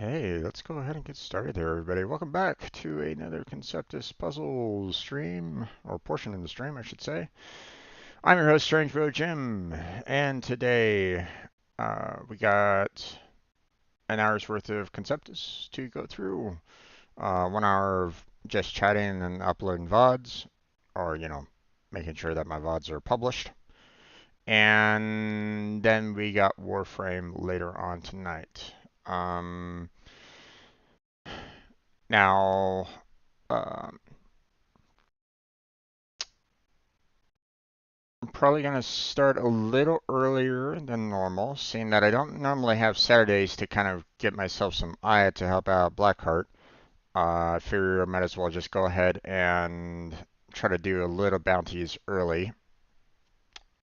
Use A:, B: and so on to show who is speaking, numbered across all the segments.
A: Okay, let's go ahead and get started there, everybody. Welcome back to another Conceptis puzzle stream, or portion of the stream, I should say. I'm your host, Strange Bro Jim, and today we got an hour's worth of Conceptis to go through. 1 hour of just chatting and uploading VODs, or, making sure that my VODs are published. And then we got Warframe later on tonight. Now, um, I'm probably going to start a little earlier than normal, seeing that I don't normally have Saturdays to kind of get myself some eye to help out Blackheart. I figure I might as well just go ahead and try to do a little bounties early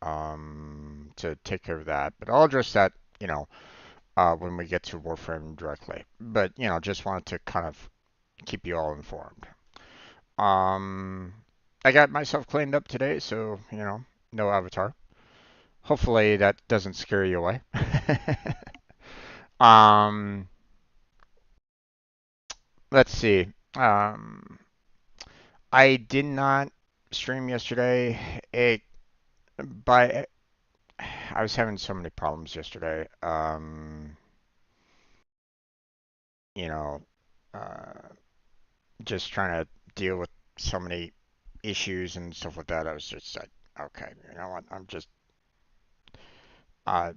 A: to take care of that. But I'll address that, when we get to Warframe directly. But, just wanted to kind of keep you all informed. I got myself cleaned up today, so, no avatar. Hopefully that doesn't scare you away. um, let's see. I did not stream yesterday. By I was having so many problems yesterday. You know, uh, just trying to deal with so many issues and stuff like that. I was just like, okay, you know what? Uh,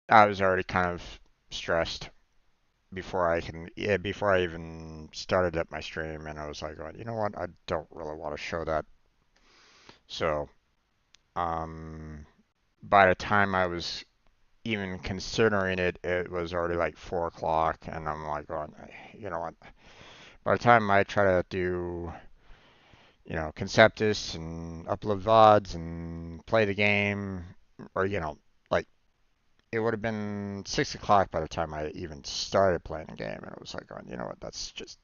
A: I was already kind of stressed before I even started up my stream, and I was like, you know what? I don't really want to show that. So, um, by the time I was even considering it, it was already like 4 o'clock, and I'm like, you know what? By the time I try to do, Conceptus and upload VODs and play the game, or like it would have been 6 o'clock by the time I even started playing the game, and it was like, you know what? That's just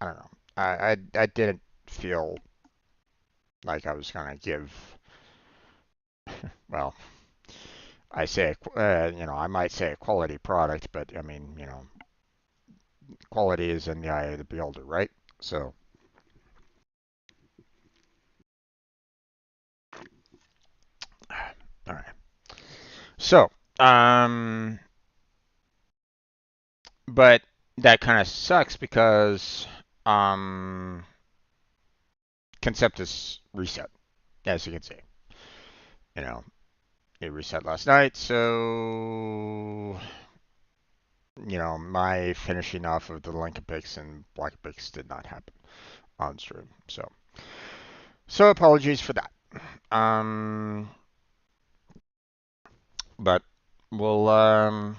A: I don't know. I didn't feel like I was gonna give. Well, I might say a quality product, but I mean, quality is in the eye of the beholder, right? So, all right. So, but that kind of sucks because um, Conceptus reset, as you can see. You know, it reset last night, so my finishing off of the Lincoln picks and Black picks did not happen on stream. So apologies for that. But we'll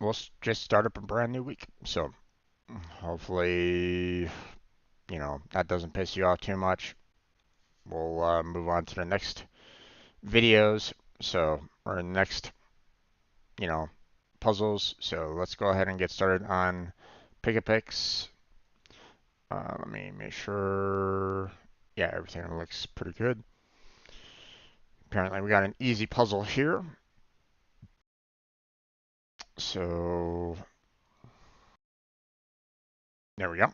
A: we'll just start up a brand new week. So hopefully, that doesn't piss you off too much. We'll move on to the next videos. So, or next, puzzles. So let's go ahead and get started on Pega picks. Let me make sure. Yeah, everything looks pretty good. Apparently, we got an easy puzzle here. So, there we go.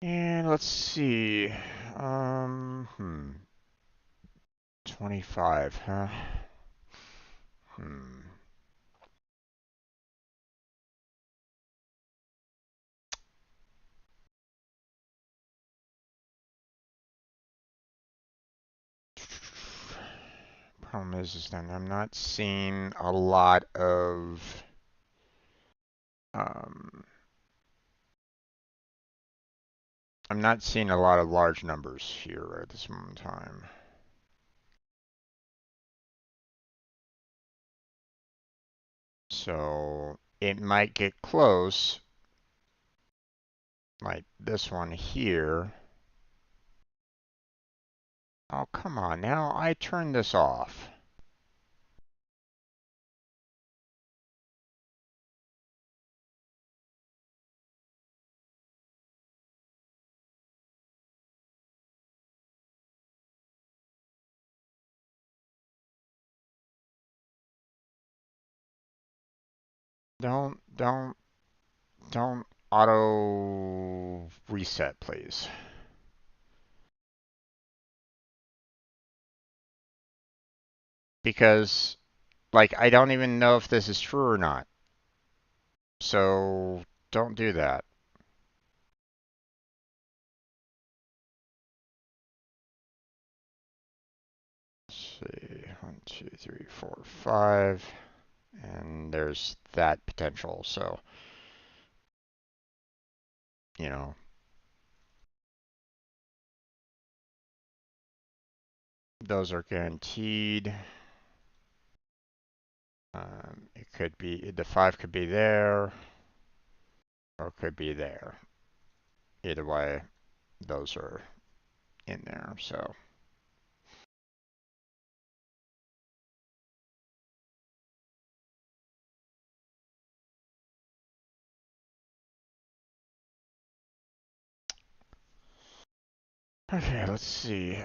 A: And let's see. 25, huh? Hmm. Problem is then I'm not seeing a lot of um, I'm not seeing a lot of large numbers here at this moment in time. So it might get close, like this one here. Oh, come on now. I turned this off. Don't auto reset, please. Because, like, I don't even know if this is true or not. So don't do that. Let's see, 1, 2, 3, 4, 5, and there's that potential. So, you know, those are guaranteed. It could be, the 5 could be there, or it could be there. Either way, those are in there. So, okay, let's see.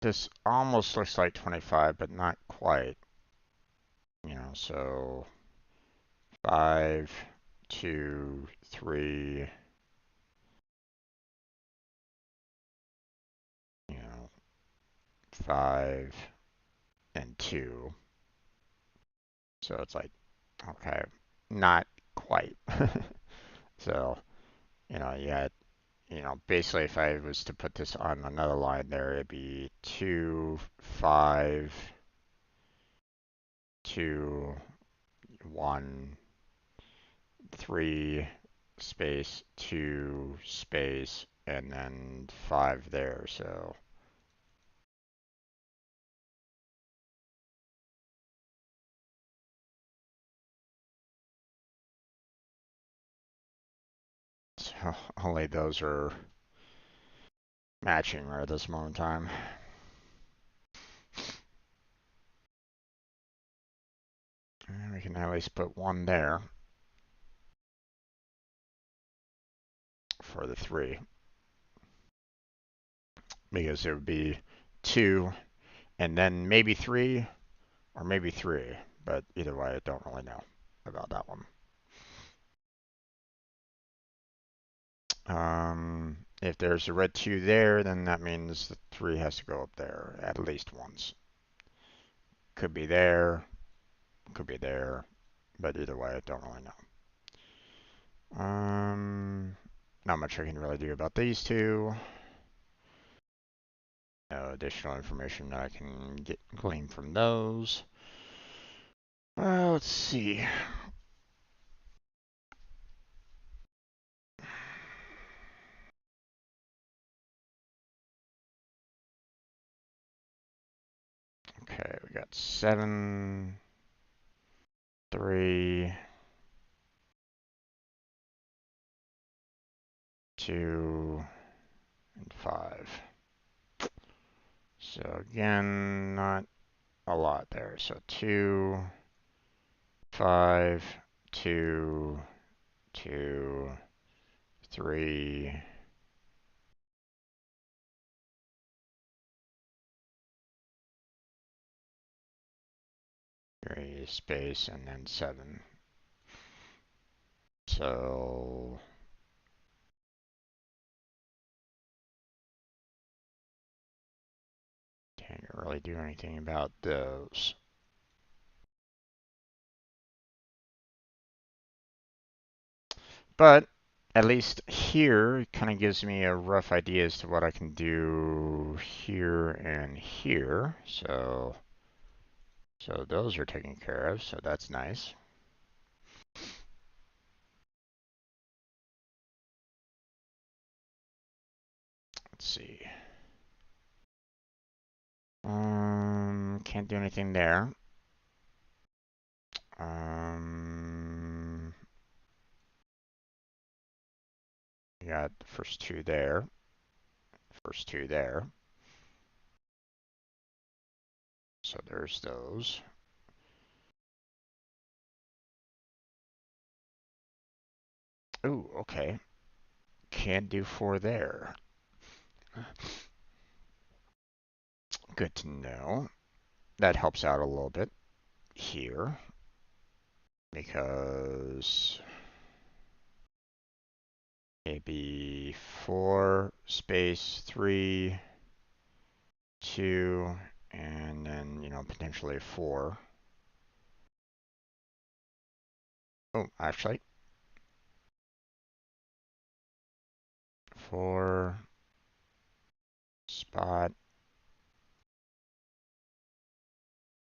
A: This almost looks like 25, but not quite. So 5, 2, 3, 5, and 2. So it's like, okay, not quite. So, basically if I was to put this on another line there, it'd be 2, 5, 2, 1, 3, space, 2, space, and then 5 there. So only those are matching right at this moment in time. And we can at least put 1 there for the 3. Because it would be 2 and then maybe 3 or maybe 3. But either way, I don't really know about that one. If there's a red 2 there, then that means the 3 has to go up there at least once. Could be there, could be there, but either way, I don't really know. Not much I can really do about these two. No additional information that I can glean from those. Let's see. Okay, we got 7, 3, 2, and 5. So again, not a lot there. So 2, 5, 2, 2, 3. 3 space and then 7. So can't really do anything about those. But at least here, it kind of gives me a rough idea as to what I can do here and here. So those are taken care of, so that's nice. Let's see. Can't do anything there. We got the first 2 there. First 2 there. So there's those. Ooh, okay. Can't do 4 there. Good to know. That helps out a little bit here because maybe 4 space 3, 2, and then, potentially 4. Oh, actually, 4 spot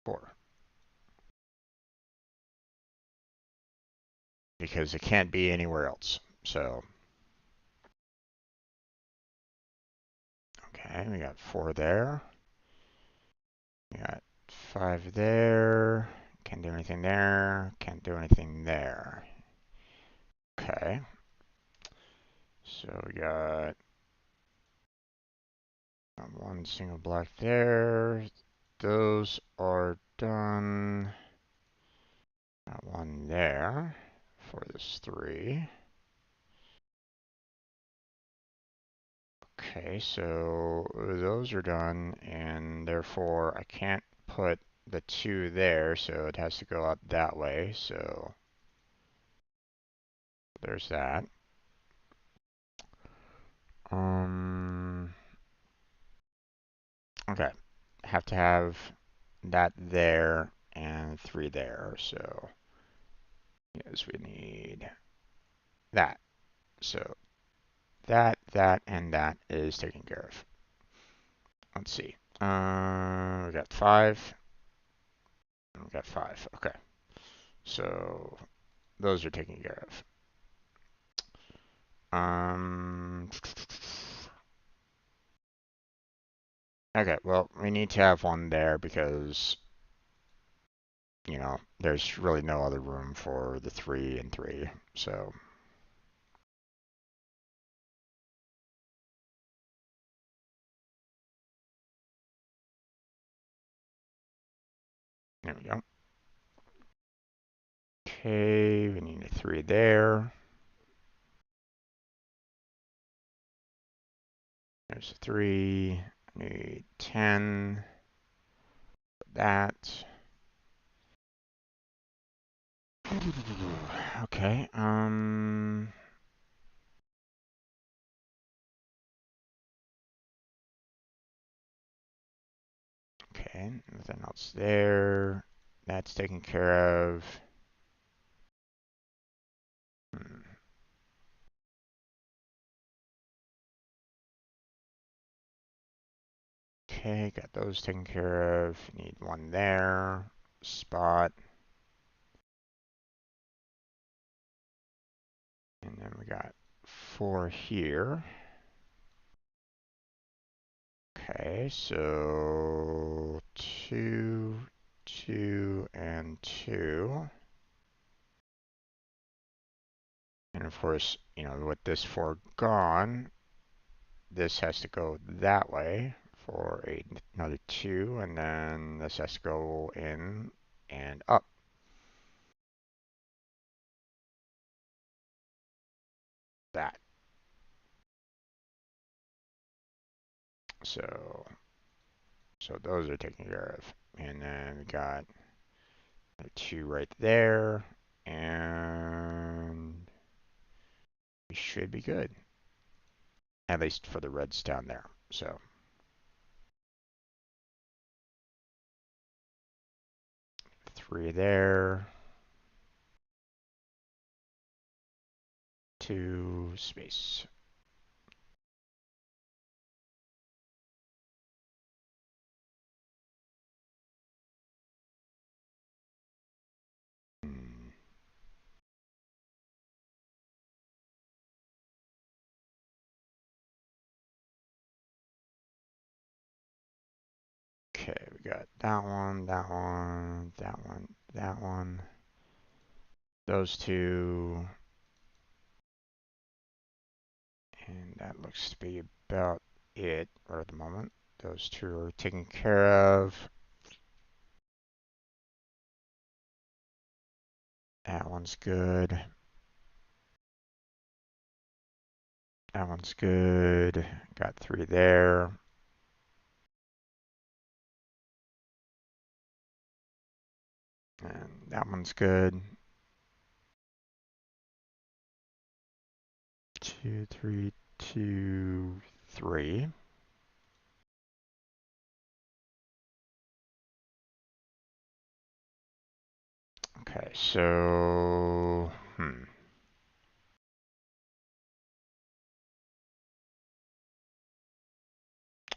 A: 4 because it can't be anywhere else. So, okay, we got 4 there. We got 5 there. Can't do anything there. Can't do anything there. Okay. So we got 1 single block there. Those are done. Got 1 there for this 3. Okay, so those are done, and therefore I can't put the 2 there, so it has to go out that way. So there's that. Okay, have to have that there and 3 there. So yes, we need that. So that, and that is taken care of. Let's see. We got 5. And we got 5. Okay. So those are taken care of. Okay, well, we need to have 1 there because, there's really no other room for the 3 and 3. So there we go. Okay, we need a 3 there. There's a 3. I need 10. That. Okay, Okay, nothing else there. That's taken care of. Hmm. Okay, got those taken care of. Need one there. Spot. And then we got 4 here. Okay, so 2, 2, and 2. And of course, you know, with this 4 gone, this has to go that way for another 2, and then this has to go in and up. That. So, so those are taken care of. And then we got a 2 right there, and we should be good. At least for the reds down there. So 3 there, 2 space. Hmm. Okay, we got that one, that one, that one, that one. Those 2. And that looks to be about it right at the moment. Those 2 are taken care of. That one's good. That one's good. Got 3 there. And that one's good. 2, 3, 2, 3. Okay, so,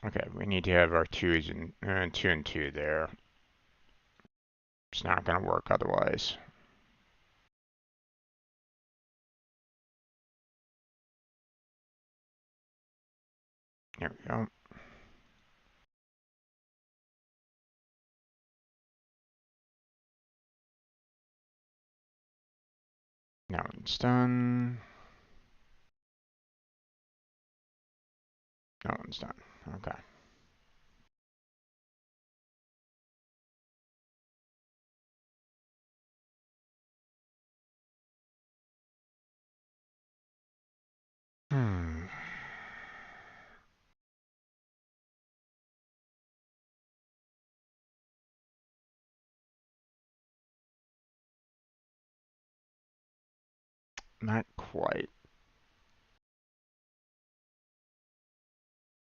A: Okay, we need to have our 2s and 2 and 2 there. It's not going to work otherwise. There we go. That one's done. That one's done. Okay. Hmm. Not quite.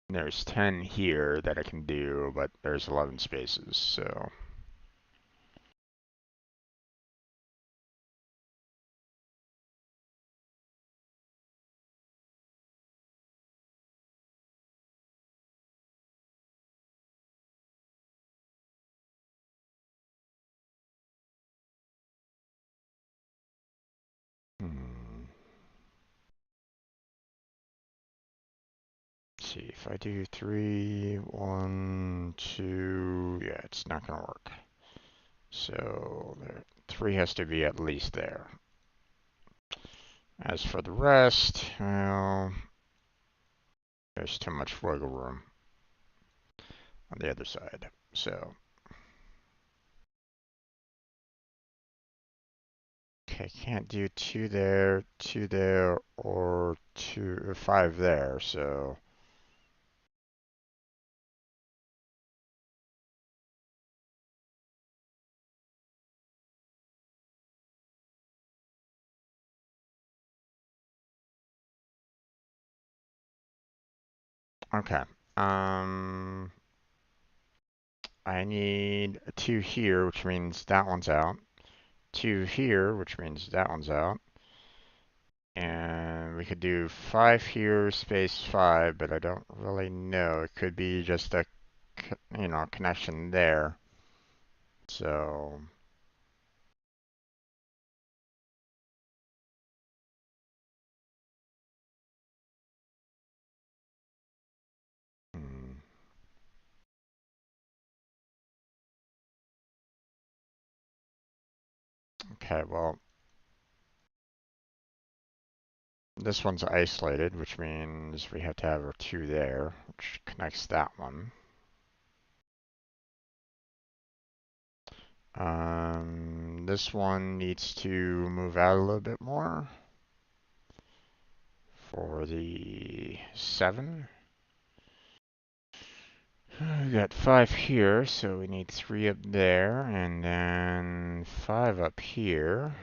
A: There's 10 here that I can do, but there's 11 spaces, so. Hmm. Let's see, if I do 3, 1, 2, yeah, it's not going to work. So 3 has to be at least there. As for the rest, well, there's too much wiggle room on the other side. So, okay, can't do 2 there, or 5 there. So, okay. Um, I need a 2 here, which means that one's out. 2 here, which means that one's out. And we could do 5 here, space 5, but I don't really know. It could be just a, connection there. So, hmm. Okay, well, this one's isolated, which means we have to have a 2 there, which connects that one. This one needs to move out a little bit more for the 7. We got 5 here, so we need 3 up there, and then 5 up here.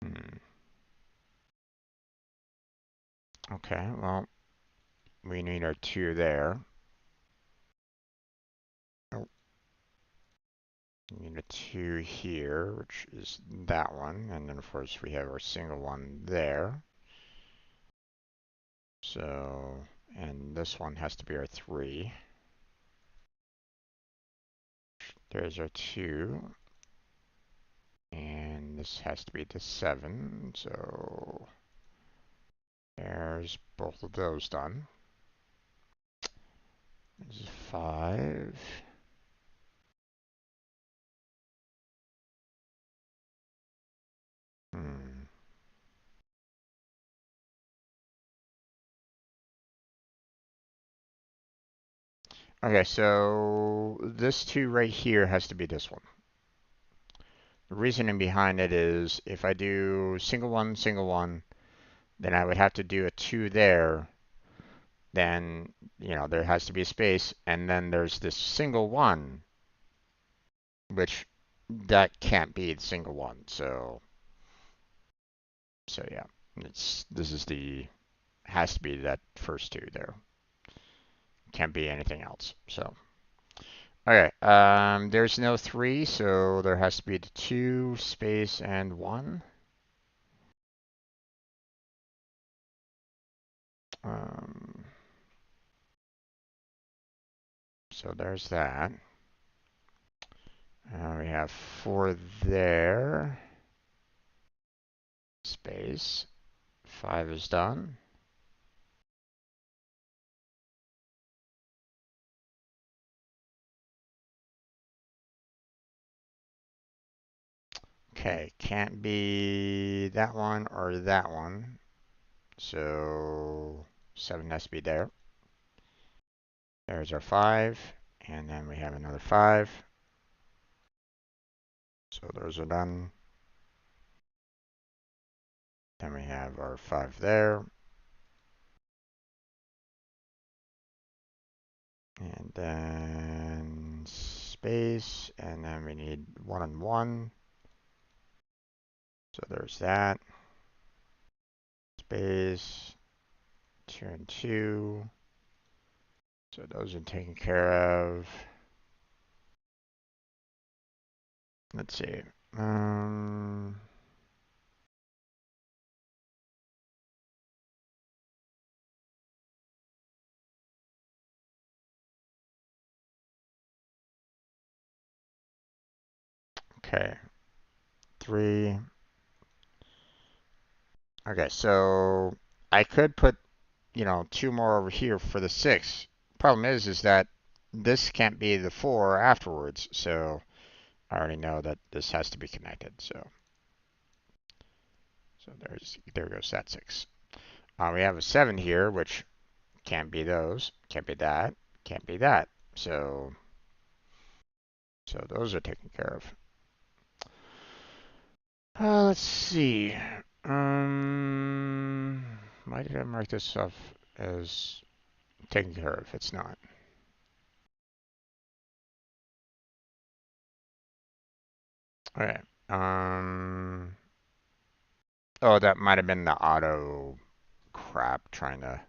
A: Hmm. Okay, well, we need our 2 there. Oh, we need a 2 here, which is that one, and then of course we have our single one there. So, and this one has to be our 3. There's our 2. And this has to be the 7. So there's both of those done. This is 5. Hmm. Okay, so this 2 right here has to be this one. The reasoning behind it is if I do single 1, then I would have to do a 2 there. Then, there has to be a space. And then there's this single 1, which that can't be the single 1. So yeah, this is the has to be that first 2 there. Can't be anything else. So okay, there's no 3, so there has to be the 2 space and 1. Um, so there's that. We have 4 there. Space. 5 is done. Okay, can't be that one or that one. So 7 has to be there. There's our 5. And then we have another 5. So those are done. Then we have our 5 there. And then space. And then we need 1 and 1. So there's that. Space. 2 and 2. So those are taken care of. Let's see. Okay. 3. Okay, so I could put, 2 more over here for the 6. Problem is that this can't be the 4 afterwards, so I already know that this has to be connected. So there goes that 6. We have a 7 here, which can't be those, can't be that, can't be that. So those are taken care of. Let's see. Why did I mark this off as taken care of? It's not. Okay. Oh, that might have been the auto crap trying to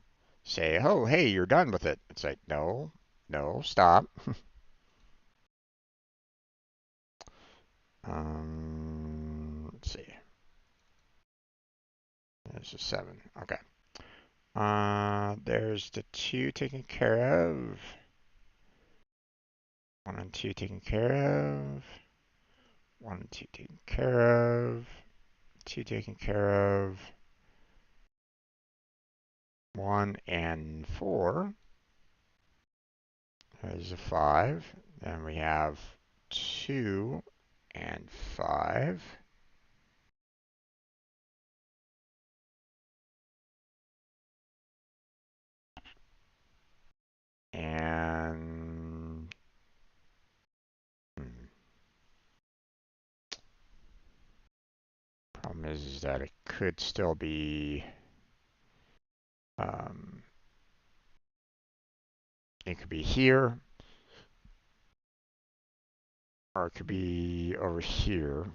A: say, oh, hey, you're done with it. It's like, no, stop. Let's see. There's a 7. Okay. There's the 2 taken care of. 1 and 2 taken care of. 1 and 2 taken care of. 2 taken care of. 1 and 4. There's a 5. Then we have 2 and 5. And problem is that it could still be it could be here, or it could be over here.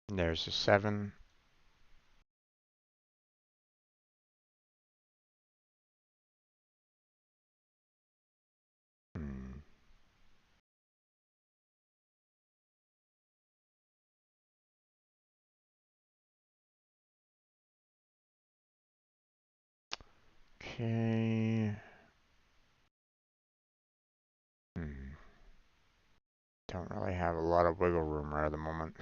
A: There's a 7. Okay. Don't really have a lot of wiggle room right at the moment.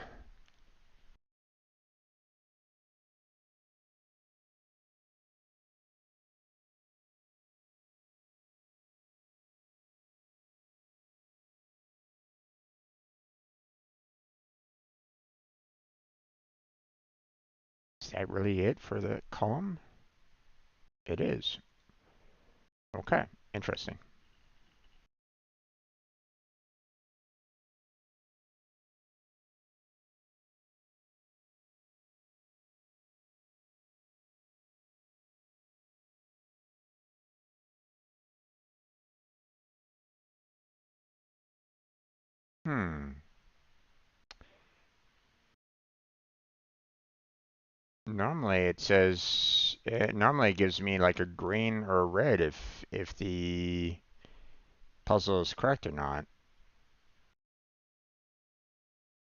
A: Is that really it for the column? It is. Okay, interesting. Normally it says, it normally gives me like a green or a red if the puzzle is correct or not,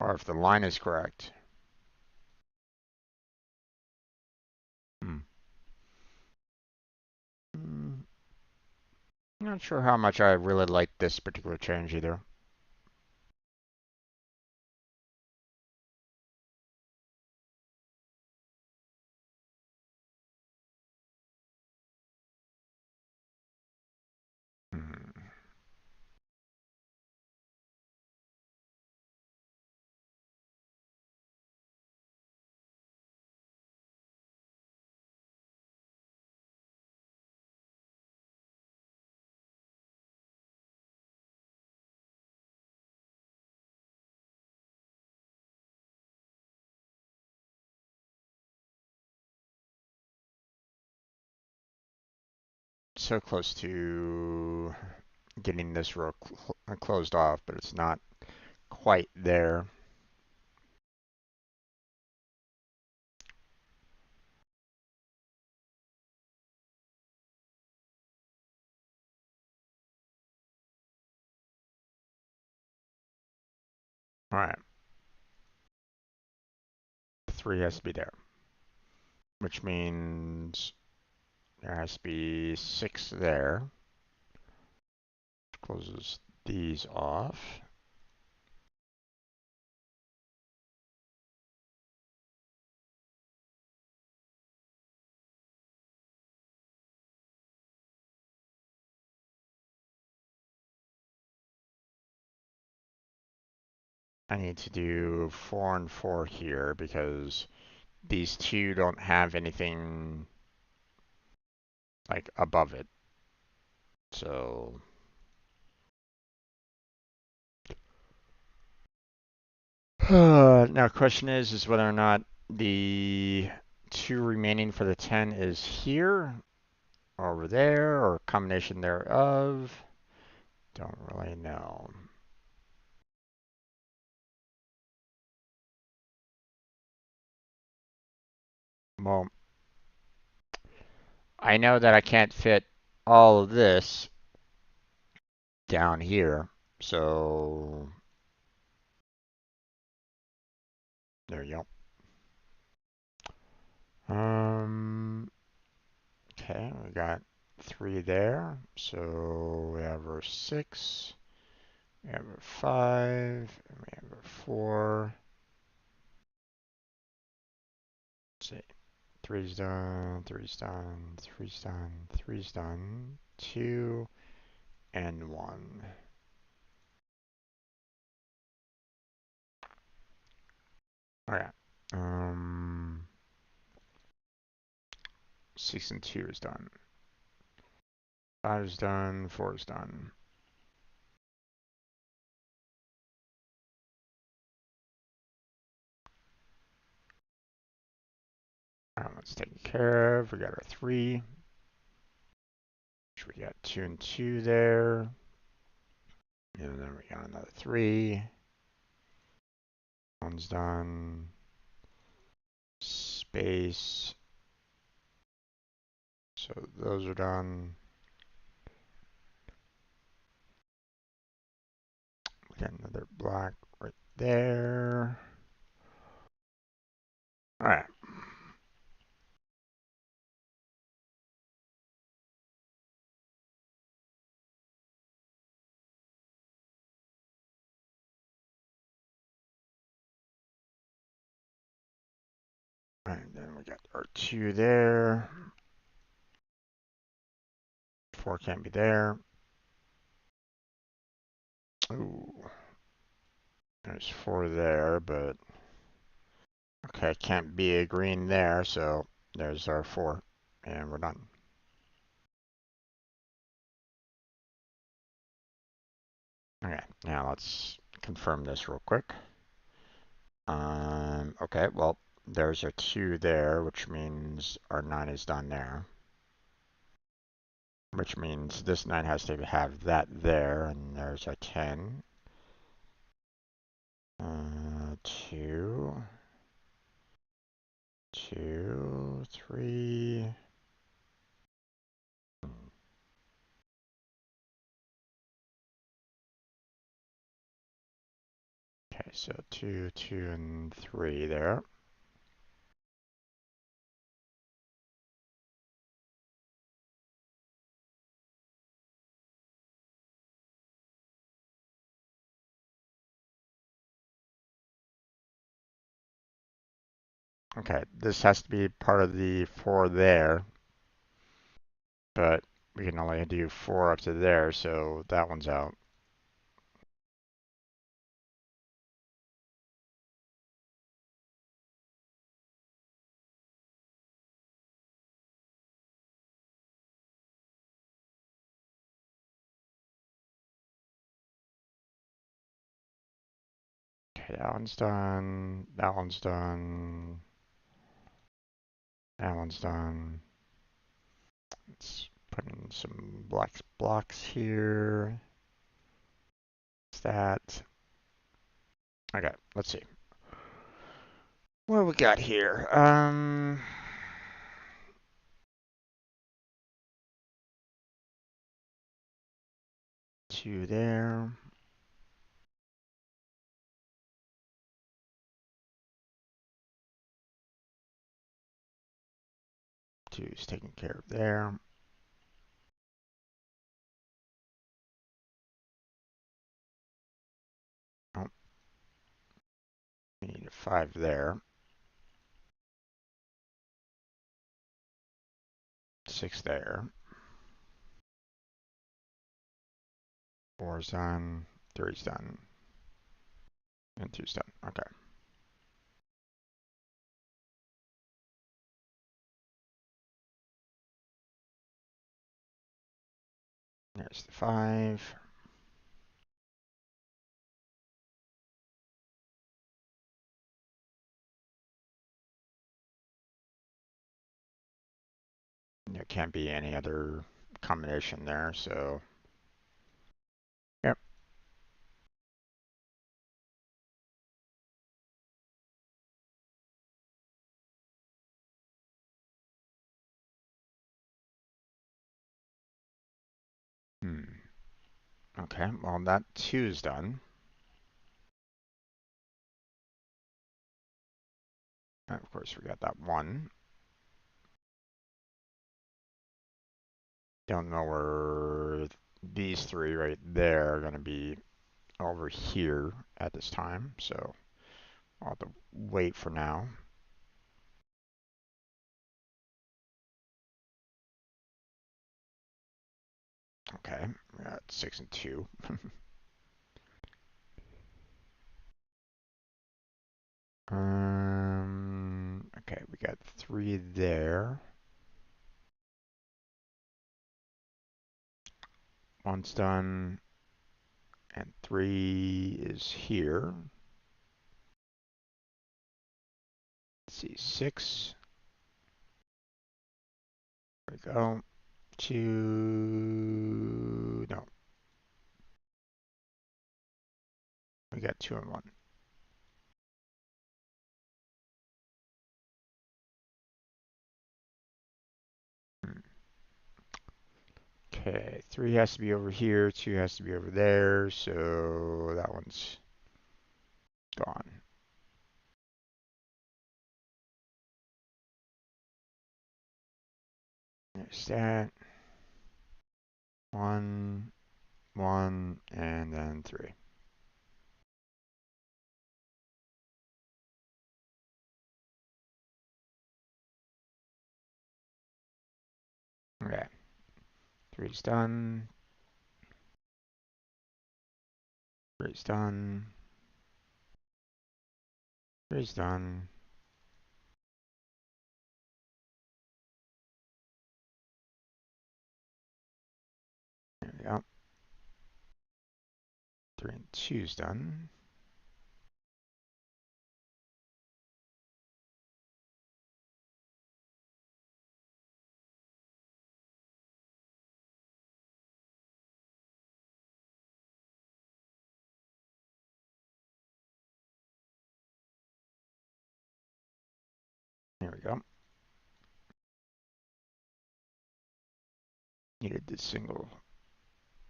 A: or if the line is correct. Not sure how much I really like this particular change either. So close to getting this row closed off, but it's not quite there. All right. 3 has to be there, which means there has to be 6 there. Closes these off. I need to do 4 and 4 here because these 2 don't have anything like above it. So now question is whether or not the 2 remaining for the 10 is here over there or a combination thereof. Don't really know. Well, I know that I can't fit all of this down here, so there you go. Okay, we got 3 there, so we have our 6, we have our 5, and we have our 4. Let's see. 3's done, 3's done, 3's done, 3's done, 2, and 1. Okay. 6 and 2 is done. 5 is done, 4 is done. That's taken care of. We got our 3. We got 2 and 2 there. And then we got another 3. 1's done. Space. So those are done. We got another black right there. All right. All right, then we got our 2 there. 4 can't be there. Ooh. There's 4 there, but okay, can't be a green there, so there's our 4. And we're done. Okay, now let's confirm this real quick. Okay, well, there's our 2 there, which means our 9 is done there. Which means this 9 has to have that there, and there's our 10. 2, 2, 3. Okay, so 2, 2, and 3 there. Okay, this has to be part of the 4 there, but we can only do 4 up to there, so that one's out. Okay, that one's done, that one's done, that one's done. Let's put in some black blocks here. What's that? Okay, let's see. What do we got here? 2 there. 2 is taken care of there. Oh, we need a 5 there. 6 there. 4 is done. 3 is done. And 2 is done. Okay. There's the 5. There can't be any other combination there, so yep. Hmm. Okay, well that two is done. And of course we got that one. Don't know where these three right there are going to be over here at this time, so I'll have to wait for now. Okay, we got 6 and 2. Okay, we got 3 there. One's done, and 3 is here. Let's see, 6. There we go. 2. No, we got 2 and 1. Okay, 3 has to be over here, 2 has to be over there, so that one's gone. There's that. 1, 1, and then 3. Okay, 3's done. 3's done. 3's done. There we go. 3 and 2's done. There we go. Needed the single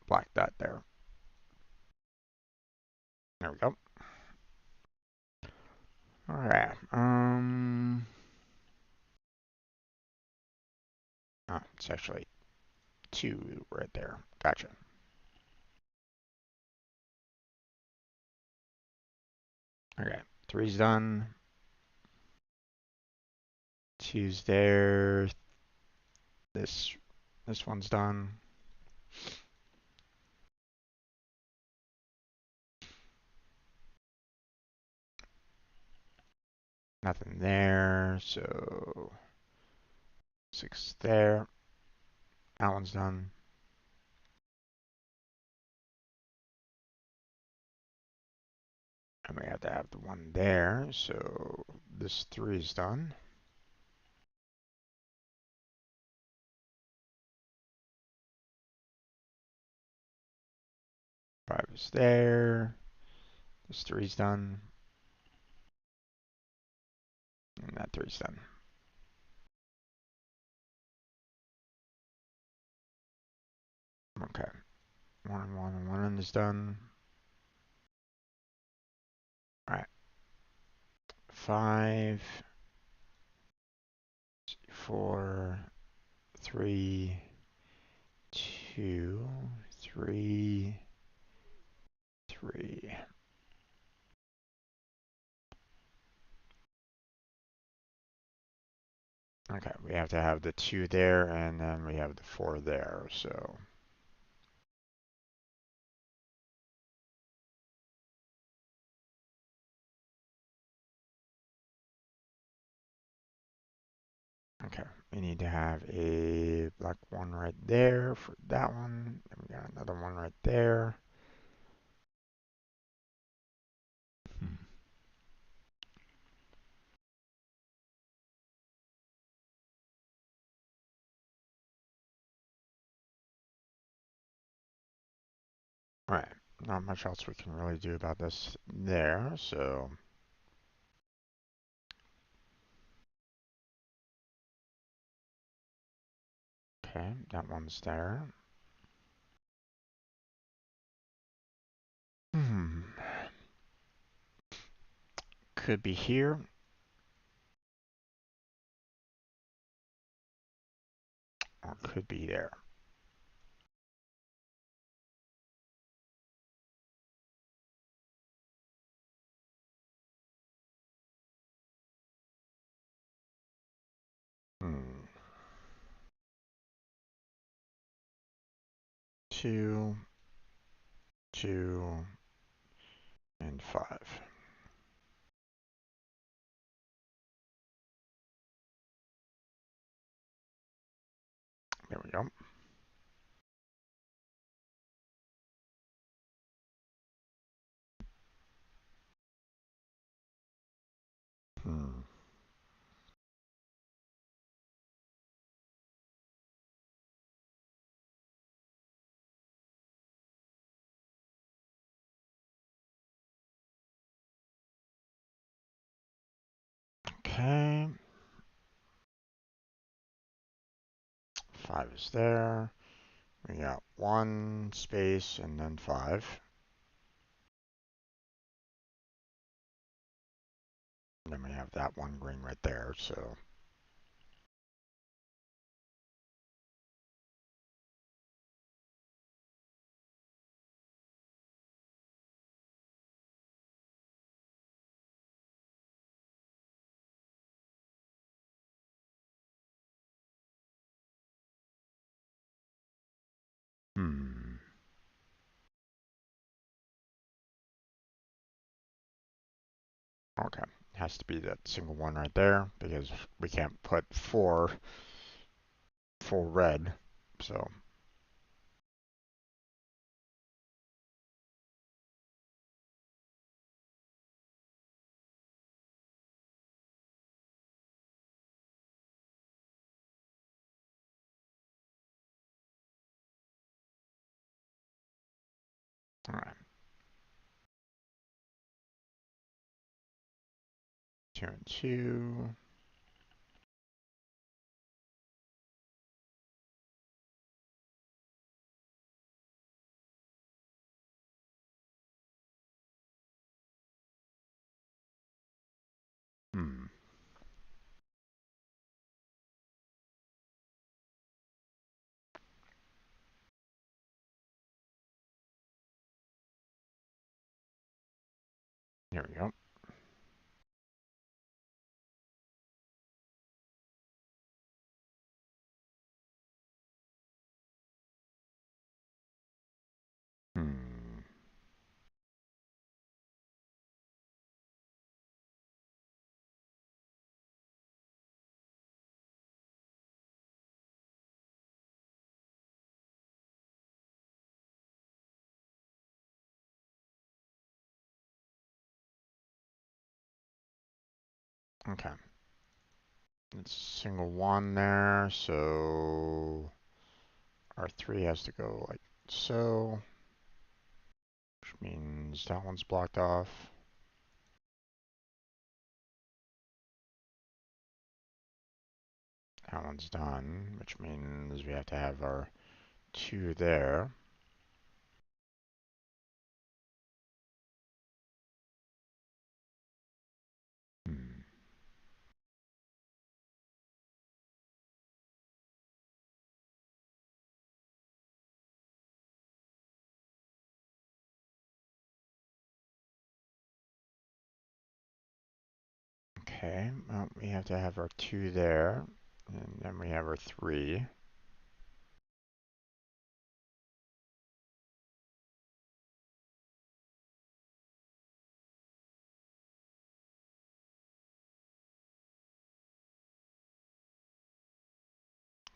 A: black dot there. There we go. All right. Oh, it's actually 2 right there. Gotcha. Okay. 3's done. 2's there. This this one's done. Nothing there. So 6 there. That one's done. And we have to have the 1 there. So this 3 is done. 5 is there. This 3's done. And that 3's done. Okay. 1 and 1 and 1 is done. Alright. 5, 4, 3, 2, 3, 3. Okay, we have to have the 2 there, and then we have the 4 there, so. Okay, we need to have a black 1 right there for that one. And we got another 1 right there. Hmm. Alright, not much else we can really do about this there, so okay, that one's there. Hmm. Could be here, or could be there. Hmm. 2, 2, and 5. There we go. Hmm. Okay, 5 is there. We got 1 space and then 5. And then we have that one green right there, so hmm. Okay, has to be that single one right there because we can't put 4 full red, so alright. 2 and 2. Hmm. Here we go. Hmm. Okay. It's single one there, so our 3 has to go like so, which means that one's blocked off. That one's done, which means we have to have our 2 there. Hmm. Okay, well, we have to have our 2 there, and then we have our 3.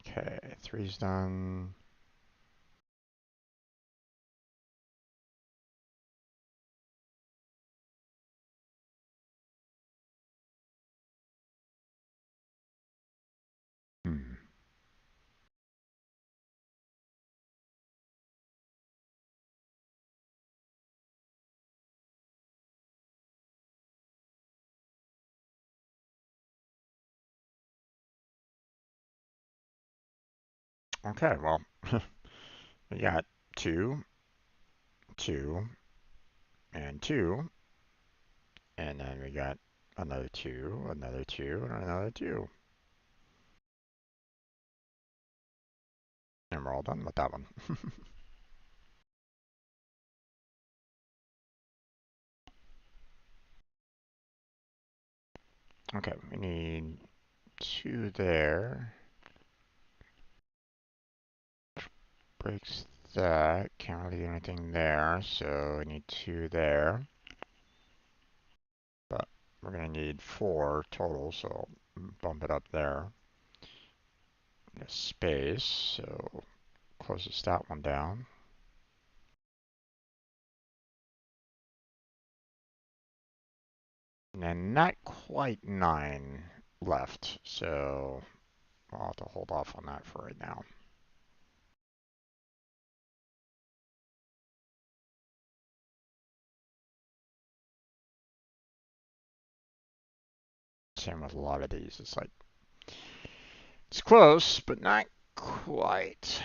A: Okay, 3's done. Hmm. Okay, well, we got 2, 2, and 2, and then we got another 2, another 2, and another 2. And we're all done with that one. Okay, we need 2 there. Breaks that. Can't really do anything there, so we need 2 there. But we're going to need 4 total, so I'll bump it up there. A space, so closes that one down. And then not quite 9 left, so I'll have to hold off on that for right now. Same with a lot of these. It's like, it's close, but not quite.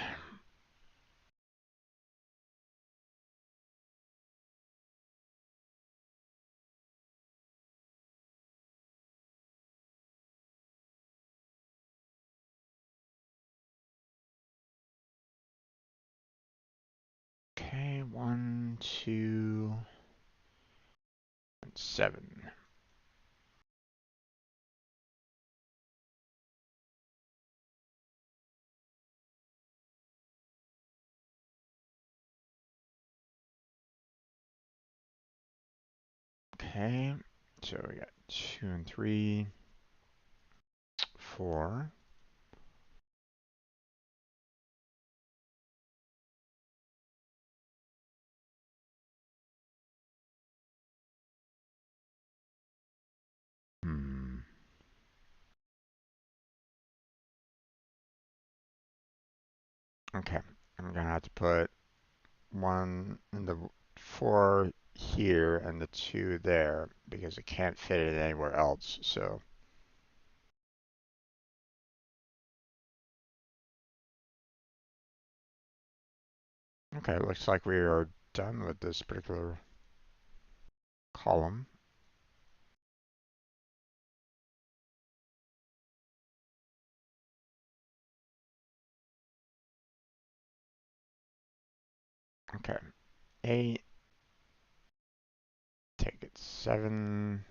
A: Okay, 1, 2, and 7. Okay, so we got 2 and 3, 4. Hmm. Okay, I'm gonna have to put 1 in the 4 here and the 2 there because it can't fit it anywhere else. So, okay, looks like we are done with this particular column. Okay, 8, take it 7,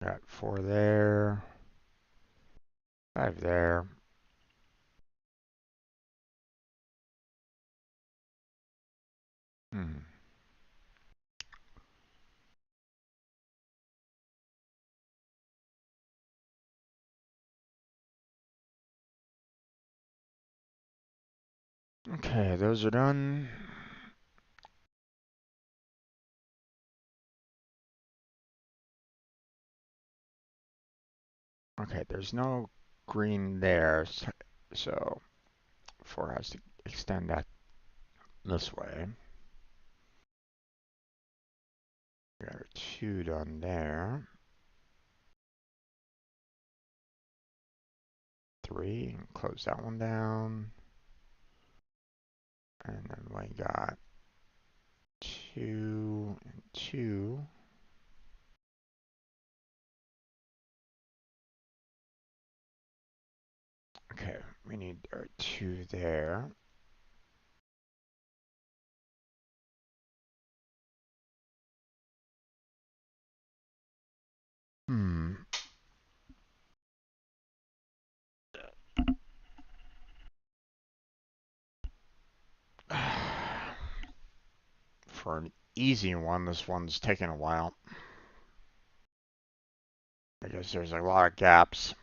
A: got 4 there, 5 there. Hmm. Okay, those are done. Okay, there's no green there, so 4 has to extend that this way. We got a 2 done there. 3, and close that one down. And then we got 2 and 2. Okay, we need our 2 there. Hmm. For an easy one, this one's taking a while. Because there's a lot of gaps.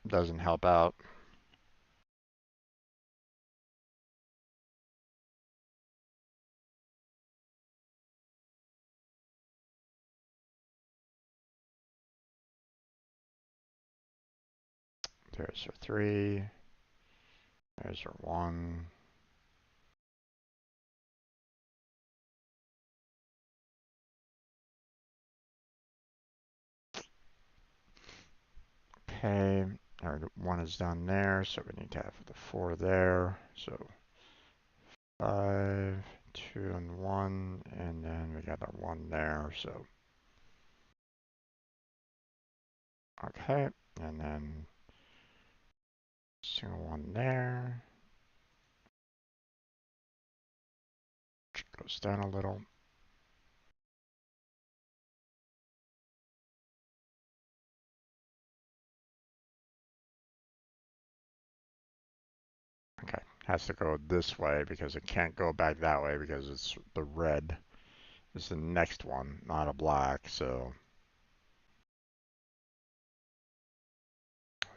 A: Doesn't help out. There's our 3. There's our 1. Okay, our 1 is done there, so we need to have the 4 there. So 5, 2, and 1, and then we got our 1 there, so okay, and then single 1 there, which goes down a little. Okay, has to go this way because it can't go back that way because it's the red is the next one, not a black, so.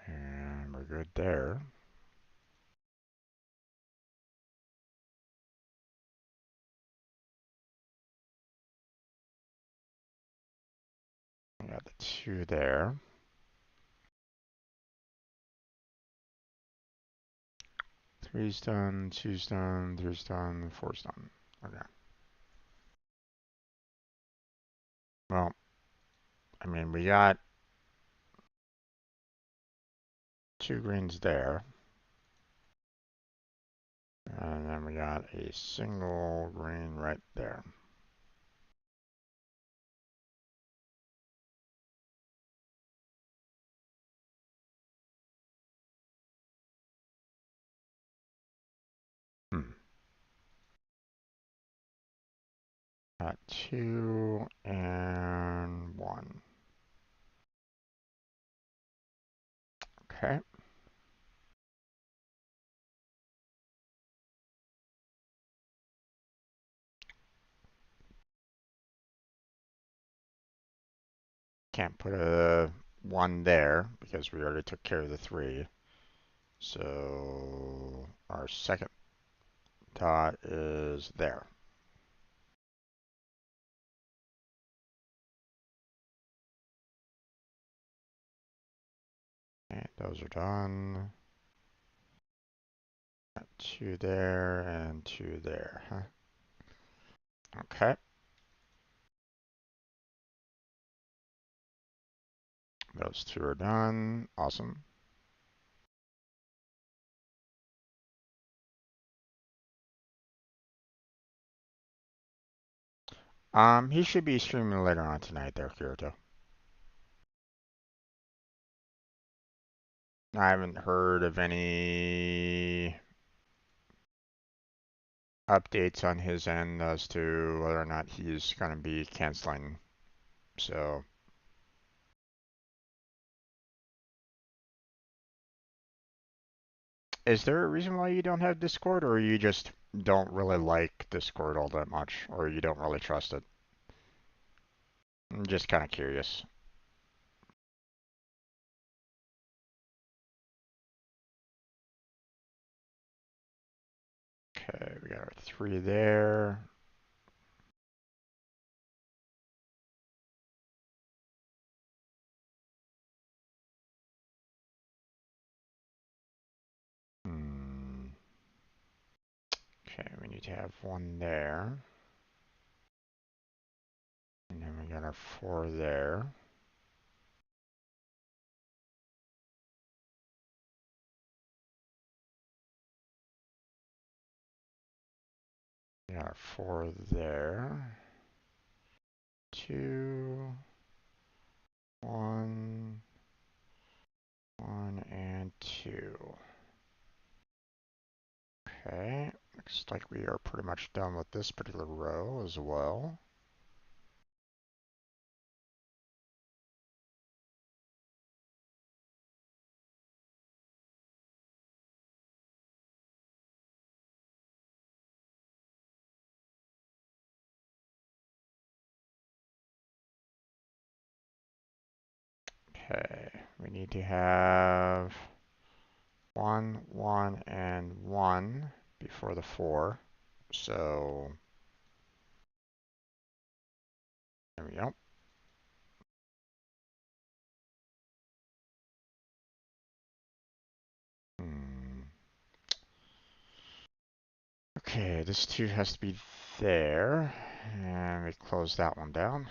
A: And we're good there. We got the 2 there. 3's done, 2's done, 3's done, 4's done. Okay. Well, I mean, we got 2 greens there. And then we got a single green right there. Got 2 and 1. Okay. Can't put a 1 there because we already took care of the 3. So our second dot is there. And those are done. Got 2 there and 2 there, huh? Okay. Those 2 are done. Awesome. He should be streaming later on tonight there, Kirito. I haven't heard of any updates on his end as to whether or not he's going to be canceling. So, is there a reason why you don't have Discord, or you just don't really like Discord all that much, or you don't really trust it? I'm just kind of curious. Okay, we got our 3 there. Okay, we need to have 1 there. And then we got our 4 there. We got our 4 there. 2, 1, 1, and 2. Okay, looks like we are pretty much done with this particular row as well. Okay, we need to have 1, 1, and 1 before the 4. So, there we go. Okay, this 2 has to be there. And we close that one down.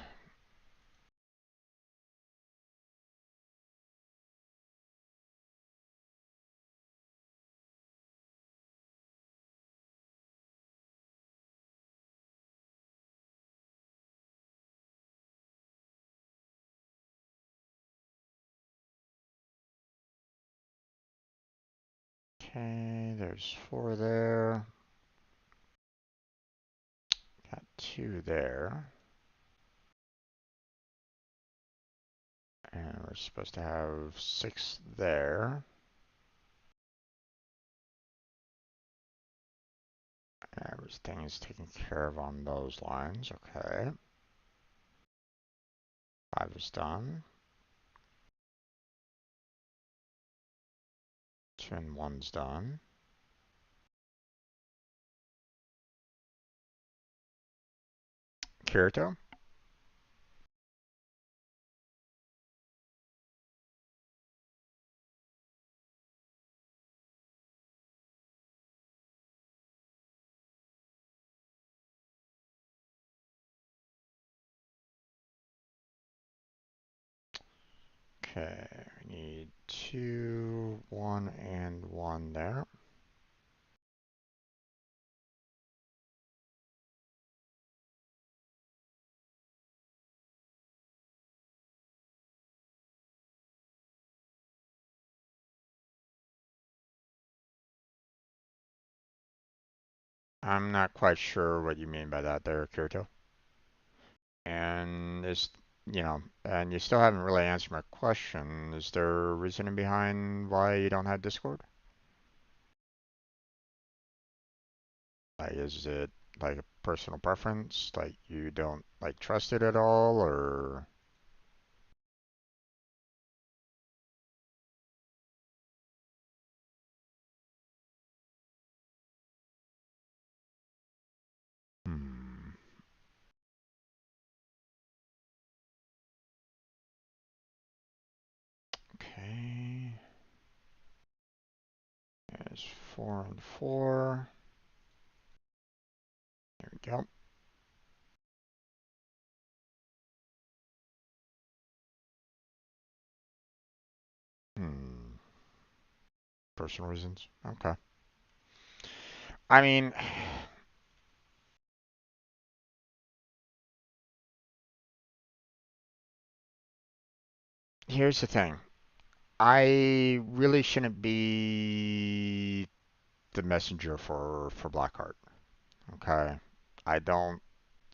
A: Okay, there's 4 there. Got 2 there. And we're supposed to have 6 there. Everything is taken care of on those lines. Okay. 5 is done. 2 and 1's done. Kirito? Okay, we need 2, 1, and 1 there. I'm not quite sure what you mean by that there, Kirito. And and you still haven't really answered my question. Is there a reasoning behind why you don't have Discord? Like, is it like a personal preference? Like, you don't like trust it at all, or? Hmm. Okay. There's 4 and 4. There we go. Hmm. Personal reasons. Okay. I mean, here's the thing. I really shouldn't be the messenger for Blackheart. Okay. I don't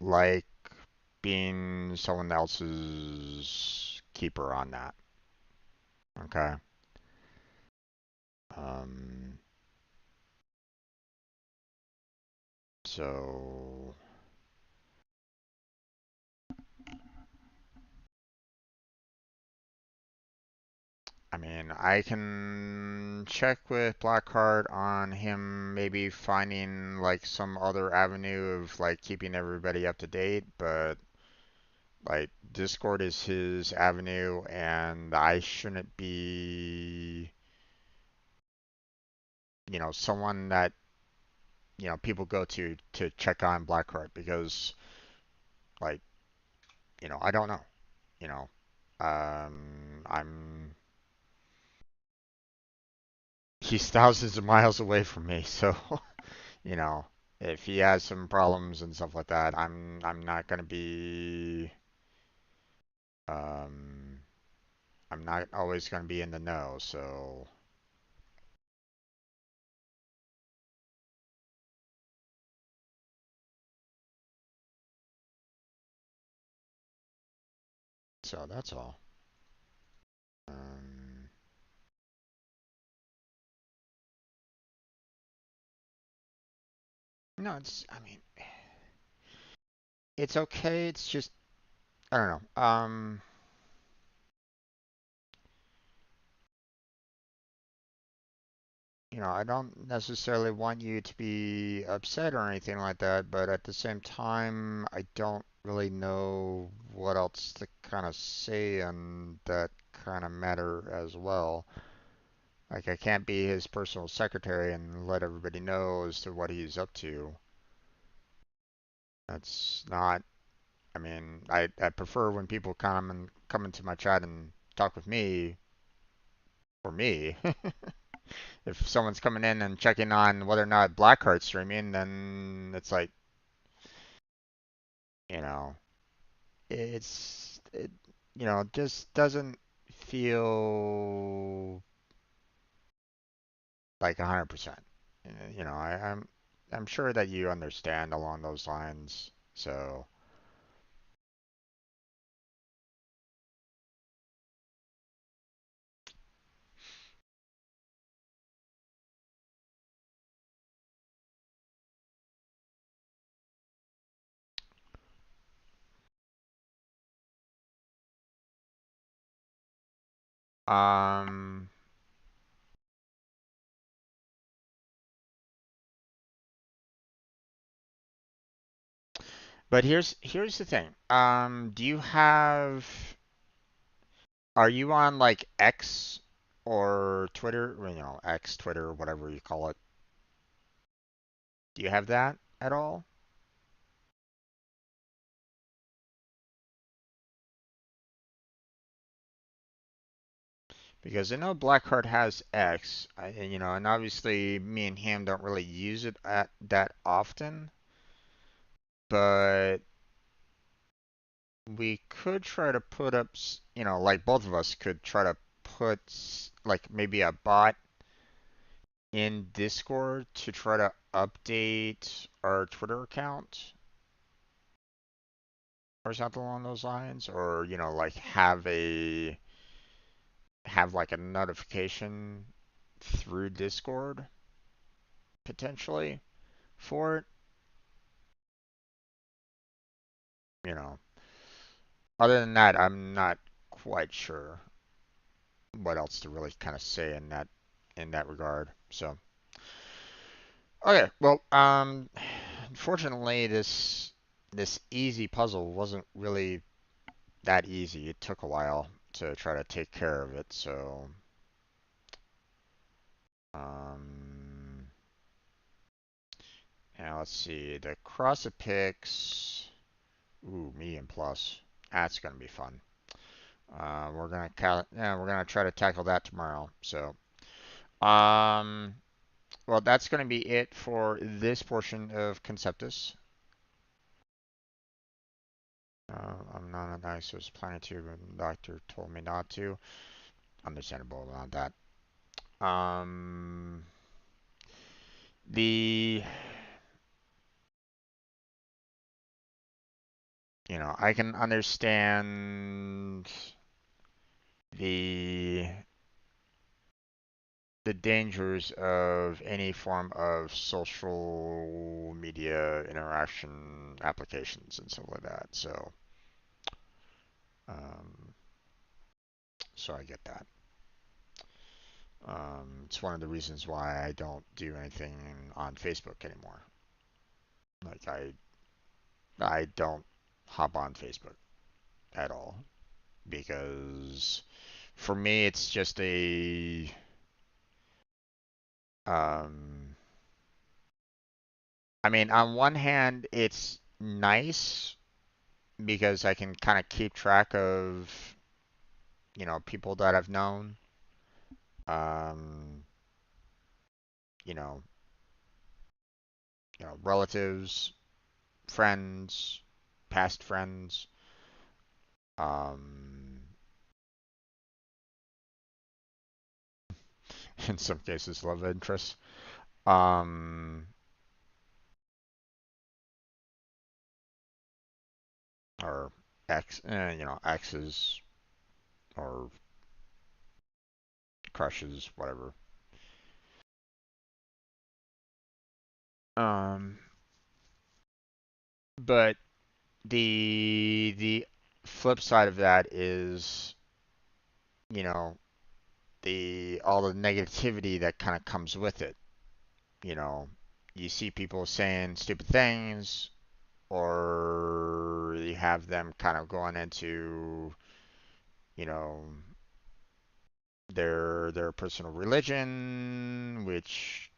A: like being someone else's keeper on that. Okay. Um, so I mean, I can check with Blackheart on him maybe finding like some other avenue of like keeping everybody up to date, but like Discord is his avenue and I shouldn't be, someone that, people go to check on Blackheart because like, I don't know, you know. I'm he's thousands of miles away from me, so you know, if he has some problems and stuff like that, I'm not gonna be um I'm not always gonna be in the know, so that's all. Um no, I mean, it's okay. It's just I don't know. I don't necessarily want you to be upset or anything like that, but at the same time, I don't really know what else to kind of say on that kind of matter as well. Like, I can't be his personal secretary and let everybody know as to what he's up to. That's not, I mean, I prefer when people come into my chat and talk with me for me. If someone's coming in and checking on whether or not Blackheart's streaming, then it's like, you know, it just doesn't feel like 100%. You know, I'm sure that you understand along those lines. So, um, but here's the thing. Do you have are you on like X or Twitter? Well, you know, X, Twitter, whatever you call it. Do you have that at all? Because I know Blackheart has X, and, you know, and obviously me and him don't really use it at that often, but we could try to put up, you know, like both of us could try to put like maybe a bot in Discord to try to update our Twitter account or something along those lines, or you know, like have like a notification through Discord potentially for it, you know. Other than that, I'm not quite sure what else to really kind of say in that regard. So, okay, well, unfortunately, this easy puzzle wasn't really that easy. It took a while to try to take care of it. So, um, now let's see the cross-picks. Ooh, medium plus. That's gonna be fun. We're gonna try to tackle that tomorrow. So, um, well, that's gonna be it for this portion of Conceptus. I'm not a nice. Was planning to, but the doctor told me not to. Understandable about that. Um, the you know I can understand the the dangers of any form of social media interaction applications and stuff like that. Um, so I get that. It's one of the reasons why I don't do anything on Facebook anymore. Like I don't hop on Facebook at all because for me it's just a um I mean on one hand it's nice because I can kind of keep track of you know people that I've known um you know relatives, friends, past friends, um in some cases love interests, um or exes or crushes, whatever. Um, but the flip side of that is, you know, the all the negativity that kind of comes with it. You know, you see people saying stupid things, or you have them kind of going into, you know, their personal religion, which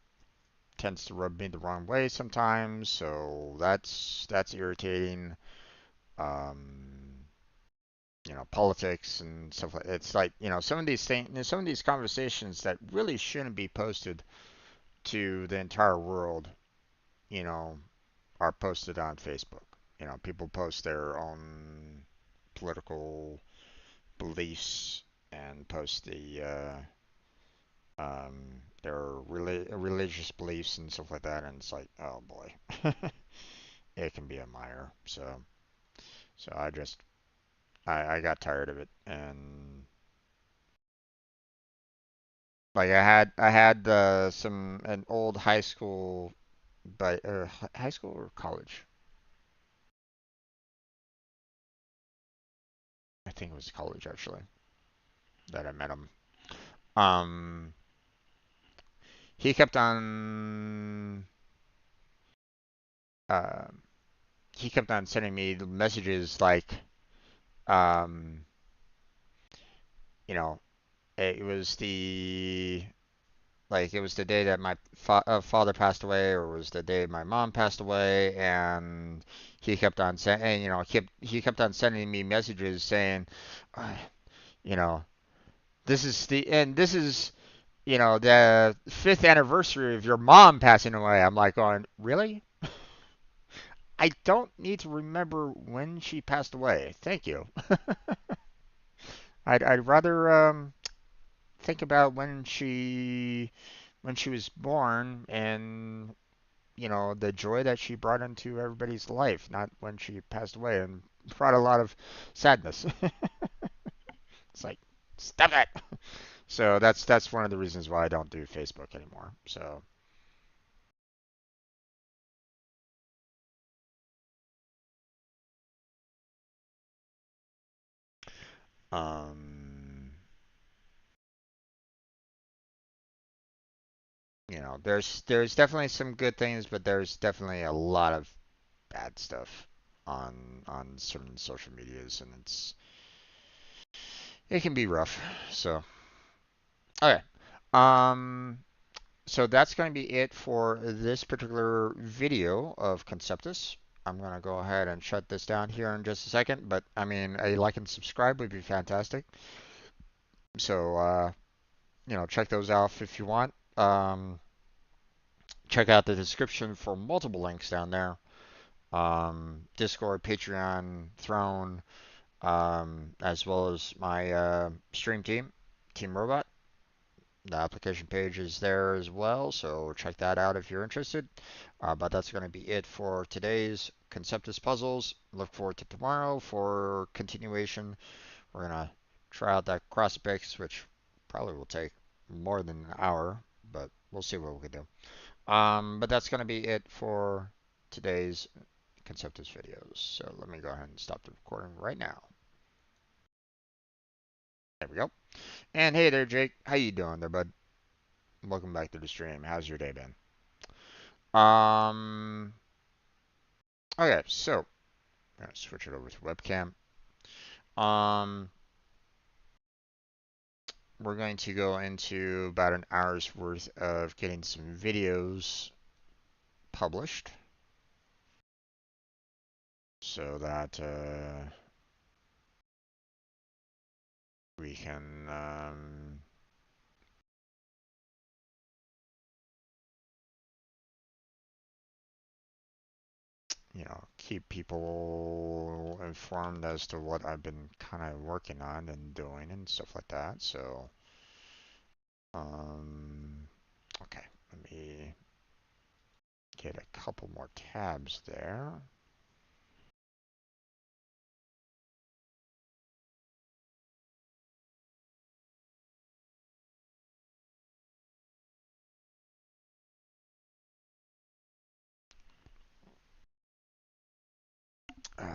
A: tends to rub me the wrong way sometimes. So that's irritating. Um, politics and stuff like it's like, some of these things, some of these conversations that really shouldn't be posted to the entire world, you know, are posted on Facebook. People post their own political beliefs and post their religious beliefs and stuff like that, and it's like, oh boy, it can be a mire. So I got tired of it, and like I had some an old high school, but high school or college. I think it was college actually that I met him. Um, he kept on uh, he kept on sending me messages like, um, you know, it was the day that my father passed away, or it was the day my mom passed away, and he kept on saying, he kept on sending me messages saying, uh, you know, this is, the fifth anniversary of your mom passing away. I'm like going, really? I don't need to remember when she passed away. Thank you. I'd rather think about when she was born, and the joy that she brought into everybody's life, not when she passed away and brought a lot of sadness. It's like, stop it. So that's one of the reasons why I don't do Facebook anymore. So, um, there's definitely some good things, but there's definitely a lot of bad stuff on certain social medias, and it can be rough. So, okay. Um, So that's going to be it for this particular video of Conceptus. I'm going to go ahead and shut this down here in just a second, but I mean, a like and subscribe would be fantastic. So, check those out if you want. Check out the description for multiple links down there. Discord, Patreon, Throne, as well as my stream team, Team Robot. The application page is there as well, so check that out if you're interested. But that's going to be it for today's Conceptus puzzles. Look forward to tomorrow for continuation. We're going to try out that cross base, which probably will take more than an hour, but we'll see what we can do. But that's going to be it for today's Conceptus videos. So let me go ahead and stop the recording right now. There we go. And hey there, Jake. How you doing there, bud? Welcome back to the stream. How's your day been? Um, okay, so I'm gonna switch it over to webcam. Um, we're going to go into about an hour's worth of getting some videos published so that we can, keep people informed as to what I've been kind of working on and doing and stuff like that. So, um, okay, let me get a couple more tabs there. Uh,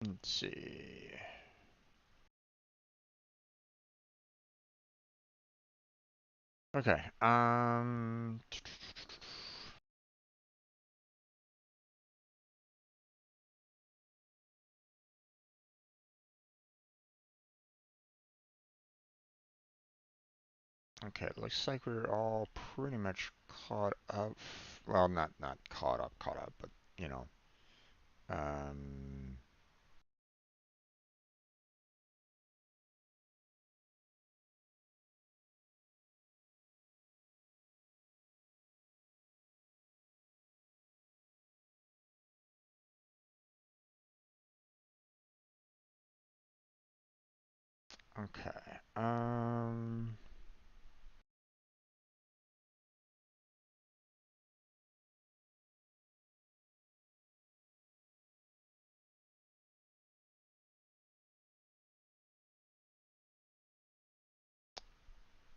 A: let's see. Okay. Okay. Looks like we're all pretty much caught up. Well, not caught up, but you know. Um. Okay.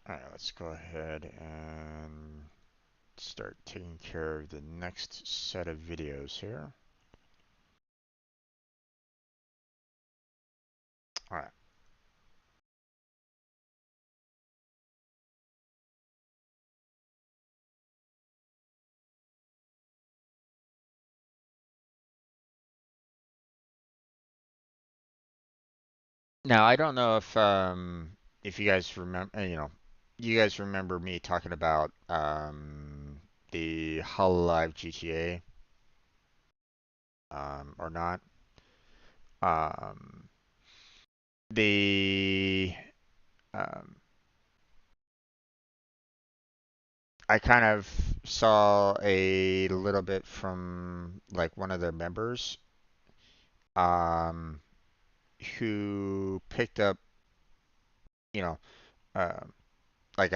A: All right, let's go ahead and start taking care of the next set of videos here. All right. Now, I don't know if you guys remember, you guys remember me talking about the Hololive GTA or not. Um, the um, I kind of saw a little bit from like one of their members um, who picked up, you know, uh, like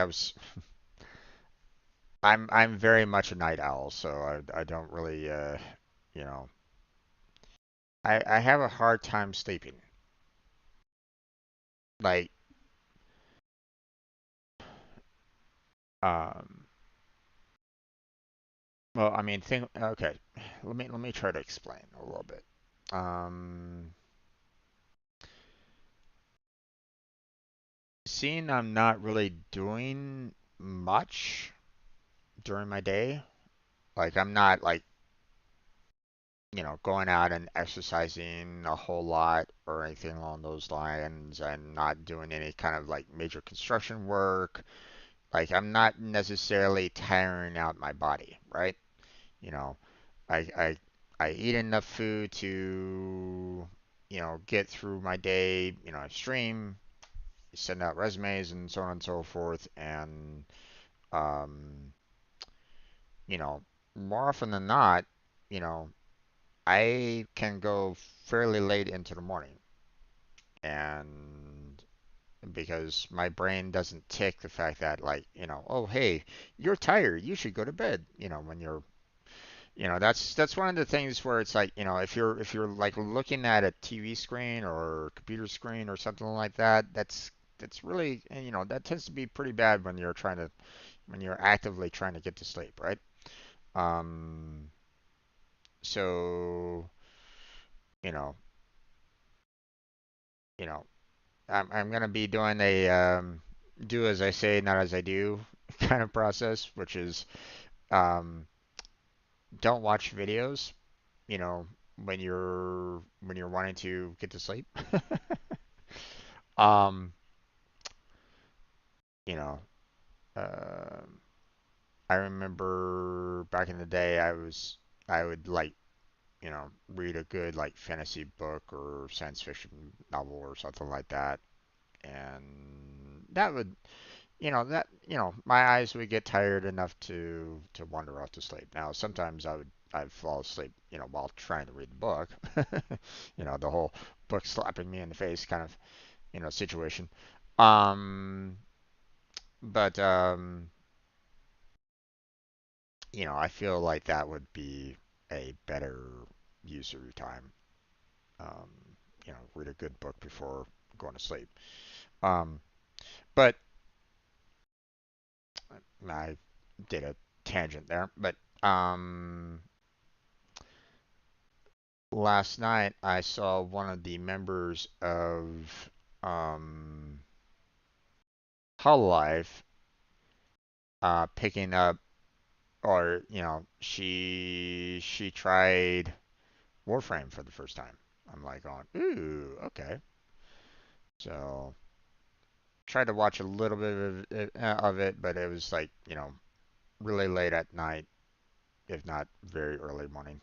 A: I'm very much a night owl, so I don't really you know I have a hard time sleeping. Like um well, I mean think okay, let me try to explain a little bit. Um Seeing I'm not really doing much during my day, like I'm not like, going out and exercising a whole lot or anything along those lines and not doing any kind of like major construction work. Like I'm not necessarily tiring out my body, right? You know, I I I eat enough food to, get through my day, I stream, send out resumes and so on and so forth and um, you know, more often than not, you know, I can go fairly late into the morning and because my brain doesn't tick the fact that like, oh hey, you're tired, you should go to bed, when you're that's one of the things where it's like, if you're like looking at a TV screen or computer screen or something like that, that's really, that tends to be pretty bad when you're actively trying to get to sleep, right? Um, so, you know, you know, I'm gonna be doing a do as I say, not as I do kind of process, which is um, don't watch videos, you know, when you're wanting to get to sleep. um, you know, uh, I remember back in the day, I would like, read a good like fantasy book or science fiction novel or something like that, and that would my eyes would get tired enough to wander off to sleep. Now, sometimes I'd fall asleep, while trying to read the book. The whole book slapping me in the face kind of, situation. Um, but I feel like that would be a better use of your time. Um, read a good book before going to sleep. Um, but I did a tangent there. But last night I saw one of the members of um, Hololive picking up, or she tried Warframe for the first time. I'm like going, ooh, okay. So tried to watch a little bit of it, but it was like really late at night, if not very early morning.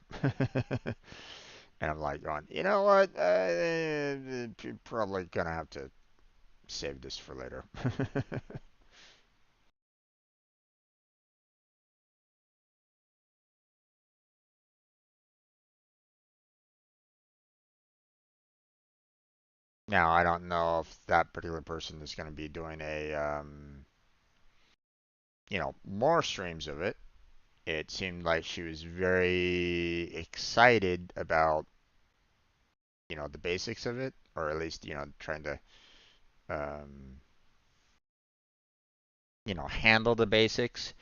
A: And I'm like going, you know what? Probably gonna have to save this for later. Now, I don't know if that particular person is going to be doing more streams of it. It seemed like she was very excited about, the basics of it, or at least, trying to, um, handle the basics.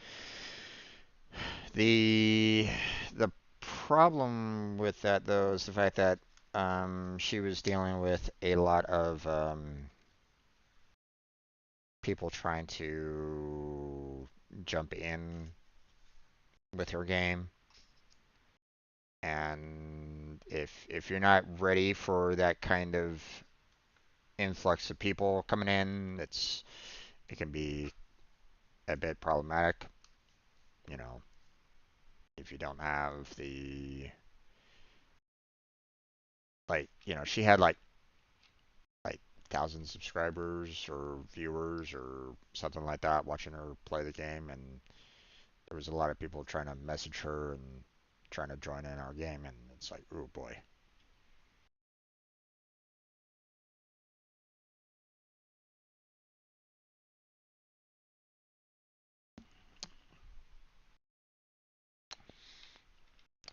A: The the problem with that though is the fact that she was dealing with a lot of people trying to jump in with her game, and if you're not ready for that kind of influx of people coming in, it can be a bit problematic. You know, if you don't have she had like 1,000 subscribers or viewers or something like that watching her play the game, and there was a lot of people trying to message her and trying to join in our game, and it's like, oh boy.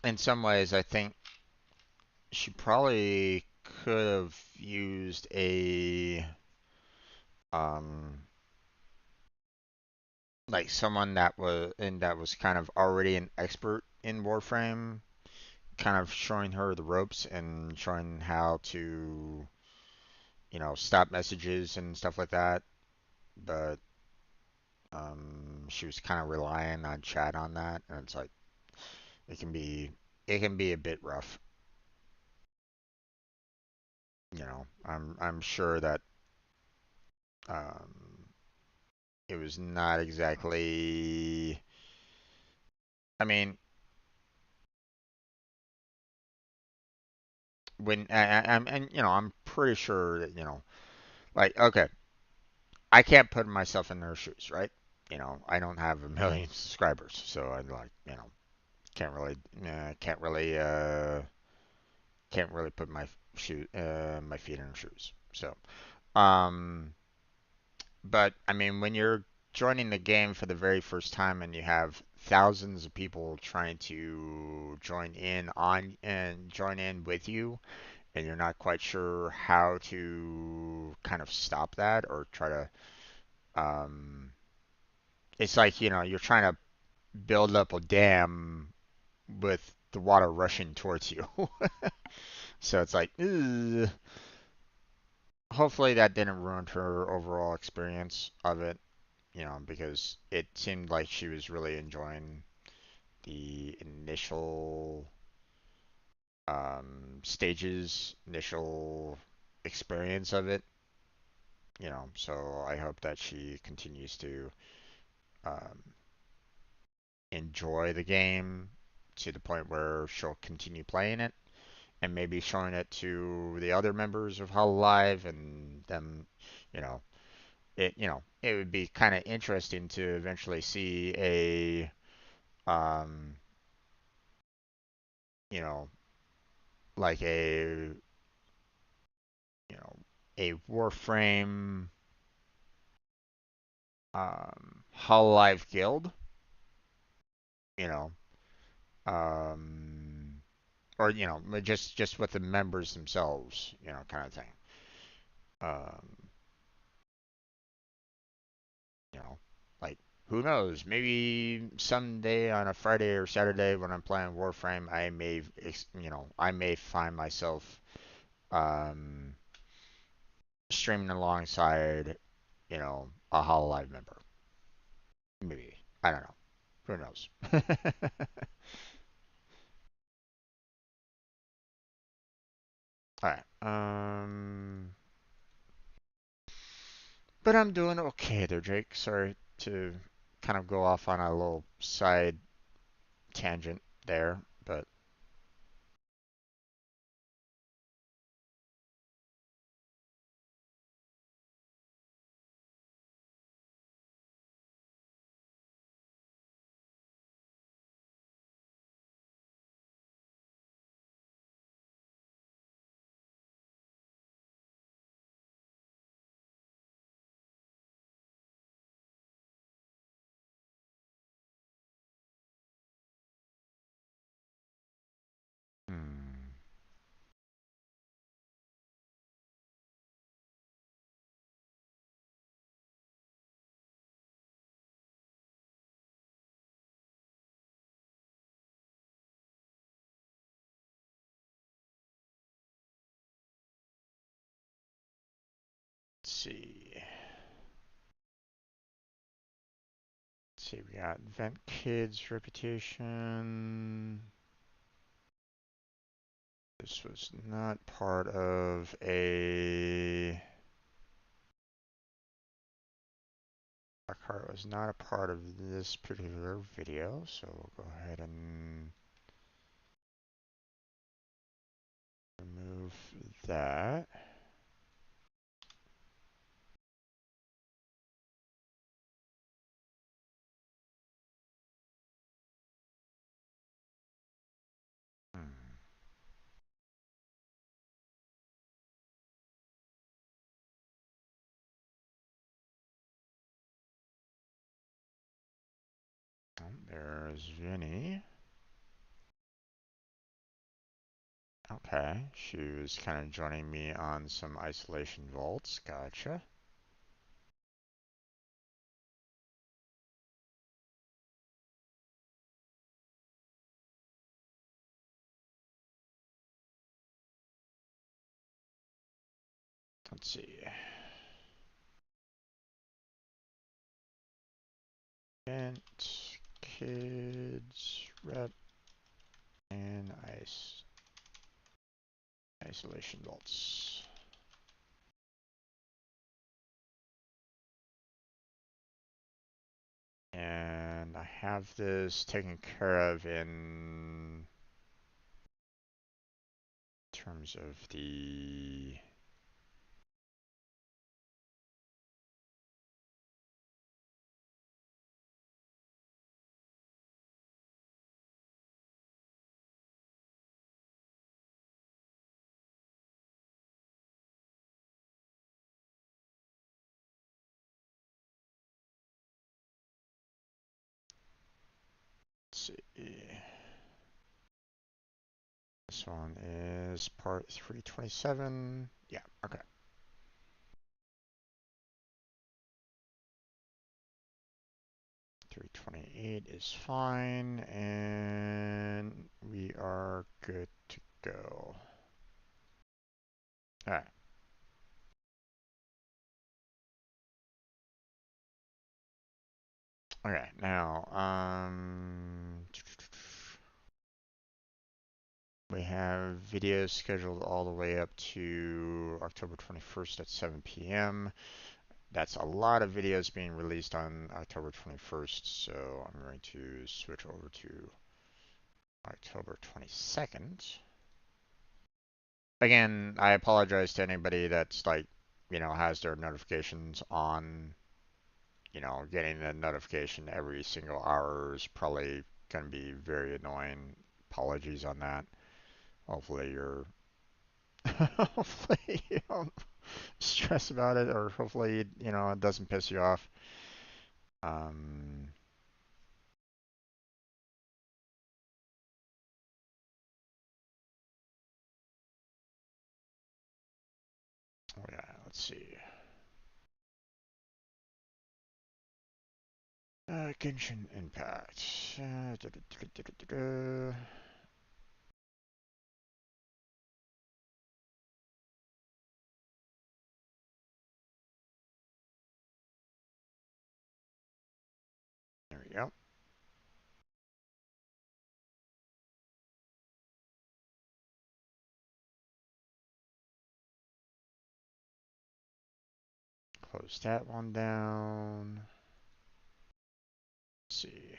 A: In some ways, I think she probably could have used a um like someone that was kind of already an expert in Warframe, kind of showing her the ropes and showing how to stop messages and stuff like that. But she was kind of relying on chat on that, and it's like it can be it can be a bit rough. I'm sure that um, it was not exactly. I mean, when I'm and I'm pretty sure that like okay, I can't put myself in their shoes, right? I don't have a million subscribers, so I like can't really can't really put my feet in their shoes. So um, but I mean, when you're joining the game for the very first time and you have thousands of people trying to join in with you, and you're not quite sure how to kind of stop that or try to um, it's like you're trying to build up a dam with the water rushing towards you. So it's like, ugh. Hopefully that didn't ruin her overall experience of it, because it seemed like she was really enjoying the initial experience of it, so I hope that she continues to um, enjoy the game to the point where she'll continue playing it and maybe showing it to the other members of Hollow Live and them, you know, it would be kind of interesting to eventually see um, you know, like you know, a Warframe Hololive guild, you know, um, or just with the members themselves, kind of thing. Um, you know, like who knows? Maybe someday on a Friday or Saturday when I'm playing Warframe, I may find myself um, streaming alongside, a Hololive member. Maybe. I don't know. Who knows? All right. But I'm doing okay there, Jake. Sorry to kind of go off on a little side tangent there, but see. Let's see, we got Vent Kids reputation. This was not part of a... Blackheart was not a part of this particular video, so we'll go ahead and remove that. There's Vinny. Okay, she was kind of joining me on some isolation vaults. Gotcha. Let's see. Vent Kids rep and isolation vaults. And I have this taken care of in terms of the let's see. This one is part 327. Yeah, okay. 328 is fine, and we are good to go. All right. Okay, now, we have videos scheduled all the way up to October 21st at 7 p.m. That's a lot of videos being released on October 21st, so I'm going to switch over to October 22nd. Again, I apologize to anybody that's like, has their notifications on, getting the notification every single hour is probably going to be very annoying. Apologies on that. Hopefully you're, hopefully you don't stress about it, or hopefully, it doesn't piss you off. Um, oh yeah, let's see. Genshin Impact. There we go. Close that one down. Let's see.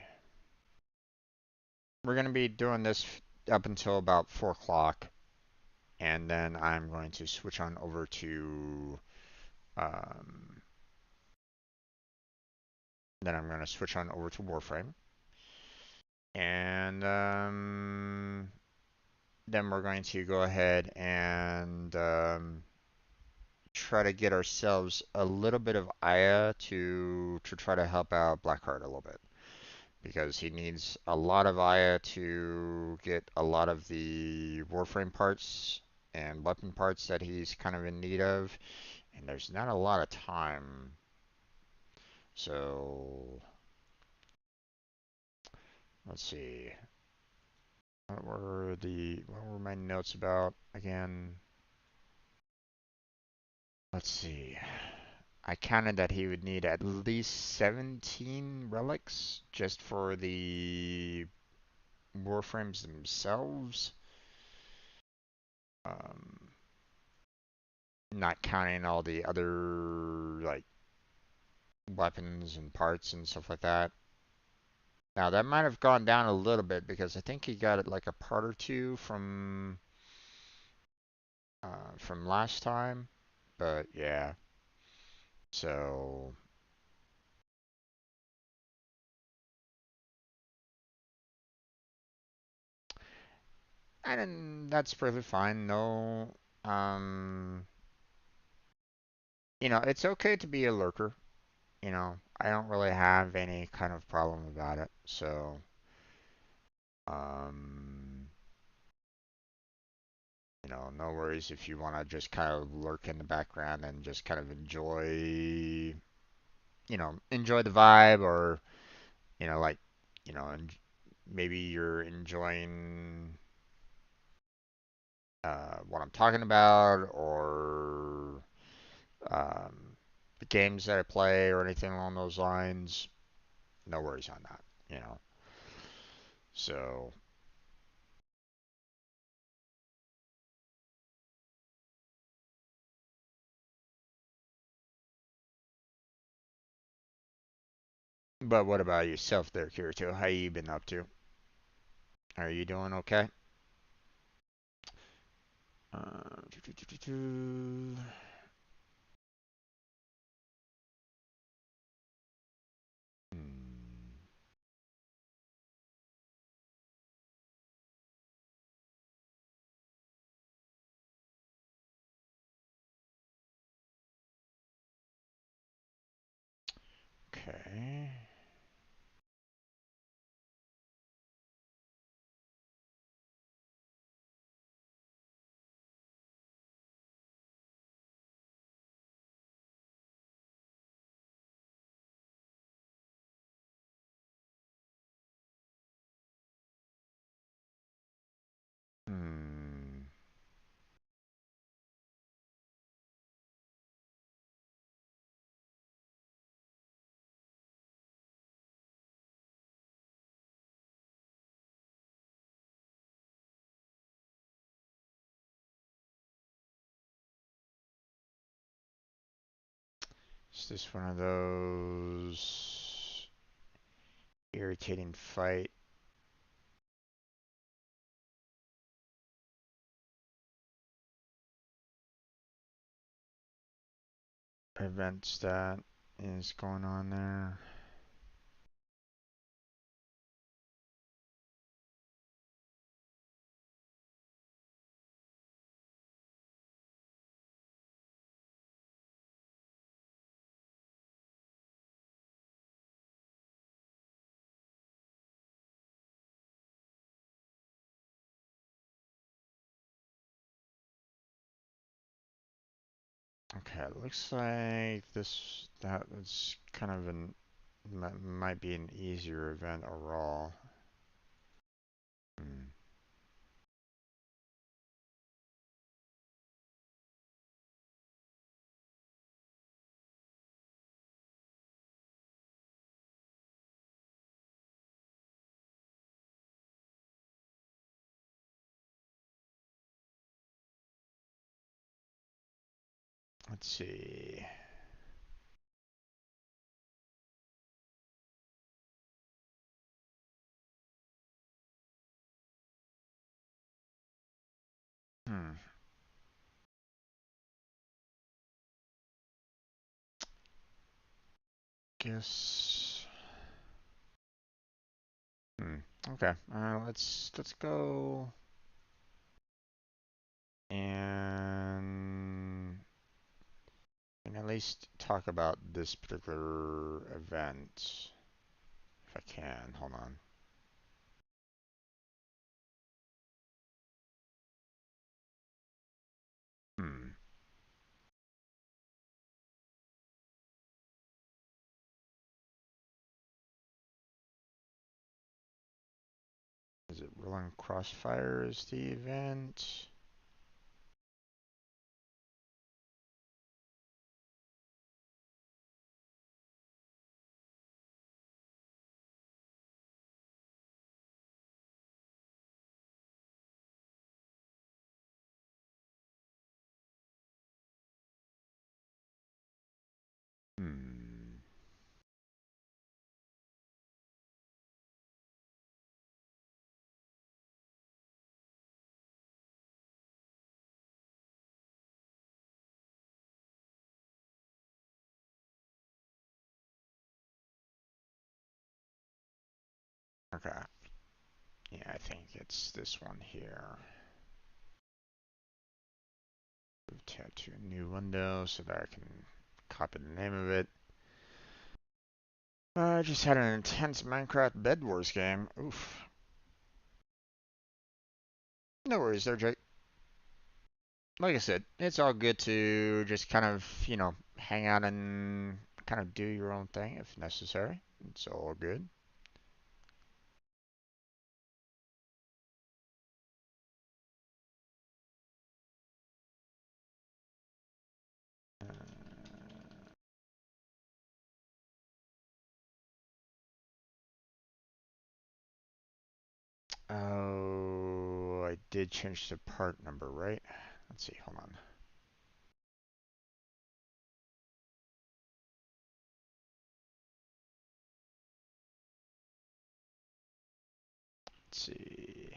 A: We're going to be doing this up until about 4 o'clock, and then I'm going to switch on over to um, Warframe, and then we're going to go ahead and try to get ourselves a little bit of Aya to try to help out Blackheart a little bit, because he needs a lot of Aya to get a lot of the Warframe parts and weapon parts that he's kind of in need of, and there's not a lot of time. So let's see. What were my notes about again? Let's see. I counted that he would need at least 17 relics just for the Warframes themselves. Um, Not counting all the other like weapons and parts and stuff like that. Now that might have gone down a little bit because I think he got it like a part or two from last time. But yeah, so and that's perfectly fine. No, um, it's okay to be a lurker. I don't really have any kind of problem about it. So, um, no worries if you want to just kind of lurk in the background and just kind of enjoy the vibe, or like, and maybe you're enjoying what I'm talking about, or the games that I play, or anything along those lines. No worries on that, you know. So, but what about yourself there, Kirito? How you been up to? Are you doing okay? Uh, Hmm, Okay. Hmm. Is this one of those irritating fight events that is going on there? Okay, it looks like that was kind of might be an easier event overall. Hmm. Let's see. Hmm. Guess. Hmm. Okay. Let's go and at least talk about this particular event if I can. Hold on. Hmm. Is it Rolling Crossfire is the event? Okay. Yeah, I think it's this one here. Move tab to a new window so that I can copy the name of it. I just had an intense Minecraft Bed Wars game. Oof. No worries there, Jake. Like I said, it's all good to just kind of, hang out and kind of do your own thing if necessary. It's all good. Oh, I did change the part number, right? Let's see, hold on. Let's see.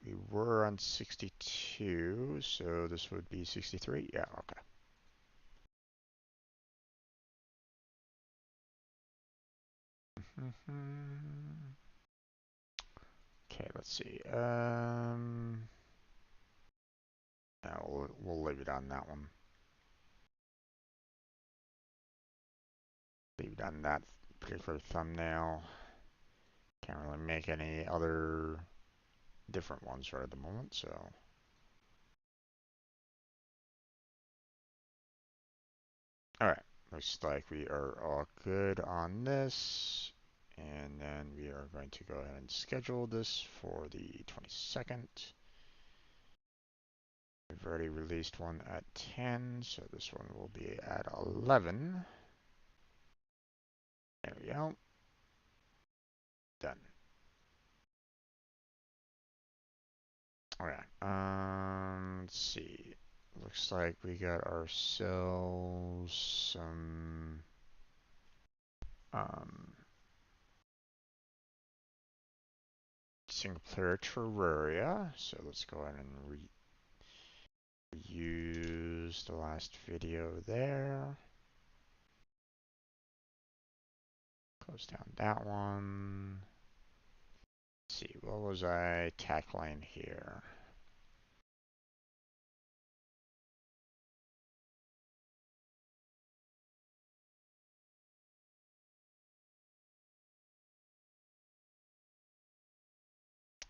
A: We were on 62, so this would be 63. Yeah, okay. Okay, let's see. No, we'll leave it on that one. Leave it on that particular thumbnail. Can't really make any other different ones right at the moment, so. Alright, looks like we are all good on this. And then we are going to go ahead and schedule this for the 22nd. We've already released one at 10, so this one will be at 11. There we go. Done. Alright, let's see. Looks like we got ourselves some single player Terraria. So let's go ahead and reuse the last video there. Close down that one. Let's see, what was I tackling here?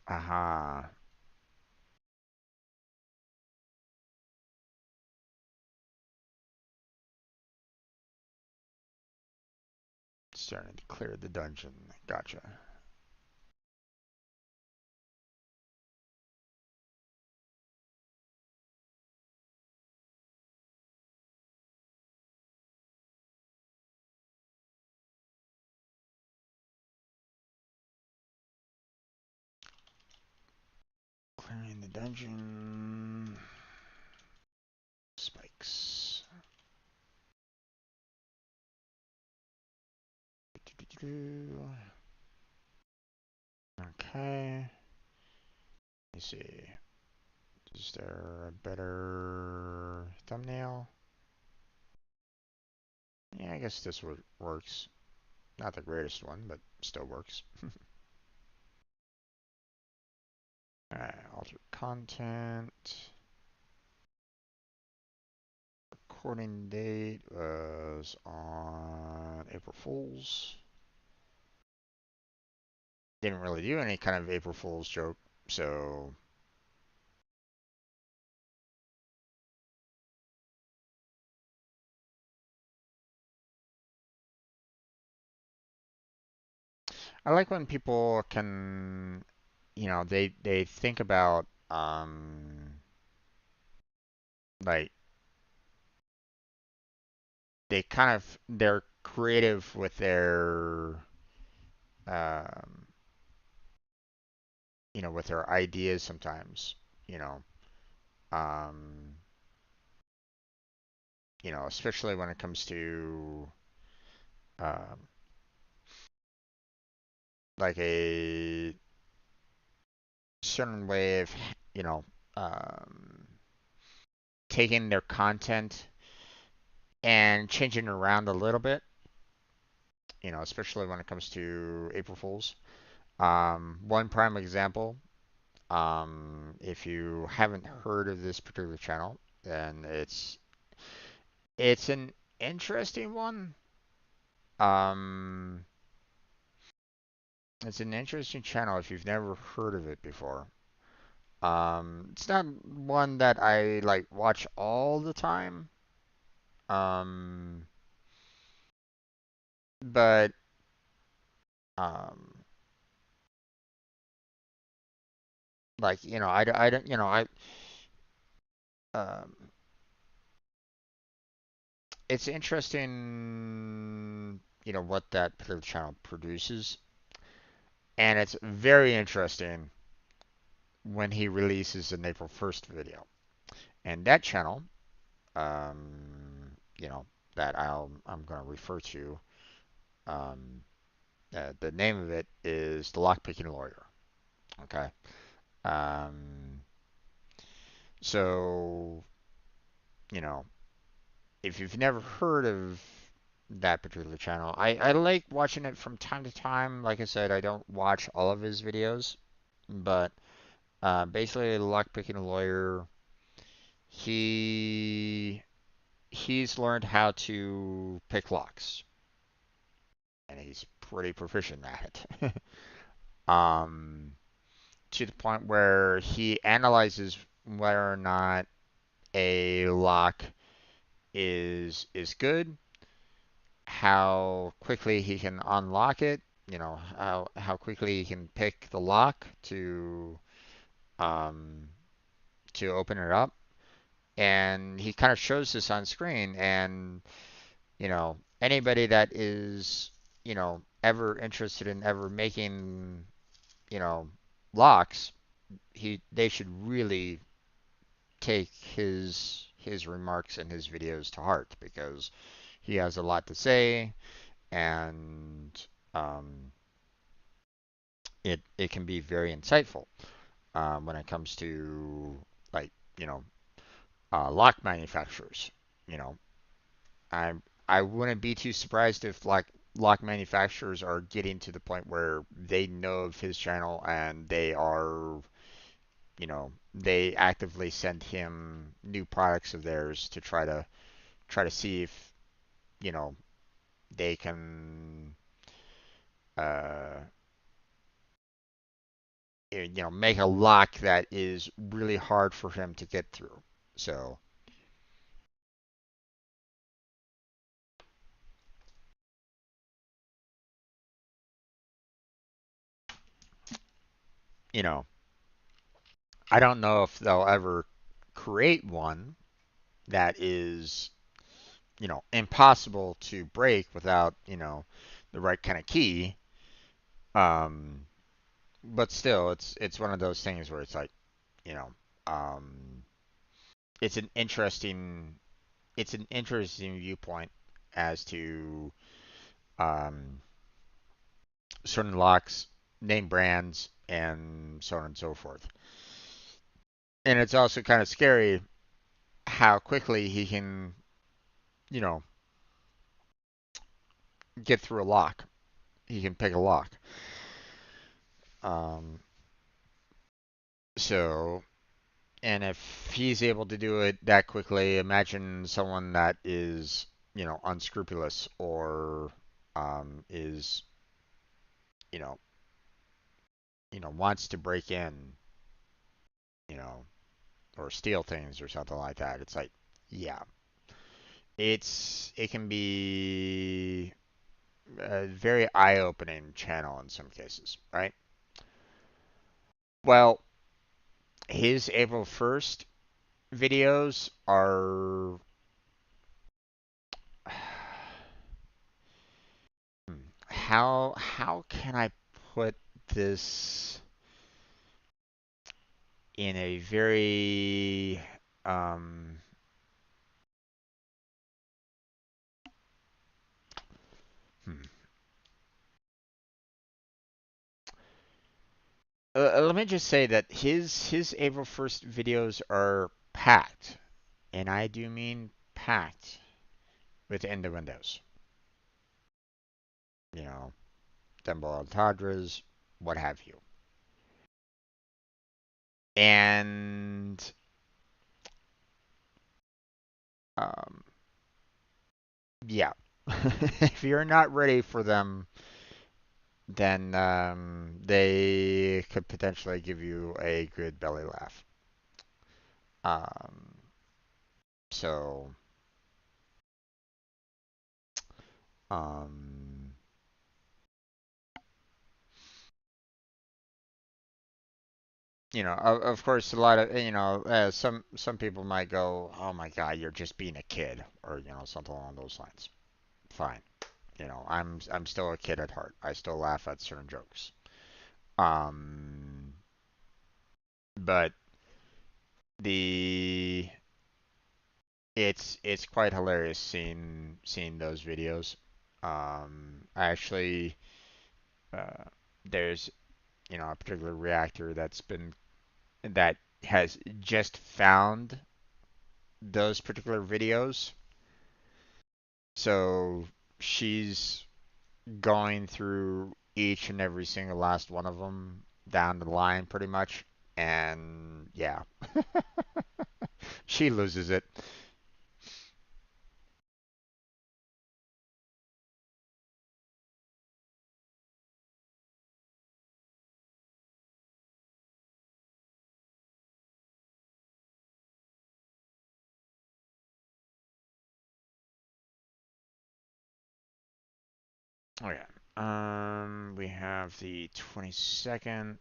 A: Aha. Starting to clear the dungeon. Gotcha. Clearing the dungeon. Spikes. Okay. Let me see. Is there a better thumbnail? Yeah, I guess this works. Not the greatest one, but still works. Alright, alter content. Recording date was on April Fool's. Didn't really do any kind of April Fool's joke, so. I like when people can, they think about, like, they're creative with their, um, with their ideas sometimes, you know, um, especially when it comes to, um, like a certain way of, you know, um, taking their content and changing around a little bit, especially when it comes to April Fools. One prime example, if you haven't heard of this particular channel, then it's an interesting one. Um, it's an interesting channel if you've never heard of it before. It's not one that I like watch all the time. Um, but um, like I don't um, it's interesting what that particular channel produces, and it's very interesting when he releases an April 1st video. And that channel, you know, that I'm going to refer to, um, the name of it is The Lockpicking Lawyer. Okay. Um, so, you know, if you've never heard of that particular channel, I like watching it from time to time. Like I said, I don't watch all of his videos, but basically, The Lockpicking Lawyer, he he's learned how to pick locks, and he's pretty proficient at it. um, to the point where he analyzes whether or not a lock is good, how quickly he can unlock it, how quickly he can pick the lock um, to open it up, and he kind of shows this on screen, and anybody that is ever interested in ever making you know locks, they should really take his remarks and his videos to heart because he has a lot to say, and um, it can be very insightful when it comes to like you know lock manufacturers. You know, I I wouldn't be too surprised if like lock manufacturers are getting to the point where they know of his channel and they actively send him new products of theirs to try to see if you know they can uh make a lock that is really hard for him to get through. So, you know, I don't know if they'll ever create one that is, impossible to break without, the right kind of key. Um, but still, it's one of those things where it's like, you know, um, it's an interesting it's an interesting viewpoint as to um, certain locks, name brands, and so on and so forth. And it's also kind of scary how quickly he can, you know, get through a lock. He can pick a lock. Um, so, and if he's able to do it that quickly, imagine someone that is, unscrupulous or is, you know, wants to break in, you know, or steal things or something like that. It's like, yeah, it can be a very eye-opening channel in some cases, right? Well, his April 1st videos are how can I put this in a very hmm. Let me just say that his April 1st videos are packed, and I do mean packed within the windows. You know, Thimble Entendres, what have you. And um, yeah, if you're not ready for them, then they could potentially give you a good belly laugh. Um, so, um, of course, a lot of some people might go, "Oh my God, you're just being a kid," or something along those lines. Fine, I'm still a kid at heart. I still laugh at certain jokes. Um, but the it's quite hilarious seeing those videos. I actually uh, there's a particular reactor that has just found those particular videos. So she's going through each and every single last one of them down the line pretty much. And yeah, she loses it. Okay. We have the 22nd.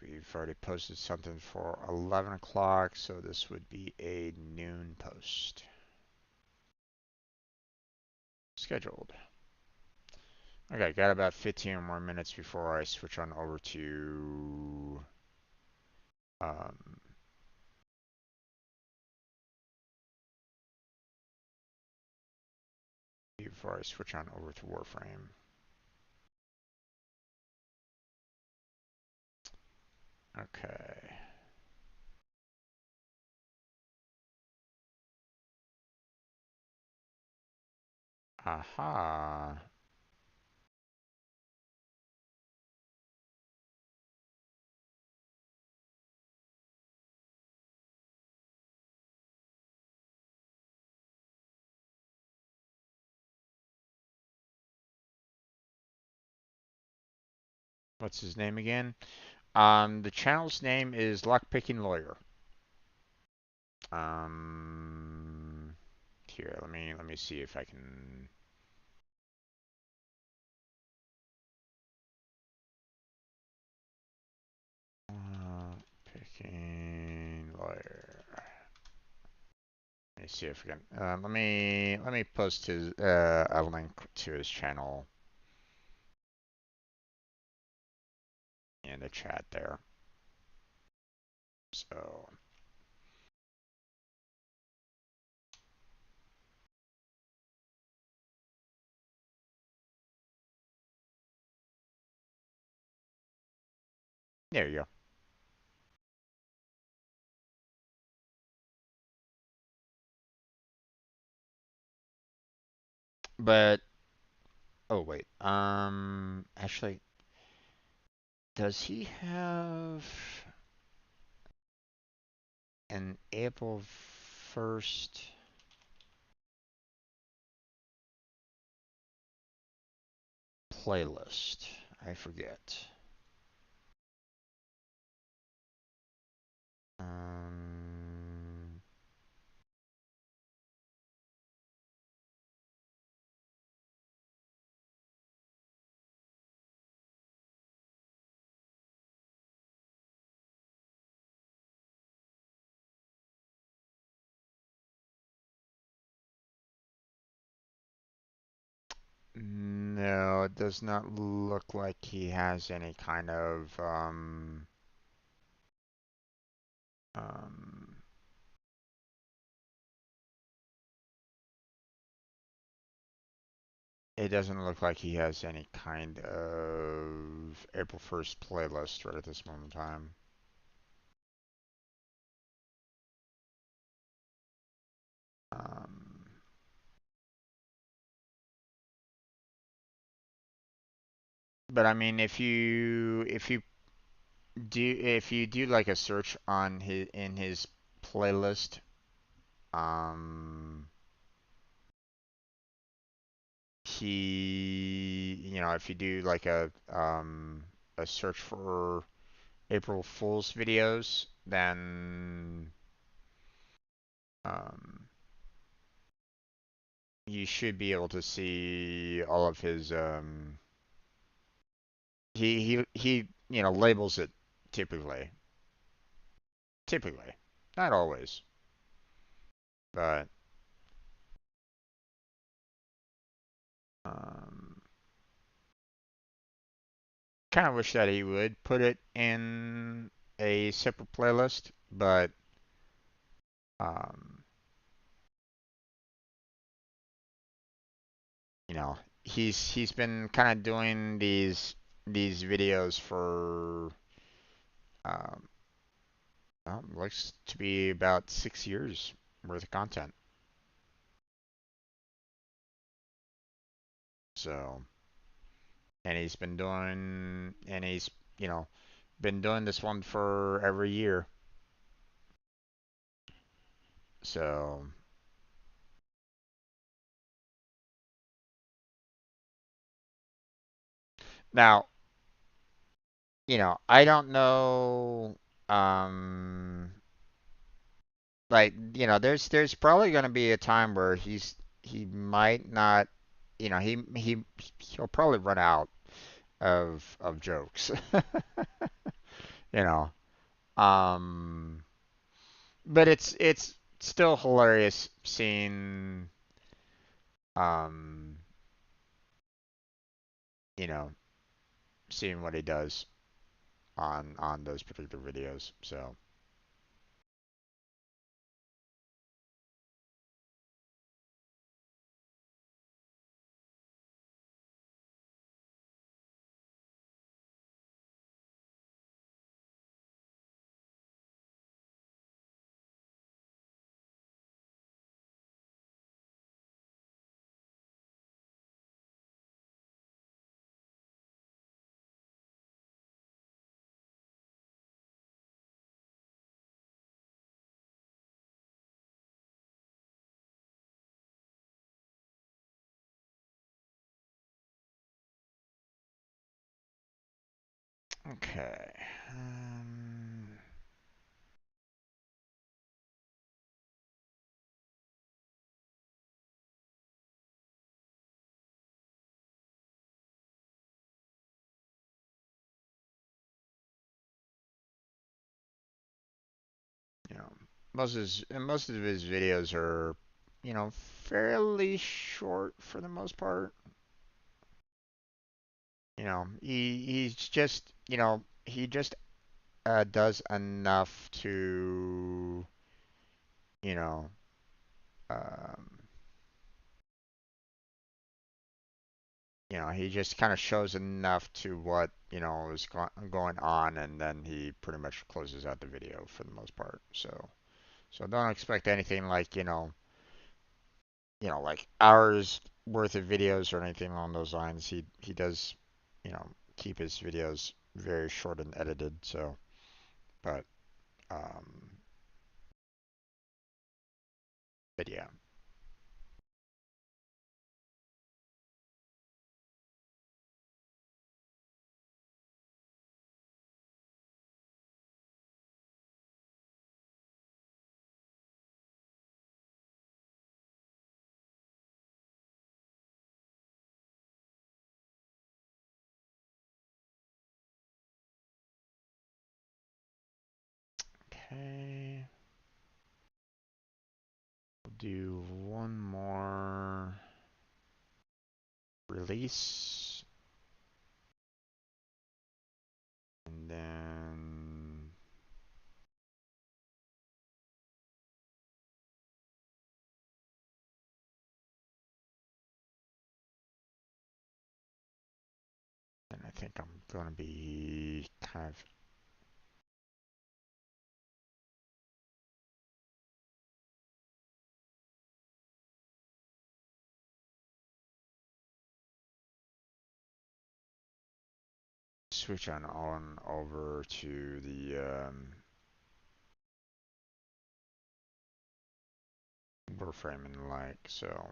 A: We've already posted something for 11 o'clock, so this would be a noon post. Scheduled. Okay, got about 15 more minutes before I switch on over to um, Warframe. Okay. Aha. What's his name again? The channel's name is Lockpicking Lawyer. Um, Here, let me see if I can. Picking lawyer. Let me see if I can. Let me post his a link to his channel in the chat there. So there you go. But oh wait, actually, does he have an April 1st playlist? I forget. Um, no, it does not look like he has any kind of um, it doesn't look like he has any kind of April 1st playlist right at this moment in time. Um, But I mean, if you do like a search on his playlist, um, if you do like a search for April Fool's videos, then um, you should be able to see all of his he labels it typically. Typically. Not always, but um kind of wish that he would put it in a separate playlist, but um he's been kind of doing these videos for um looks to be about 6 years worth of content. So, and he's you know been doing this one for every year. So now, I don't know, um like, there's probably going to be a time where he might not, he'll probably run out of jokes. you know. Um but it's still hilarious um you know, seeing what he does on those particular videos. So, okay. Um, you know, most of his videos are, fairly short for the most part. He just does enough to, you know, um, he just kind of shows enough to what, is going on, and then he pretty much closes out the video for the most part. So don't expect anything like, like hours worth of videos or anything along those lines. He does, keep his videos very short and edited. So, but um, but yeah. Okay, we'll do one more release, and then I think I'm gonna be kind of switch on over to the Warframe and like so.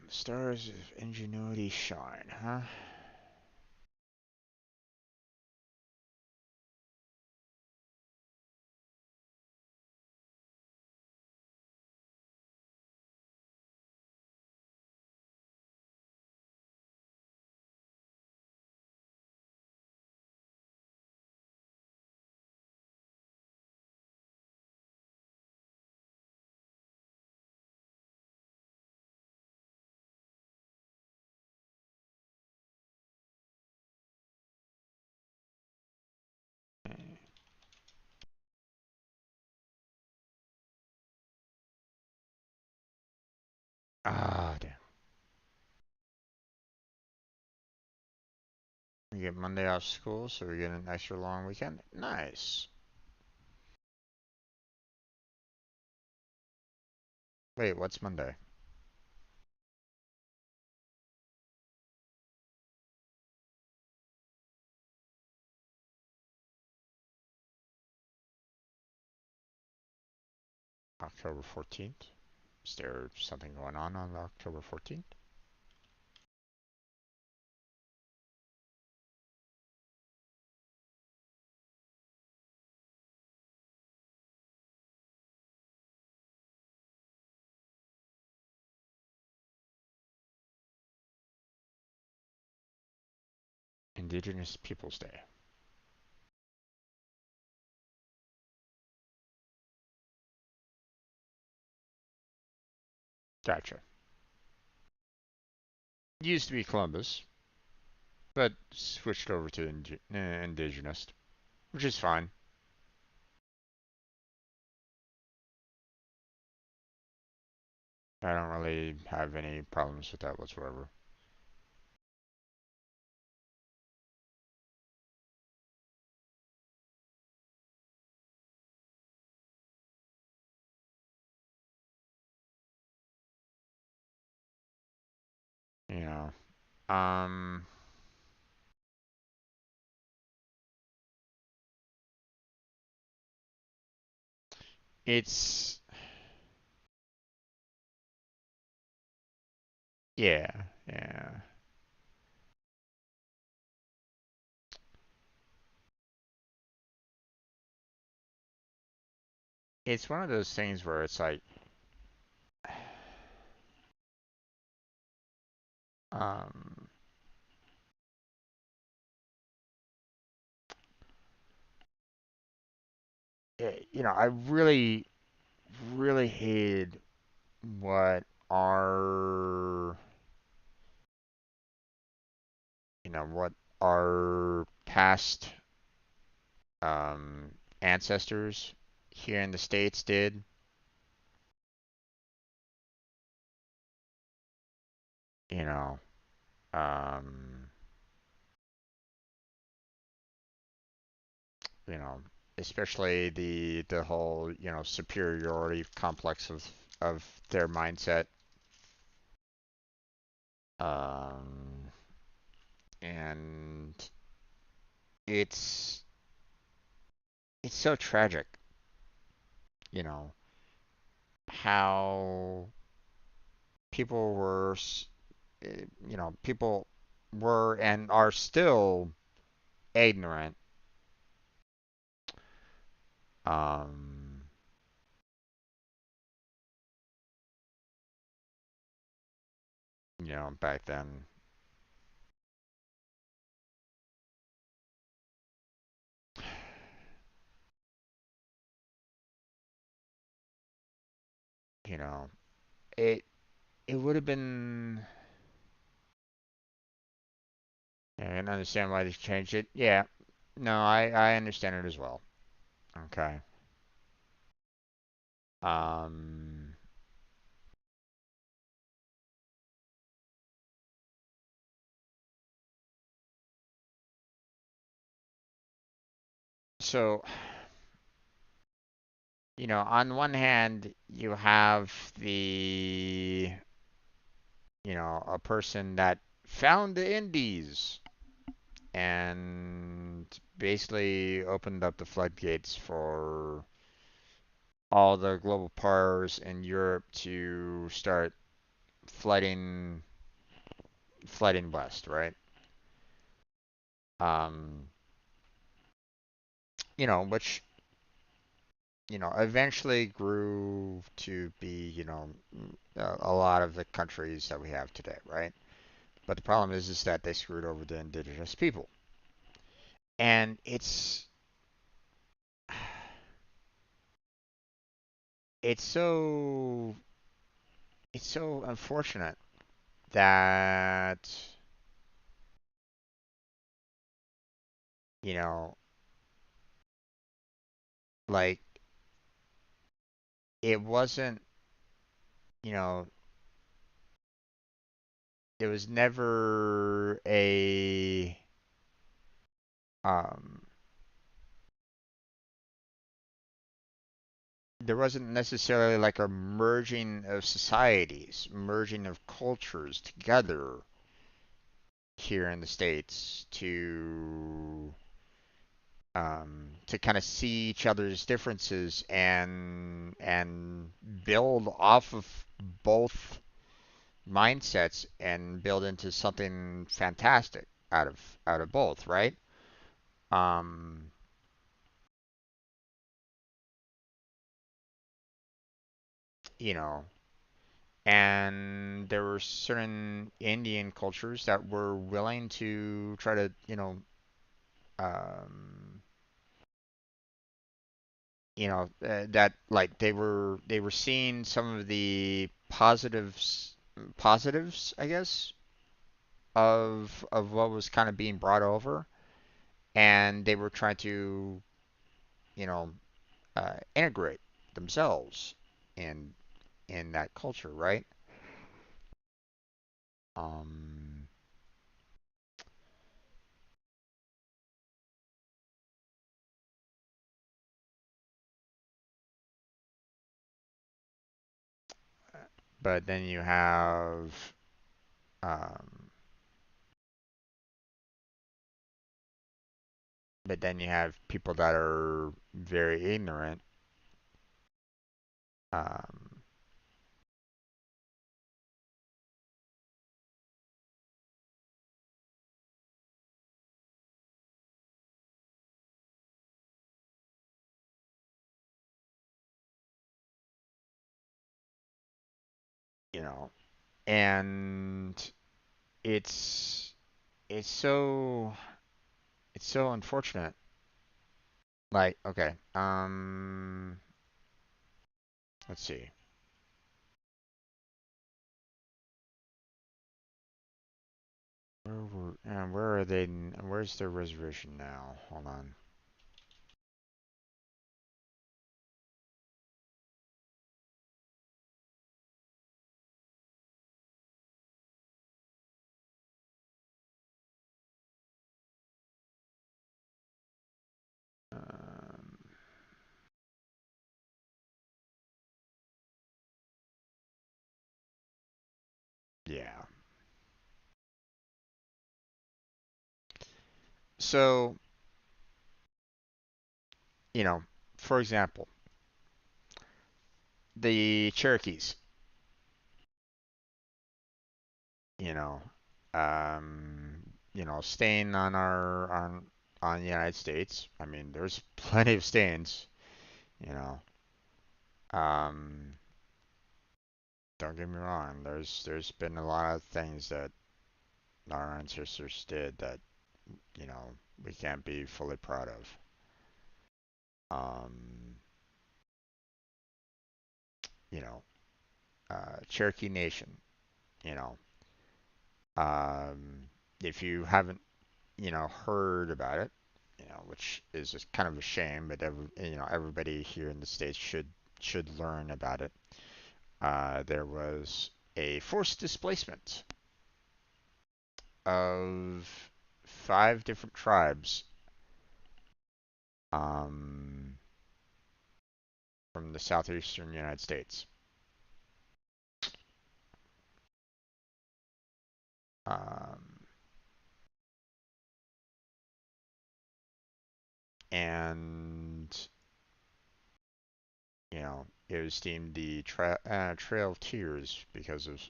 A: The stars of ingenuity shine, huh? Ah, damn. We get Monday off school, so we get an extra long weekend. Nice. Wait, what's Monday? October 14th? Is there something going on October 14th? Indigenous Peoples Day. Gotcha. It used to be Columbus, but switched over to Indigenous, which is fine. I don't really have any problems with that whatsoever. You know, it's yeah, yeah. It's one of those things where it's like, um, I really, really hated what our, what our past ancestors here in the States did. You know, um, you know, especially the whole superiority complex of their mindset. Um, and it's it's so tragic, you know, how people were, people were and are still ignorant, um, back then. you know, it it would have been. Yeah, I can understand why they changed it. Yeah, no, I understand it as well. Okay. Um. So, on one hand, you have the, a person that found the indies and basically opened up the floodgates for all the global powers in Europe to start flooding flooding west, right? Um, which eventually grew to be, a lot of the countries that we have today, right? But the problem is that they screwed over the indigenous people, and it's so it's so unfortunate that you know, like it wasn't, you know, there was never a um there wasn't necessarily like a merging of societies, merging of cultures together here in the States to kind of see each other's differences and build off of both mindsets and build into something fantastic out of both, right? Um, you know, and there were certain Indian cultures that were willing to try to, um, that like they were seeing some of the positives, I guess, of what was kind of being brought over, and they were trying to, you know, integrate themselves in in that culture, right? Um, but then you have, um, people that are very ignorant. Um, you know, and it's it's so it's so unfortunate. Like, okay, let's see. Where are they? Where's their reservation now? Hold on. Um, yeah. So, you know, for example, the Cherokees, you know, staying on the United States. I mean, there's plenty of stains, you know. Um, don't get me wrong. There's been a lot of things that our ancestors did that, you know, we can't be fully proud of. Um, you know, Cherokee Nation. You know, um, if you haven't, heard about it, which is just kind of a shame, but everybody here in the States should learn about it. There was a forced displacement of 5 different tribes um, from the southeastern United States. Um, and it was deemed the Trail of Tears because of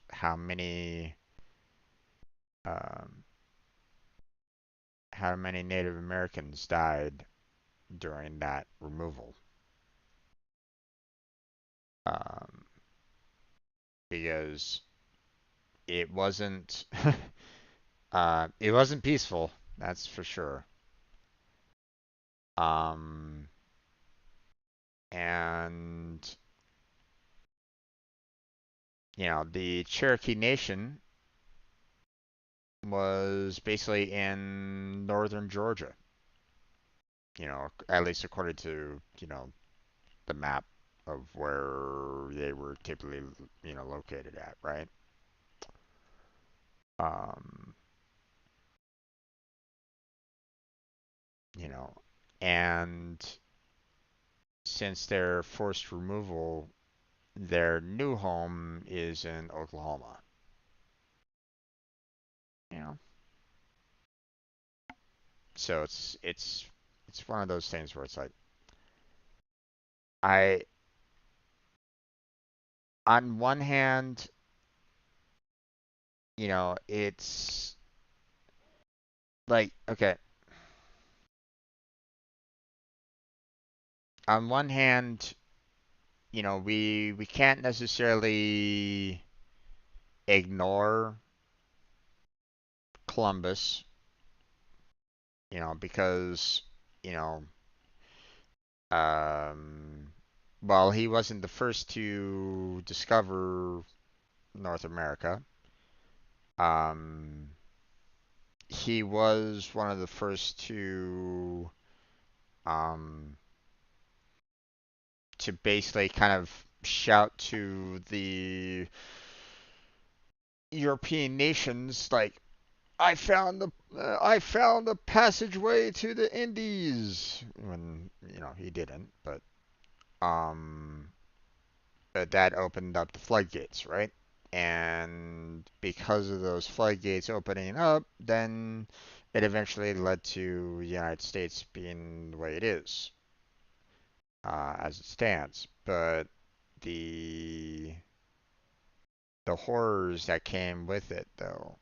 A: um, how many Native Americans died during that removal. Um, because it wasn't it wasn't peaceful, that's for sure. Um, and the Cherokee Nation was basically in northern Georgia. At least according to the map of where they were typically located at, right? Um, you know, and since their forced removal, their new home is in Oklahoma. You know, so it's one of those things where it's like I on one hand, it's like okay, on one hand, we can't necessarily ignore Columbus, because you know um well, he wasn't the first to discover North America. Um, he was one of the first um, to basically kind of shout to the European nations like, I found the passageway to the Indies." When he didn't, um, but that opened up the floodgates, right? And because of those floodgates opening up, then it eventually led to the United States being the way it is, as it stands. But the the horrors that came with it, though,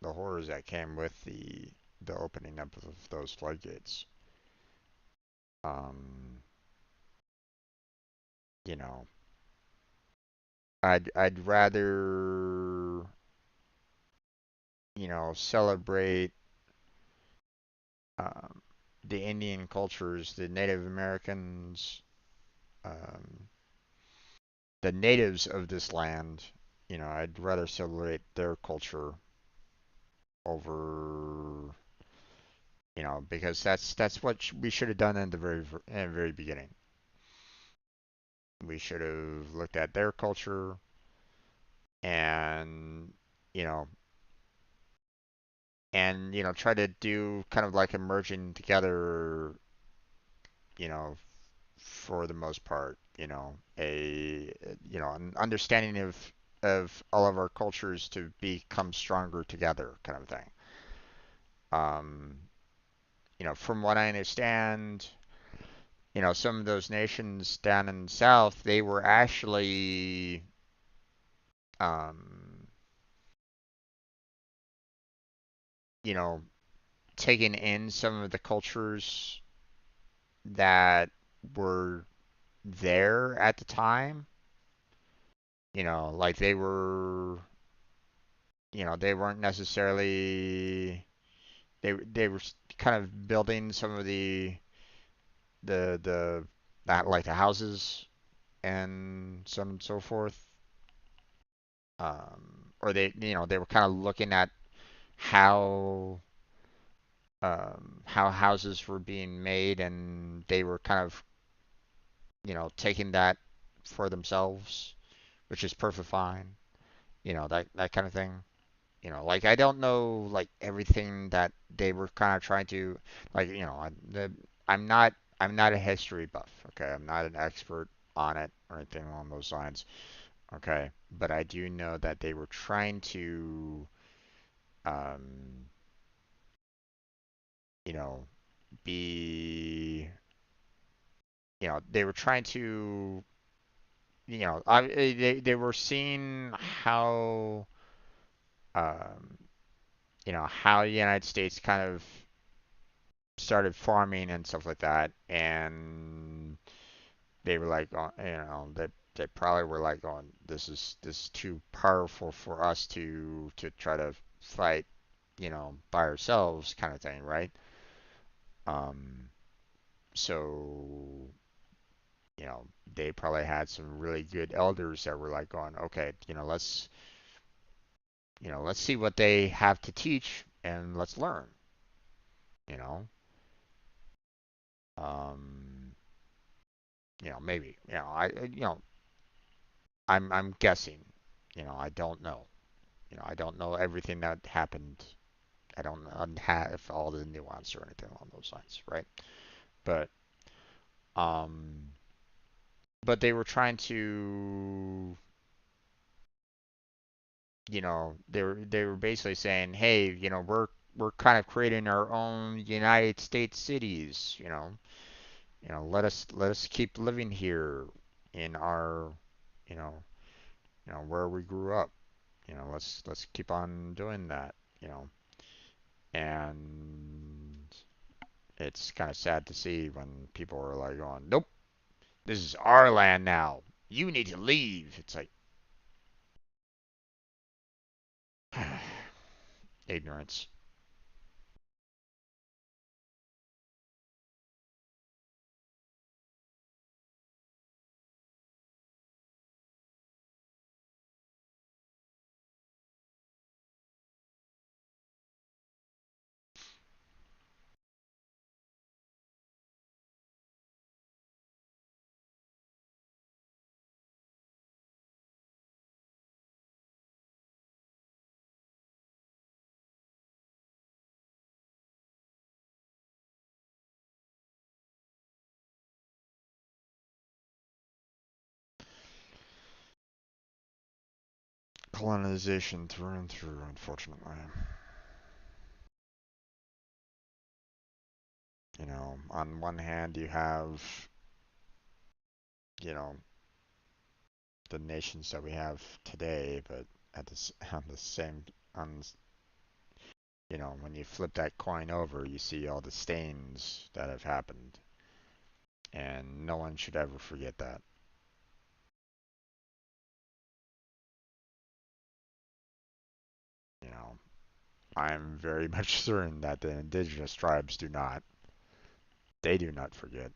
A: the horrors that came with the opening up of those floodgates, um, you know, I'd rather celebrate um, the Indian cultures, the Native Americans, um, the natives of this land. I'd rather celebrate their culture over, because that's what we should have done in the very beginning. We should have looked at their culture and you know try to do kind of like a merging together, you know, for the most part, an understanding of all of our cultures to become stronger together, kind of thing. Um, from what I understand, some of those nations down in the south, they were actually, um, you know, taking in some of the cultures that were there at the time. Like they weren't necessarily they were kind of building some of the that like the houses and so on and so forth or they were kind of looking at how how houses were being made, and they were kind of taking that for themselves, which is perfectly fine. That kind of thing. Like I don't know like everything that they were kind of trying to like. I'm not I'm not a history buff. Okay, I'm not an expert on it or anything along those lines. Okay, but I do know that they were trying to um, you know, be they were trying to they were seeing how um, how the United States kind of started farming and stuff like that, and they were like, they probably were like, going, this is too powerful for us to try to fight, by ourselves, kind of thing, right? Um, so they probably had some really good elders that were like going, okay, let's see what they have to teach and let's learn, you know. Um, maybe, I'm guessing. I don't know. I don't know everything that happened. I don't have all the nuance or anything along those lines, right? But um, but they were trying to, they were basically saying, hey, we're kind of creating our own United States cities, let us keep living here in our, you know, where we grew up. Let's keep on doing that, you know. And it's kind of sad to see when people are like going, "Nope, this is our land now. You need to leave." It's like ignorance. Colonization through and through, unfortunately. On one hand, you have, you know, the nations that we have today, but on the same, on, when you flip that coin over, you see all the stains that have happened, and no one should ever forget that. You know, I'm very much certain that the indigenous tribes do not. They do not forget.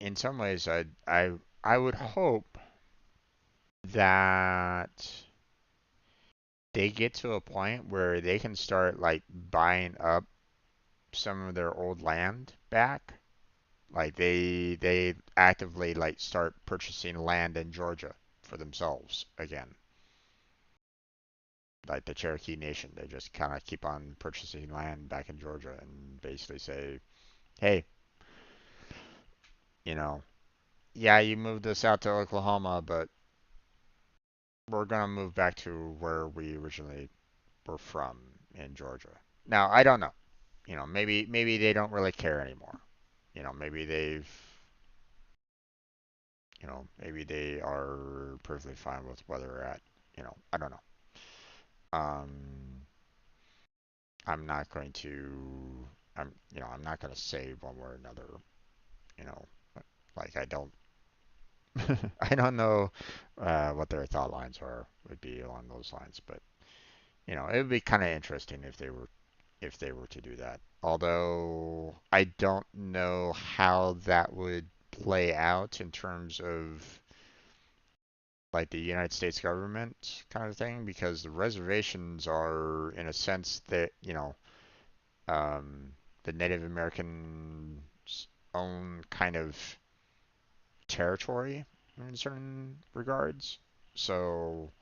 A: In some ways, I would hope that they get to a point where they can start like buying up some of their old land back. Like they actively like start purchasing land in Georgia for themselves again. Like the Cherokee Nation, they just kind of keep on purchasing land back in Georgia and basically say, "Hey, you know, yeah, you moved us out to Oklahoma, but we're gonna move back to where we originally were from in Georgia." Now, I don't know. Maybe they don't really care anymore. Maybe maybe they are perfectly fine with where they're at. I don't know. Um, I'm not going to. I'm not going to say one way or another. You know, like I don't. I don't know what their thought lines are would be along those lines, but it would be kind of interesting if they were. if they were to do that. Although I don't know how that would play out in terms of like the United States government kind of thing, because the reservations are, in a sense, that, um, the Native Americans' own kind of territory in certain regards. So,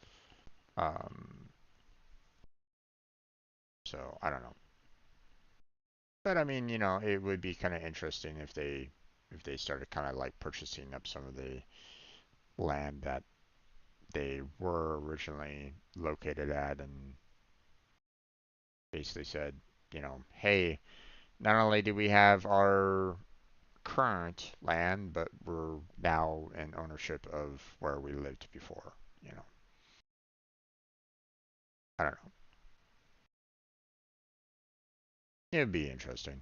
A: um, so I don't know. But I mean, it would be kind of interesting if they started kind of like purchasing up some of the land that they were originally located at, and basically said, hey, not only do we have our current land, but we're now in ownership of where we lived before. You know, I don't know. It'd be interesting.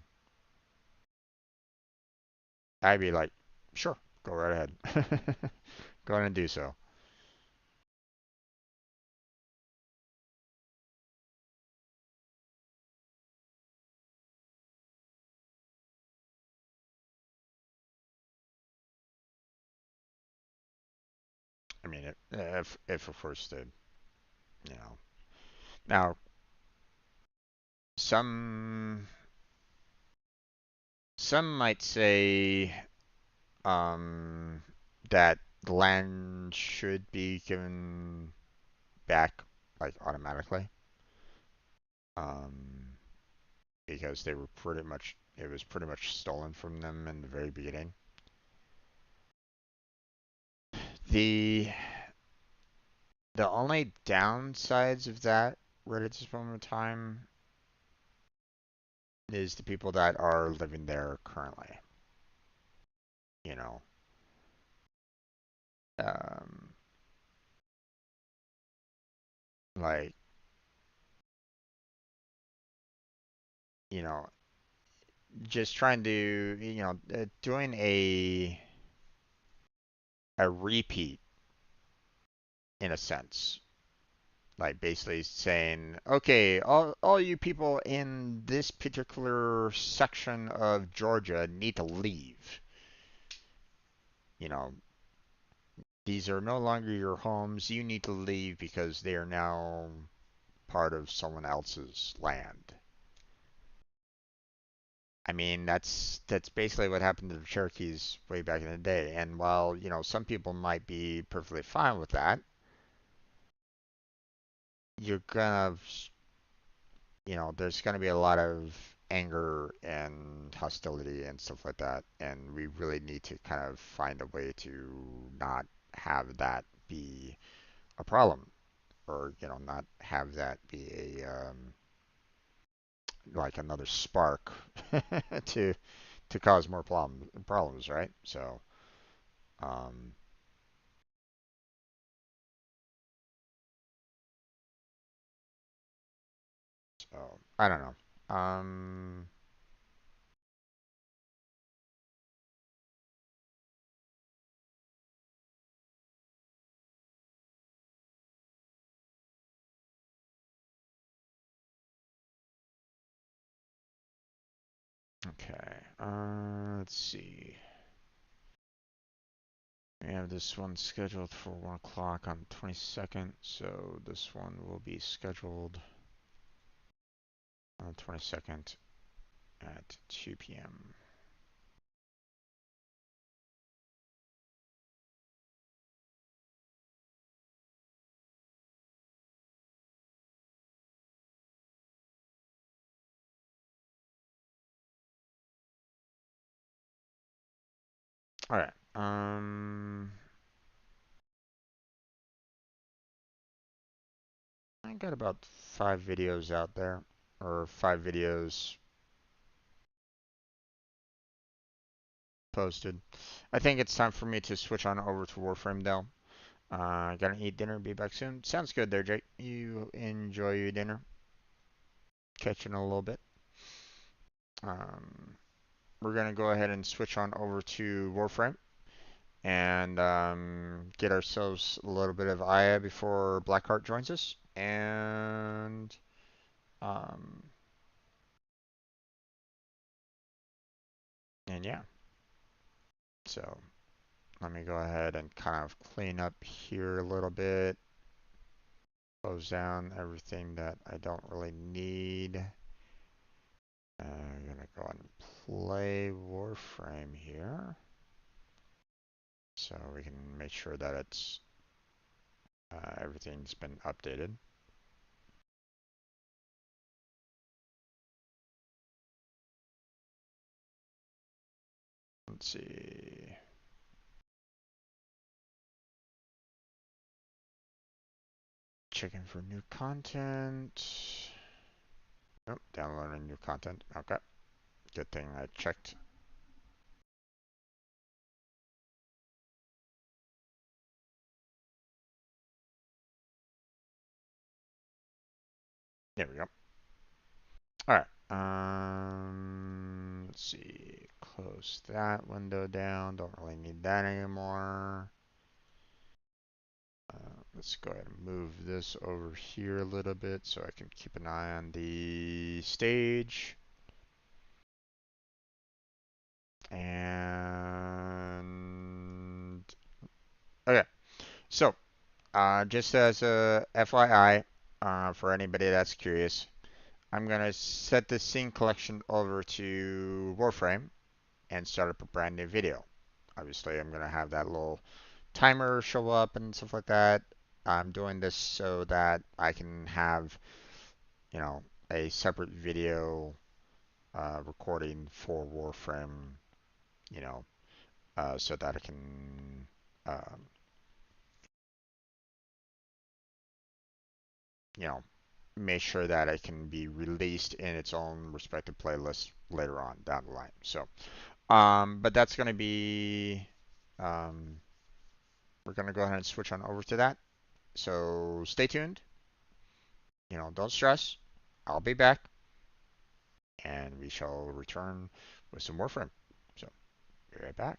A: I'd be like, sure, go right ahead. Go ahead and do so. I mean, if of course the you know now some some might say um, that the land should be given back like automatically, um, because they were pretty much it was pretty much stolen from them in the very beginning. The the only downsides of that right at this moment in time is the people that are living there currently. You know, um, like you know, just trying to doing a repeat in a sense, like basically saying, okay, all you people in this particular section of Georgia need to leave. You know, these are no longer your homes. You need to leave because they are now part of someone else's land. I mean, that's basically what happened to the Cherokees way back in the day. And while, some people might be perfectly fine with that, you're gonna, there's gonna be a lot of anger and hostility and stuff like that. And we really need to kind of find a way to not have that be a problem, or, not have that be like another spark to cause more problems, right? Um, so I don't know. Okay. Let's see. We have this one scheduled for 1 o'clock on the 22nd, so this one will be scheduled on the 22nd at 2 p.m. All right. I got about 5 videos out there, or 5 videos posted. I think it's time for me to switch on over to Warframe though. Gotta eat dinner, be back soon. Sounds good there, Jake. You enjoy your dinner. Catch you in a little bit. Um, we're gonna go ahead and switch on over to Warframe and get ourselves a little bit of Aya before Blackheart joins us. And um, And yeah, so let me go ahead and kind of clean up here a little bit. Close down everything that I don't really need. I'm gonna go ahead and play Warframe here, so we can make sure that it's everything's been updated. Let's see. Checking for new content. Oh, downloading new content. Okay. Good thing I checked. There we go. All right. Let's see. Close that window down. Don't really need that anymore. Let's go ahead and move this over here a little bit so I can keep an eye on the stage. And okay, so just as a FYI, for anybody that's curious, I'm gonna set the scene collection over to Warframe and start up a brand new video. Obviously, I'm gonna have that little timer show up and stuff like that. I'm doing this so that I can have, you know, a separate video recording for Warframe, you know, so that I can, uh, you know, make sure that it can be released in its own respective playlist later on down the line. So, but that's going to be, um, we're going to go ahead and switch on over to that. So stay tuned. You know, don't stress. I'll be back, and we shall return with some Warframe. So, be right back.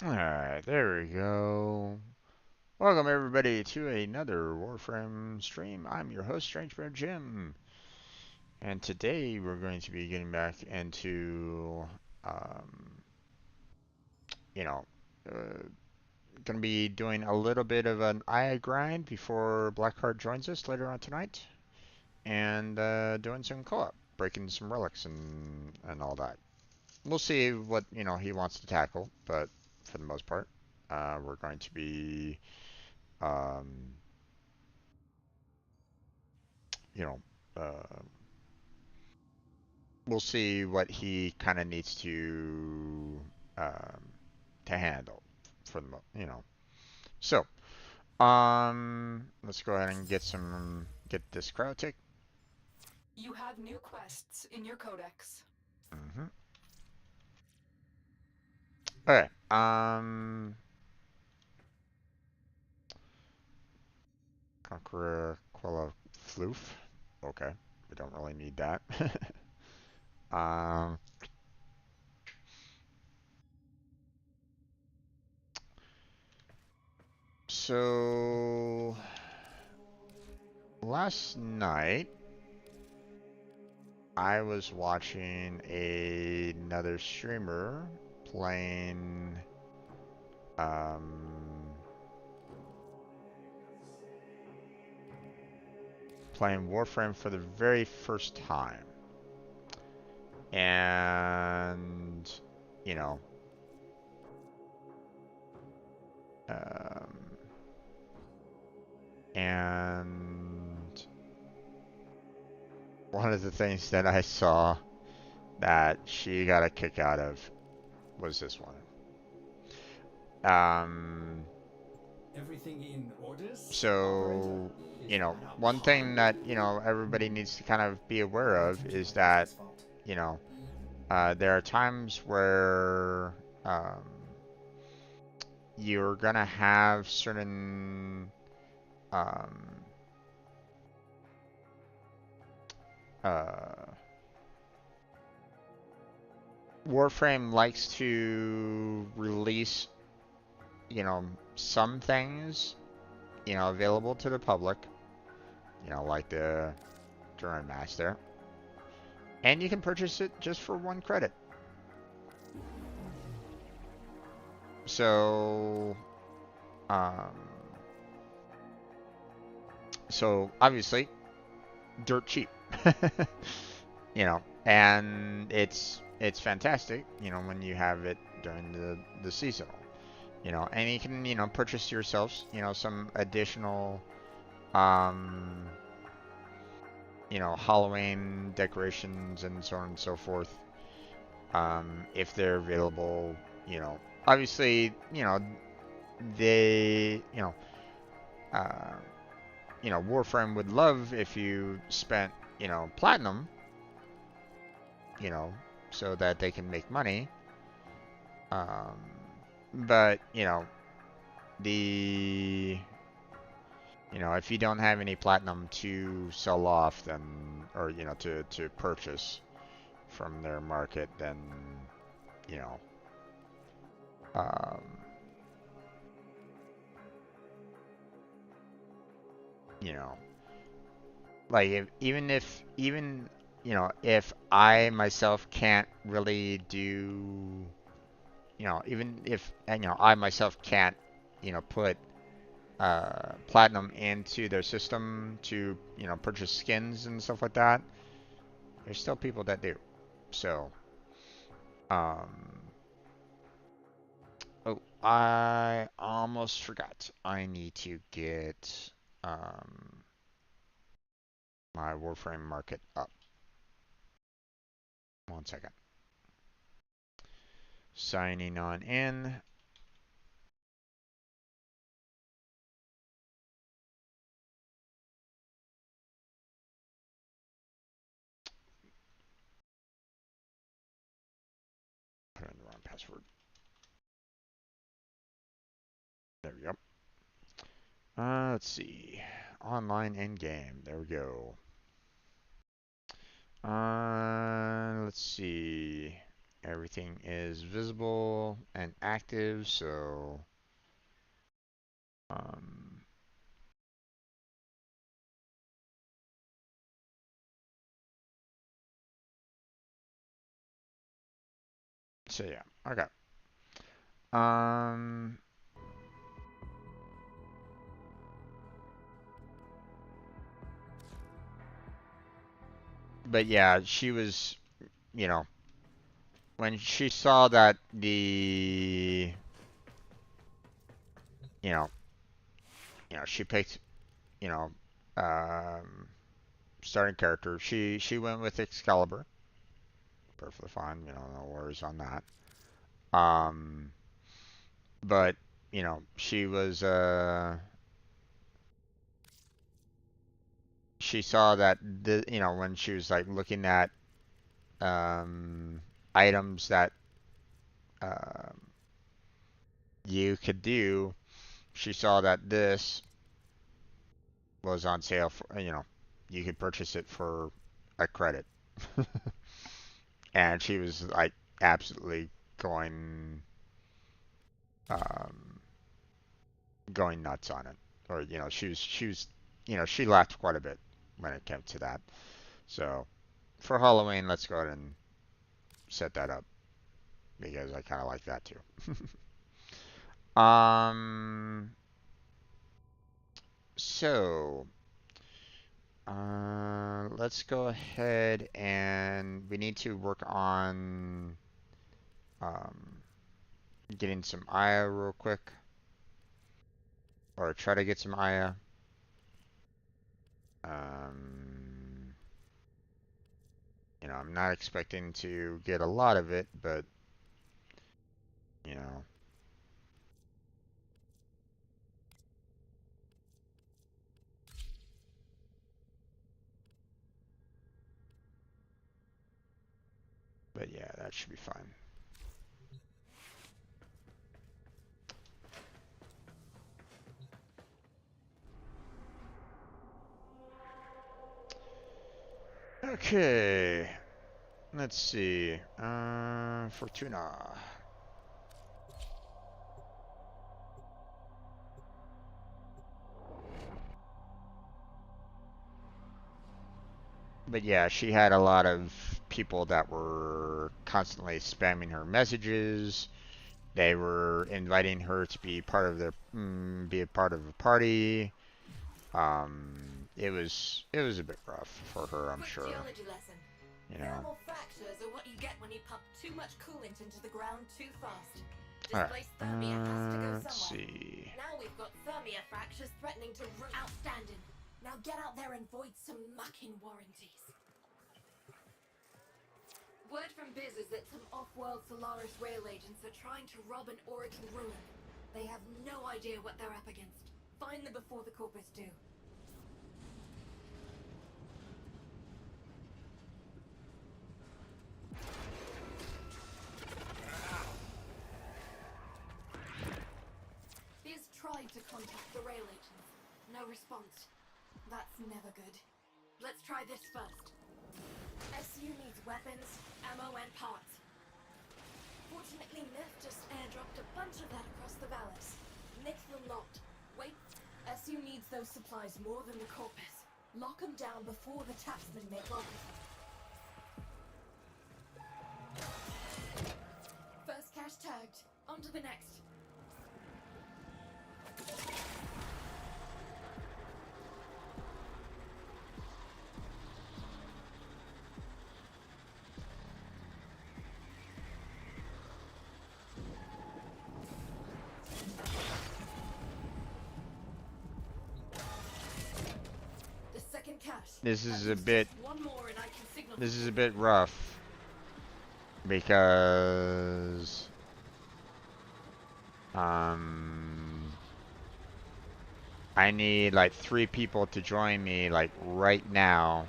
A: Alright, there we go. Welcome everybody to another Warframe stream. I'm your host, Strangebear Jim. And today we're going to be getting back into, um, you know, uh, going to be doing a little bit of an eye grind before Blackheart joins us later on tonight. And doing some co-op, breaking some relics and all that. we'll see what, he wants to tackle, but for the most part, we're going to be, um, you know, uh, we'll see what he kind of needs um, to handle for the. So, let's go ahead and get this crowd tick.
B: You have new quests in your codex.
A: Mm-hmm. Okay. Conqueror Quella Floof. Okay. We don't really need that. um, so last night I was watching another streamer playing um, playing Warframe for the very first time. And, you know, um, and one of the things that I saw that she got a kick out of was this one.
C: Everything in orders, operator?
A: So,
C: Is that a
A: one thing
C: pun?
A: that, everybody needs to kind of be aware of is that,
C: That's fault.
A: you know, there are times where um, you're gonna have certain um, uh, Warframe likes to release, some things, available to the public, like the Drone Master, and you can purchase it just for 1 credit. So, um, so obviously, dirt cheap, and it's fantastic, when you have it during the seasonal, and you can, purchase yourselves, some additional, um, Halloween decorations and so on and so forth, if they're available, obviously, they, uh, Warframe would love if you spent, platinum, you know, so that they can make money. Um, but, the, if you don't have any platinum to sell off, then, or, to purchase from their market, then, you know, um, you know, like if I myself can't really do, even if, I myself can't, put platinum into their system to, purchase skins and stuff like that, there's still people that do. So, um, oh, I almost forgot. I need to get my Warframe market up. 1 second. Signing on in. Put in the wrong password. There we go. Let's see. Online end game. There we go. Let's see. Everything is visible and active, so um, so yeah, okay. Um, but yeah, she was, you know, when she saw that the you know she picked you know um, starting character, she went with Excalibur. Perfectly fine, no worries on that. Um, but she was she saw that when she was like looking at items that um, you could do, she saw that this was on sale for you could purchase it for a credit, and she was like absolutely going um, going nuts on it, or she was she laughed quite a bit when it came to that. So for Halloween, let's go ahead and set that up because I kind of like that too. um, so let's go ahead and we need to work on um, getting some Aya real quick, or try to get some Aya. Um, I'm not expecting to get a lot of it, but you know, but yeah, that should be fine. Okay, let's see. Fortuna. But yeah, she had a lot of people that were constantly spamming her messages. They were inviting her to be part of be a part of a party. It was a bit rough for her, I'm sure. You know.
B: Thermal fractures are what you get when you pump too much coolant into the ground too fast.
A: Alright,
B: Displaced thermia has to go
A: let's
B: somewhere.
A: see.
B: Now we've got thermia fractures threatening to outstanding. Now get out there and void some mucking warranties. Word from Biz is that some off-world Solaris rail agents are trying to rob an Orican ruin. They have no idea what they're up against. Find them before the Corpus do. Biz tried to contact the rail agents. No response. That's never good. Let's try this first. SU needs weapons, ammo, and parts. Fortunately, Myth just airdropped a bunch of that across the Vallis. Nick them locked. Wait, SU needs those supplies more than the Corpus. Lock them down before the Tapsmen make off with them. First cache tagged. On to the next. The second cache.
A: This is a bit
B: One more and I can signal.
A: this is a bit rough because I need like 3 people to join me like right now.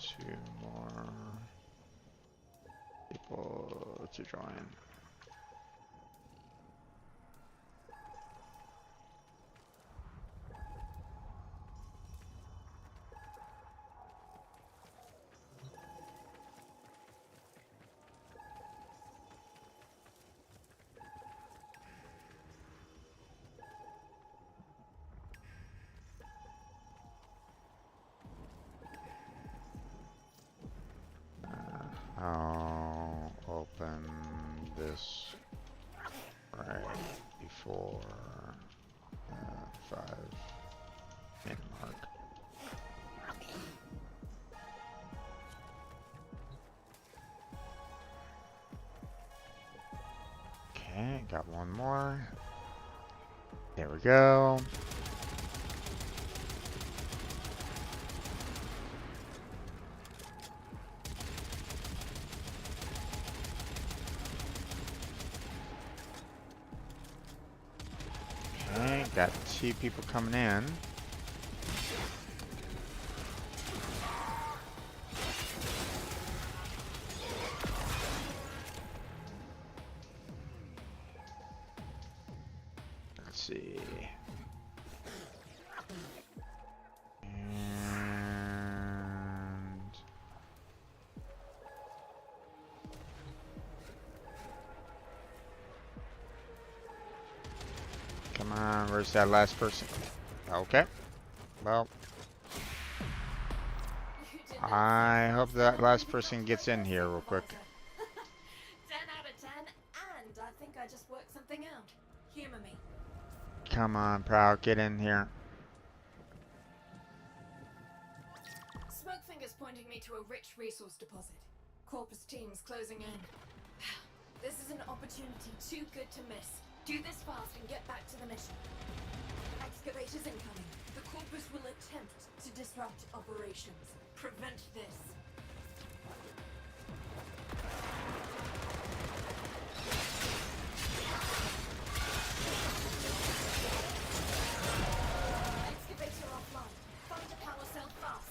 A: Two more people to join. I'll open this right before 5-minute mark. Okay, got one more. There we go. Okay, got 2 people coming in. Let's see. And come on, where's that last person? Okay. Well, I hope that last person gets in here real quick.
B: 10 out of 10, and I think I just worked something out. Humor me.
A: Come on, Proud, get in here.
B: Smokefinger's pointing me to a rich resource deposit. Corpus team's closing in. This is an opportunity too good to miss. Do this fast and get back to the mission. Excavators incoming. The Corpus will attempt to disrupt operations. Prevent this. Excavator offline. Find a power cell fast.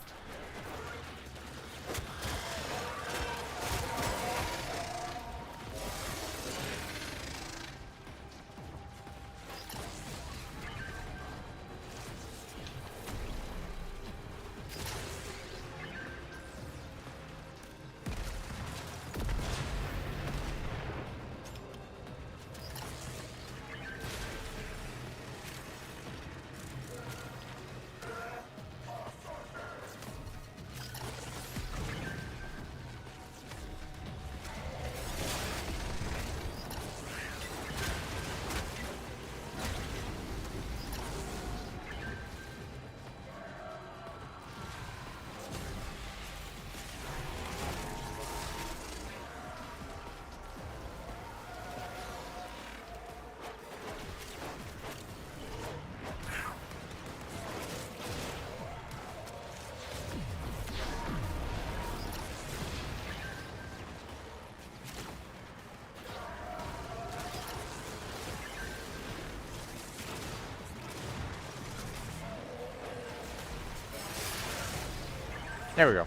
A: There we go.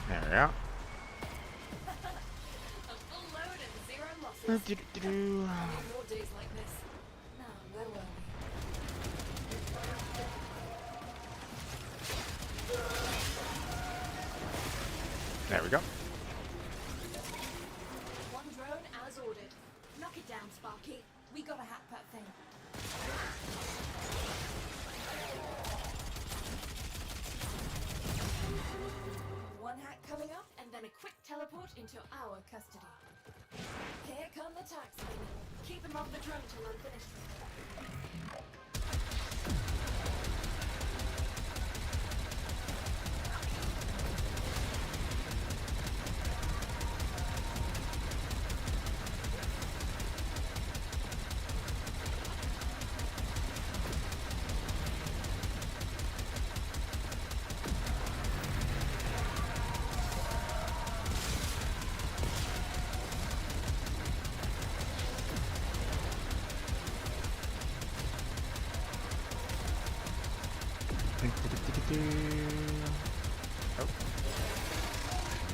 A: There we go.
B: A full load and 0 losses.
A: Do-do-do-do.
B: Any more days like this? Now, where were we?
A: There we go.
B: One drone as ordered. Knock it down, Sparky. We gotta hack that thing. One hack coming up, and then a quick teleport into our custody. Here come the taxmen. Keep them off the drone till I'm finished.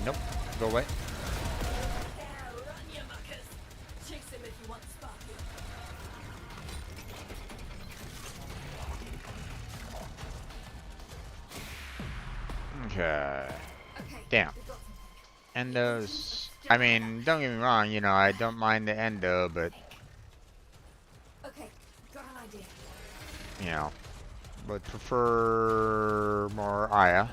A: Nope. Go away.
B: Yeah, run, you muckers. Chase him if you want Sparky.
A: Okay.
B: Okay.
A: Damn.
B: We've got something.
A: Endos. I mean, don't get me wrong, you know, I don't mind the endo, but,
B: Okay, got an idea.
A: you know, would prefer more Aya.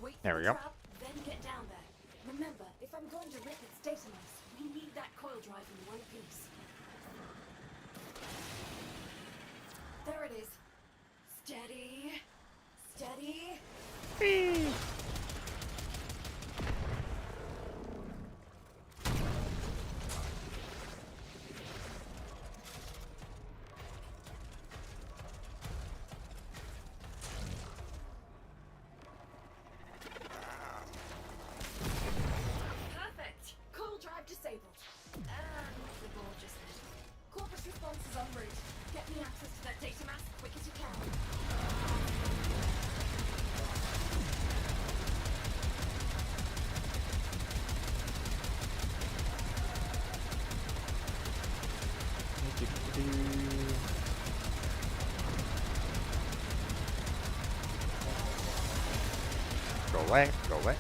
B: Wait
A: There
B: for
A: we
B: the
A: go.
B: trap, then get down there. Remember, if I'm going to rip its data mass, we need that coil drive in one piece. There it is. Steady. Steady.
A: Whee!
B: Perfect. Coil drive disabled. And the ball just missed. Corpus response is en route. Get me access to that data mass quick as you can.
A: Go away, go away.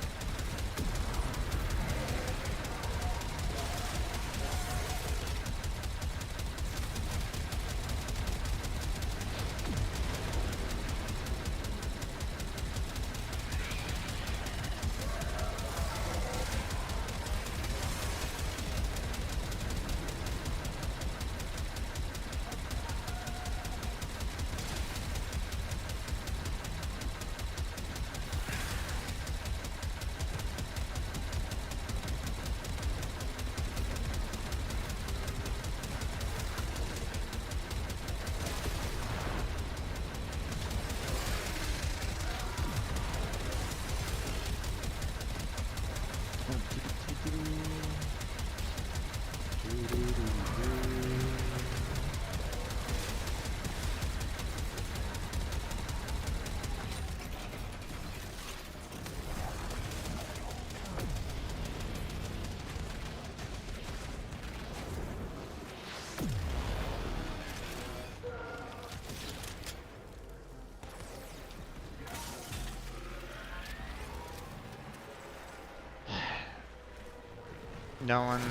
A: No one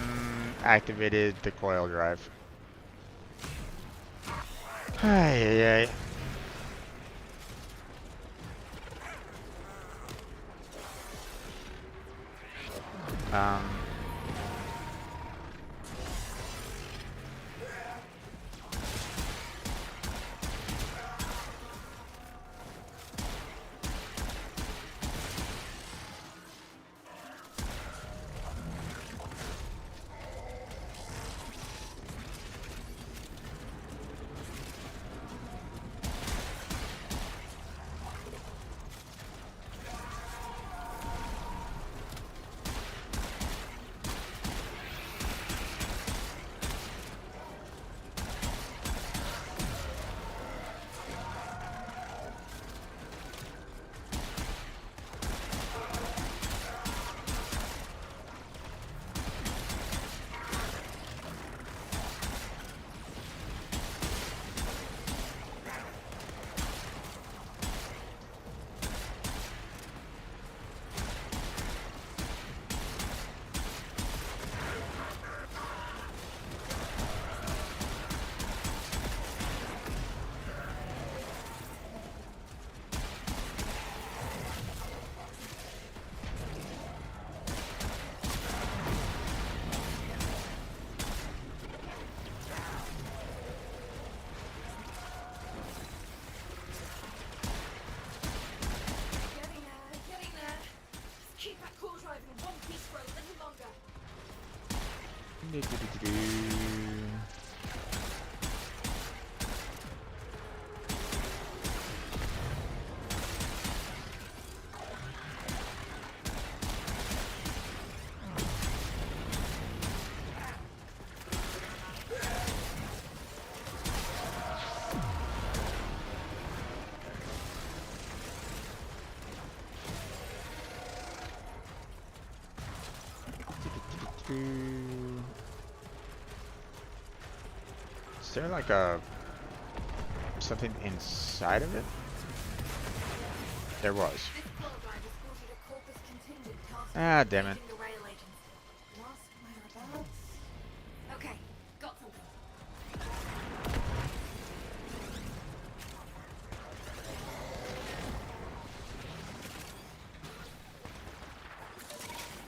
A: activated the coil drive. Ay, ay, ay.
B: Getting there. Just keep that coil drive in one piece for a little longer.
A: Is there like a something inside of it? There was. Ah, damn it.
B: Okay, got something.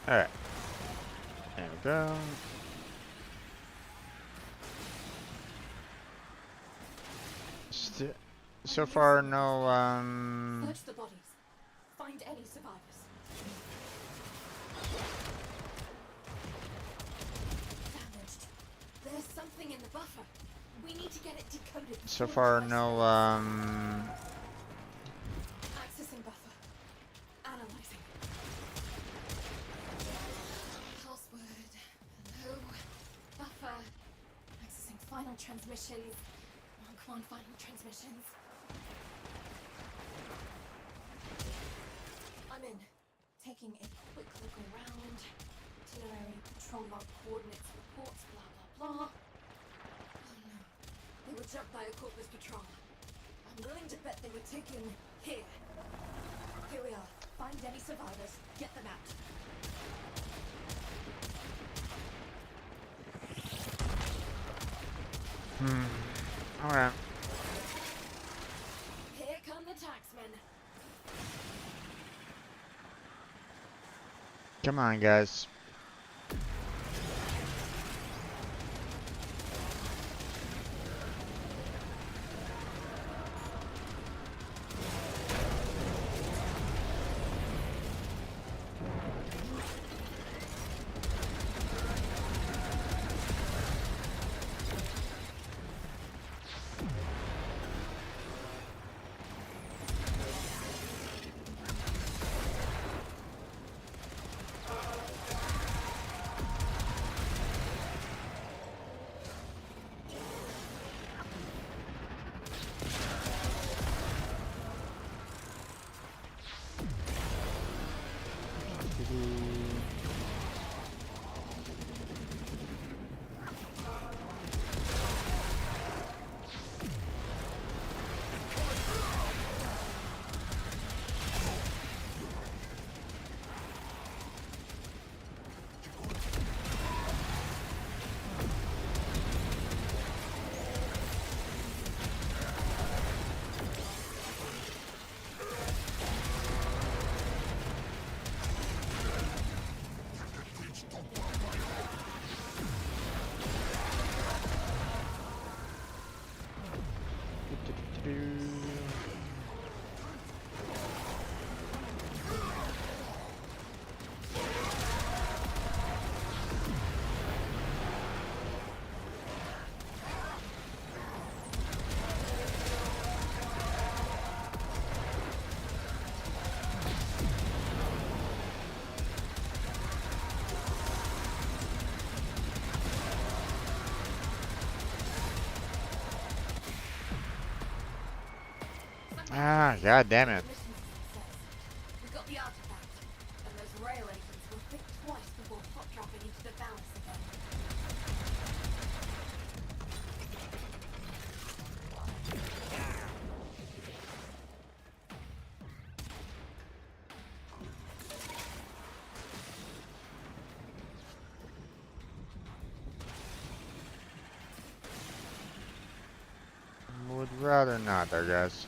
A: Alright. There we go. So far, no,
B: Search the bodies. Find any survivors. Damaged. There's something in the buffer. We need to get it decoded.
A: So far, no,
B: Accessing buffer. Analyzing. Password. Hello. Buffer. Accessing final transmissions. Come on, final transmissions. I'm in. Taking a quick look around. Itinerary, patrol log coordinates, reports, blah, blah, blah. Oh no. They were jumped by a Corpus patrol. I'm willing to bet they were taken here. Here we are. Find any survivors. Get them out.
A: alright.
B: Here come the taxmen.
A: Come on, guys. Ah, god damn it.
B: We got the artifact, and those rail agents will think twice before hot dropping into the balance again.
A: Would rather not there, guys.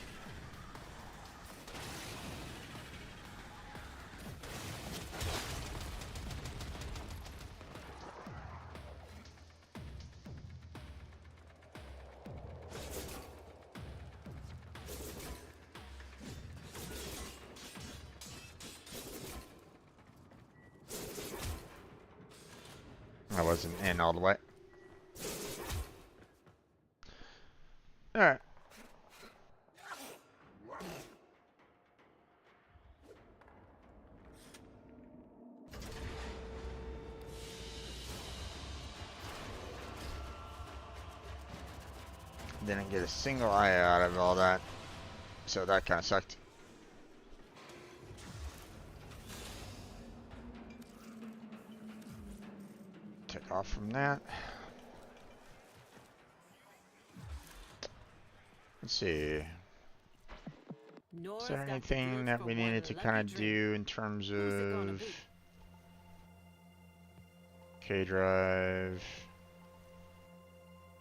A: I wasn't in all the way. Alright. Didn't get a single eye out of all that, so that kind of sucked. from that. Let's see. Is there anything that we needed to kind of do in terms of K drive?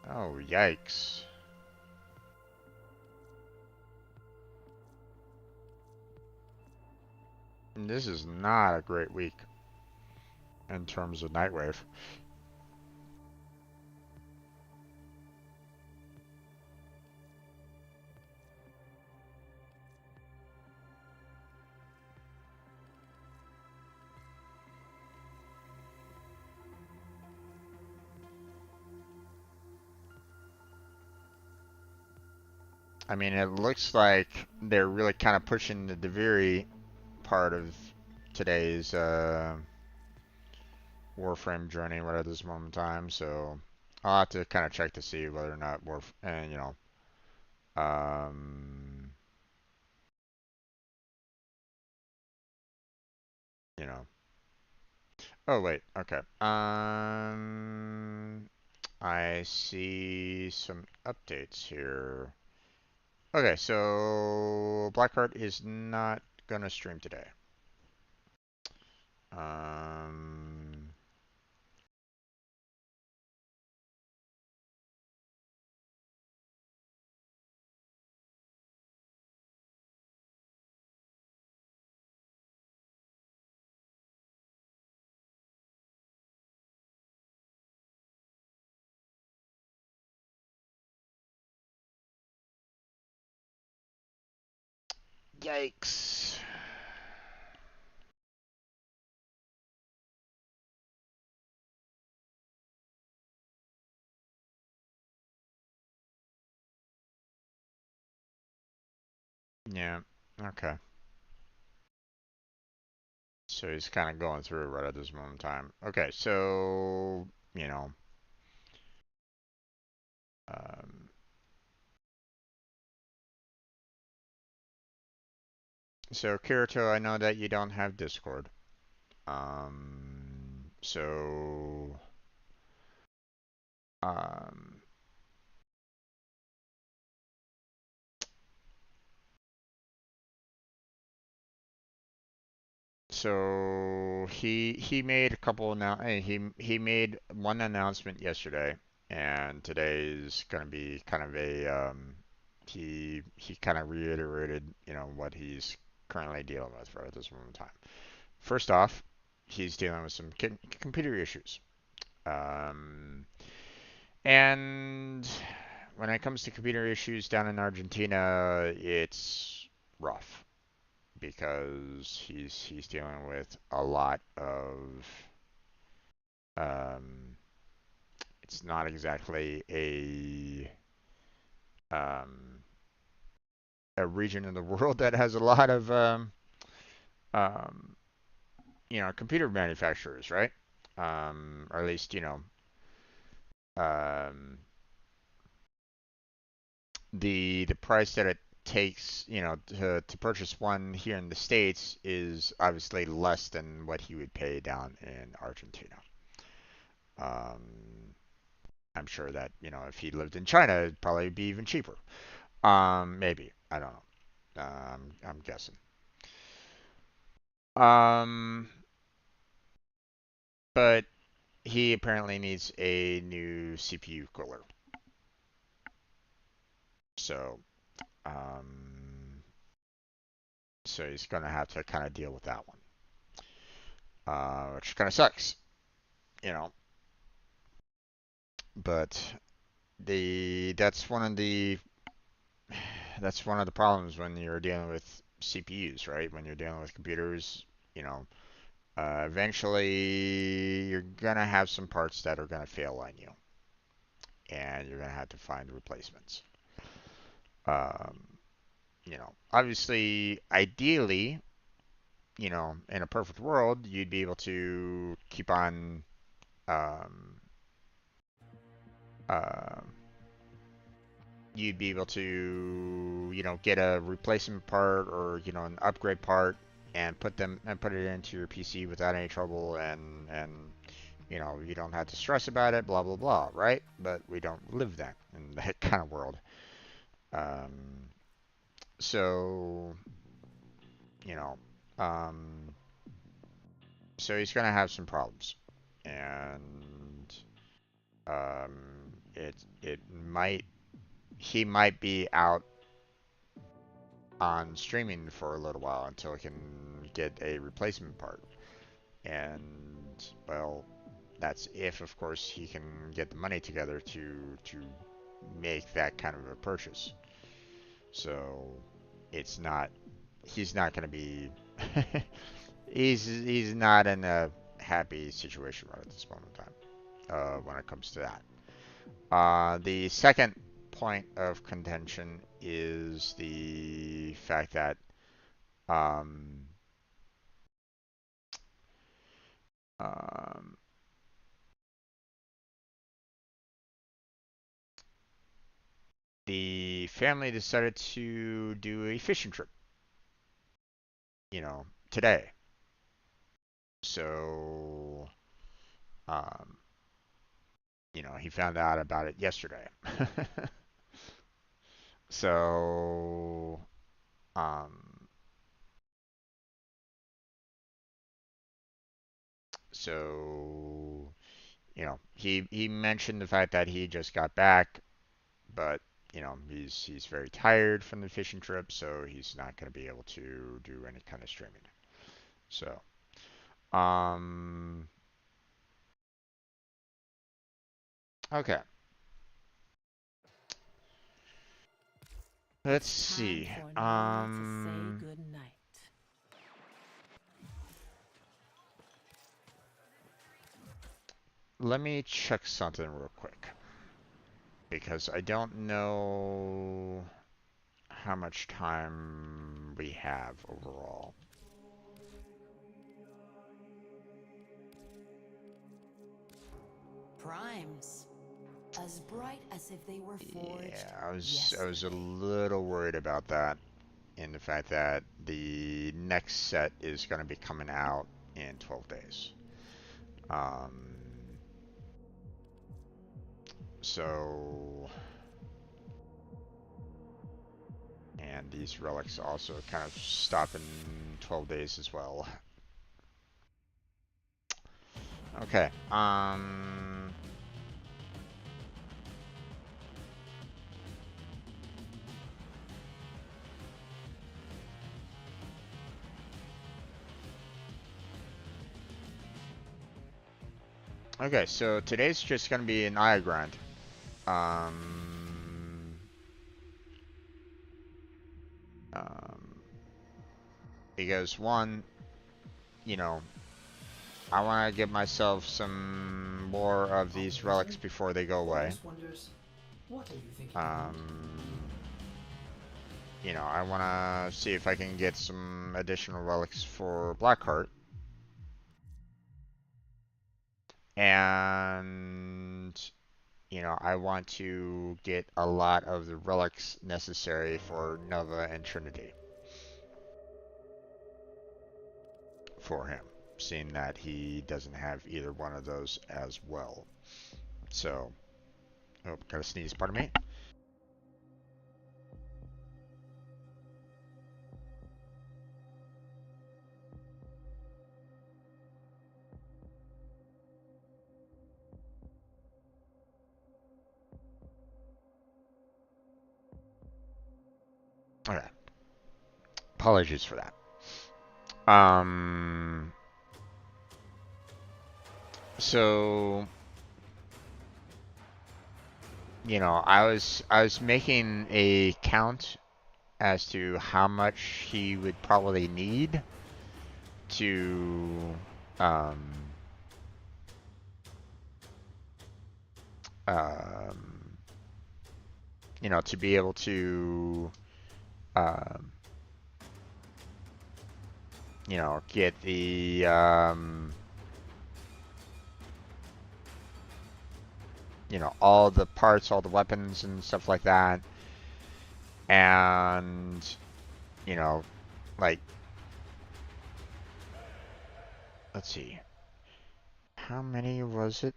A: Oh, yikes. This is not a great week in terms of Nightwave. I mean, it looks like they're really kind of pushing the Deviri part of today's Warframe journey right at this moment in time, so I'll have to kind of check to see whether or not and um, you know. Oh wait, okay. I see some updates here. Okay, so Blackheart is not gonna stream today. Um, Yikes. Yeah, okay. So he's kind of going through it right at this moment in time. Okay, so, um, so Kirito, I know that you don't have Discord. So, um, so he made a couple now. He made one announcement yesterday, and today's gonna be kind of a he kind of reiterated what he's currently dealing with right at this moment in time. First off, he's dealing with some computer issues. Um, and when it comes to computer issues down in Argentina, it's rough because he's dealing with a lot of um, it's not exactly um, a region in the world that has a lot of um, computer manufacturers, right? Or at least um, the price that it takes, to purchase one here in the States is obviously less than what he would pay down in Argentina. Um, I'm sure that, if he lived in China, it'd probably be even cheaper. Maybe. I don't know. I'm guessing. Um, but he apparently needs a new CPU cooler. So, um, so he's gonna have to kind of deal with that one, which kind of sucks, you know. But that's one of the problems when you're dealing with CPUs, right? When you're dealing with computers, you know, eventually you're gonna have some parts that are gonna fail on you, and you're gonna have to find replacements. Um, obviously, ideally, in a perfect world, you'd be able to keep on um, uh, you'd be able to, get a replacement part or, an upgrade part and put it into your PC without any trouble and you know, you don't have to stress about it, blah, blah, blah, right? But we don't live that in that kind of world. Um, so, you know, um, so he's going to have some problems. And it might, he might be out on streaming for a little while until he can get a replacement part. And, well, that's if, of course, he can get the money together to make that kind of a purchase. So it's not, he's not going to be, he's not in a happy situation right at this moment in time when it comes to that. The second point of contention is the fact that um, um, the family decided to do a fishing trip, you know, today. So, um, you know, he found out about it yesterday. So, um, so, you know, he mentioned the fact that he just got back, but you know, he's very tired from the fishing trip, so he's not going to be able to do any kind of streaming. So, um, okay. Let's see. Let me check something real quick because I don't know how much time we have overall.
D: Primes. As bright as if they were forged.
A: Yeah, I was a little worried about that, in the fact that the next set is going to be coming out in 12 days. So, and these relics also kind of stop in 12 days as well. Okay. Okay, so today's just gonna be an eye grind. Um, because one, you know, I want to give myself some more of these relics before they go away.
C: What are you thinking?
A: You know, I want to see if I can get some additional relics for Blackheart. And, you know, I want to get a lot of the relics necessary for Nova and Trinity. For him, seeing that he doesn't have either one of those as well. So, oh, gotta sneeze, pardon me. Okay. Apologies for that. So, you know, I was making a count as to how much he would probably need to um, um, you know, to be able to you know, get the you know, all the parts, all the weapons and stuff like that. And, you know, like, let's see. how many was it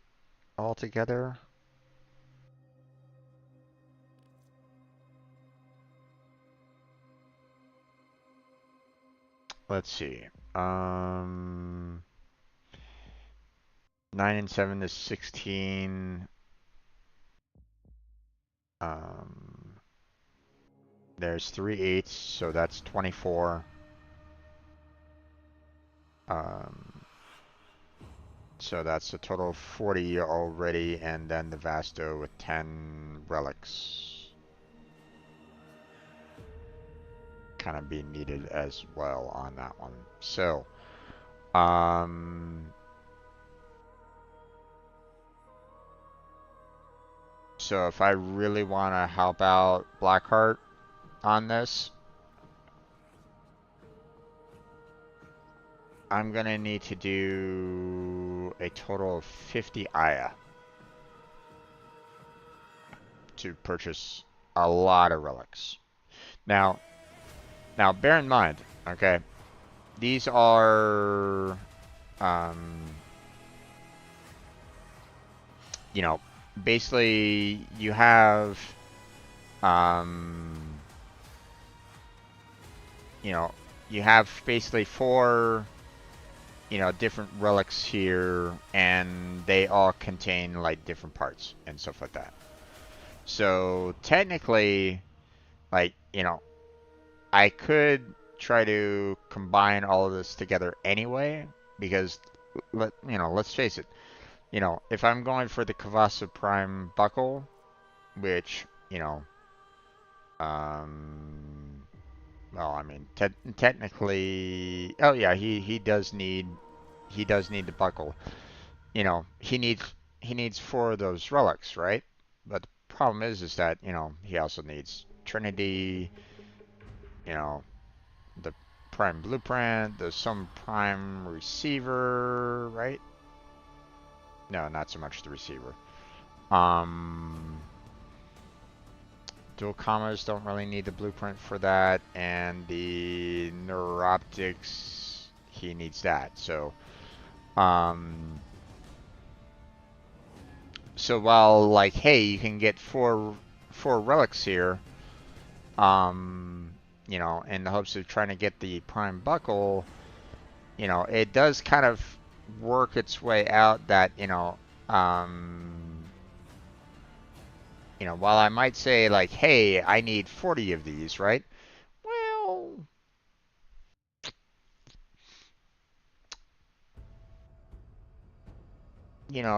A: altogether? Let's see. 9 and 7 is 16. There's 3 eighths, so that's 24. So that's a total of 40 already, and then the Vasto with 10 relics kind of being needed as well on that one. So, so if I really want to help out Blackheart on this, I'm gonna need to do a total of 50 Aya to purchase a lot of relics. Now bear in mind, okay, these are, you know, basically you have, you know, you have basically 4, different relics here, and they all contain like different parts and stuff like that. So technically, like, I could try to combine all of this together anyway, because let's face it, if I'm going for the Kavasa Prime buckle, which, well, I mean, technically, oh yeah, he does need the buckle. He needs 4 of those relics, right? But the problem is that, he also needs Trinity, the Prime Blueprint, there's some Prime Receiver, right? No, not so much the Receiver. Dual commas don't really need the blueprint for that, and the neuroptics, he needs that. So, so while like, hey, you can get four relics here, in the hopes of trying to get the prime buckle, it does kind of work its way out that, while I might say like, hey, I need 40 of these, right? Well,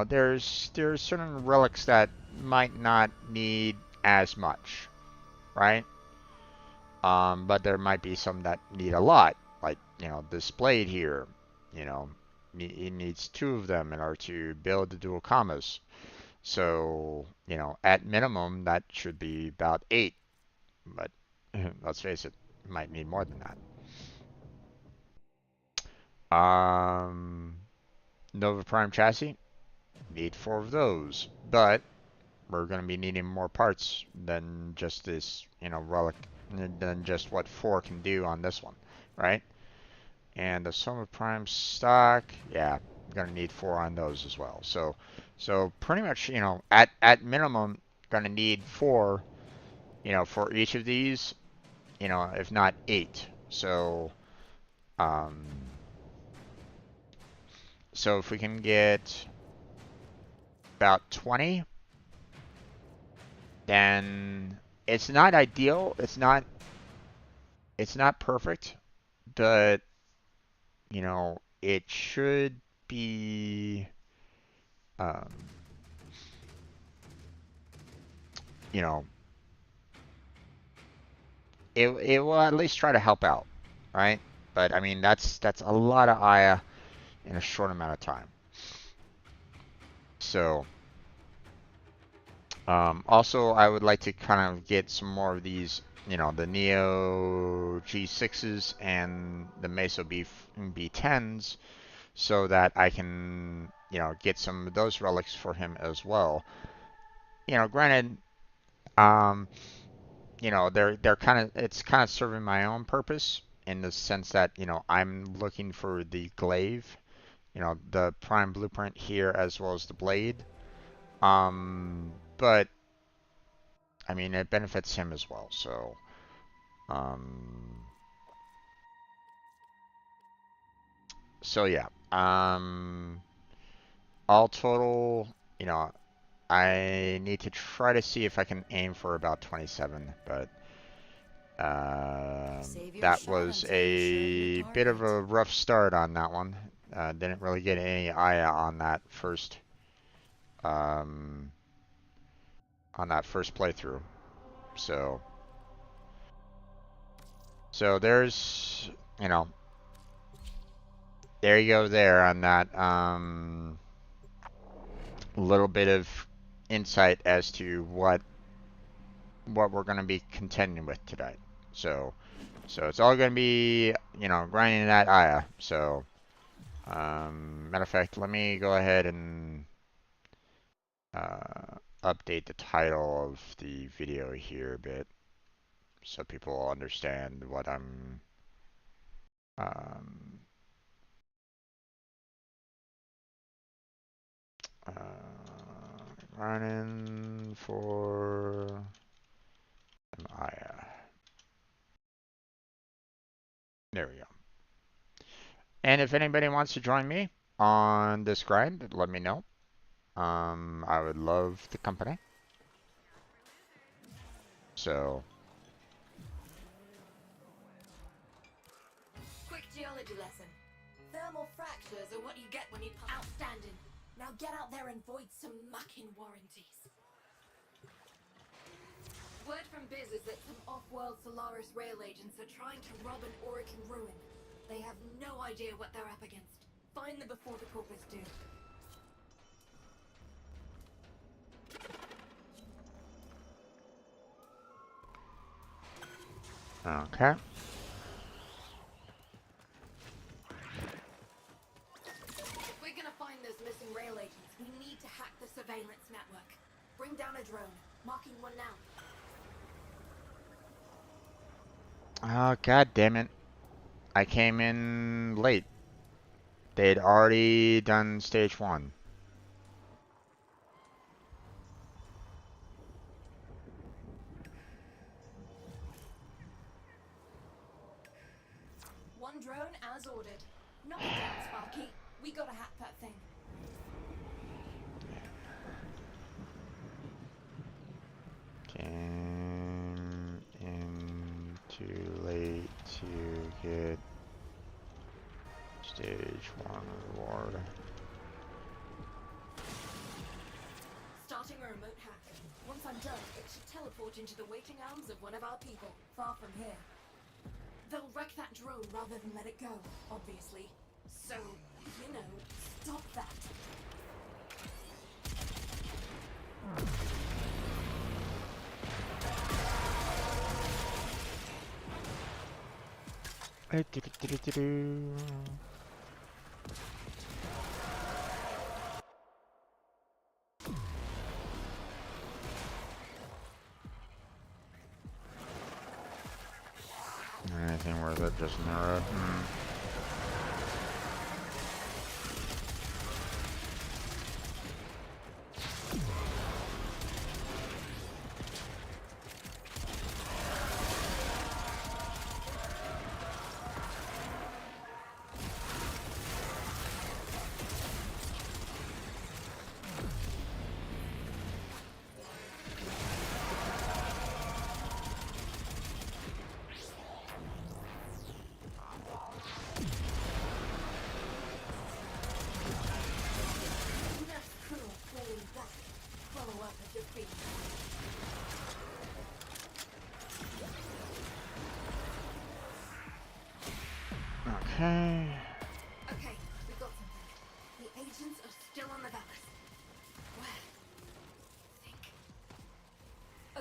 A: there's certain relics that might not need as much, right? But there might be some that need a lot, like, this blade here, it needs 2 of them in order to build the dual commas. So, at minimum, that should be about 8. But let's face it, might need more than that. Nova Prime chassis, need 4 of those. But we're going to be needing more parts than just this, relic, than just what 4 can do on this one, right? And the Soma Prime stock, yeah, I'm going to need 4 on those as well. So pretty much, at minimum, going to need 4, for each of these, if not 8. So, so if we can get about 20, then it's not ideal. It's not perfect, but it should be, um, you know, it will at least try to help out, right? But I mean, that's a lot of Aya in a short amount of time. So, also I would like to kind of get some more of these, the Neo G6s and the Meso B10s, so that I can, get some of those relics for him as well. Granted, they're kind of, it's kind of serving my own purpose in the sense that, I'm looking for the glaive the prime blueprint here as well as the blade. But I mean, it benefits him as well. Um, so yeah. All total, I need to try to see if I can aim for about 27, but
D: Save your
A: that
D: shot
A: was
D: until you're sure of your
A: a bit of
D: target.
A: a rough start on that one. Didn't really get any Aya um, on that first playthrough. So, so there's, there you go there on that little bit of insight as to what we're going to be contending with today. So, so it's all going to be, grinding that Aya. So, matter of fact, let me go ahead and update the title of the video here a bit so people understand what I'm um, uh, running for an Aya. There we go. And if anybody wants to join me on this grind, let me know. I would love the company. So,
B: Quick geology lesson. Thermal fractures are what you get when you outstanding. Now get out there and void some mucking warranties. Word from Biz is that some off-world Solaris rail agents are trying to rob an Orican ruin. They have no idea what they're up against. Find them before the corpus do.
A: okay.
B: If we're gonna find those missing rail agents, we need to hack the surveillance network. Bring down a drone. Marking one now.
A: Oh, god damn it. I came in late. They'd already done stage 1.
B: One drone as ordered. Knock it down, Sparky. We gotta hack that thing.
A: Came in too late to get stage 1 reward.
B: Starting a remote hack. Once I'm done, it should teleport into the waiting arms of one of our people, far from here. They'll wreck that drone rather than let it go, obviously. So, stop that.
A: Anything worth it, just in the road.
B: Enough crew falling back. Follow up at defeat.
A: Okay.
B: Okay, we got something. The agents are still on the Vallis. Where? Think.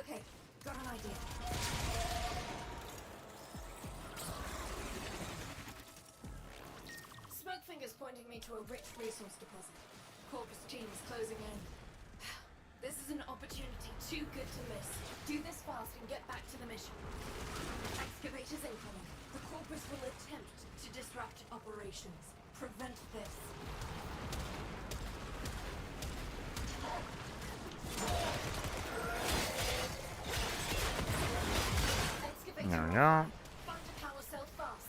B: Okay, got an idea. Smoke finger's pointing me to a rich resource deposit. Corpus team is closing in. This is an opportunity too good to miss. Do this fast and get back to the mission. Excavators incoming. The Corpus will attempt to disrupt operations. prevent this. Excavate
A: There we
B: your
A: go.
B: way. Find a power cell fast.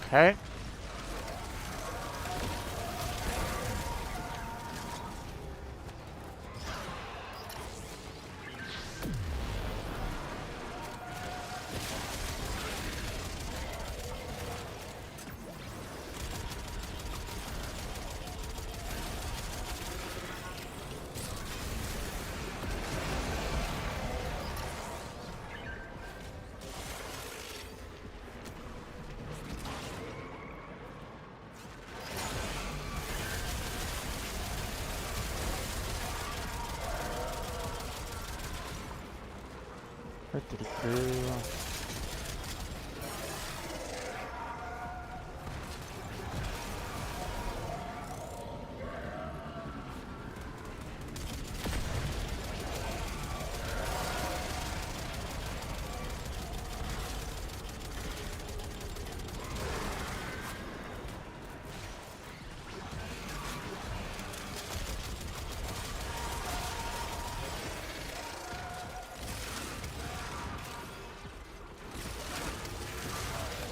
A: Okay.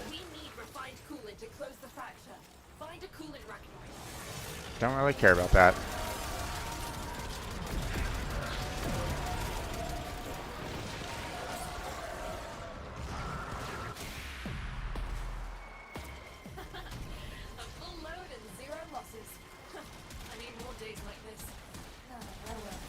B: We need refined coolant to close the fracture. Find a coolant rachnoid.
A: Don't really care about that.
B: A full load and 0 losses. I need more days like this. Oh, well.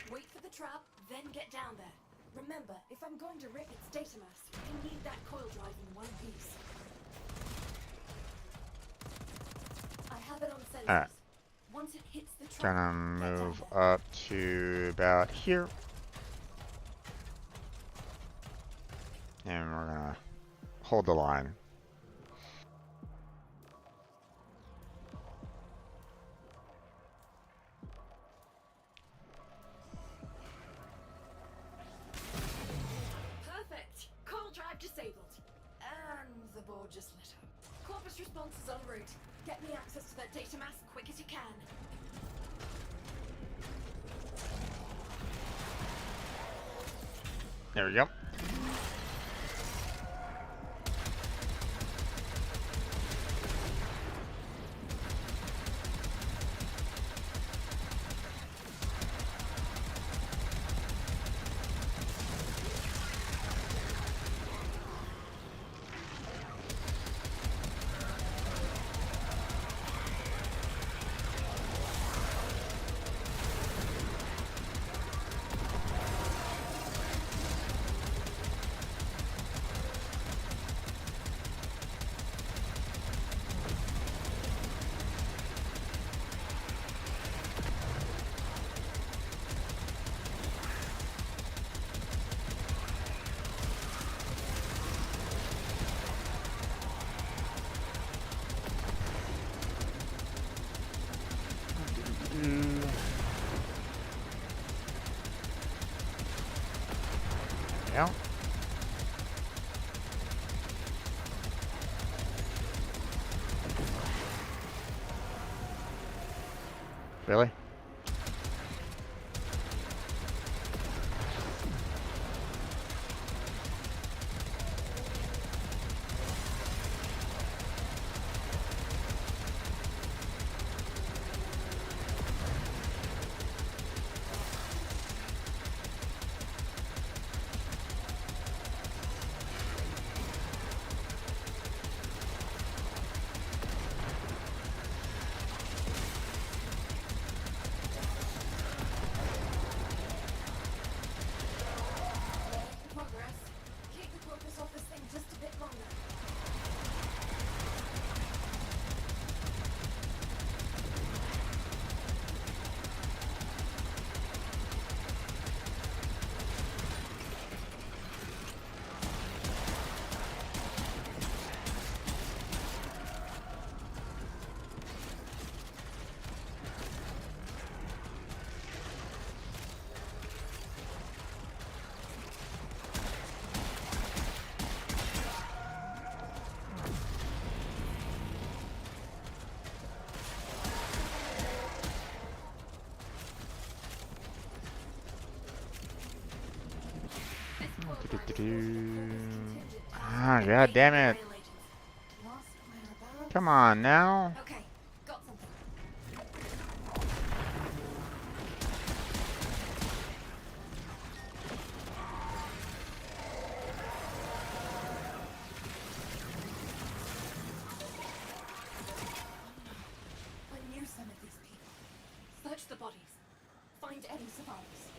B: Wait for the trap, then get down there. Remember, if I'm going to rip its data mass, I need that coil drive in one piece. I have it on sensors.
A: Alright.
B: Once it hits the trap,
A: Gonna
B: get down
A: move
B: there.
A: up to about here. And we're gonna hold the line.
B: Perfect! Coil drive disabled. And the board just lit up. Corpus response is en route. Get me access to that data mass quick as you can.
A: There we go. Yeah. Really? Ah, god damn it.
B: Lost whereabouts?
A: Come on now.
B: Okay, got something. I knew some of these people. Search the bodies. Find any survivors.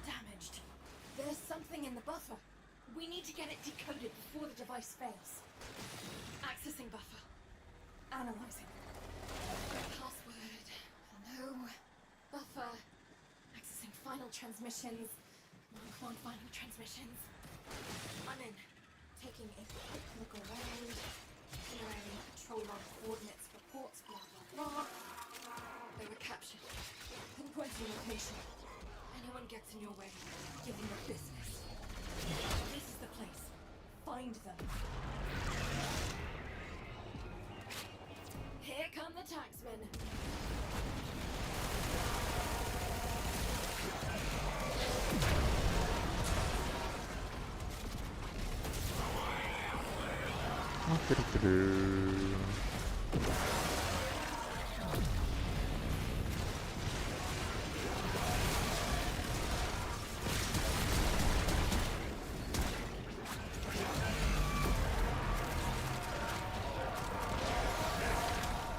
B: Damaged. There's something in the buffer. We need to get it decoded before the device fails. Accessing buffer. Analyzing. Password. No. Buffer. Accessing final transmissions. Come on, final transmissions. I'm in. Taking a quick look around. Generating control log coordinates, reports, blah blah blah. They were captured. Pinpointing location. Anyone gets in your way, give them the business. This is the place. Find them. Here come the taxmen.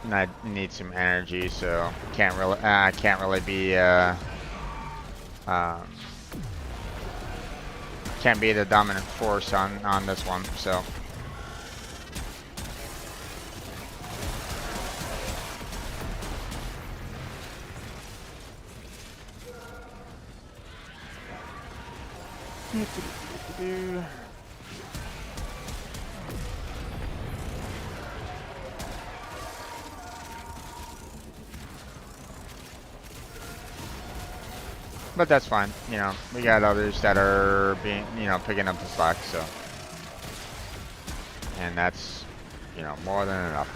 A: And I need some energy, so can't really be um, can't be the dominant force on this one. So. But that's fine, you know, we got others that are being, you know, picking up the slack, so. And that's, you know, more than enough.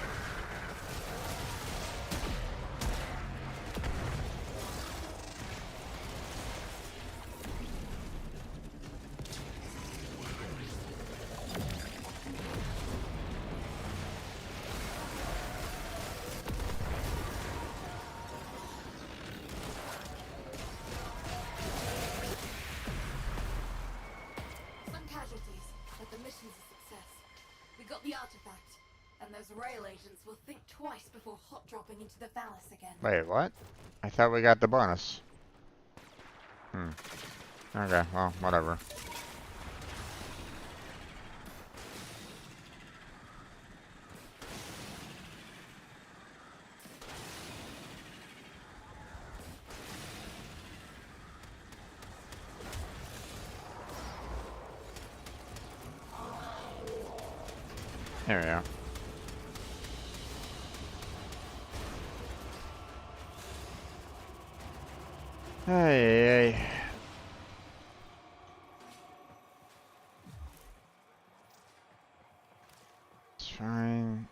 B: The artifact, and those rail agents will think twice before hot dropping into the phallus again.
A: Wait, what? I thought we got the bonus. Okay, well, whatever. There we go. Hey, hey. It's fine.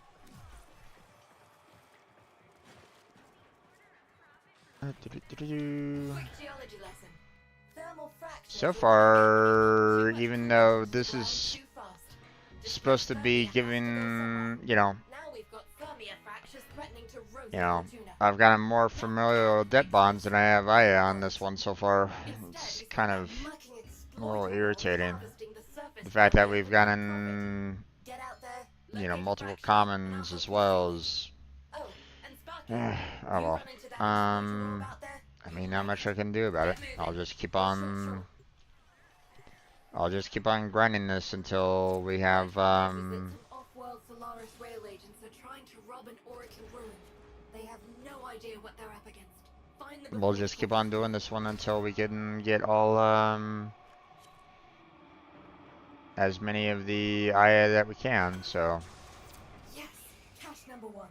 B: Quick geology lesson. Thermal fractures
A: So far, even though this is
B: too fast.
A: supposed to be giving, you know,
B: Now we've got thermia fractures threatening to roast
A: you know,
B: the tuna.
A: I've gotten more familial debt bonds than I have Aya on this one so far. It's kind of a little irritating. The fact that we've gotten, you know, multiple commons as well as, oh well. I mean, not much I can do about it. I'll just keep on grinding this until we have,
B: Off-world Solaris rail agents are trying to rob an Orican ruin. They have no idea what they're up against. Find them.
A: we'll just keep on doing this one until we can get all, as many of the Aya that we can, so.
B: Yes, cache number 1.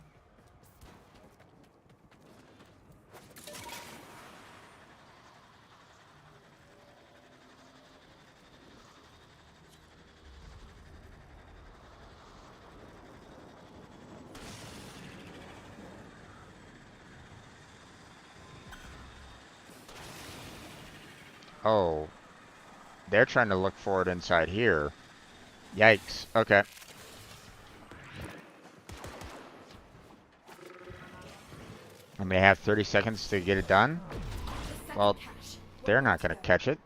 A: Oh, they're trying to look for it inside here. Yikes. Okay. And they have 30 seconds to get it done.
B: The second
A: Well,
B: cache.
A: they're
B: One more
A: not
B: to
A: going to
B: go.
A: catch it.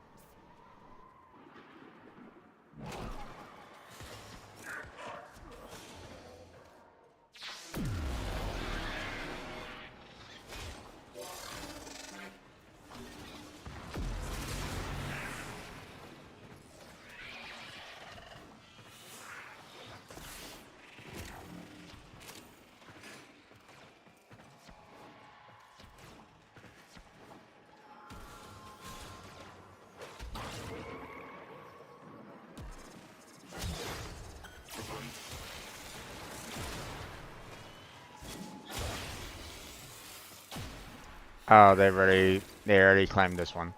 A: Oh, they already claimed this one.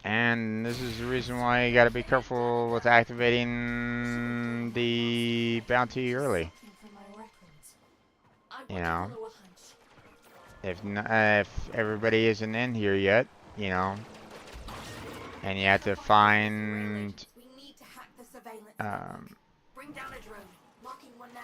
A: And this is the reason why you gotta be careful with activating the bounty early.
D: Something from my records.
B: I
A: You
B: want to
A: know,
B: follow a hunch.
A: if everybody isn't in here yet, you know, and you have to find,
B: We need to hack the surveillance
A: um,
B: network. Bring down a drone. Marking one now.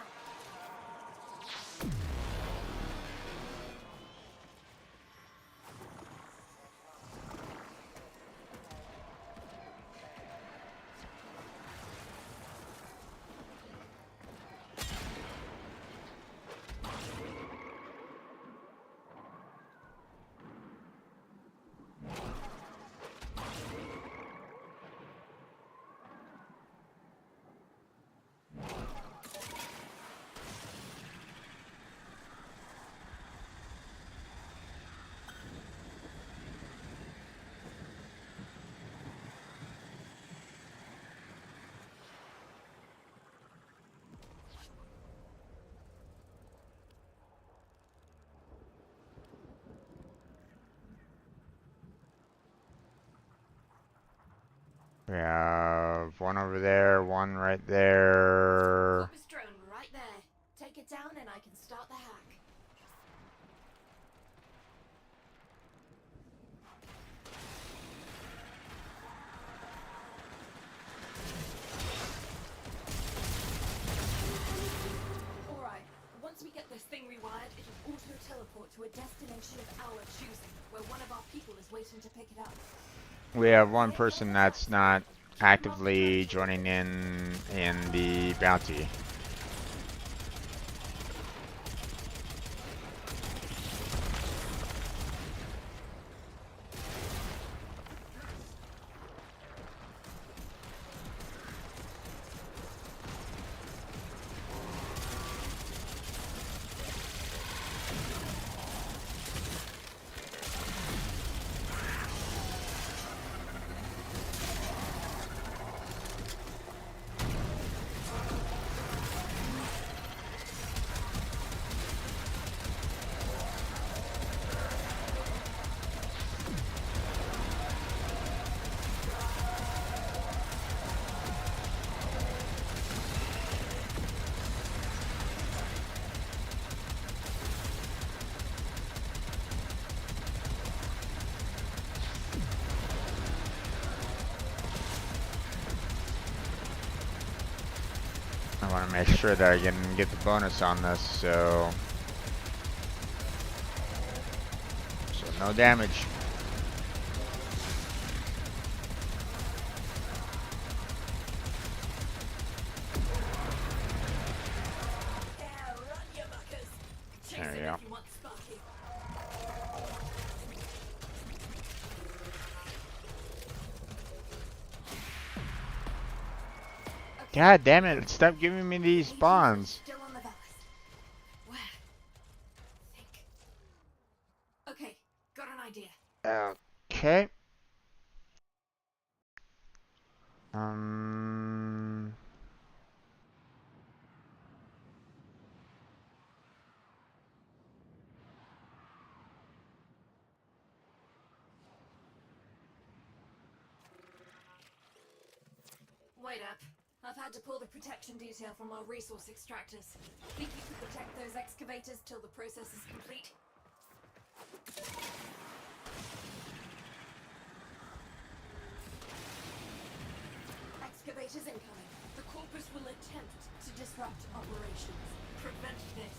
A: we have one over there, one right there.
B: Focus drone right there. Take it down and I can start the hack. Alright, once we get this thing rewired, it'll auto-teleport to a destination of our choosing, where one of our people is waiting to pick it up.
A: We have one person that's not actively joining in the bounty. I want to make sure that I can get the bonus on this, so no damage.
B: Yeah, run you muckers. Chase
A: There
B: him
A: you go.
B: if you want Sparky.
A: God damn it, stop giving me these spawns.
B: Still on the ballast. Where? Think. Okay, got an idea.
A: Okay. Um.
B: Wait up. I've had to pull the protection detail from our resource extractors. Think you could protect those excavators till the process is complete? Excavators incoming. The Corpus will attempt to disrupt operations. Prevent this.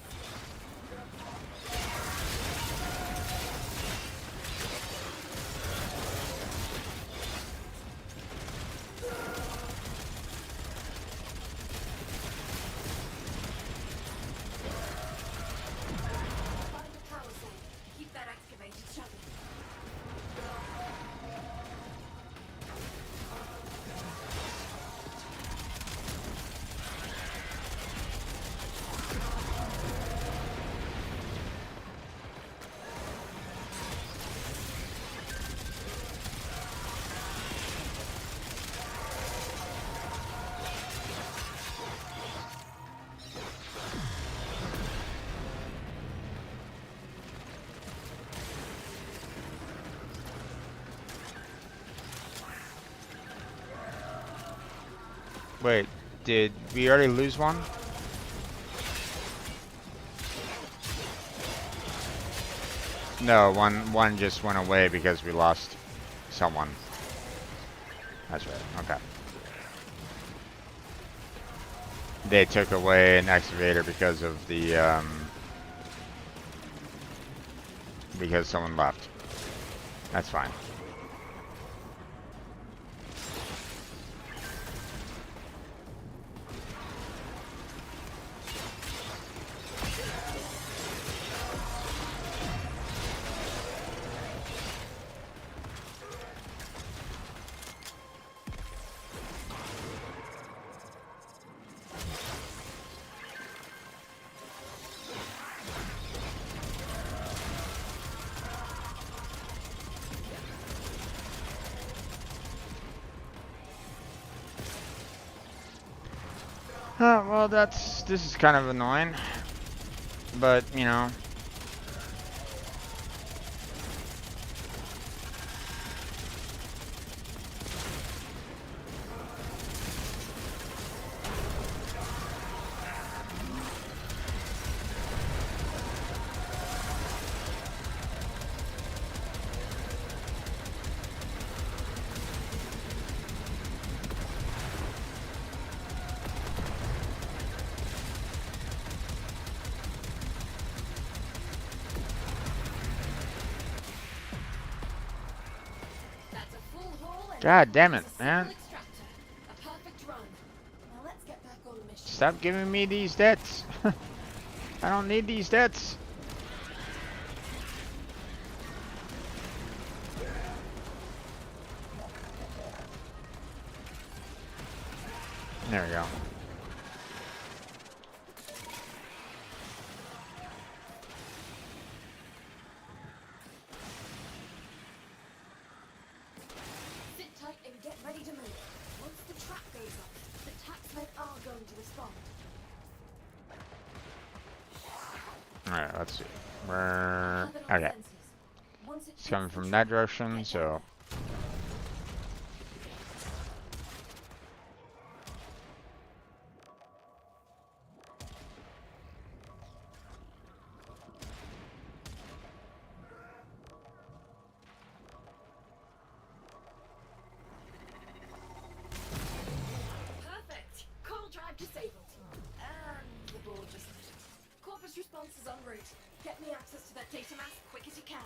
B: Find the power source. Keep that excavator chugging.
A: Wait, did we already lose one? No, one just went away because we lost someone. That's right. Okay. They took away an excavator because of the because someone left. That's fine. Well, this is kind of annoying, but you know.
B: That's a full haul and
A: God damn it,
B: a single
A: man.
B: extractor. A perfect run. Now let's get back on the mission.
A: Stop giving me these debts. I don't need these debts. There we go.
B: Sit tight and get ready to move. Once the trap goes off, the taxmen are going to respond.
A: Alright, let's see. We're...
B: Have it on
A: Okay.
B: sensors. Once it
A: It's coming
B: hits the
A: from
B: trap,
A: that direction,
B: get
A: so...
B: down. Perfect. Coral drive disabled. And the ball just... Corpus response is en route. Get me access to that data mass quick as you can.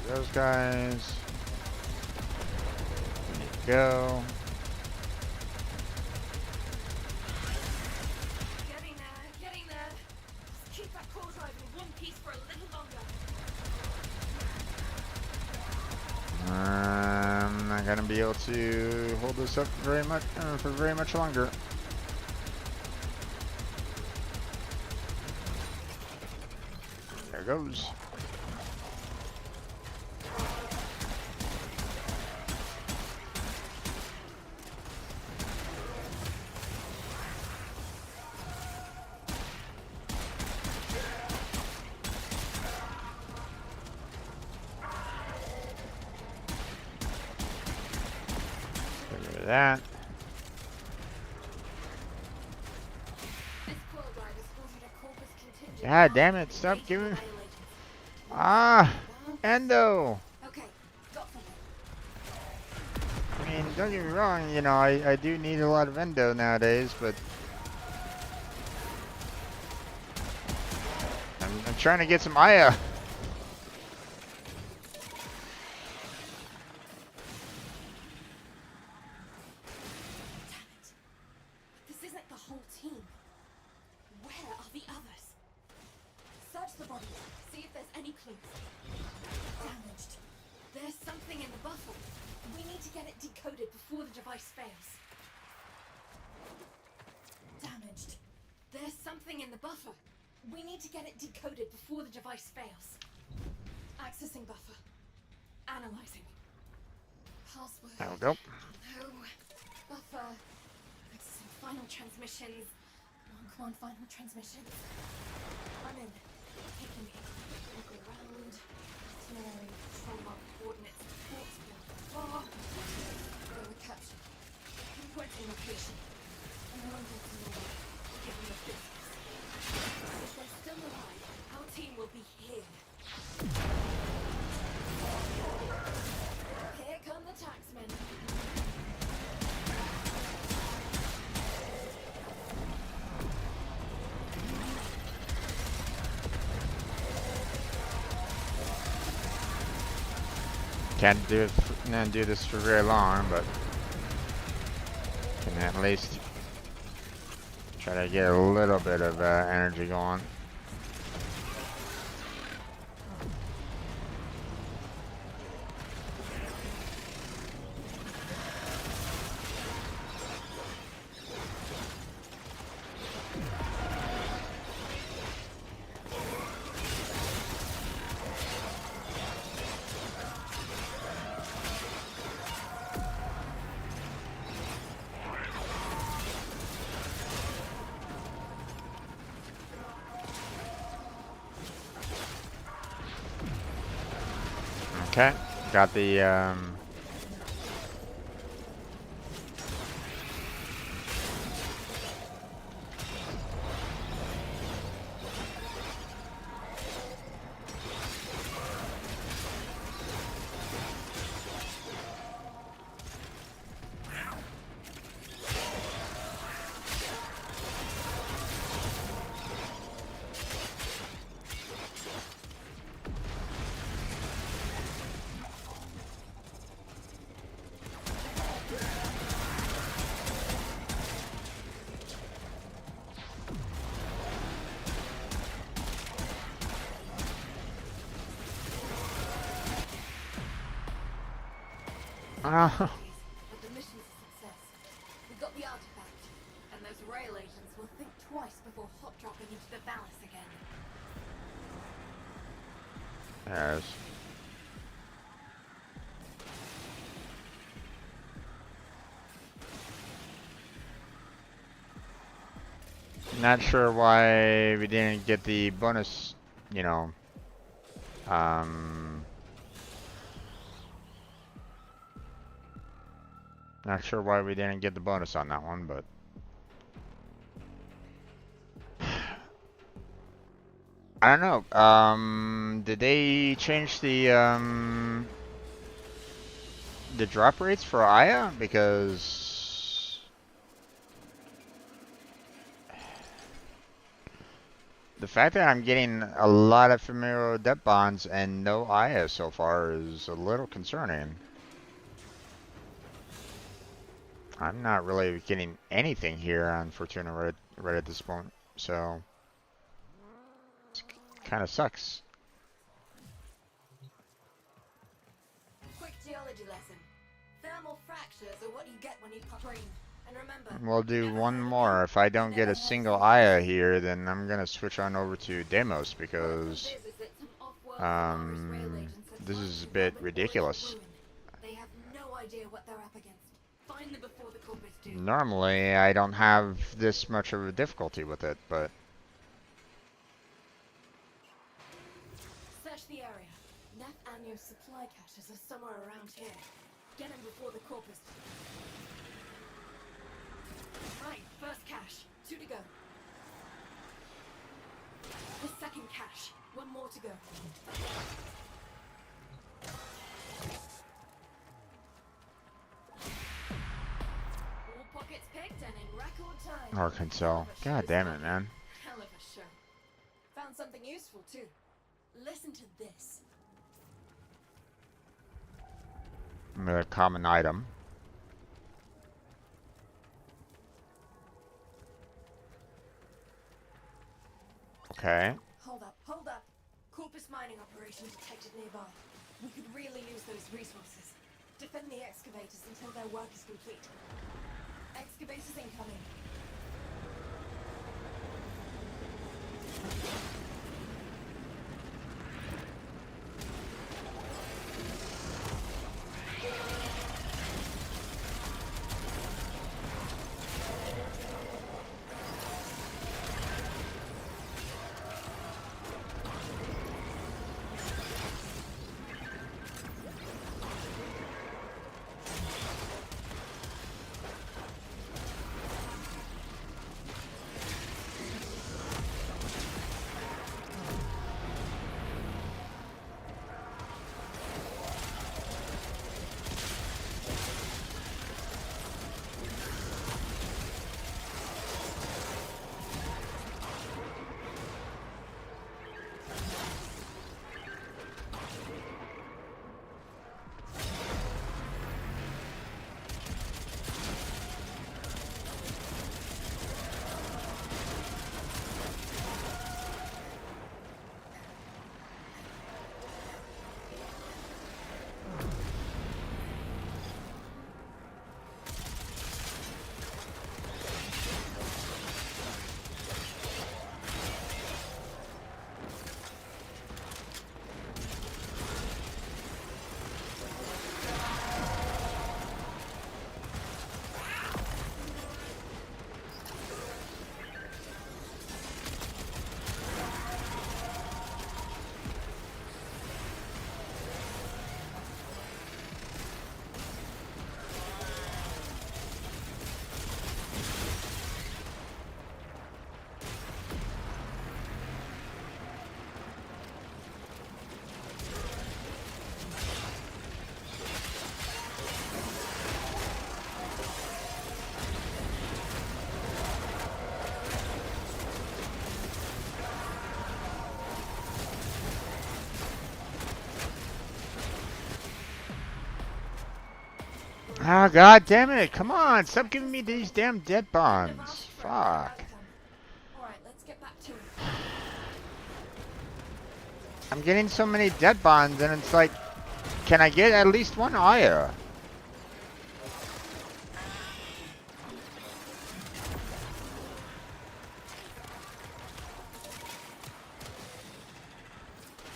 A: Those guys. Go.
B: Getting there, getting there. Just keep that core drive in one piece for a little longer.
A: I'm not gonna be able to hold this up very much for very much longer. There it goes. Get rid of that.
B: This core drive has spotted a corpus contingent.
A: God damn it, stop giving. Ah! Endo!
B: Okay, got something.
A: I mean, don't get me wrong, you know, I do need a lot of endo nowadays, but I'm trying to get some Aya.
B: This isn't the whole team. Where are the others? Search the body. See if there's any clues. Damaged. There's something in the buffer. We need to get it decoded before the device fails. Damaged. There's something in the buffer. We need to get it decoded before the device fails. Accessing buffer. Analyzing. Password.
A: There we go.
B: No. Buffer. Accessing final transmissions. Come on, final transmissions. I'm in. Taking me. Look around. Itinerary. Control mark coordinates. Ports. Bar. Go with capture. Pinpointing location. And no one gets in the way. Give them the business. If they're still alive, our team will be here. Here come the taxmen.
A: Can't do it. Not do this for very long, but can at least try to get a little bit of energy going. Okay, got the
B: But the mission's a success. We got the artifact, and those rail agents will think twice before hot dropping into the Valis again.
A: yes. Not sure why we didn't get the bonus, you know, Not sure why we didn't get the bonus on that one, but I don't know. Did they change the drop rates for Aya? Because the fact that I'm getting a lot of familiar debt bonds and no Aya so far is a little concerning. I'm not really getting anything here on Fortuna right at this point, so it kind of sucks.
B: Quick geology lesson. Thermal fractures are what you get when you pop green. And remember,
A: We'll do
B: never
A: one
B: heard of
A: more.
B: them,
A: If I
B: you
A: don't get
B: never
A: a
B: heard
A: single
B: of
A: Aya
B: them.
A: here, then I'm gonna switch on over to Deimos
B: Word on
A: because
B: Viz is that some off-world Solaris rail agents have
A: this is a
B: targeted
A: bit
B: urban ore to
A: ridiculous.
B: ruin. They have no idea what they're up against. Find them before the corpus do.
A: Normally, I don't have this much of a difficulty with it, but
B: Search the area. Nef Anio's supply caches are somewhere around here. Get them before the corpus. Right, first cache. 2 to go. The second cache. 1 more to go. All pockets picked and in record time.
A: Arkansas.
B: Hell of a
A: God
B: show
A: damn it,
B: started.
A: man.
B: Hell of a show. Found something useful too. Listen to this.
A: A common item. Okay.
B: Hold up, hold up. Corpus mining operation detected nearby. We could really use those resources. Defend the excavators until their work is complete. Excavators incoming.
A: Ah, god damn it! Come on, stop giving me these damn debt bonds. Fuck.
B: Alright, let's get back to it.
A: I'm getting so many debt bonds, and it's like, can I get at least one Aya?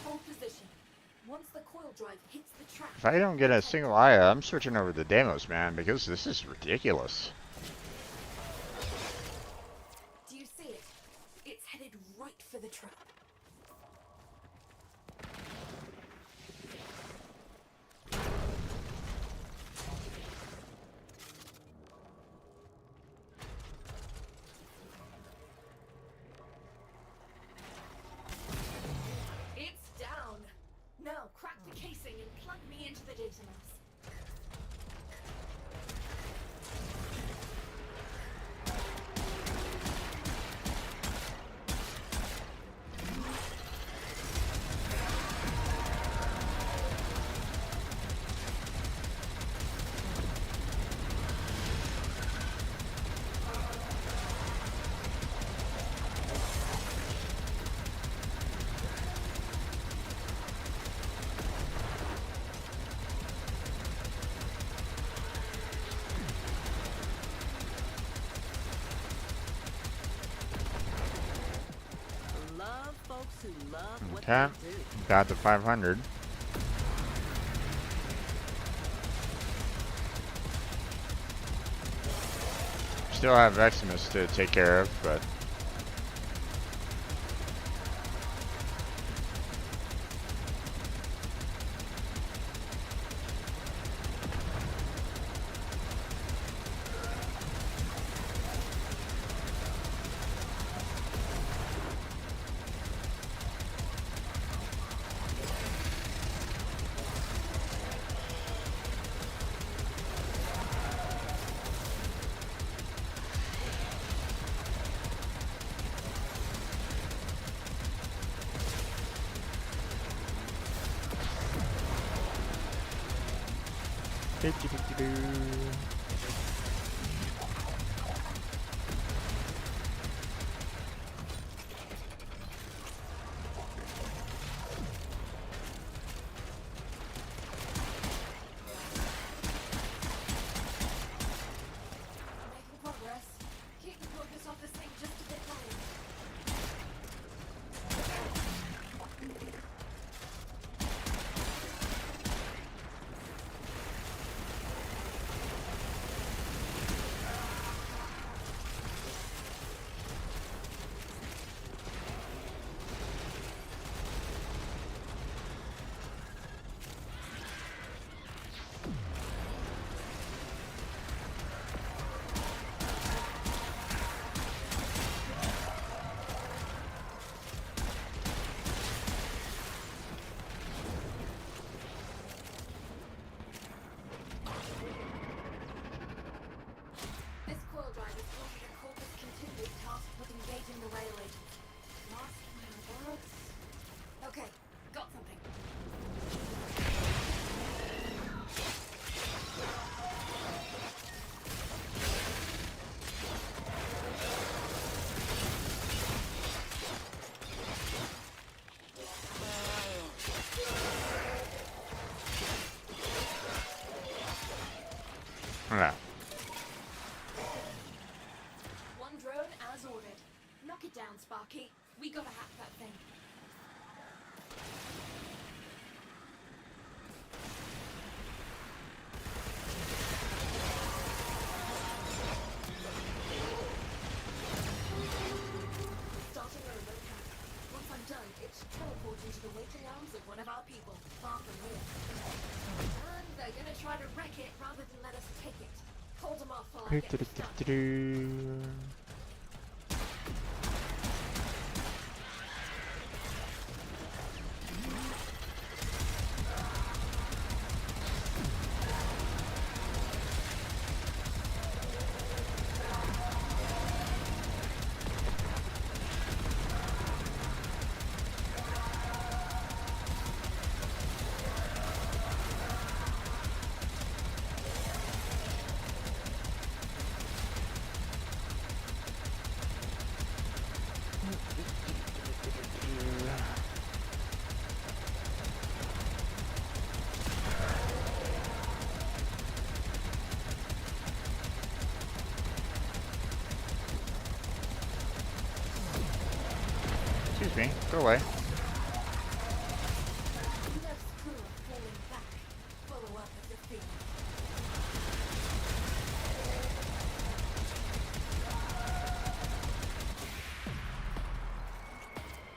B: Hold position. Once the coil drive hits the track.
A: If I don't get a single Aya, I'm switching over to Deimos, man, because this is ridiculous.
B: Do you see it? It's headed right for the trap.
D: who love what
A: Okay,
D: they do.
A: got the 500. Still have Eximus to take care of, but
B: Making progress. Keep the focus off this thing just a bit longer. This coil drive is causing a corpus continuous task with engaging the rail agent. Last words. Okay, got something.
A: yeah.
B: One drone as ordered. Knock it down, Sparky. We gotta hack that thing. Starting a remote hack. Once I'm done, it should teleport into the waiting arms of one of our people, far from here. And they're gonna try to wreck it rather than let us take it. Hold them off while I get this done.
A: Excuse me, go away.
B: No screw of falling back. Follow up with defeat.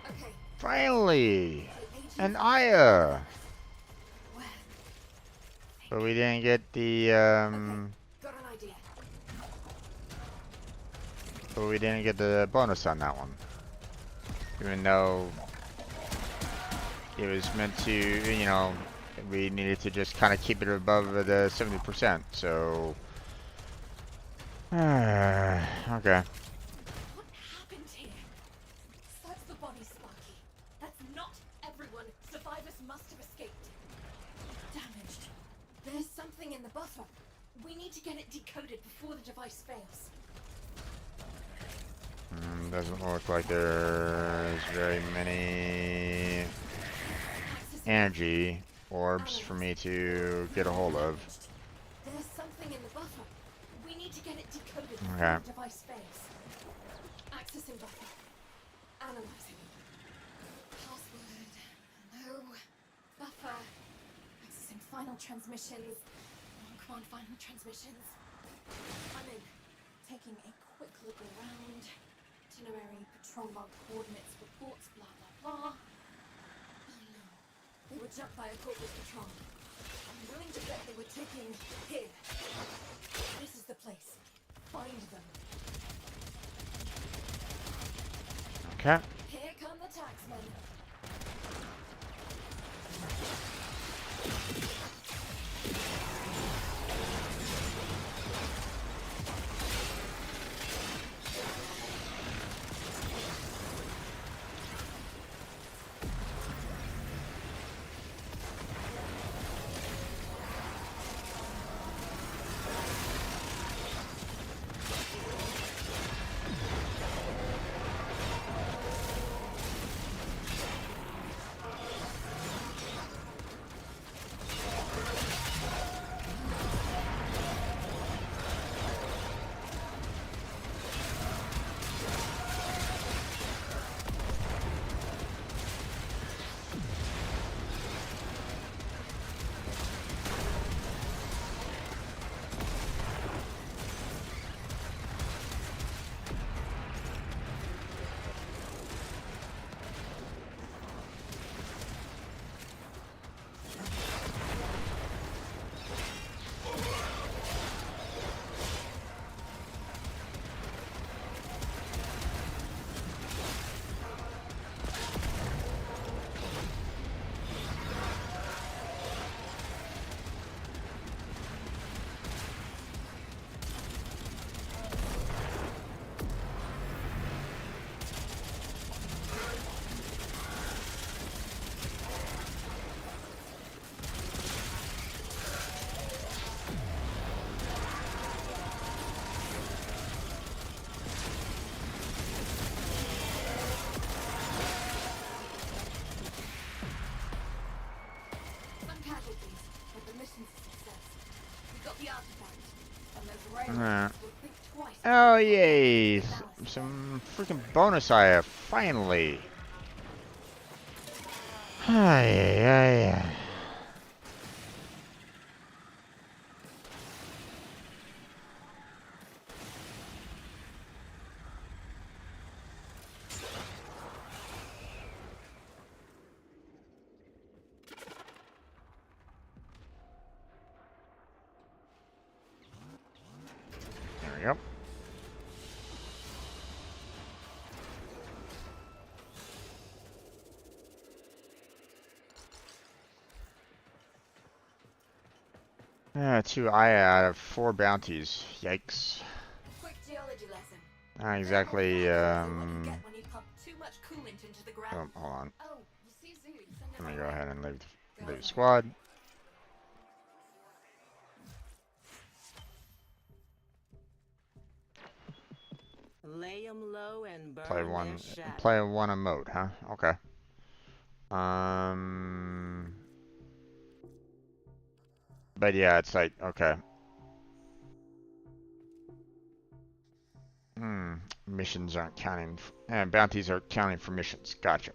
B: Okay,
A: Finally!
B: the agent.
A: An Aya!
B: Where?
A: But we didn't get the,
B: Got an idea.
A: but we didn't get the bonus on that one. Even though it was meant to, you know, we needed to just kind of keep it above the 70%, so... okay.
B: What happened here? Search the body, Sparky. That's not everyone. Survivors must have escaped. Damaged. There's something in the buffer. We need to get it decoded before the device fails.
A: Doesn't look like there's very many energy orbs for me to get a hold of.
B: There's something in the buffer. We need to get it decoded before
A: Okay.
B: the device fails. Accessing buffer. Analyzing. final transmissions. Come on, final transmissions. I'm in. Taking a quick look around. Itinerary, patrol log, coordinates, reports, blah, blah, blah. Oh no. They were jumped by a corporate patrol. I'm willing to bet they were taking here. This is the place. Find them.
A: Okay.
B: Here come the taxmen.
A: Oh, yay! Some freaking bonus I have, finally! Ay, ay, ay. There we go. Two I out of 4 bounties. Yikes.
B: Quick geology lesson.
A: Not exactly,
B: What you get when you pump too much coolant into the
A: oh,
B: ground.
A: hold on.
B: Oh, you see Zoo, send
A: Let
B: him
A: me go
B: away.
A: ahead and leave the squad.
E: Lay 'em low and burn
A: Play
E: their
A: one,
E: shadow.
A: play one emote, huh? Okay. But yeah, it's like, okay. Missions aren't counting, and bounties are counting for missions. Gotcha.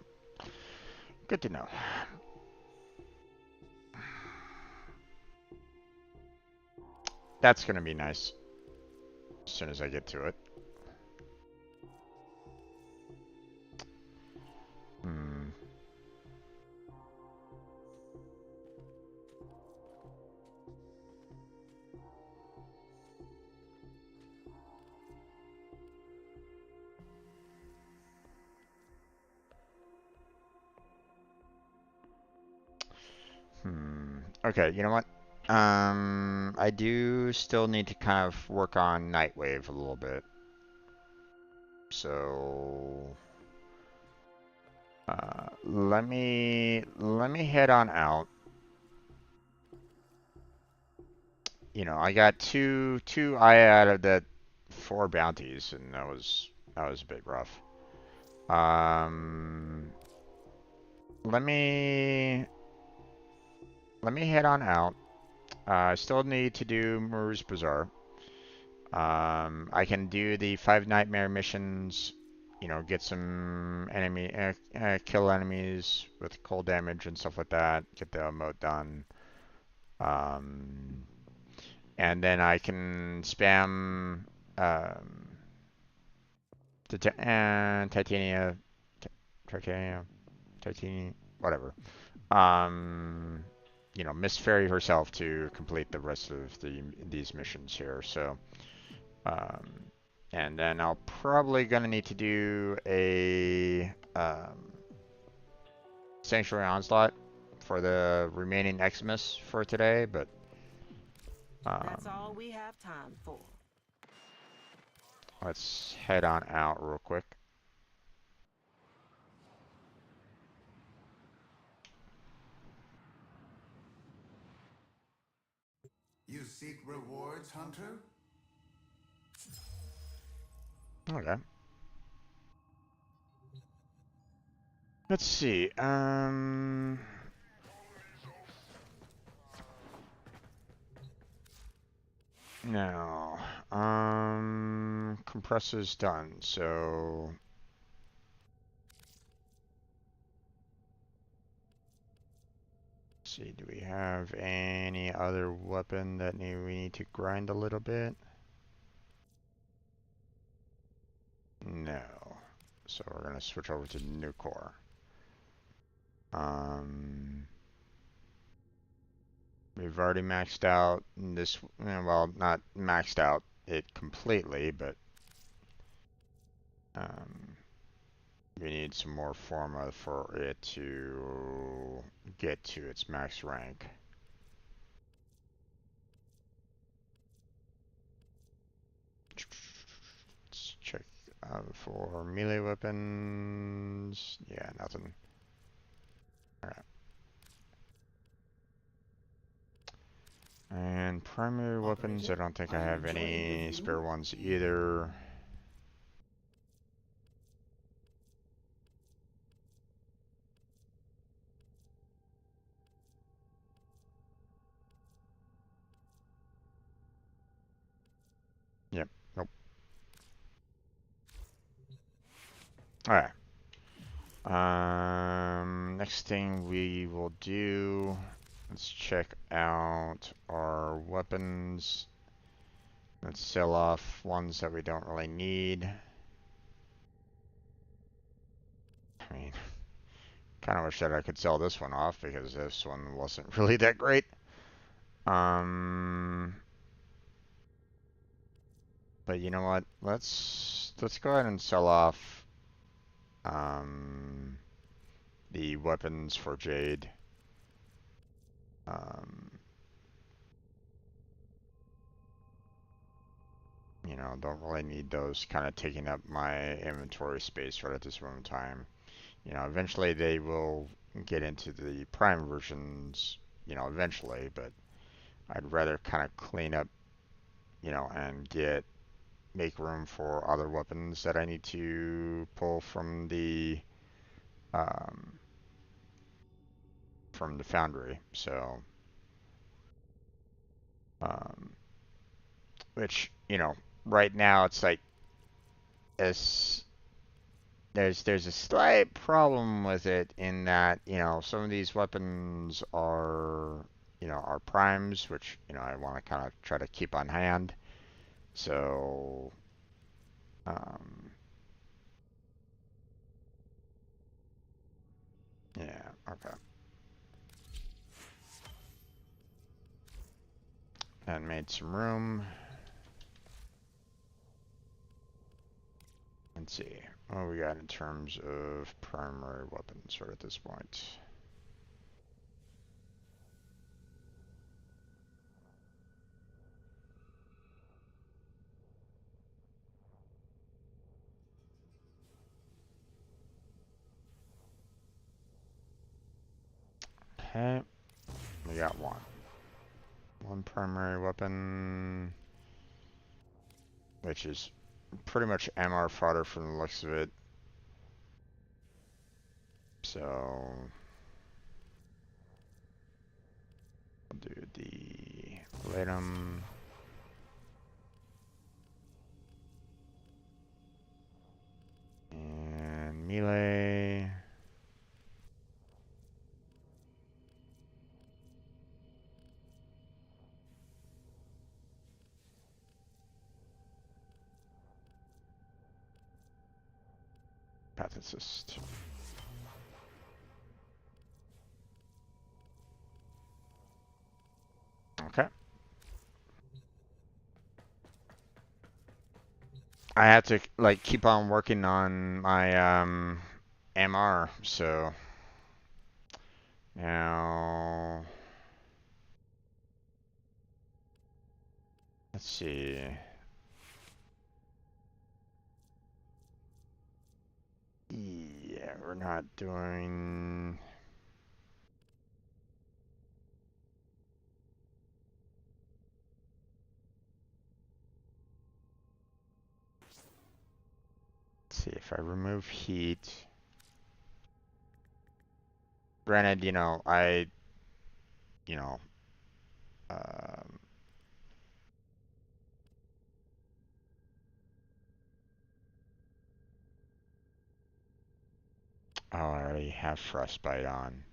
A: Good to know. That's gonna be nice. As soon as I get to it. Okay, you know what? I do still need to kind of work on Nightwave a little bit. So, let me head on out. You know, I got two I out of the 4 bounties, and that was a bit rough. Let me head on out. I still need to do Maru's Bazaar. I can do the 5 nightmare missions, you know, get some kill enemies with cold damage and stuff like that, get the emote done. Um, and then I can spam titanium, titanium, titanium, whatever. Um, Miss Fairy herself to complete the rest of these missions here. So, um, and then I'll probably gonna need to do a Sanctuary Onslaught for the remaining Xmas for today, but
E: That's all
A: um,
E: we have time for.
A: let's head on out real quick.
F: You seek rewards, Hunter?
A: Okay. Let's see. Now, compressor's done. So, let's see. Do we have any other weapon that we need to grind a little bit? No. So we're gonna switch over to Nucor. Um, we've already maxed out this. Well, not maxed out it completely, but um, we need some more forma for it to get to its max rank. Let's check for melee weapons. Yeah, nothing. Alright. And primary weapons, I don't think I have any spare ones either. Yep, nope. Alright. Next thing we will do, let's check out our weapons. Let's sell off ones that we don't really need. I mean, kind of wish that I could sell this one off because this one wasn't really that great. But you know what? Let's go ahead and sell off the weapons for Jade. Don't really need those kind of taking up my inventory space right at this moment in time. Eventually they will get into the prime versions, eventually, but I'd rather kind of clean up, and make room for other weapons that I need to pull um, from the foundry. So, um, which, right now it's like as there's a slight problem with it in that, some of these weapons are primes, which, I want to kind of try to keep on hand. So, um, yeah, okay. And made some room. Let's see what we got in terms of primary weapons right at this point. Okay, we got one. One primary weapon, which is pretty much MR fodder from the looks of it. So, we'll do the Latum. And melee. Ethicist. Okay. I have to like keep on working on my MR, so now let's see. Yeah, we're not doing. Let's see if I remove heat. Granted, you know, um, oh, I already have frostbite on.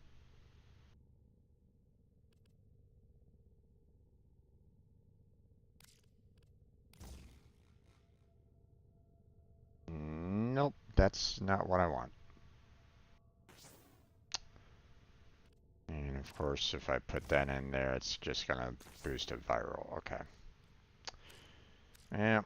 A: Nope, that's not what I want. And of course, if I put that in there, it's just gonna boost a viral. Okay. Yeah.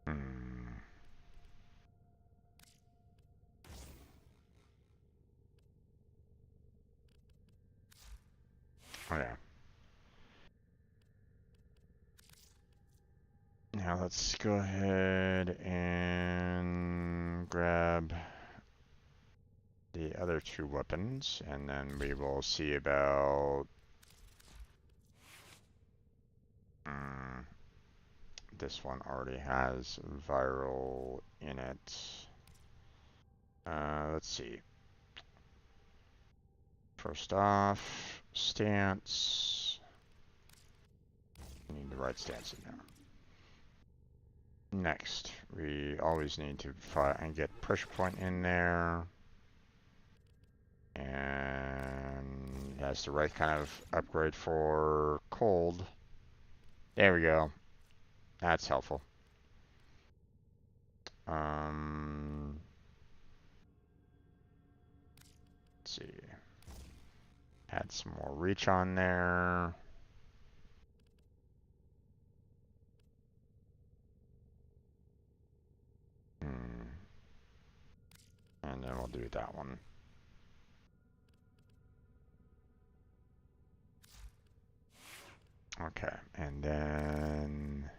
A: Hmm. Oh, yeah. Now let's go ahead and grab the other two weapons, and then we will see about this one already has viral in it. Let's see. First off, stance. We need the right stance in there. Next, we always need to find and get pressure point in there. And it has the right kind of upgrade for cold. There we go. That's helpful. Let's see. Add some more reach on there. And then we'll do that one. Okay, and then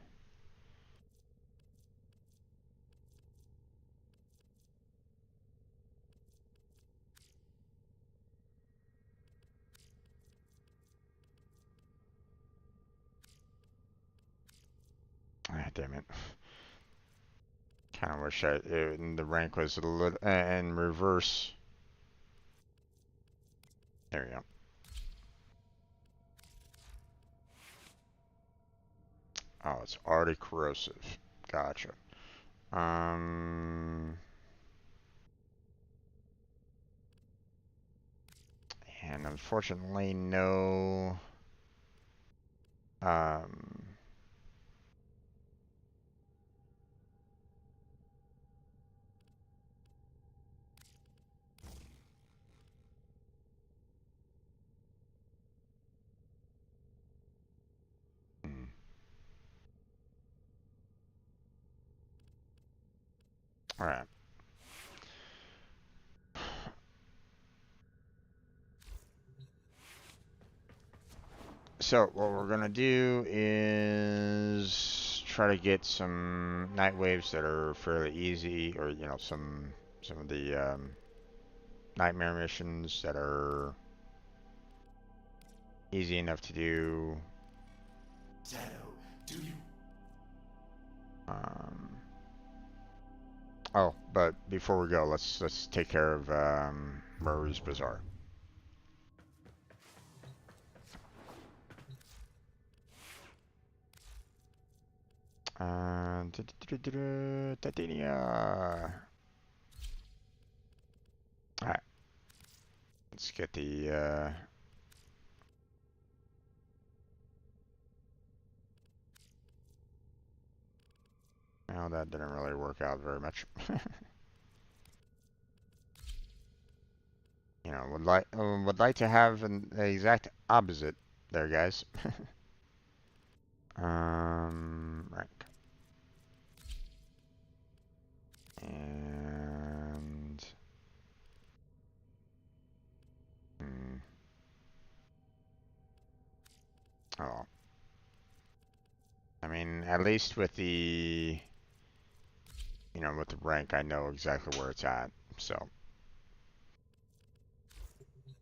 A: damn it. Kind of wish the rank was a little in reverse. There we go. Oh, it's already corrosive. Gotcha. And unfortunately, no. All right. So what we're gonna do is try to get some night waves that are fairly easy, or some of the nightmare missions that are easy enough to do.
F: Shadow, do you?
A: Oh, but before we go, let's take care of Murray's Bazaar. Titania. Alright. Let's get the, well, that didn't really work out very much. You know, would like to have an exact opposite there, guys. Rank. And oh, I mean, at least with the, you know, with the rank, I know exactly where it's at. So,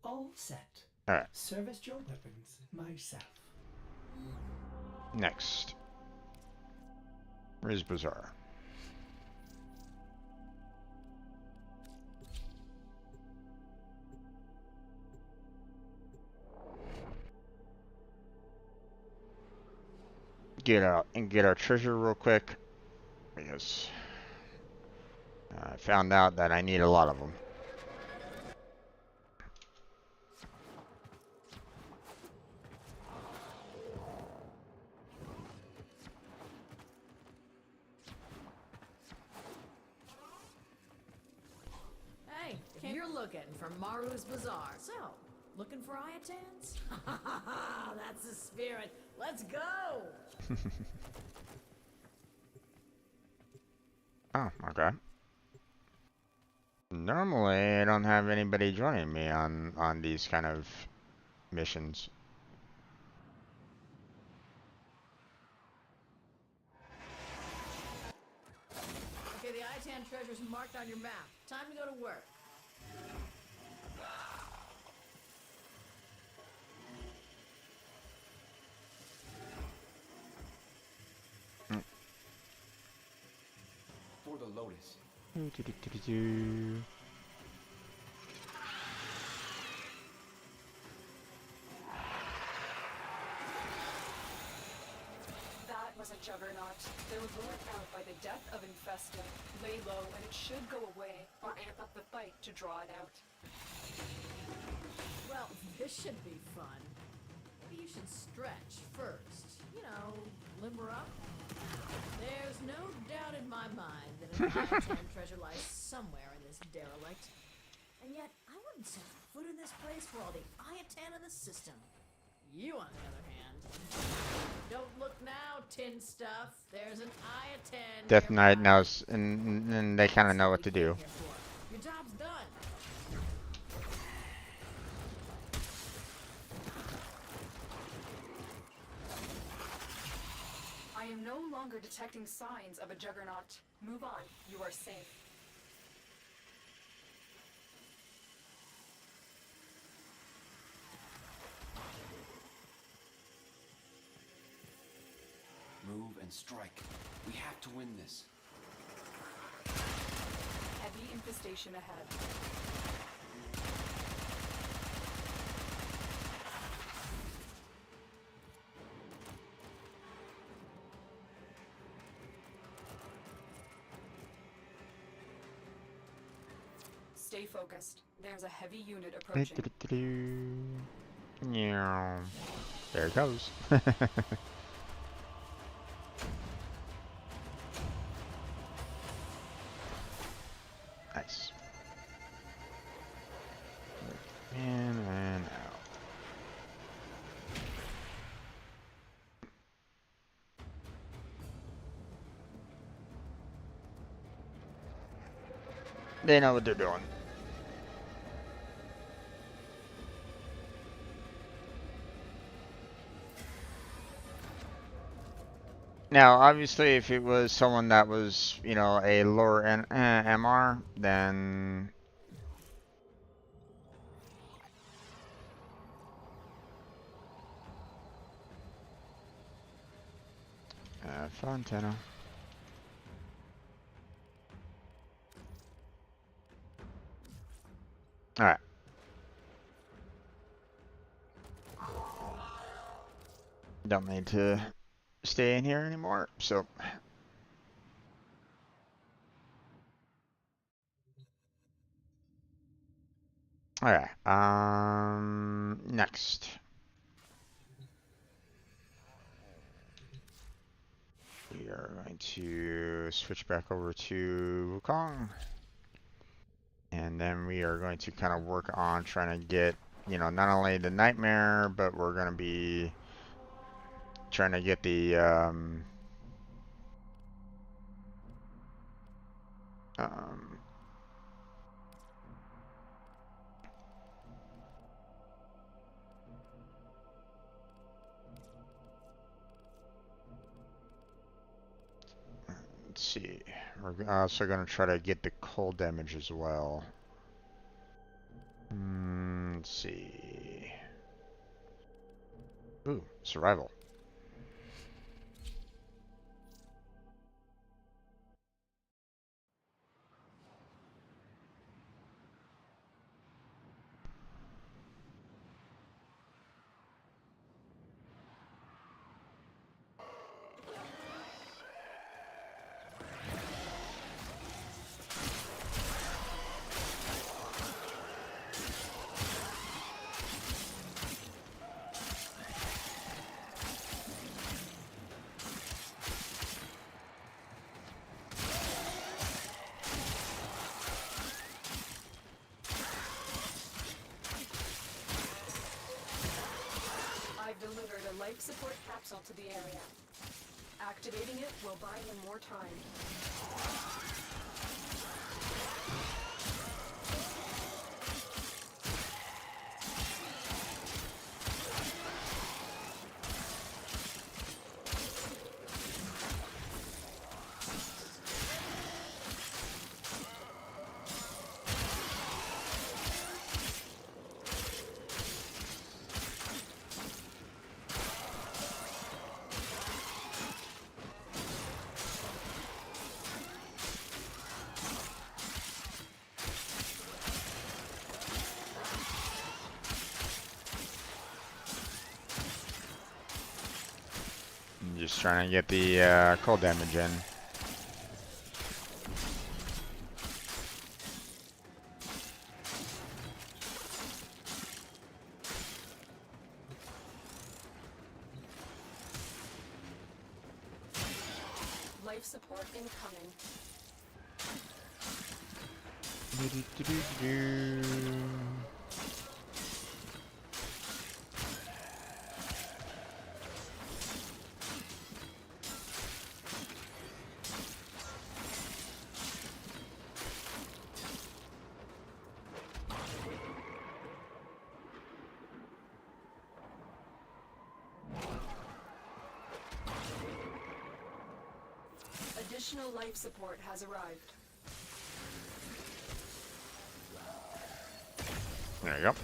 C: All set.
A: all right,
C: Service your weapons myself.
A: next, Riz Bazaar. Get out and get our treasure real quick, because I found out that I need a lot of them.
G: Hey, if you're looking for Maru's Bazaar, so, looking for Iatans? That's the spirit. Let's go!
A: Oh, okay. Normally, I don't have anybody joining me on these kind of missions.
G: Okay, the Iatan treasure's marked on your map. Time to go to work.
F: For the Lotus.
H: That was a juggernaut. They were burnt out by the death of Infested. Lay low and it should go away, or amp up the fight to draw it out.
G: Well, this should be fun. Maybe you should stretch first. You know, limber up. There's no doubt in my mind that an Iatan treasure lies somewhere in this derelict. And yet, I wouldn't set foot in this place for all the Iatan in the system. You, on the other hand, don't look now, tin stuff. There's an Iatan.
A: Death Knight
G: nearby.
A: knows, and they kind of know what to do.
G: Your job's done.
H: I am no longer detecting signs of a juggernaut. Move on. You are safe.
F: Move and strike. We have to win this.
H: Heavy infestation ahead. Stay focused. There's a heavy unit approaching.
A: Yeah. There it goes. Nice. In and out. They know what they're doing. Now, obviously, if it was someone that was, you know, a lower MR, then Fontana. All right. Don't need to stay in here anymore, so Okay. Next. We are going to switch back over to Wukong. And then we are going to kind of work on trying to get, you know, not only the Nightmare, but we're going to be trying to get the, let's see. We're also going to try to get the cold damage as well. Let's see. Ooh, survival.
H: I've delivered a life support capsule to the area. Activating it will buy him more time.
A: Just trying to get the cold damage in.
H: Life support incoming. Additional life support has arrived.
A: There you go.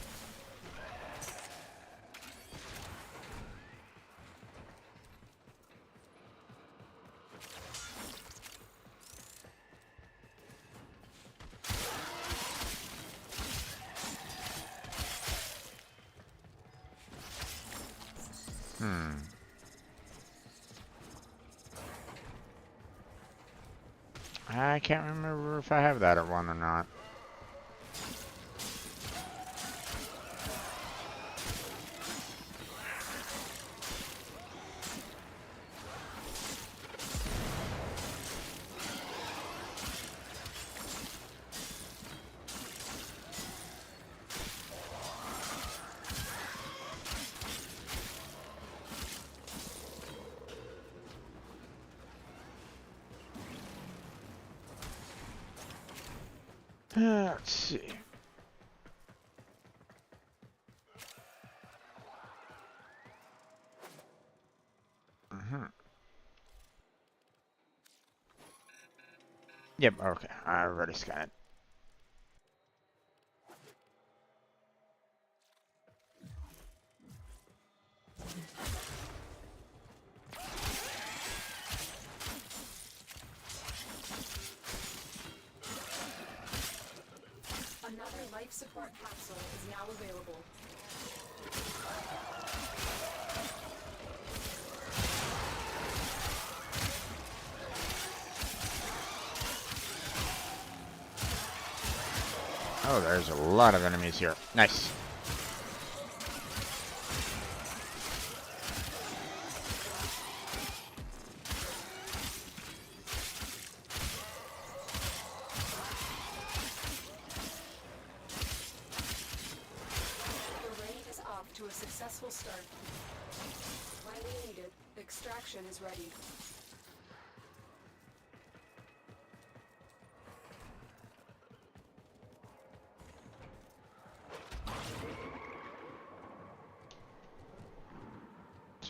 A: I can't remember if I have that at 1 or not. Let's see. Yep, okay. I already scanned it.
H: Another life support capsule is now available.
A: Oh, there's a lot of enemies here. Nice.
H: The raid is off to a successful start. When we need it, extraction is ready.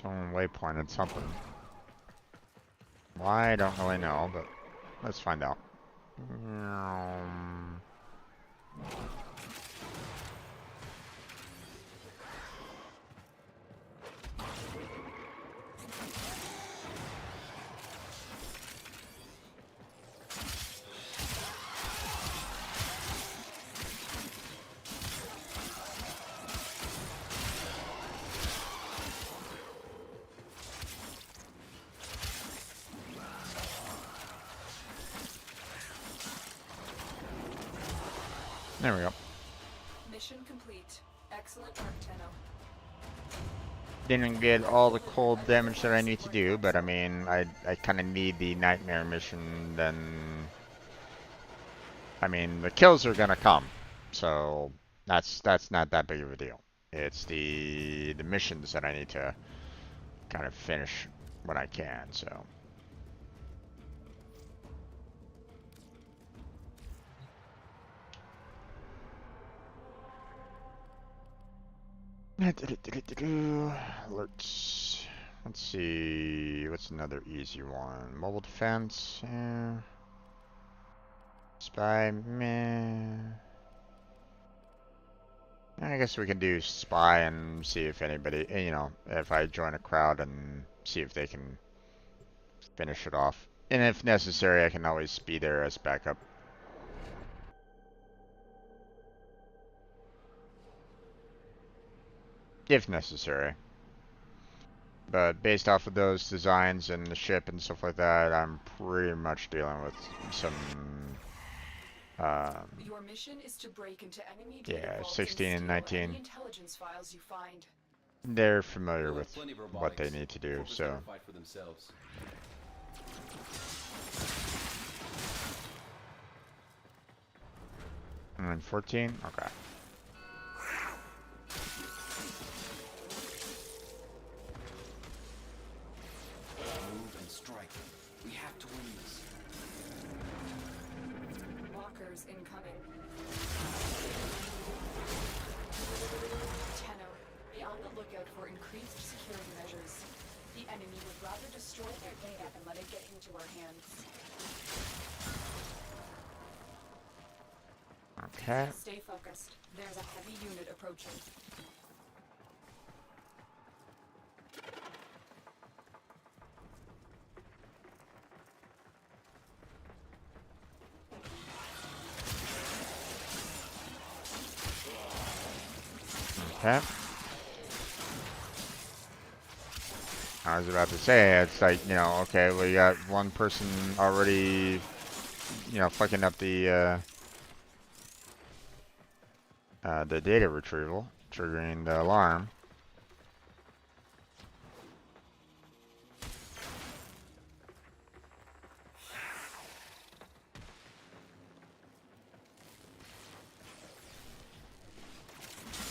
A: Someone waypointed something. Why, I don't really know, but let's find out. There we go.
H: Mission complete. Excellent work, Tenno.
A: Didn't get all the cold damage that I need to do, but I mean, I kind of need the nightmare mission. Then, I mean, the kills are gonna come, so that's not that big of a deal. It's the missions that I need to kind of finish when I can. So. Alerts. Let's see. What's another easy one? Mobile defense. Yeah. Spy. Meh. I guess we can do spy and see if anybody, you know, if I join a crowd and see if they can finish it off. And if necessary, I can always be there as backup. If necessary. But based off of those designs and the ship and stuff like that, I'm pretty much dealing with some,
H: Your mission is to break into enemy
A: yeah,
H: data vaults
A: 16 and
H: steal
A: 19.
H: any intelligence files you find.
A: They're familiar
F: We'll have
A: with
F: plenty of
A: what they
F: robotics.
A: need to do,
F: Corpus
A: so.
F: never fight for themselves.
A: And 14? Okay.
F: Move and strike. We have to win this.
H: Walkers incoming. Tenno, be on the lookout for increased security measures. The enemy would rather destroy their data than let it get into our hands.
A: Okay.
H: Stay focused. There's a heavy unit approaching.
A: Okay. I was about to say, it's like, you know, okay, we got one person already, you know, fucking up the data retrieval, triggering the alarm.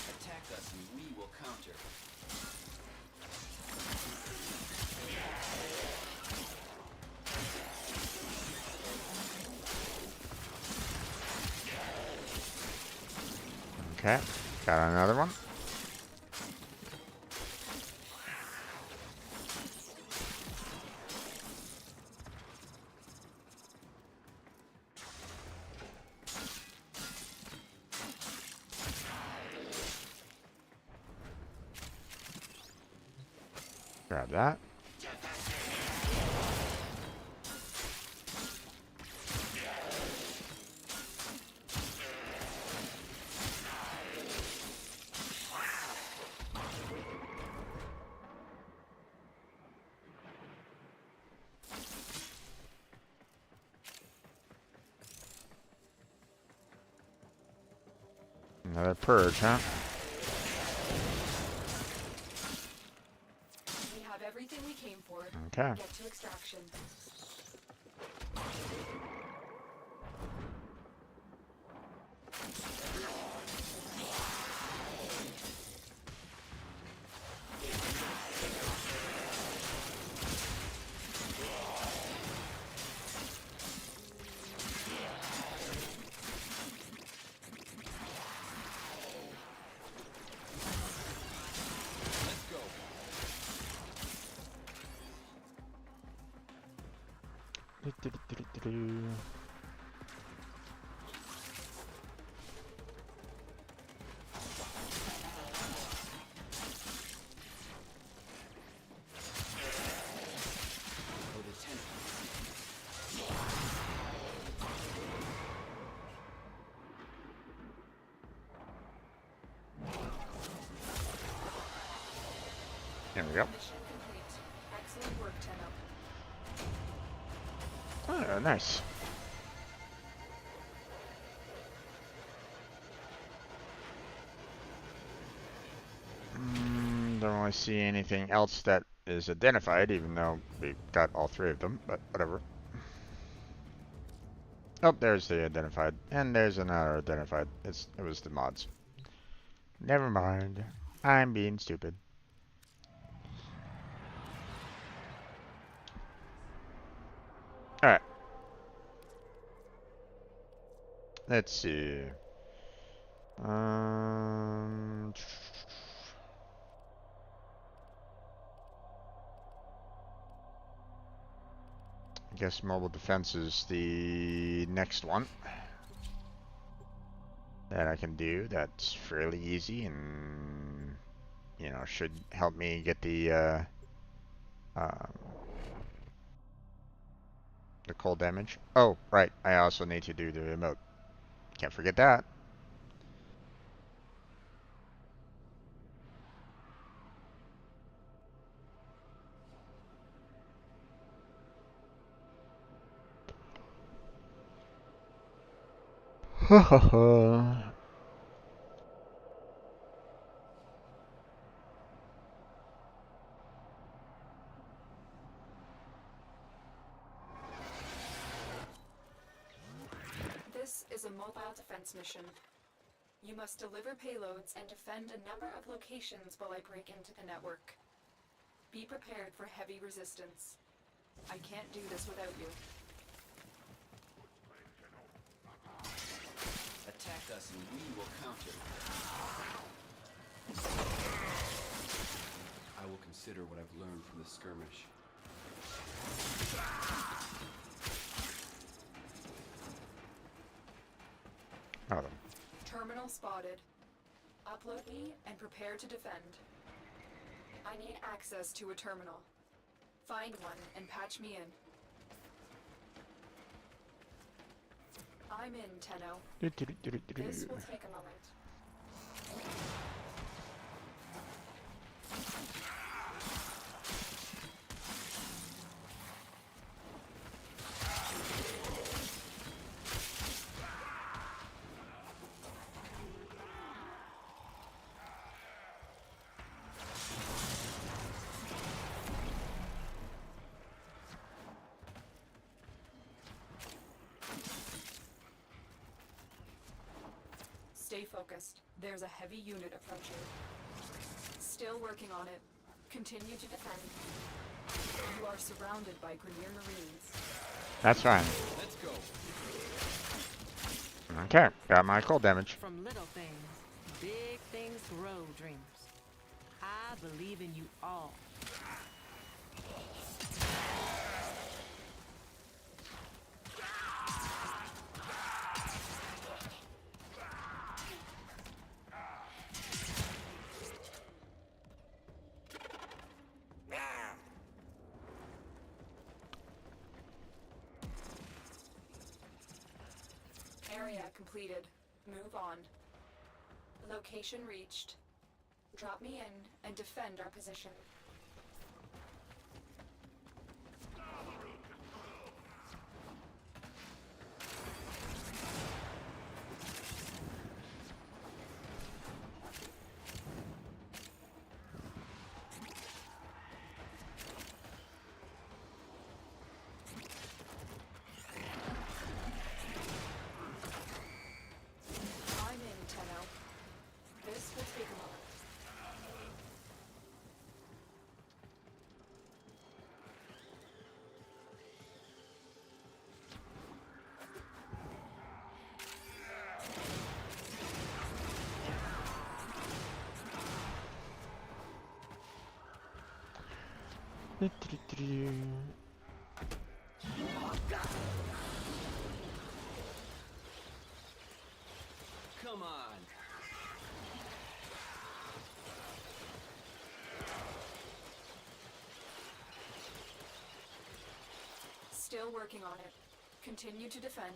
F: Attack us and we will counter.
A: Okay, got another one. Grab that. Another purge, huh?
H: We have everything we came for.
A: Okay.
H: Get to extraction.
F: Let's go. For the tent.
A: There we go.
H: Mission complete. Excellent work, Tenno.
A: Oh, nice. Don't really see anything else that is identified, even though we got all three of them, but whatever. Oh, there's the identified, and there's another identified. It was the mods. Never mind. I'm being stupid. Alright. Let's see. I guess mobile defense is the next one that I can do. That's fairly easy and, you know, should help me get the cold damage. Oh, right. I also need to do the emote. Can't forget that. Ha ha ha.
H: This is a mobile defense mission. You must deliver payloads and defend a number of locations while I break into the network. Be prepared for heavy resistance. I can't do this without you.
F: Attack us and we will counter. I will consider what I've learned from the skirmish.
A: Oh,
H: Terminal spotted. Upload me and prepare to defend. I need access to a terminal. Find one and patch me in. I'm in, Tenno. This will take a moment. Stay focused. There's a heavy unit approaching. Still working on it. Continue to defend. You are surrounded by Grineer Marines.
A: that's fine.
F: Let's go.
A: Okay, got my cold damage.
E: From little things, big things grow, dreamers. I believe in you all.
H: Area completed. Move on. Location reached. Drop me in and defend our position.
F: Come on.
H: Still working on it. Continue to defend.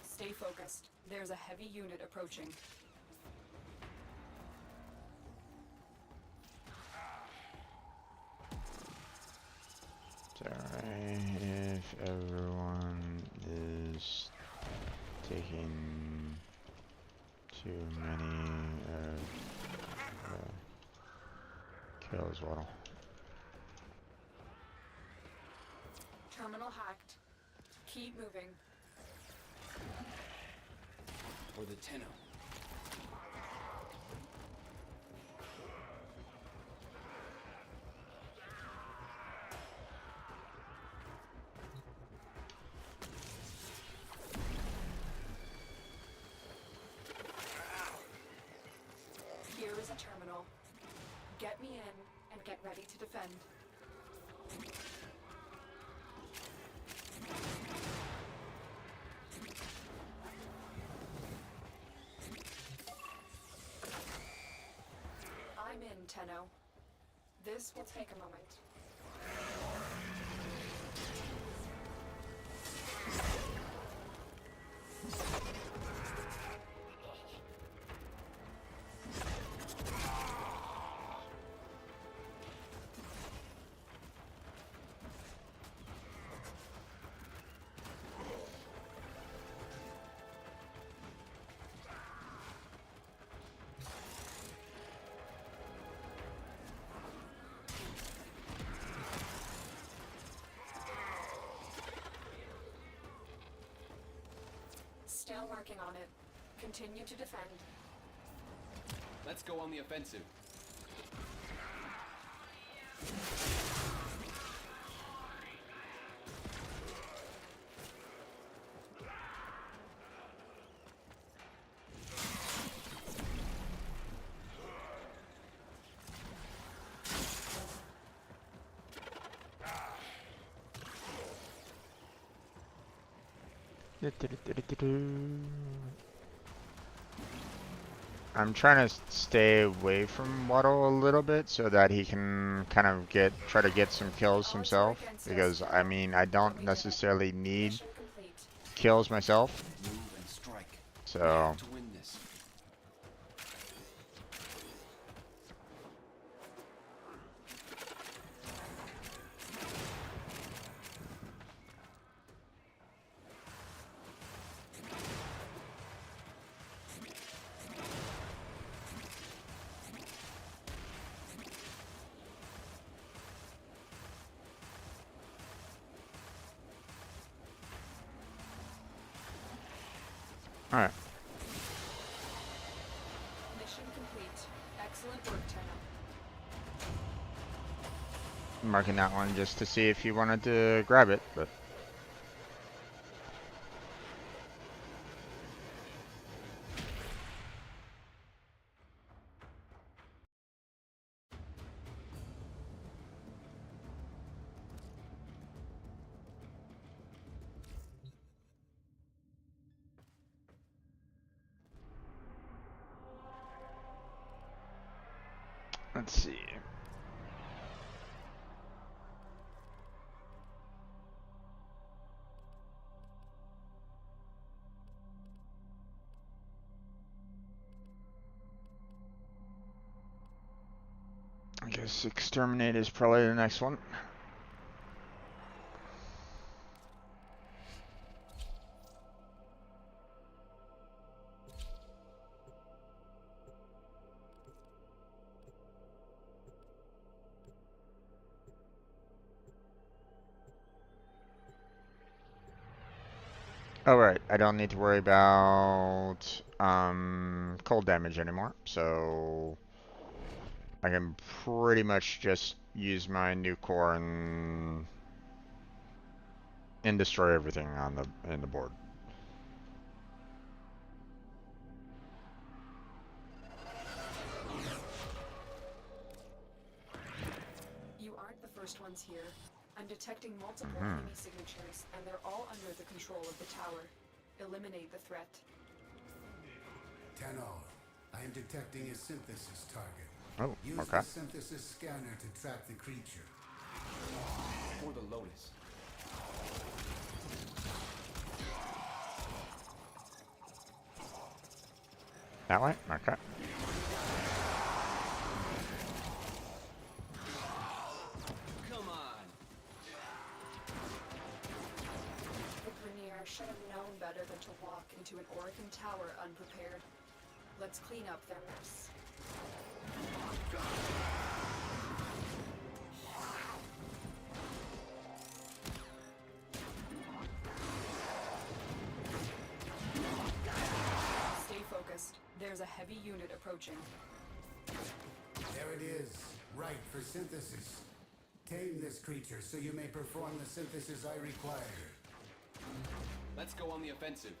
H: Stay focused. There's a heavy unit approaching.
A: Sorry if everyone is taking too many kills. Waddle.
H: Terminal hacked. Keep moving.
F: For the Tenno.
H: Here is a terminal. Get me in and get ready to defend. I'm in, Tenno. This will take a moment. Still working on it. Continue to defend.
F: Let's go on the offensive.
A: I'm trying to stay away from Waddle a little bit so that he can kind of try to get some kills himself, because I mean I don't necessarily need
H: Mission complete.
A: kills myself,
F: Move and strike. We
A: so
F: have to win this.
A: alright.
H: Mission complete. Excellent work, Tenno.
A: Marking that one just to see if he wanted to grab it, but let's see. I guess exterminate is probably the next one. Alright, I don't need to worry about cold damage anymore, so I can pretty much just use my new core and destroy everything on the board.
H: first ones here. I'm detecting multiple enemy signatures, and they're all under the control of the tower. Eliminate the threat.
I: Tenor, I am detecting a synthesis target.
A: Oh,
I: Use
A: okay.
I: the synthesis scanner to track the creature.
F: For the Lotus.
A: That way? Okay.
F: Come on.
H: The Grenier should have known better than to walk into an Oregon tower unprepared. Let's clean up their mess. Stay focused. There's a heavy unit approaching.
I: There it is. Right for synthesis. Tame this creature so you may perform the synthesis I require.
F: Let's go on the offensive.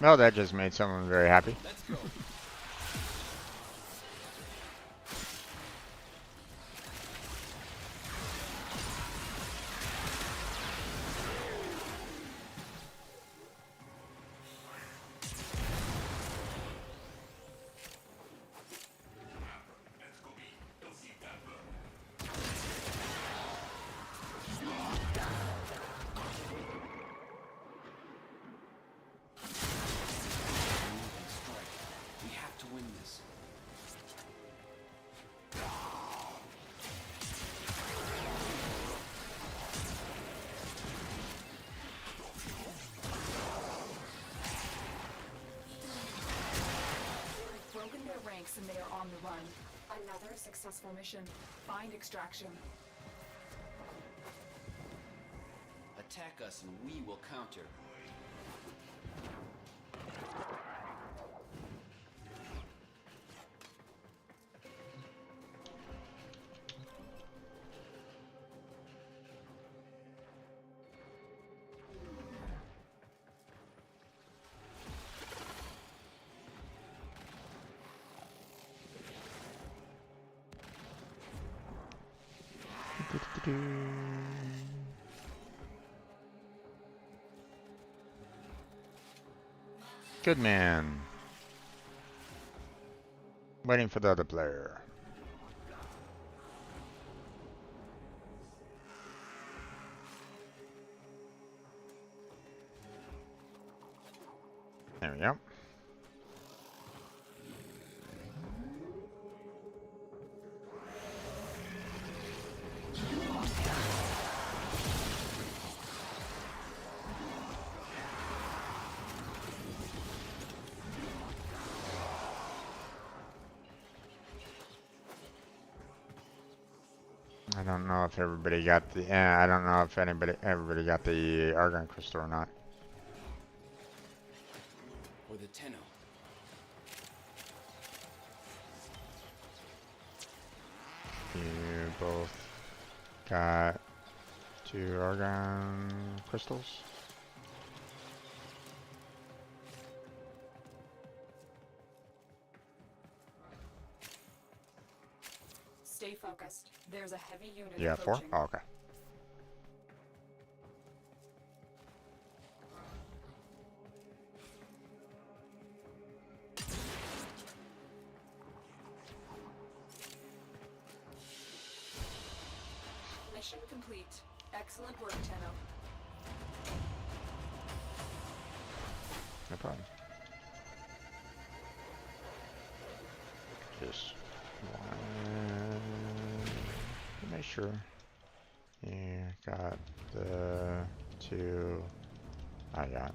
A: Well, that just made someone very happy.
F: Let's go. We have to win this.
H: We've broken their ranks and they are on the run. Another successful mission. Find extraction.
F: Attack us and we will counter.
A: Good man. Waiting for the other player. There we go. I don't know if everybody got the. I don't know if everybody got the argon crystal or not.
F: For the Tenno.
A: You both got 2 argon crystals.
H: Stay focused. There's a heavy unit
A: You got 4?
H: approaching.
A: Oh, okay.
H: Mission complete. Excellent work, Tenno.
A: No problem. Just one to make sure you got the 2 I got.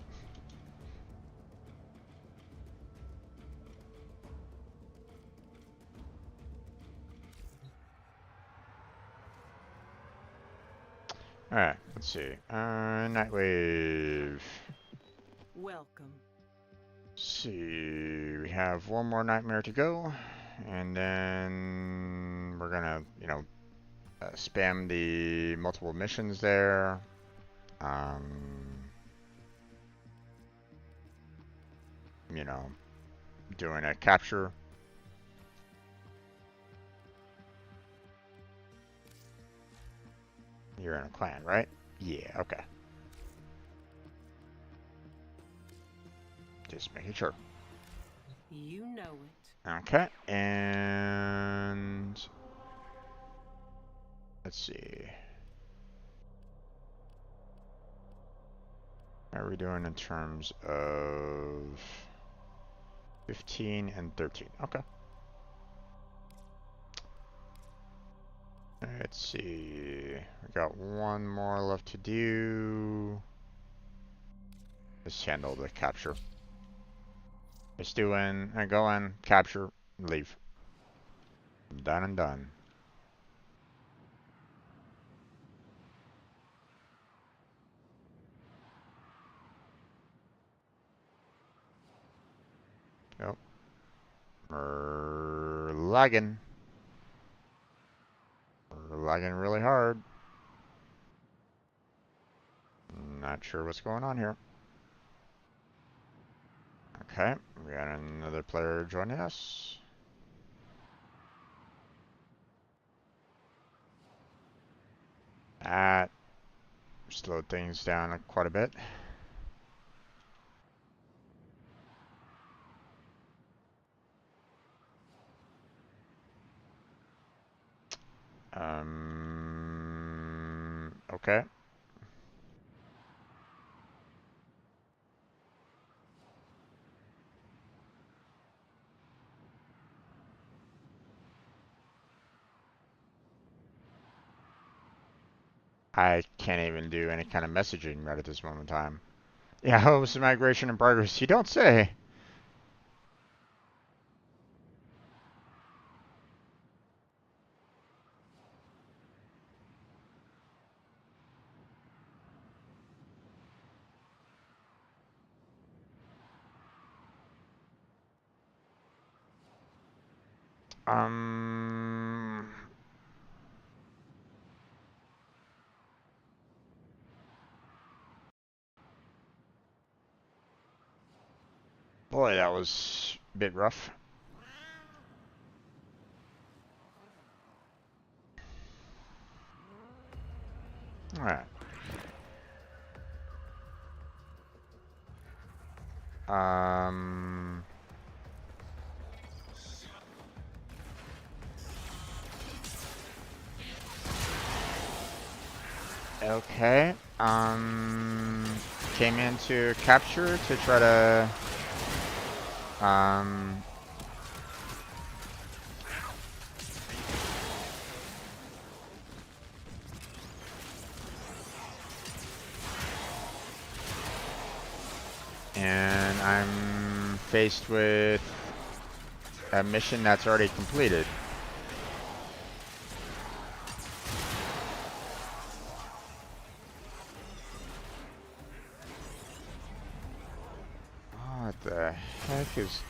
A: Alright, let's see. Nightwave.
E: Welcome.
A: See, we have one more nightmare to go, and then we're gonna, you know, spam the multiple missions there. You know, doing a capture. You're in a clan, right? Yeah, okay. Just making sure.
E: You know it.
A: Okay, and let's see. How are we doing in terms of 15 and 13? Okay. Let's see. We got one more left to do. Just handle the capture. Just do in, go in, capture, leave. Done and done. Yep. We're lagging. We're lagging really hard. Not sure what's going on here. Okay, we got another player joining us. That slowed things down quite a bit. Okay. I can't even do any kind of messaging right at this moment in time. Yeah, host migration in progress. You don't say. Um, Boy, that was a bit rough. All right. Um, okay. Came into capture to try to and I'm faced with a mission that's already completed. What the heck is...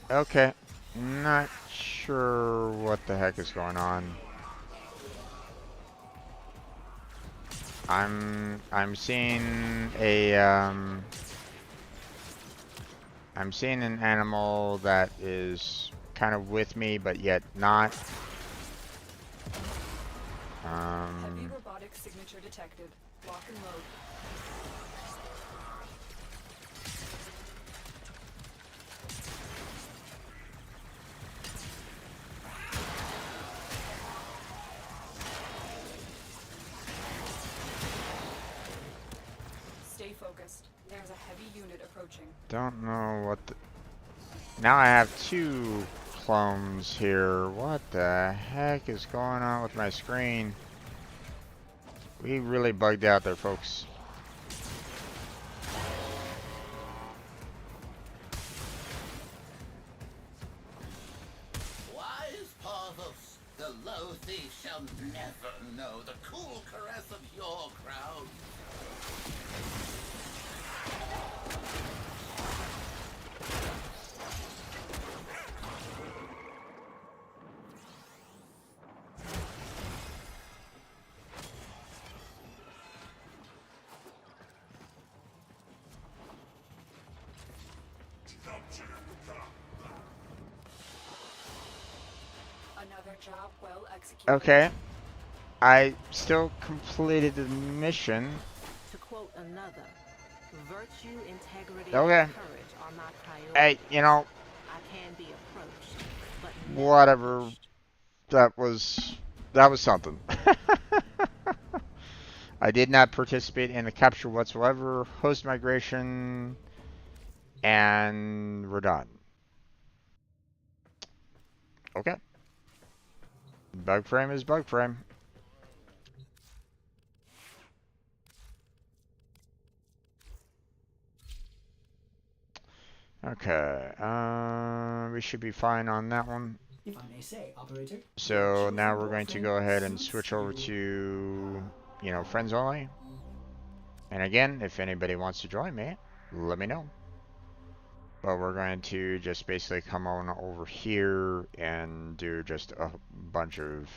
A: Okay, not sure what the heck is going on. I'm seeing a I'm seeing an animal that is kind of with me, but yet not.
H: Heavy robotic signature detected. Lock and load. Stay focused. There's a heavy unit approaching.
A: Don't know what the... Now I have two clones here. What the heck is going on with my screen? We really bugged out there, folks.
J: Wise Parvus, the low thief shall never know the cool caress of your crowd.
H: Another job well executed.
A: Okay. I still completed the mission.
E: To quote another, virtue, integrity,
A: Okay.
E: and courage are my priorities.
A: Hey, you know,
E: I can be approached, but never
A: whatever.
E: pushed.
A: That was something. I did not participate in the capture whatsoever. Host migration, and we're done. Okay. Bug frame is bug frame. Okay. We should be fine on that one.
C: If I may say, operator.
A: So
C: your
A: now
C: chosen
A: we're going to
C: Warframe
A: go ahead and
C: suits
A: switch over
C: you.
A: to, you know, friends only. And again, if anybody wants to join me, let me know. But we're going to just basically come on over here and do just a bunch of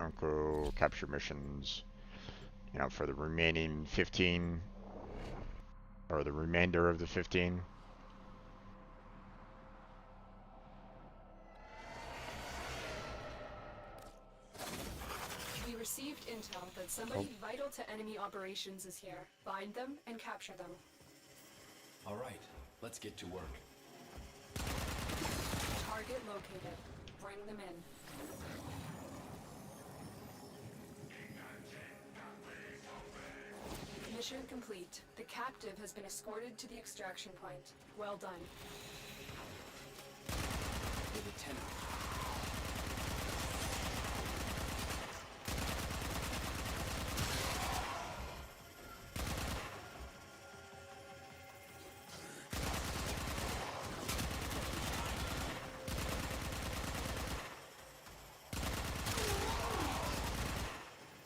A: Uncle capture missions, you know, for the remaining 15, or the remainder of the 15.
H: We received intel that somebody vital to enemy operations is here. Find them and capture them.
F: All right, let's get to work.
H: Target located. Bring them in. Mission complete. The captive has been escorted to the extraction point. Well done.
F: Hey, Lieutenant.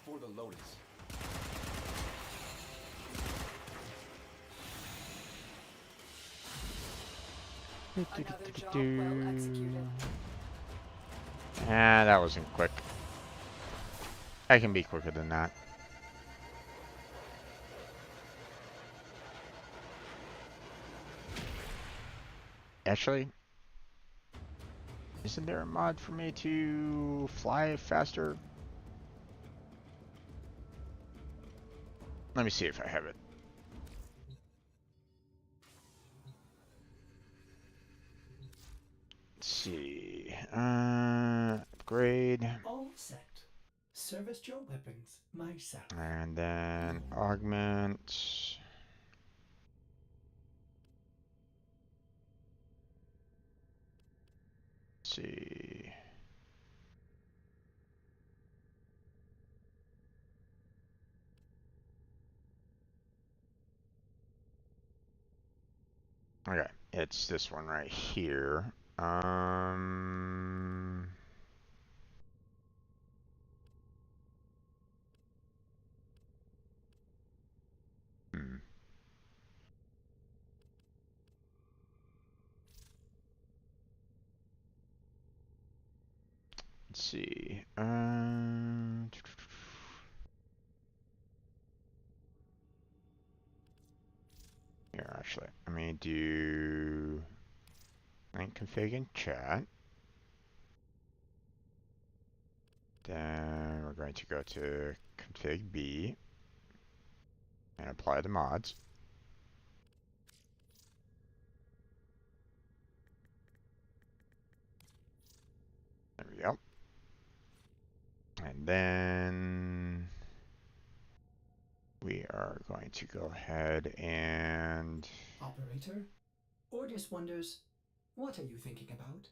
F: For the Lotus.
H: Another job well executed.
A: Ah, that wasn't quick. I can be quicker than that. Actually, isn't there a mod for me to fly faster? Let me see if I have it. Let's see. Upgrade.
C: All set. Service your weapons myself.
A: And then augment. Let's see. Okay, it's this one right here. Hmm. Let's see. Here, actually, let me do link config in chat. Then we're going to go to config B and apply the mods. There we go. And then we are going to go ahead and
C: Operator, Ordis wonders, what are you thinking about?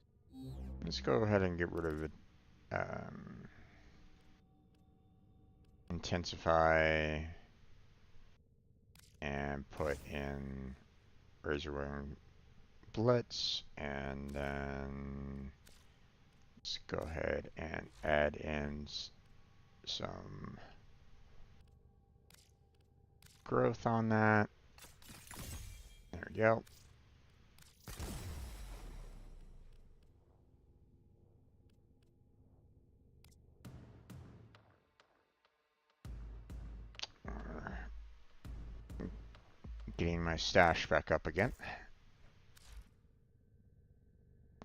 A: let's go ahead and get rid of it. Intensify and put in Razorwing Blitz, and then let's go ahead and add in some growth on that. There we go. Getting my stash back up again.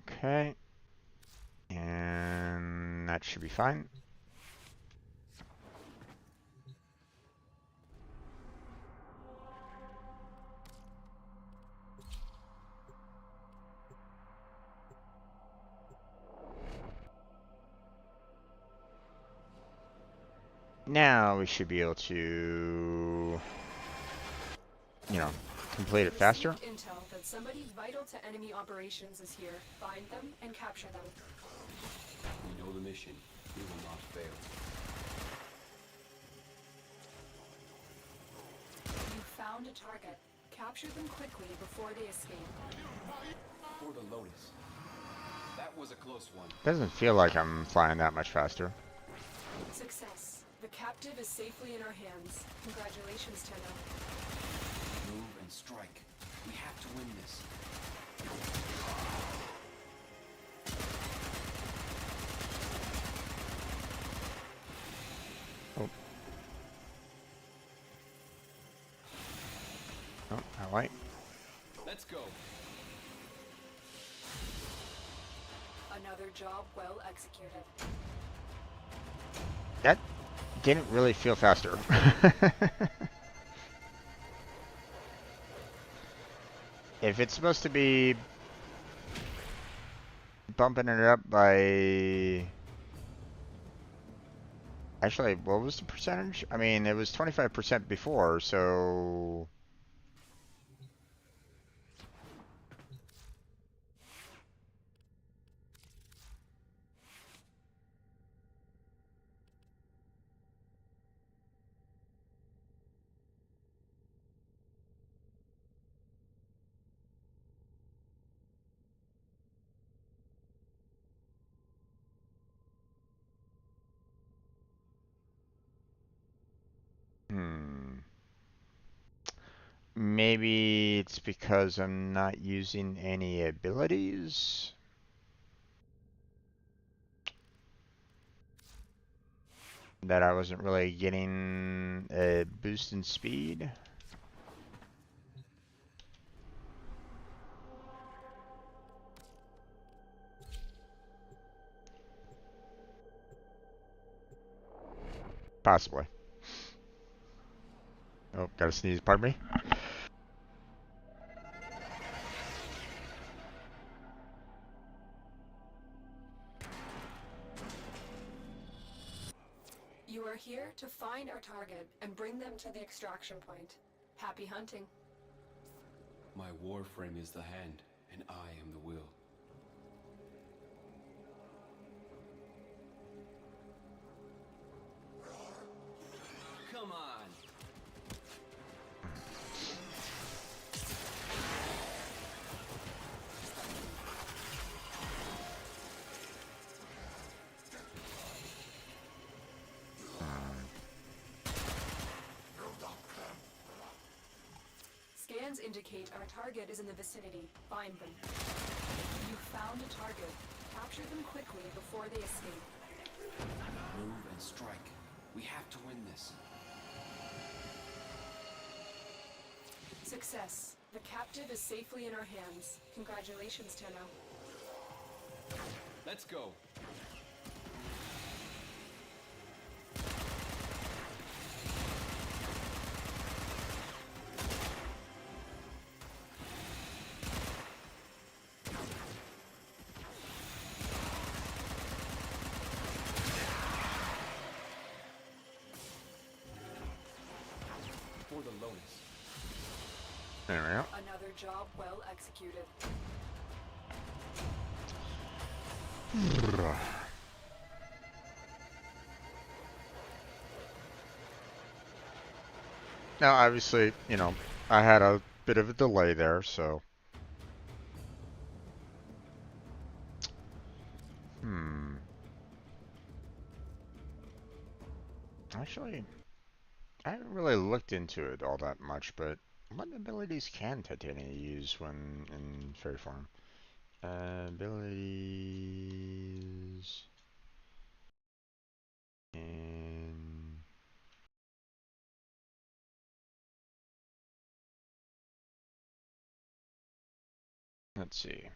A: Okay. And and that should be fine. Now we should be able to, complete it faster.
H: Intel that somebody vital to enemy operations is here. Find them and capture them.
F: We know the mission. We will not fail.
H: You found a target. Capture them quickly before they escape.
F: For the Lotus. That was a close one.
A: Doesn't feel like I'm flying that much faster.
H: Success. The captive is safely in our hands. Congratulations, Tenno.
F: Move and strike. We have to win this.
A: Oh. Oh, I like.
F: Let's go.
H: Another job well executed.
A: That didn't really feel faster. If it's supposed to be bumping it up by... Actually, what was the percentage? I mean, it was 25% before, so... Maybe it's because I'm not using any abilities? That I wasn't really getting a boost in speed? Possibly. Oh, gotta sneeze, pardon me.
H: You are here to find our target and bring them to the extraction point. Happy hunting.
F: My Warframe is the hand, and I am the will. Come on!
H: Scans indicate our target is in the vicinity. Find them. You found a target. Capture them quickly before they escape.
F: Move and strike. We have to win this.
H: Success. The captive is safely in our hands. Congratulations, Tenno.
F: Let's go. For the Lotus.
A: There we go.
H: Another job well executed.
A: Now, obviously, I had a bit of a delay there, so... Actually, I haven't really looked into it all that much, but what abilities can Titania use when in fairy form? Abilities... And... Let's see.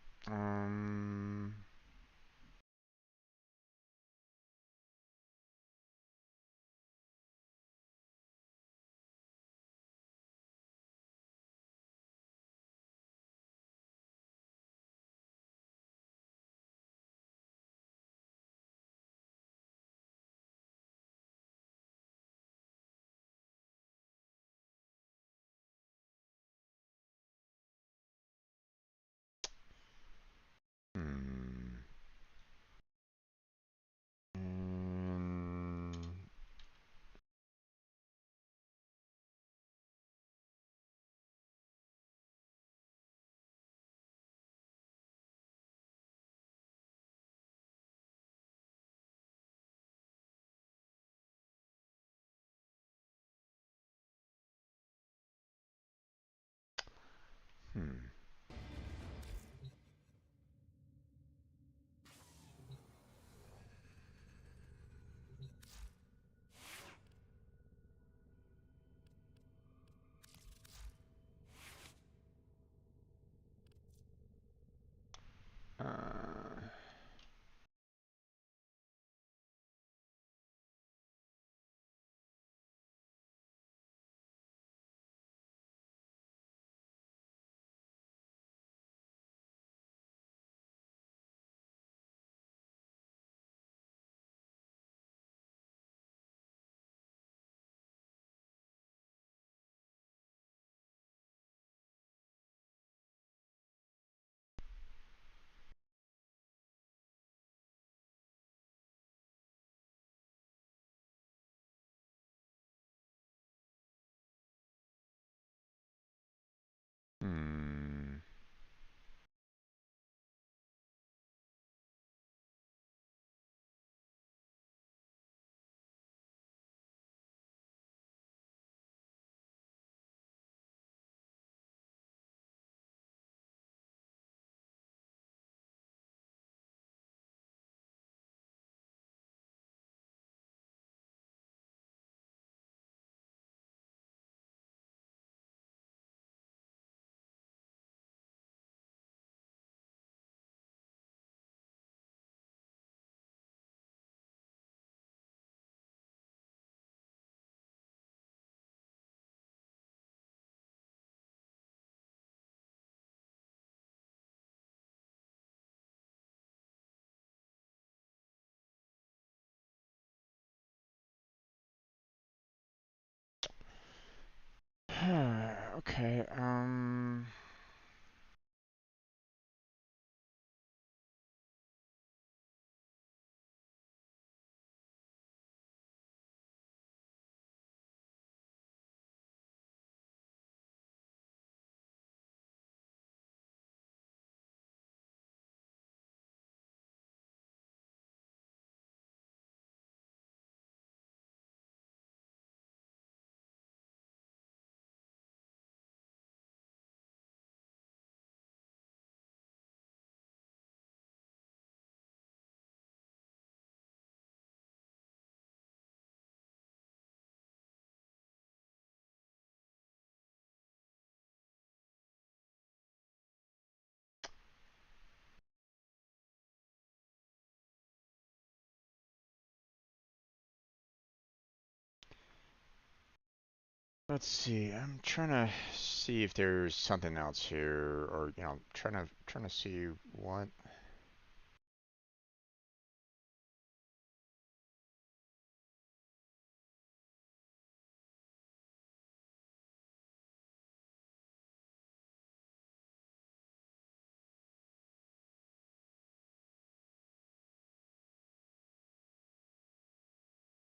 A: Hmm. Uh, hmm. Okay. Let's see. I'm trying to see if there's something else here, or trying to see what.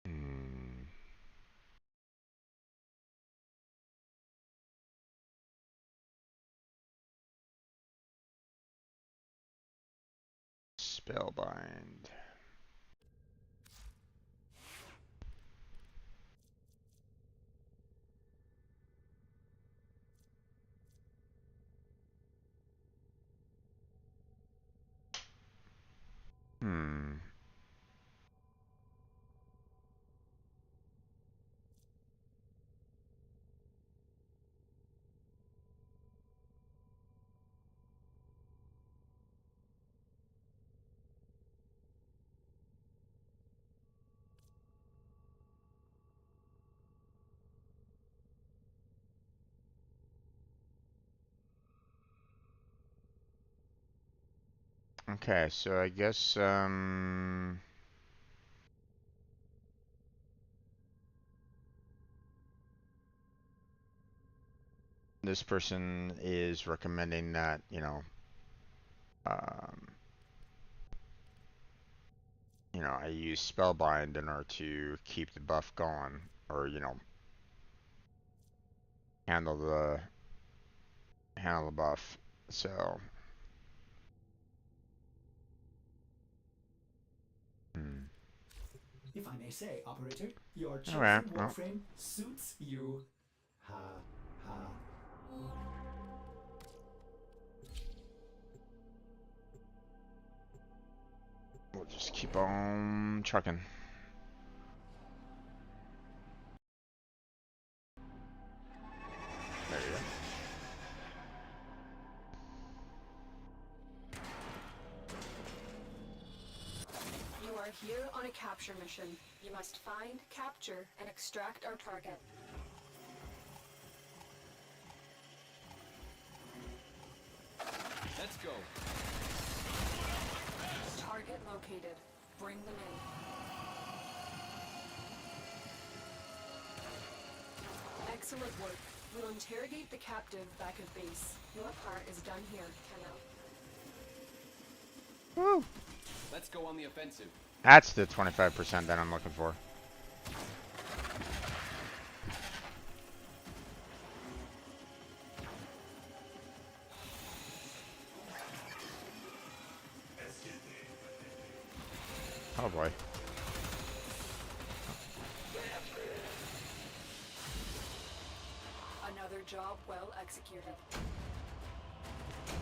A: Hmm. Spellbind. Hmm. Okay, so I guess this person is recommending that, um, I use Spellbind in order to keep the buff going, or handle the handle the buff. So, hmm.
C: If I may say, operator, your
A: All right.
C: chosen
A: Well,
C: Warframe suits you. Ha ha.
A: Just keep on trucking. There you go.
H: You are here on a capture mission. You must find, capture, and extract our target.
F: Let's go.
H: Target located. Bring them in. Excellent work. We'll interrogate the captive back at base. Your part is done here, Tenno.
A: Woo!
F: Let's go on the offensive.
A: That's the 25% that I'm looking for. Oh boy.
H: Another job well executed.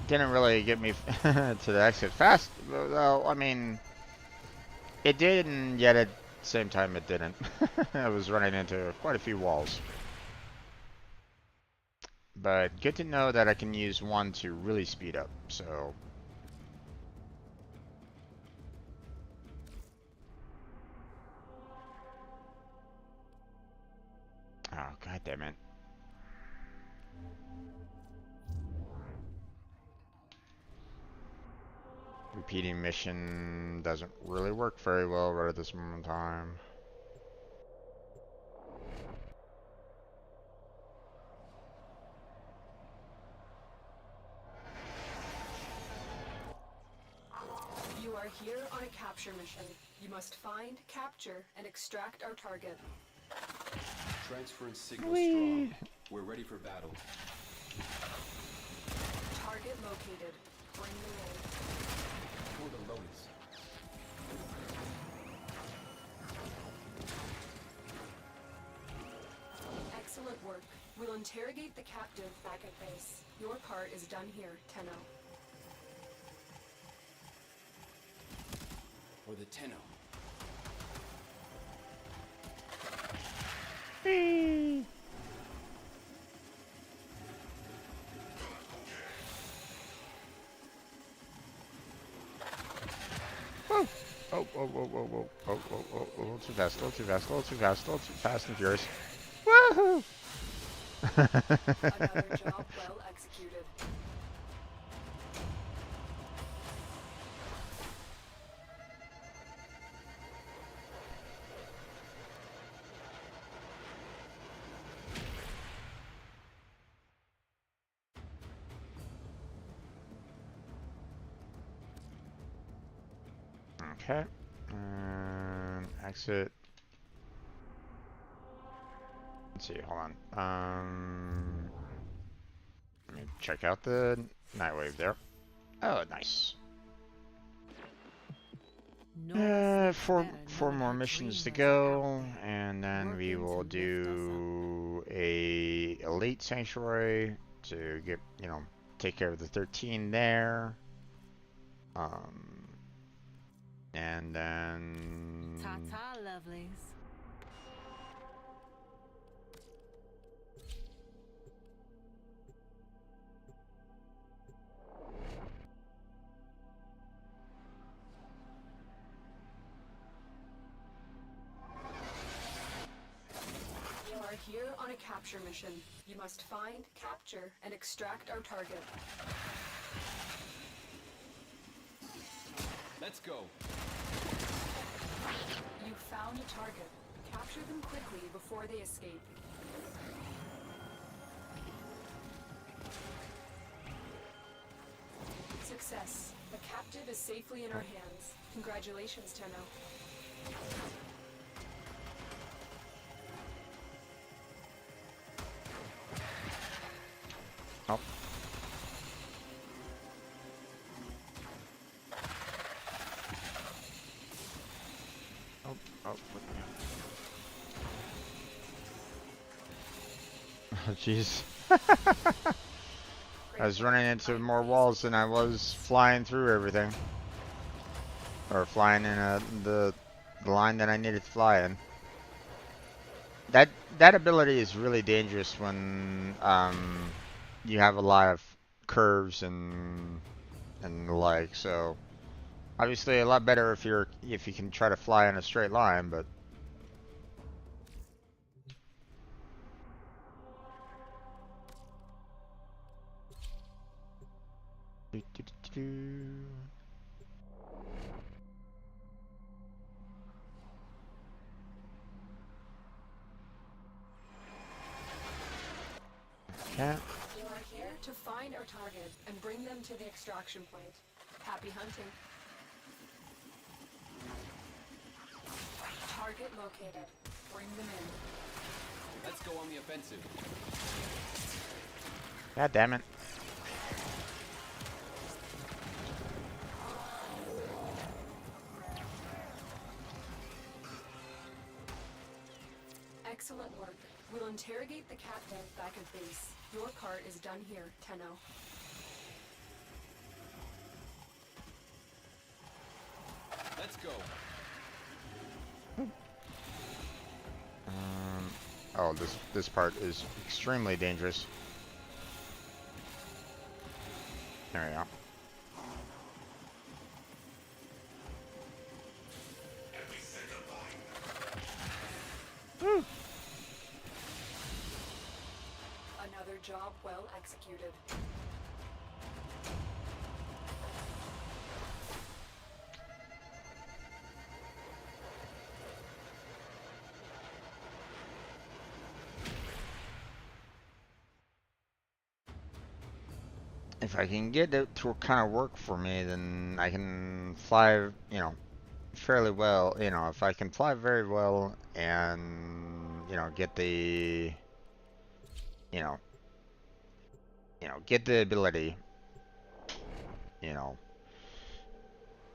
A: Didn't really get me to the exit fast, though. I mean, it did, and yet at the same time it didn't. I was running into quite a few walls. But good to know that I can use one to really speed up, so... Oh, god damn it. Repeating mission doesn't really work very well right at this moment in time.
H: You are here on a capture mission. You must find, capture, and extract our target.
F: Transference signal strong. We're ready for battle.
H: Target located. Bring them in.
F: For the Lotus.
H: Excellent work. We'll interrogate the captive back at base. Your part is done here, Tenno.
F: For the Tenno.
A: Woo! Oh, whoa, whoa, whoa, whoa. Oh, whoa, whoa, a little too fast, a little too fast, a little too fast, a little too fast and furious. Woohoo!
H: Another job well executed.
A: Okay. And exit. Let's see, hold on. Let me check out the Nightwave there. Oh, nice. Four more missions to go, and then we will do a Elite Sanctuary to get, take care of the 13 there. And then...
E: Ta-ta, lovelies.
H: You are here on a capture mission. You must find, capture, and extract our target.
F: Let's go.
H: You found a target. Capture them quickly before they escape. Success. The captive is safely in our hands. Congratulations, Tenno.
A: Oh. Oh, jeez. I was running into more walls than I was flying through everything. or flying in the line that I needed to fly in. That ability is really dangerous when you have a lot of curves and the like. So obviously a lot better if you can try to fly in a straight line, but okay.
H: You are here to find our target and bring them to the extraction point. Happy hunting. Target located. Bring them in.
F: Let's go on the offensive.
A: God damn it.
H: Excellent work. We'll interrogate the captain back at base. Your part is done here, Tenno.
F: Let's go.
A: Oh, this part is extremely dangerous. There we go. Woo.
H: Another job well executed.
A: If I can get it to kind of work for me, then I can fly, you know, fairly well. You know, if I can fly very well and, you know, get the, you know, get the ability, you know,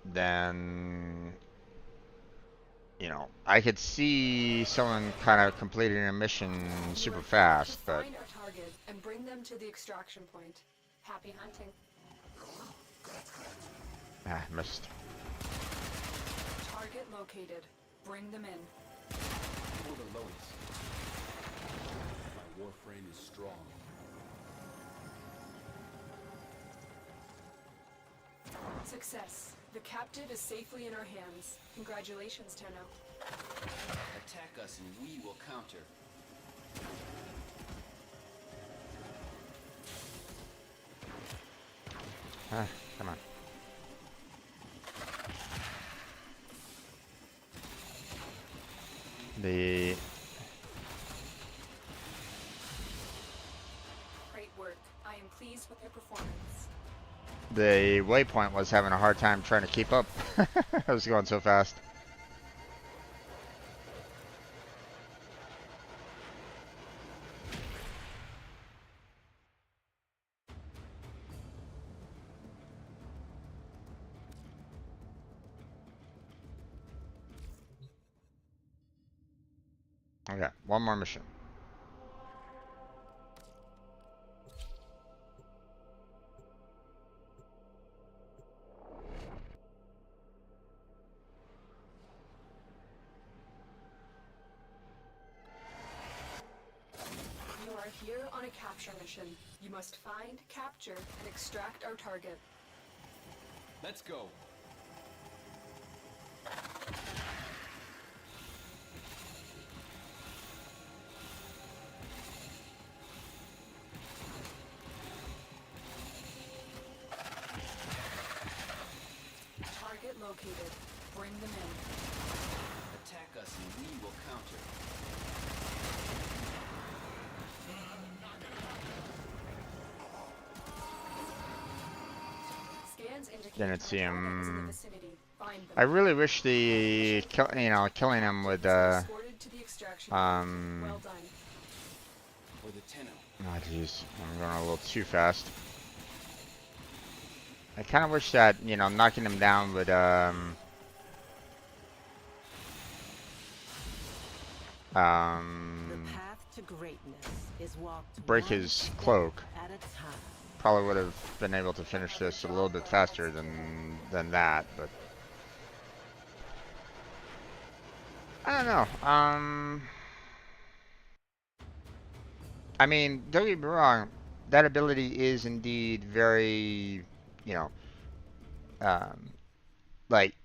A: then, you know, I could see someone kind of completing a mission super fast, but
H: Find our target and bring them to the extraction point. Happy hunting.
A: missed.
H: Target located. Bring them in.
F: For the lowest. My warframe is strong.
H: Success. The captive is safely in our hands. Congratulations, Tenno.
F: Attack us and we will counter.
A: Come on. The
H: Great work. I am pleased with your performance.
A: waypoint was having a hard time trying to keep up. I was going so fast. Okay, one more mission.
H: You are here on a capture mission. You must find, capture, and extract our target.
F: Let's go.
H: Target located. Bring them in.
F: Attack us and we will counter.
H: Scans indicate
A: Didn't see
H: our target is in the
A: him.
H: vicinity. Find them.
A: I really wish the killing him with
H: Escorted to the extraction point. Well done.
F: For the Tenno.
A: oh jeez, I'm going a little too fast. I kind of wish that, you know, knocking him down would
E: The path to greatness is walked
A: break
E: one
A: his
E: step
A: cloak.
E: at a time.
A: Probably would have been able to finish this a little bit faster than that, but I don't know. I mean, don't get me wrong. That ability is indeed very, you know, um, like,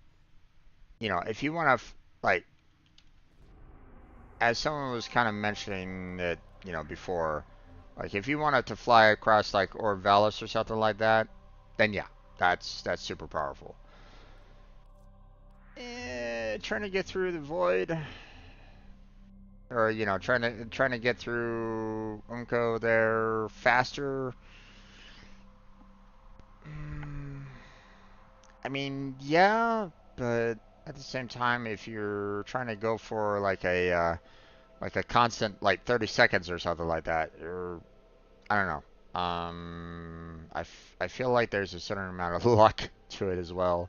A: if you want to, like, as someone was kind of mentioning it, before, like, if you wanted to fly across, like, Orvalis or something like that, then yeah, that's super powerful. Trying to get through the void, or trying to get through Unko there faster. Mm, I mean, yeah, but at the same time, if you're trying to go for like a constant like 30 seconds or something like that, I don't know. I feel like there's a certain amount of luck to it as well.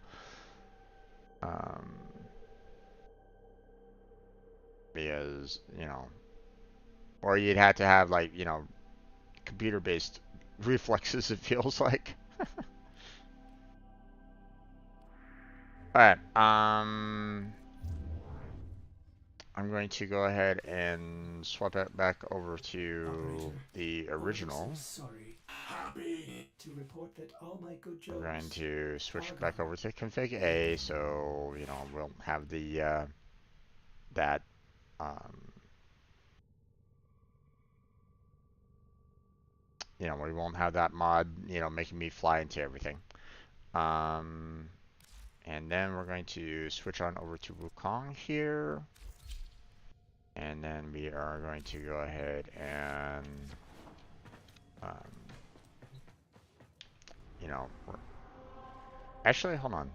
A: Um, because or you'd have to have like computer-based reflexes. It feels like. All right. I'm going to go ahead and swap it back over to
C: Operator,
A: the
C: all is so
A: original.
C: sorry. Happy to report that all my good
A: We're going
C: jokes
A: to switch
C: are
A: back
C: gone.
A: over to config A, so we'll have the that we won't have that mod making me fly into everything. Um, and then we're going to switch on over to Wukong here. And then we are going to go ahead and, um, actually, hold on.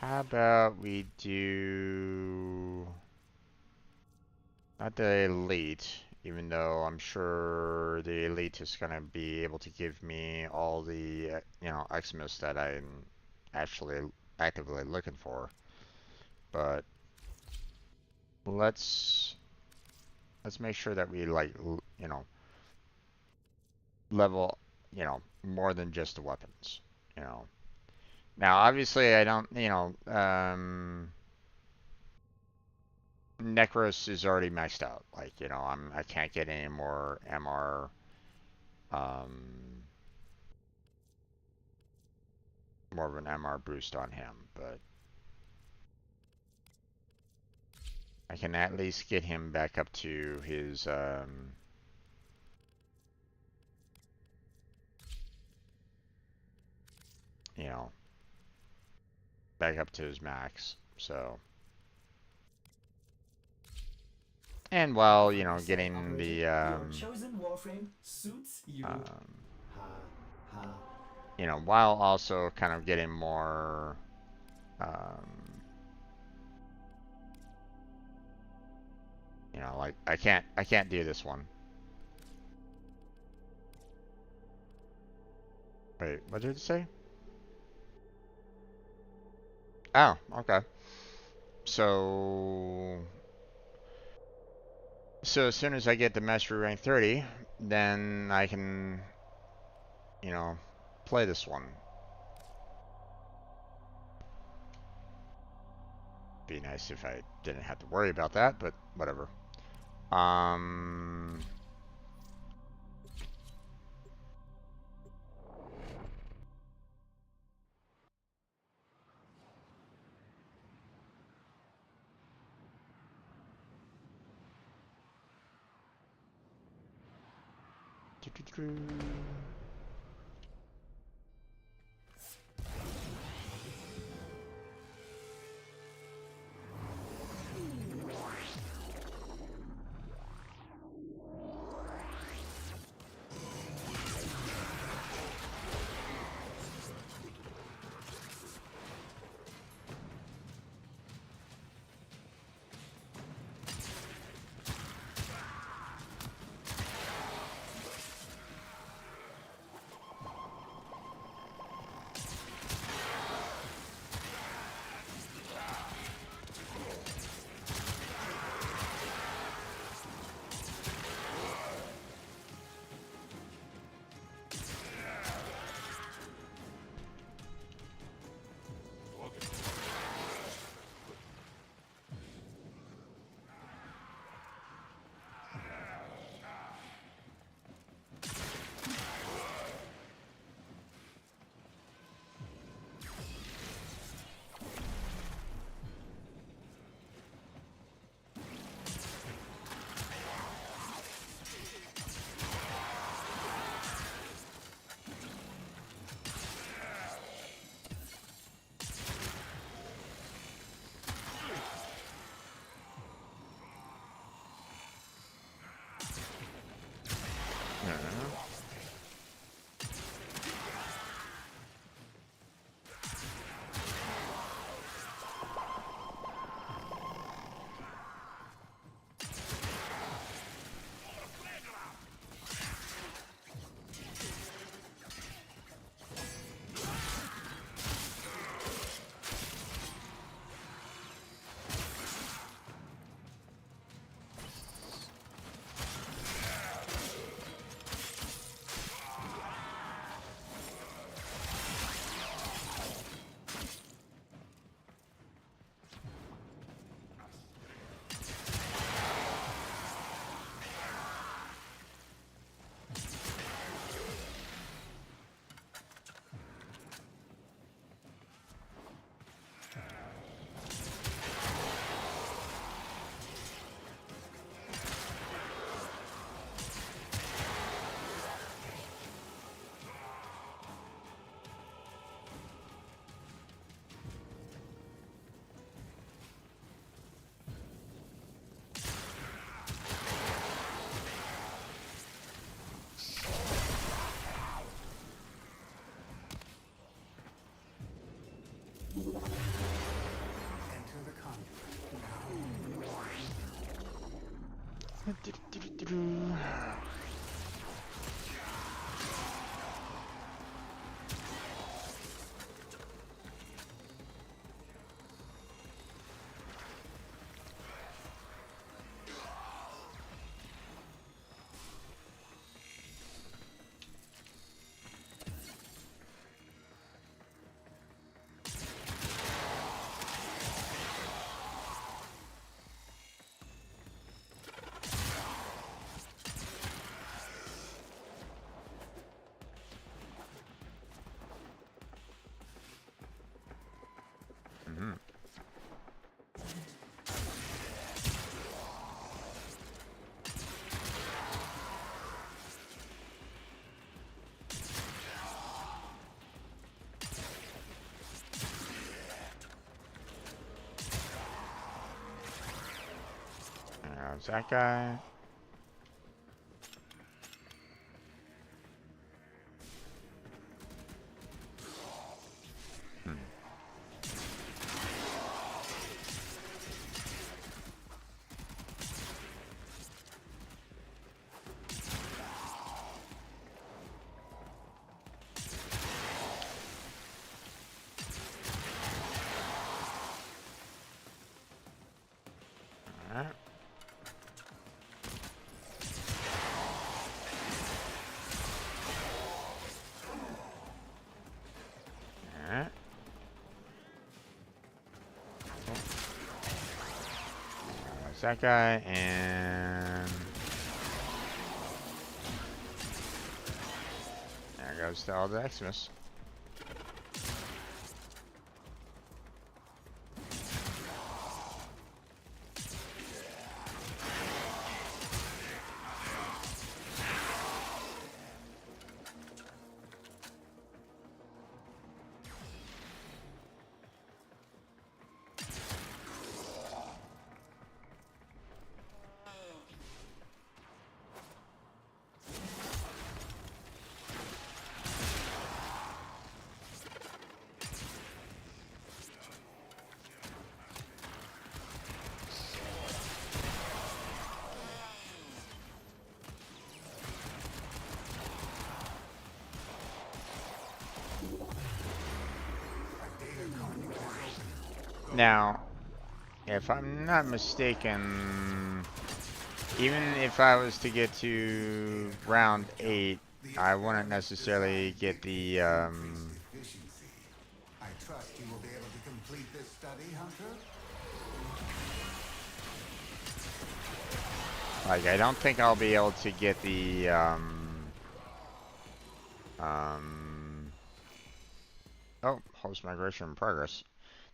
A: How about we do not the elite, even though I'm sure the elite is gonna be able to give me all the Xmas that I'm actually actively looking for. But let's make sure that we level more than just the weapons. You know. Now obviously I don't Necros is already maxed out. Like I can't get any more MR more of an MR boost on him, but I can at least get him back up to his you know, back up to his max. So, and while getting
C: Operator,
A: the
C: your chosen Warframe suits you. Ha ha.
A: while also kind of getting more um like I can't do this one. Wait, what did it say? Oh, okay. So as soon as I get the mastery rank 30, then I can play this one. Be nice if I didn't have to worry about that, but whatever. Um There's that guy. Alright. Alright. There's that guy, and there goes the old Xmas. Now, if I'm not mistaken, even if I was to get to round 8, I wouldn't necessarily get the,
I: Efficiency. I trust you will be able to complete this study, Hunter?
A: like, I don't think I'll be able to get the, oh, host migration in progress.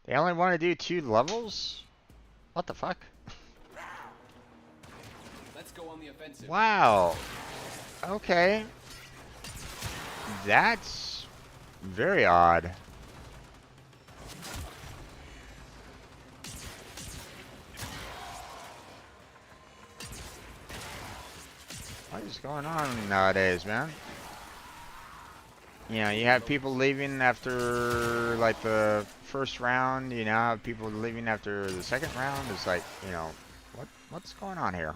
A: They only want to do 2 levels? What the fuck?
F: Let's go on the offensive.
A: Wow. Okay. That's very odd. What is going on nowadays, man? You know, you have people leaving after, like, the first round. You now have people leaving after the second round. It's like, you know, what's going on here?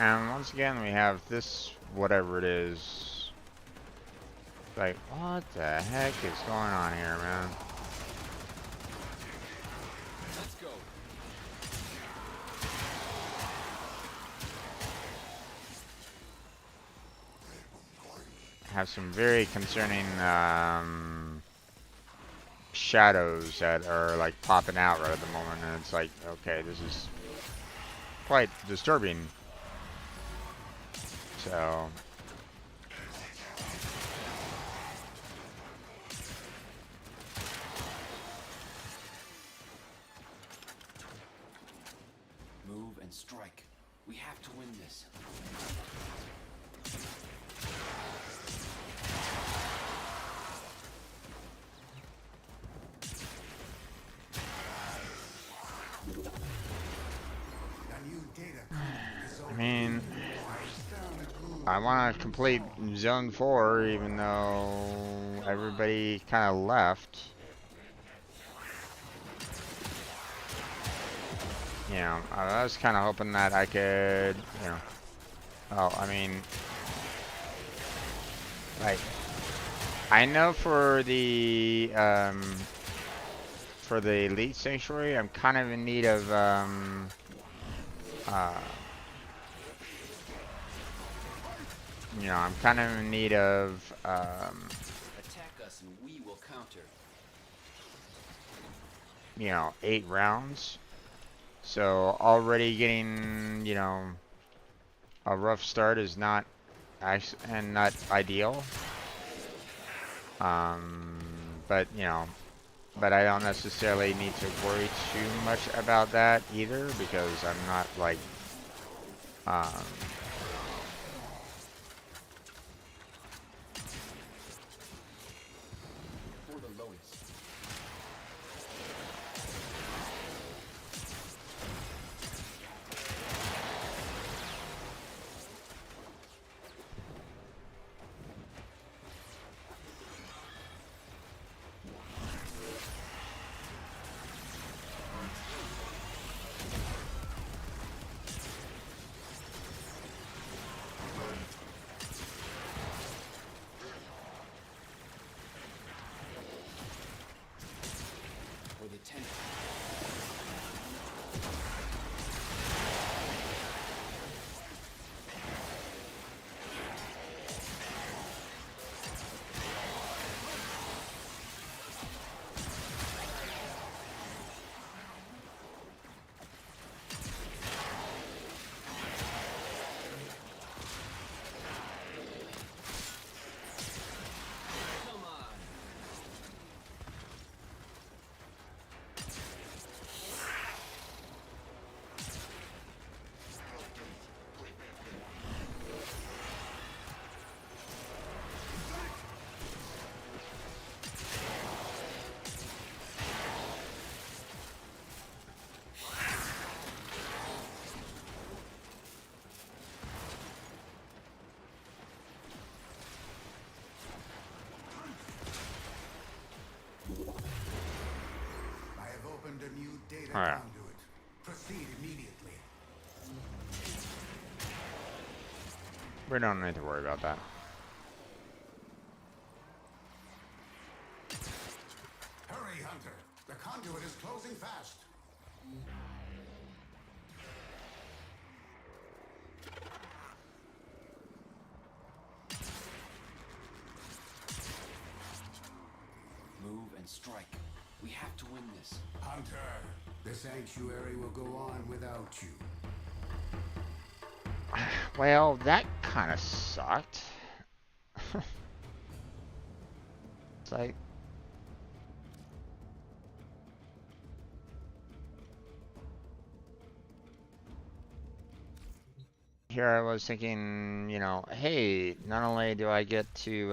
A: And once again, we have this, whatever it is. Like, what the heck is going on here, man?
F: Let's go.
A: Have some very concerning shadows that are like popping out right at the moment, and it's like, okay, this is quite disturbing. So
F: We have to win this.
A: I mean, I want to complete Zone 4, even though everybody kind of left. You know, I was kind of hoping that I could, you know, well, I mean, like, I know for the Elite Sanctuary, I'm kind of in need of, you know, I'm kind of in need of,
F: Attack us and we will counter.
A: you know, 8 rounds. So already getting, you know, a rough start is not and not ideal. But you know, but I don't necessarily need to worry too much about that either because I'm not like,
F: For the lowest. For the 10th. Come on.
I: I have opened a new data
A: All right.
I: conduit. Proceed immediately.
A: we don't need to worry about that.
I: Hurry, Hunter. The conduit is closing fast.
F: Move and strike. We have to win this.
I: Hunter, the sanctuary will go on without you.
A: Well, that kind of sucked. It's like, here I was thinking, you know, hey, not only do I get to,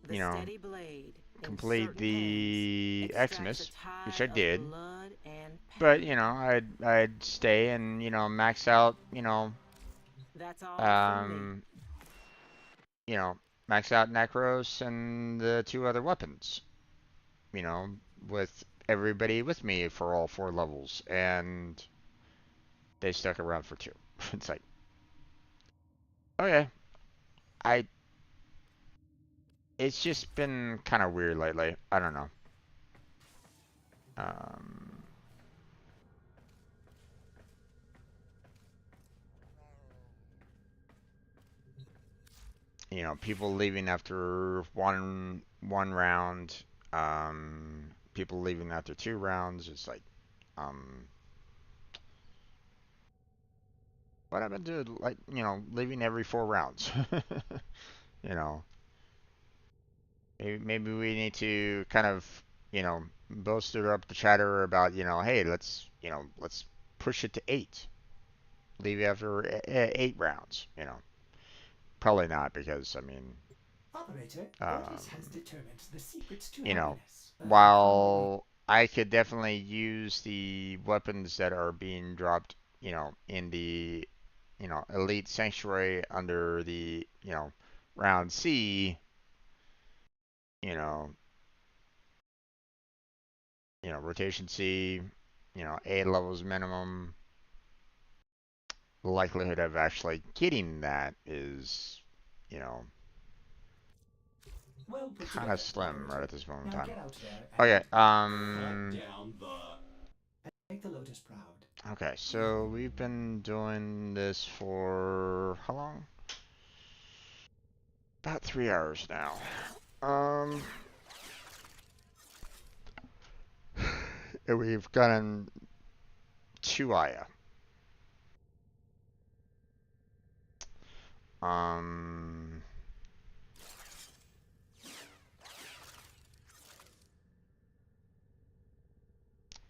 E: The
A: you know,
E: steady blade in
A: complete
E: certain
A: the
E: hands extracts
A: Xmas,
E: a
A: which
E: tide
A: I
E: of
A: did,
E: blood and
A: but
E: pain.
A: you know, I'd stay and you know max out,
E: That's all from me.
A: you know, max out Necros and the 2 other weapons, you know, with everybody with me for all 4 levels, and they stuck around for 2. It's like, okay, I, it's just been kind of weird lately. I don't know. Um, you know, people leaving after one round, people leaving after 2 rounds. It's like, um, what happened to like, you know, leaving every 4 rounds? You know, maybe we need to kind of boasted up the chatter about, hey, let's push it to 8. Leave after 8 rounds. Probably not because, I mean,
C: Operator,
A: um,
C: Ordis has determined the secrets to
A: you know,
C: happiness.
A: while I could definitely use the weapons that are being dropped, in the, Elite Sanctuary under the, round C, you know, rotation C, A levels minimum, the likelihood of actually getting that is, you know,
C: Well put
A: kind of
C: together,
A: slim right
C: operator.
A: at this moment in
C: Now
A: time.
C: get out there
A: Okay,
C: and make the Lotus proud.
A: okay, so we've been doing this for how long? About 3 hours now. And we've gotten 2 Aya. Um,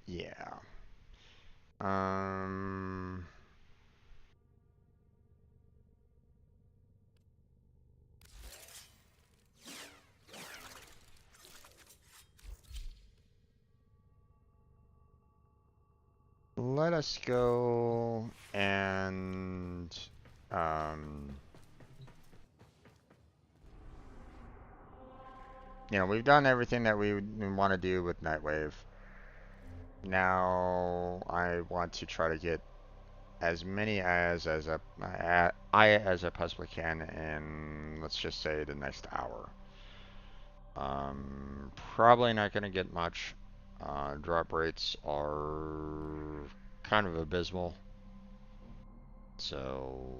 A: yeah. Um, Let us go and we've done everything that we want to do with Nightwave. Now I want to try to get as many as I possibly can in, let's just say, the next hour. Probably not going to get much. Drop rates are kind of abysmal. So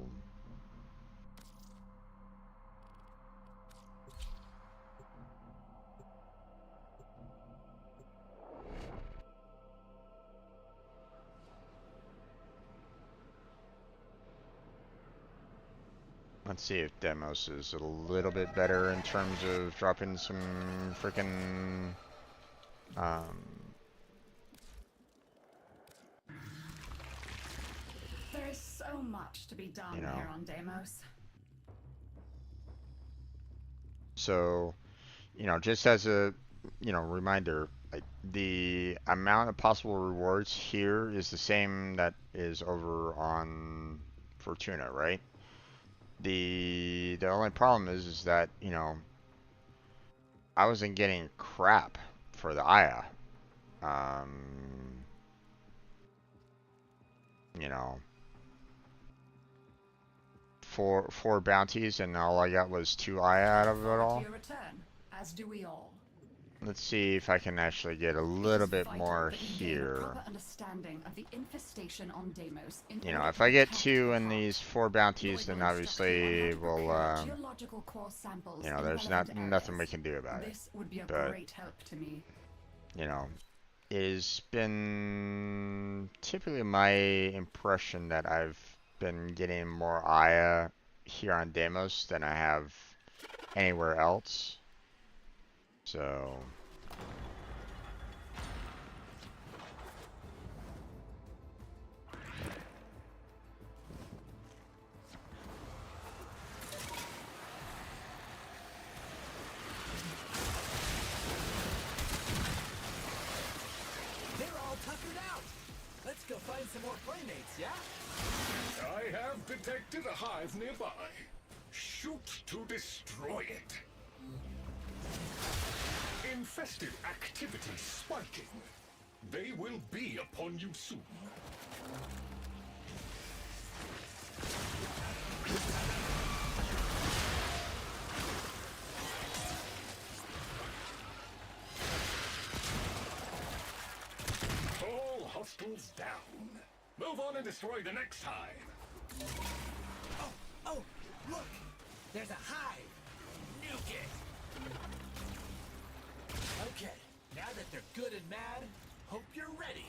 A: let's see if Demos is a little bit better in terms of dropping some freaking
B: There is so much to be done here on Deimos.
A: So, just as a, reminder, like the amount of possible rewards here is the same that is over on Fortuna, right? The only problem is that, I wasn't getting crap for the Aya. You know, four bounties and all I got was 2 Aya out of it all.
B: Your return, as do we all.
A: Let's see if I can actually get a little bit more here. If I get 2 in these 4 bounties, then obviously we'll, there's nothing we can do about it.
B: This would be a
A: But,
B: great help to me.
A: It has been typically my impression that I've been getting more Aya here on Deimos than I have anywhere else. So
K: they're all tuckered out. Let's go find some more playmates, yeah?
L: I have detected a hive nearby. Shoot to destroy it. Infested activity spiking. They will be upon you soon. All hostiles down. Move on and destroy the next hive.
K: Oh, look! There's a hive! Nuke it! Okay, now that they're good and mad, hope you're ready.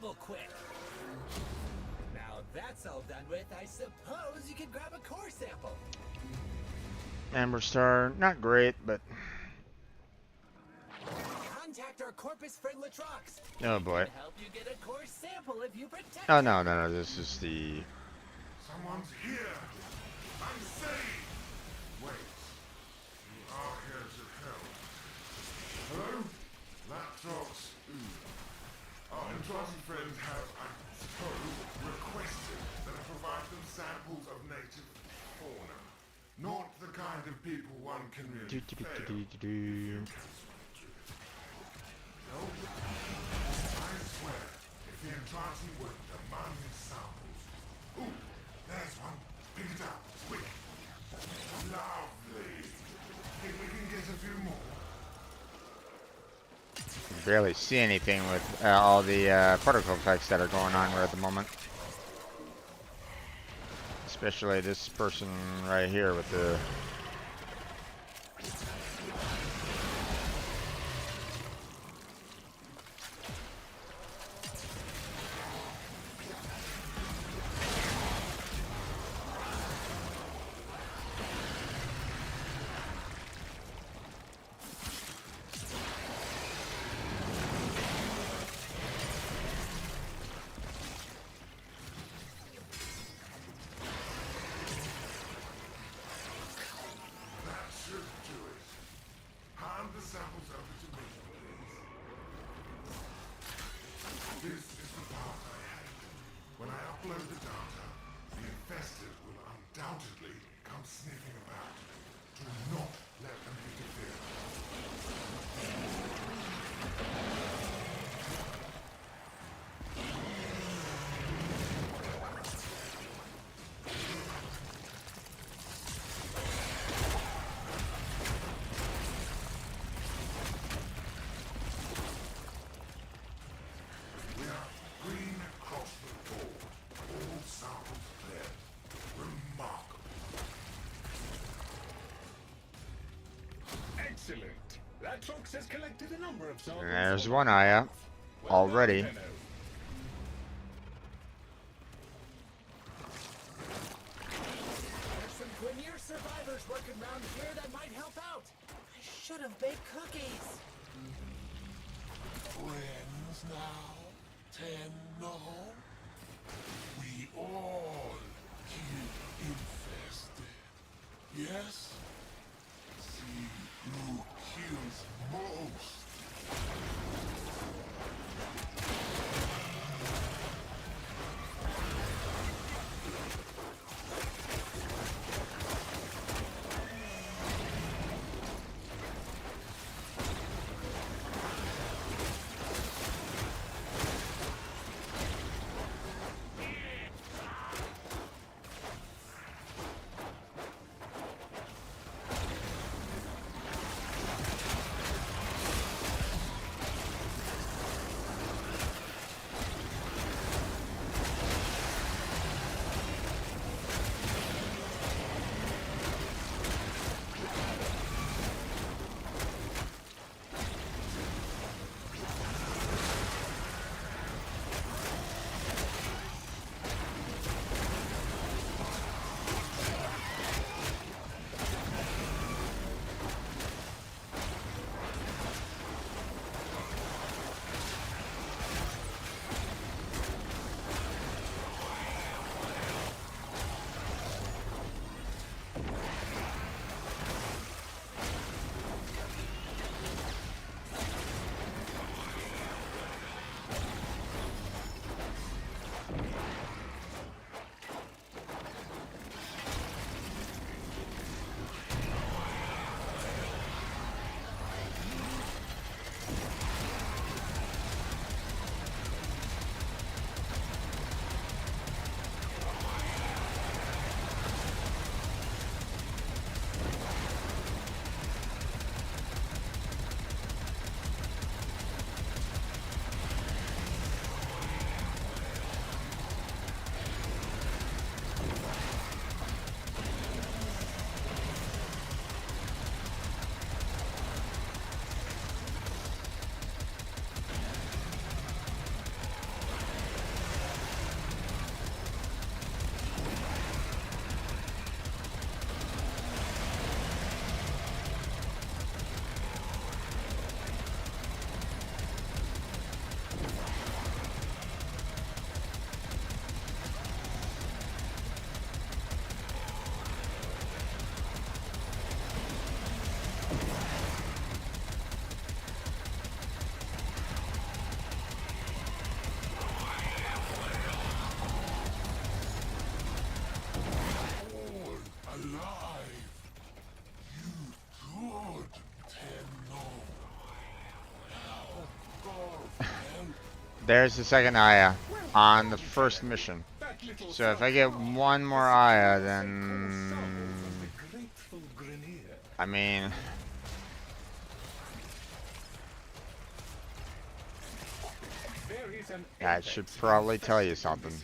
K: double quick. Now that's all done with, I suppose you can grab a core sample.
A: Amber Star, not great, but
K: Contact our Corpus friend Latrox.
A: oh boy.
K: Can help you get a core sample if you protect
A: Oh
K: it.
A: no, no, no, this is the...
L: Someone's here! I'm safe! Wait. You are here to help. Hello? Laptops? Our entrusted friends have, I suppose, requested that I provide them samples of native fauna. Not the kind of people one can really fail. No. I swear, if the entrancing would demand these samples. Ooh, there's one. Pick it up, quick. Lovely. Think we can get a few more?
A: You can barely see anything with all the particle effects that are going on right at the moment. Especially this person right here with the...
L: Excellent. Latrox has collected a number of samples.
A: There's one eye out already.
K: There's some Grenier survivors working around here that might help out. I should have baked cookies.
L: Friends now? 10 no? We all keep infested. Yes? See who kills most.
A: There's the second Aya on the first mission. So if I get one more Aya, then I mean, that should probably tell you something.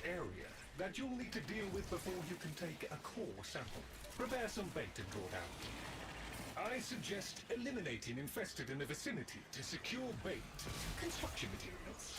M: That you'll need to deal with before you can take a core sample. Prepare some bait and draw down. I suggest eliminating infested in the vicinity to secure bait, construction materials.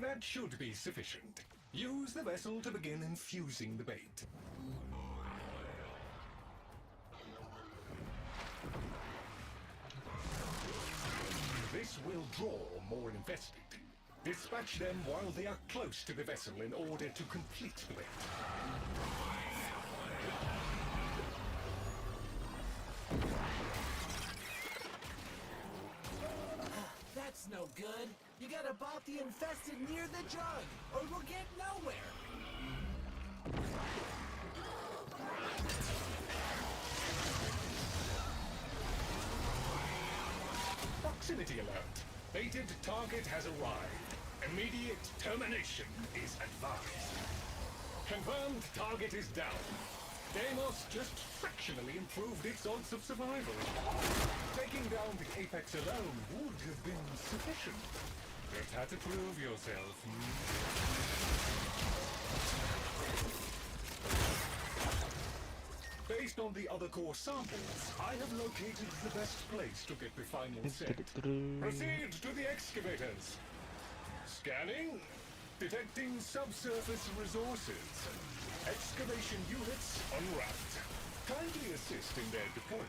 M: That should be sufficient. Use the vessel to begin infusing the bait. This will draw more infested. Dispatch them while they are close to the vessel in order to complete the bait.
K: That's no good. You gotta bop the infested near the jug, or we'll get nowhere.
M: Proximity alert. Baited target has arrived. Immediate termination is advised. Confirmed target is down. Deimos just fractionally improved its odds of survival. Taking down the Apex alone would have been sufficient. Just had to prove yourself. Based on the other core samples, I have located the best place to get the final set. Proceed to the excavators. Scanning. Detecting subsurface resources. Excavation units en route. Kindly assist in their deployment.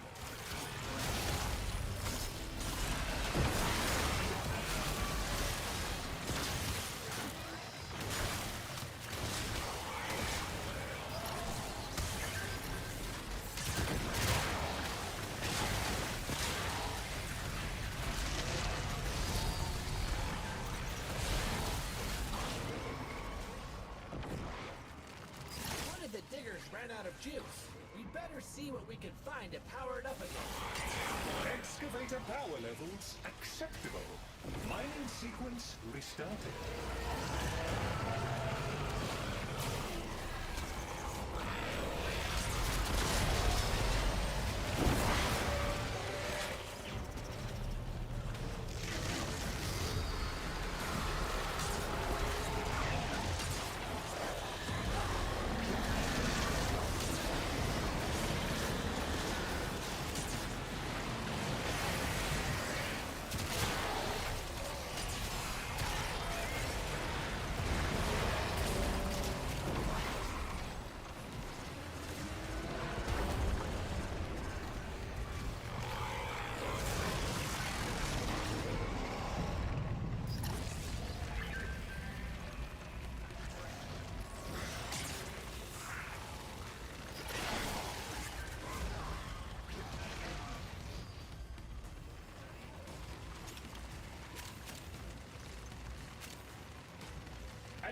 K: Ran out of juice. We better see what we can find to power it up again.
M: Excavator power levels acceptable. Mining sequence restarted.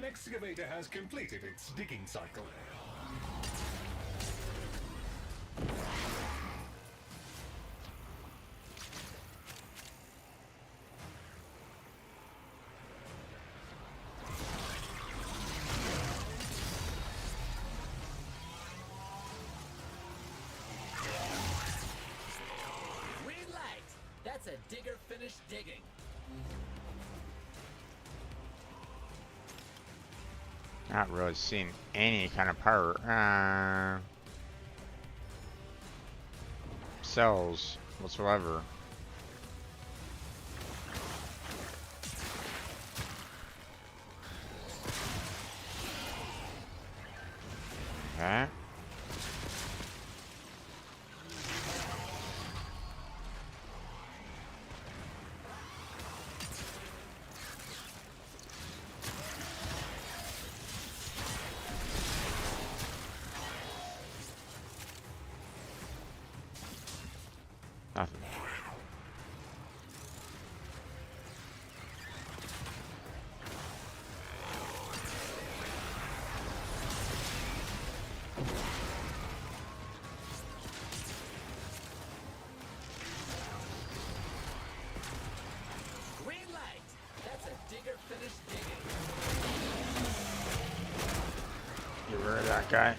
M: An excavator has completed its digging cycle.
K: Green light! That's a digger finished digging.
A: Not really seeing any kind of power cells whatsoever. Okay. Nothing.
K: Green light! That's a digger finished digging.
A: Get rid of that guy.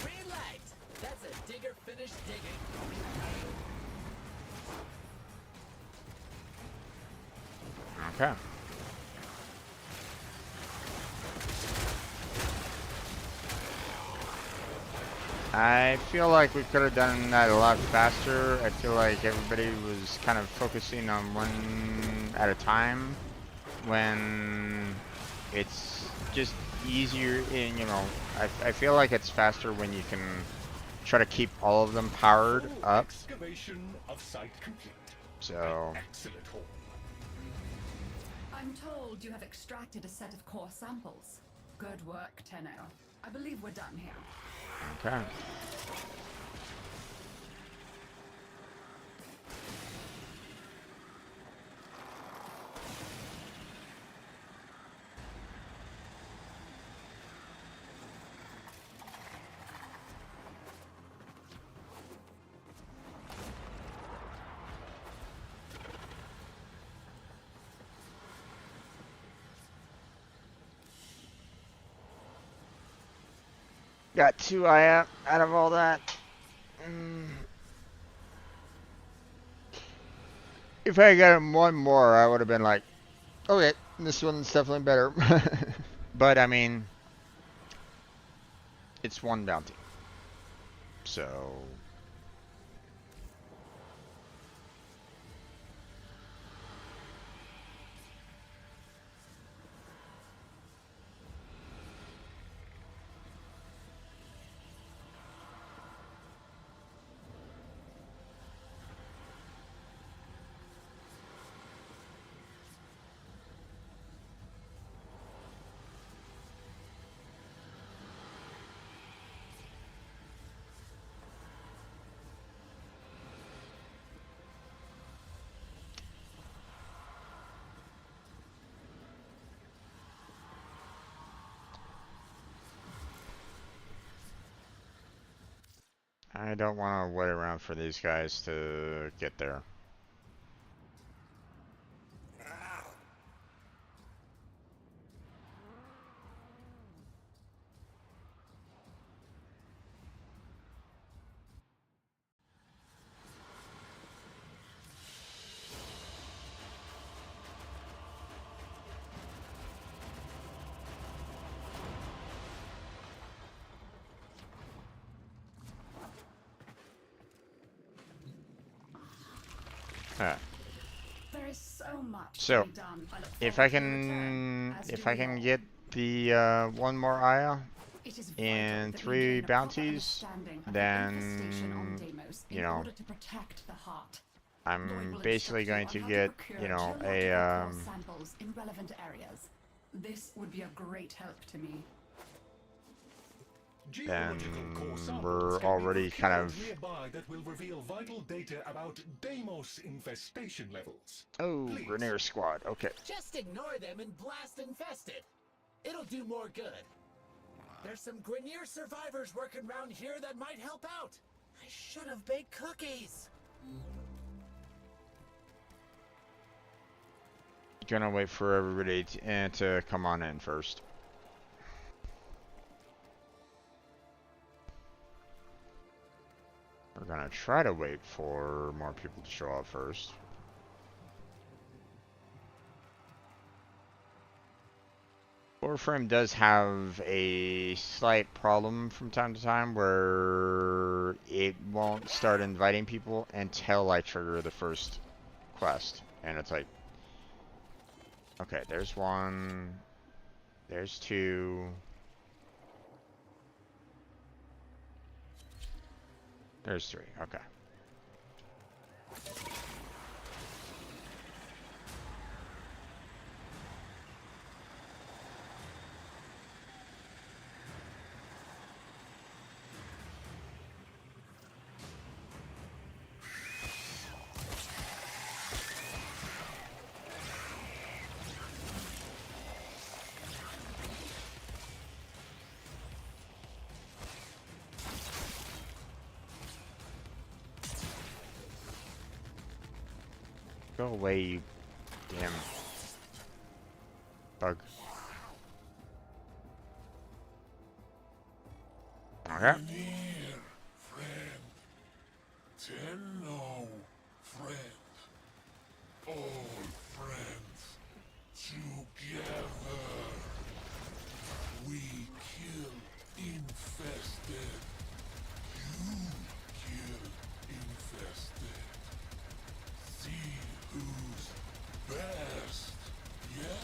K: Green light! That's a digger finished digging.
A: Okay. I feel like we could have done that a lot faster. I feel like everybody was kind of focusing on one at a time when it's just easier in, you know, I feel like it's faster when you can try to keep all of them powered up.
M: Excavation of site complete.
A: So,
M: Excellent haul.
N: I'm told you have extracted a set of core samples. Good work, Tenno. I believe we're done here.
A: okay. Got 2 out of all that. If I got him 1 more, I would have been like, okay, this one's definitely better. But I mean, it's 1 bounty. So, I don't want to wait around for these guys to get there. Alright.
N: There is so much
A: So,
N: to be done. I look
A: if
N: forward
A: I
N: to your return,
A: can,
N: as
A: if
N: do
A: I
N: we
A: can
N: all.
A: get the one more Aya
N: It is vital
A: and
N: that we
A: 3
N: gain a proper
A: bounties,
N: understanding of the infestation on
A: then
N: Deimos
A: you
N: in
A: know,
N: order to protect the heart. Lloyd
A: I'm
N: will
A: basically
N: instruct you
A: going
N: on
A: to
N: how
A: get,
N: procure
A: you know,
N: geological core samples in relevant areas. This would be a great help to me.
A: then
M: Geological core samples
A: we're
M: can be
A: already kind
M: procured
A: of.
M: nearby that will reveal vital data about Deimos infestation levels.
A: Oh,
M: Please.
A: Grenier Squad. Okay.
K: Just ignore them and blast infested. It'll do more good. There's some Grenier survivors working around here that might help out. I should have baked cookies.
A: Gonna wait for everybody to come on in first. We're gonna try to wait for more people to show up first. Warframe does have a slight problem from time to time where it won't start inviting people until I trigger the first quest. And it's like, okay, there's 1, there's 2, there's 3, okay. Go away, you damn bug. Okay.
L: Near, friend. Tenno, friend. All friends. Together. We kill infested. You kill infested. See who's best, yes?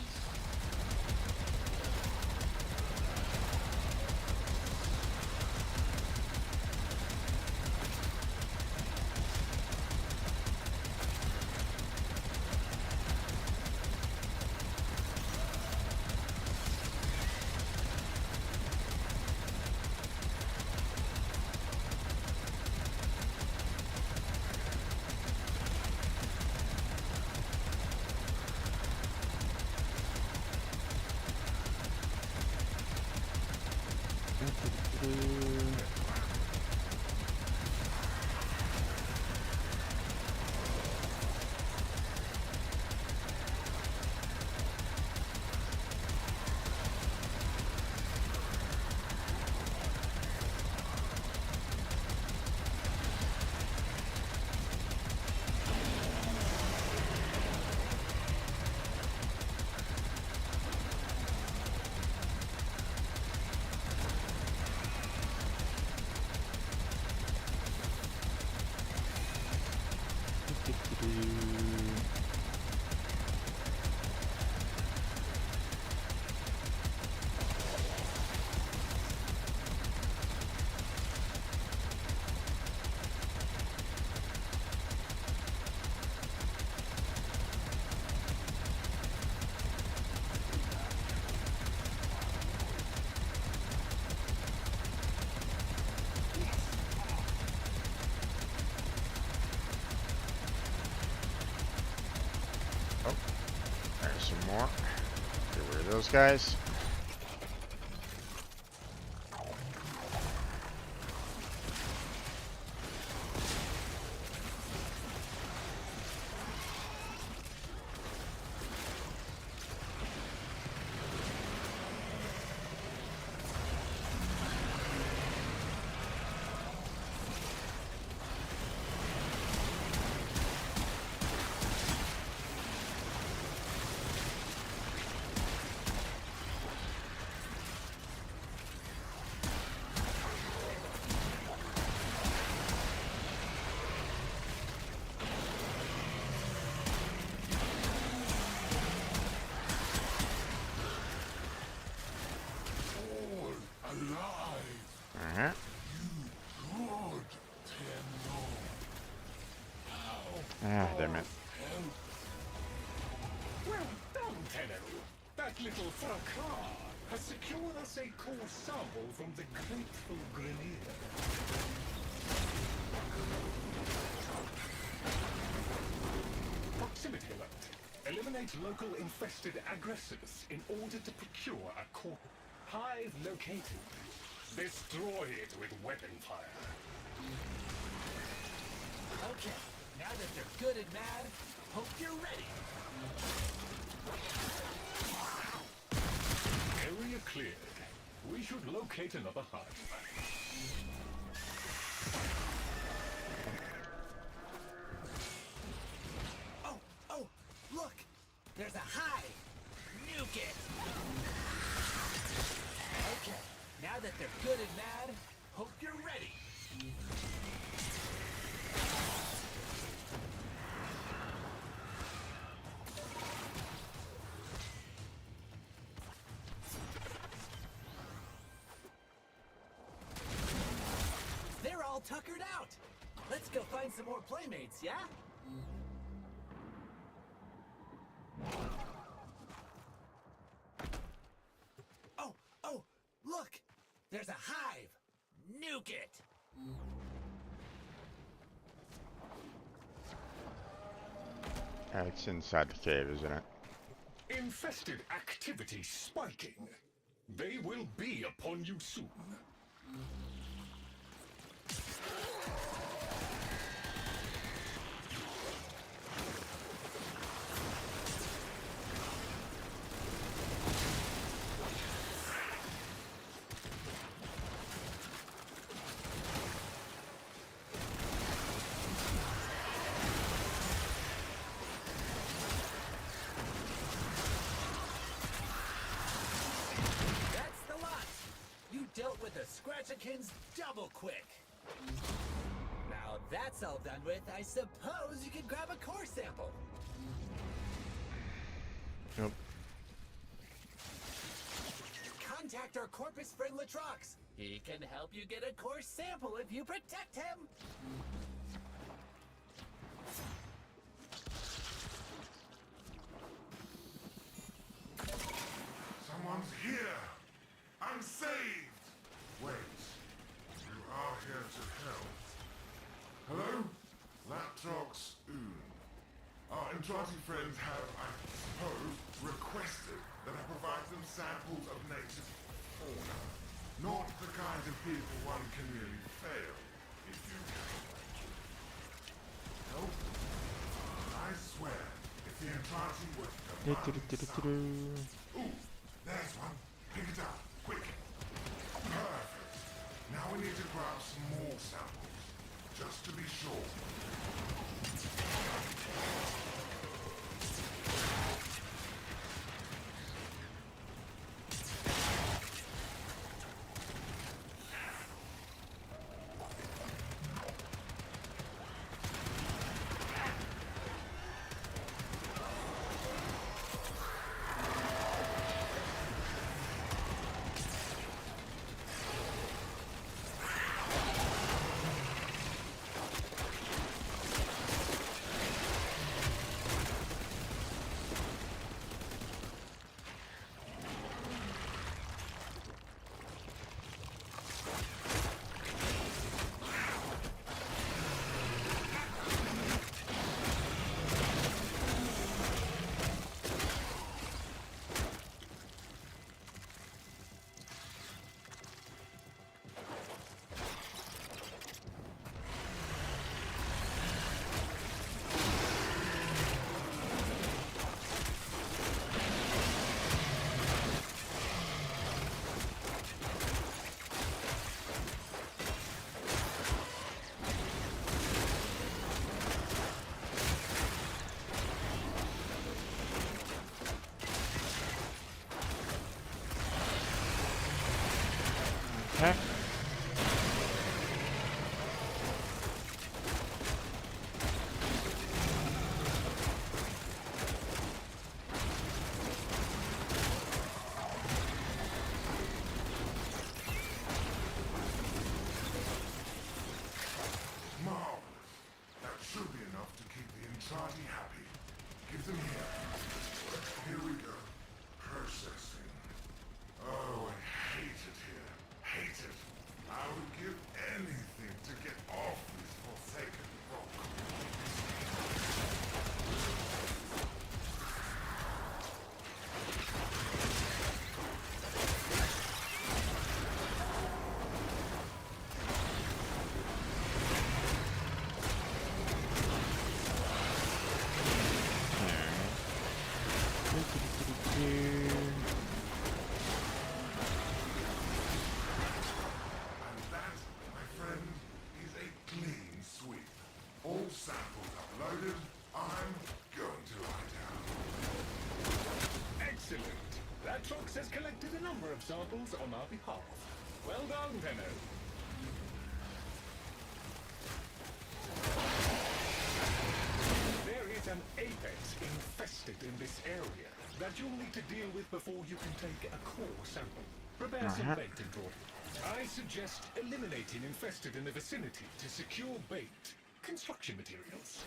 A: There's some more. Get rid of those guys. Ah, damn it.
M: Well done, Tenno. That little fracas has secured us a core sample from the grateful Grenier. Proximity alert. Eliminate local infested aggressors in order to procure a core. Hive located. Destroy it with weapon fire.
K: Okay, now that they're good and mad, hope you're ready.
M: Area cleared. We should locate another hive.
K: Oh, look! There's a hive! Nuke it! Okay, now that they're good and mad, hope you're ready. They're all tuckered out! Let's go find some more playmates, yeah? Oh, look! There's a hive! Nuke it!
A: It's inside the cave, isn't it?
M: Infested activity spiking. They will be upon you soon.
K: That's the lot! You dealt with the Scratchikins double quick! Now that's all done with, I suppose you can grab a core sample!
A: Nope.
K: Contact our Corpus friend Latrox! He can help you get a core sample if you protect him!
L: Someone's here! I'm saved! Wait, you are here to help. Hello? Laptox Oon. Our Entrati friends have, I suppose, requested that I provide them samples of native fauna. Not the kind of people one can really fail if you help. I swear, if the Entrati would combine Ooh, there's one. Pick it up, quick. Perfect. Now we need to grab some more samples, just to be sure. try to be happy. Give them here. Here we go. Processing. Oh, I hate it here. Hate it. I would give anything to get off this forsaken rock.
M: Has collected a number of samples on our behalf. Well done, Tenno. There is an apex infested in this area that you'll need to deal with before you can take a core sample. Prepare some bait and draw. I suggest eliminating infested in the vicinity to secure bait. Construction materials.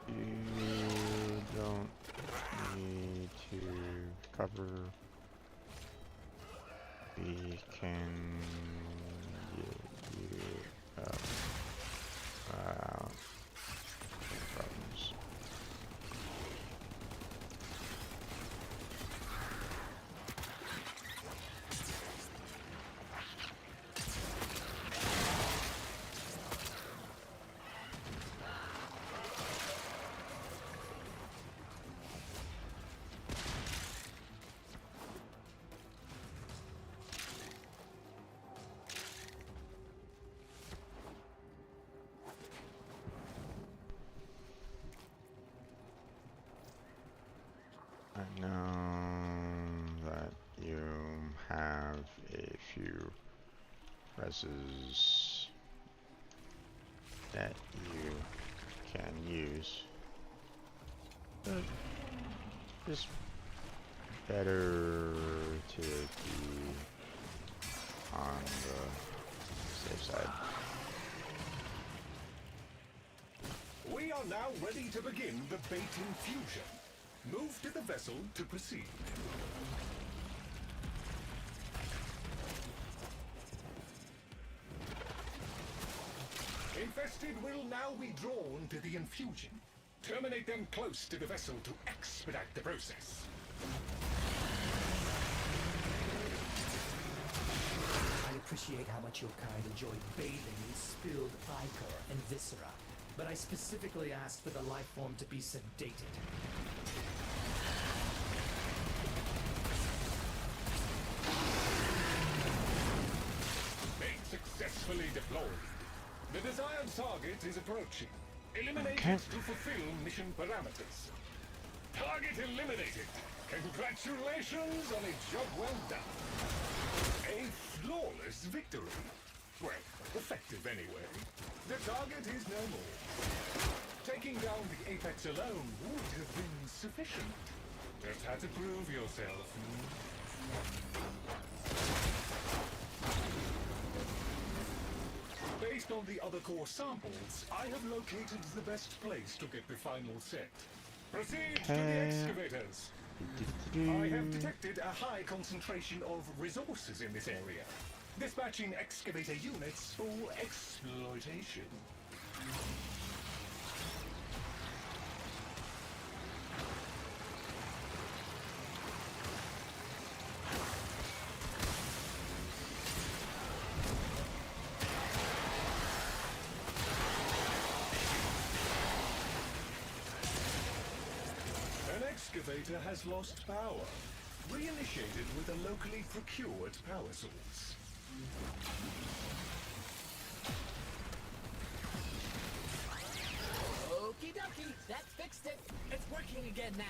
A: You don't need to cover. We can get you up without problems. I know that you have a few reses that you can use, but it's better to be on the safe side.
M: We are now ready to begin the bait infusion. Move to the vessel to proceed. Infested will now be drawn to the infusion. Terminate them close to the vessel to expedite the process.
K: I appreciate how much your kind enjoyed bathing in spilled ichor and viscera, but I specifically asked for the life form to be sedated.
M: Bait successfully deployed. The desired target is approaching. Eliminate
A: Okay.
M: it to fulfill mission parameters. Target eliminated. Congratulations on a job well done. A flawless victory. Well, effective anyway. The target is no more. Taking down the apex alone would have been sufficient. Just had to prove yourself. Based on the other core samples, I have located the best place to get the final set. Proceed to the excavators. I have detected a high concentration of resources in this area. Dispatching excavator units for exploitation. An excavator has lost power. Reinitiated with a locally procured power source.
K: Okie dokie, that fixed it. It's working again now.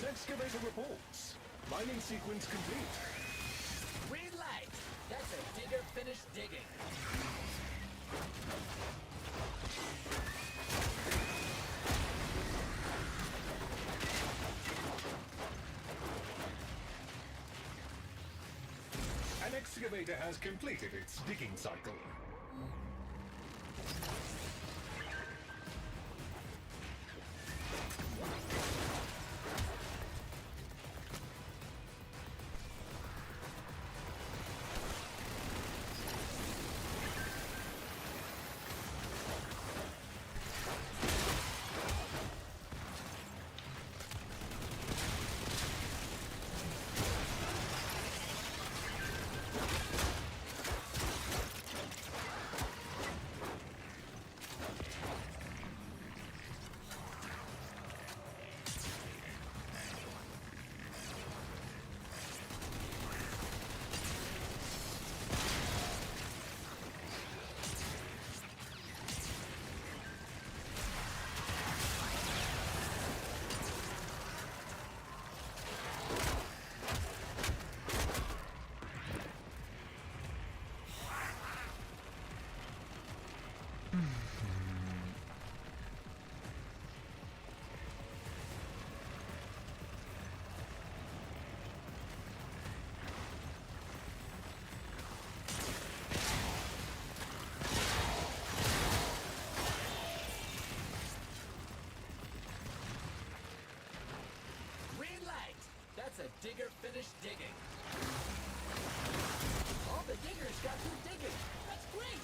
M: Excavator reports. Mining sequence complete.
K: Green light. That's a digger finished digging.
M: An excavator has completed its digging cycle.
K: That's a digger finished digging. All the diggers got through digging. That's great.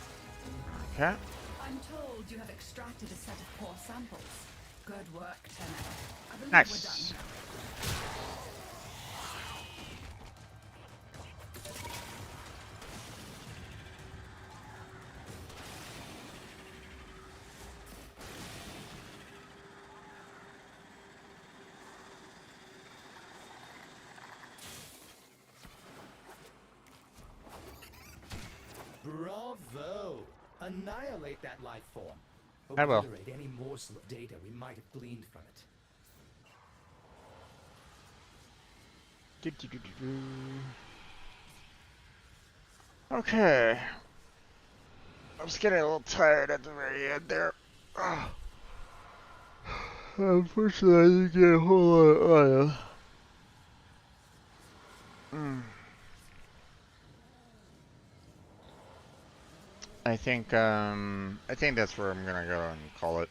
A: Okay.
N: I'm told you have extracted a set of core samples. Good work, Tenno. I believe
A: Nice.
N: we're done.
K: Bravo! Annihilate that life form.
A: I will.
K: Obliterate any morsel of data we might have gleaned from it.
A: Okay. I was getting a little tired at the very end there. Oh. Unfortunately, I didn't get a whole lot of oil. I think that's where I'm gonna go and call it.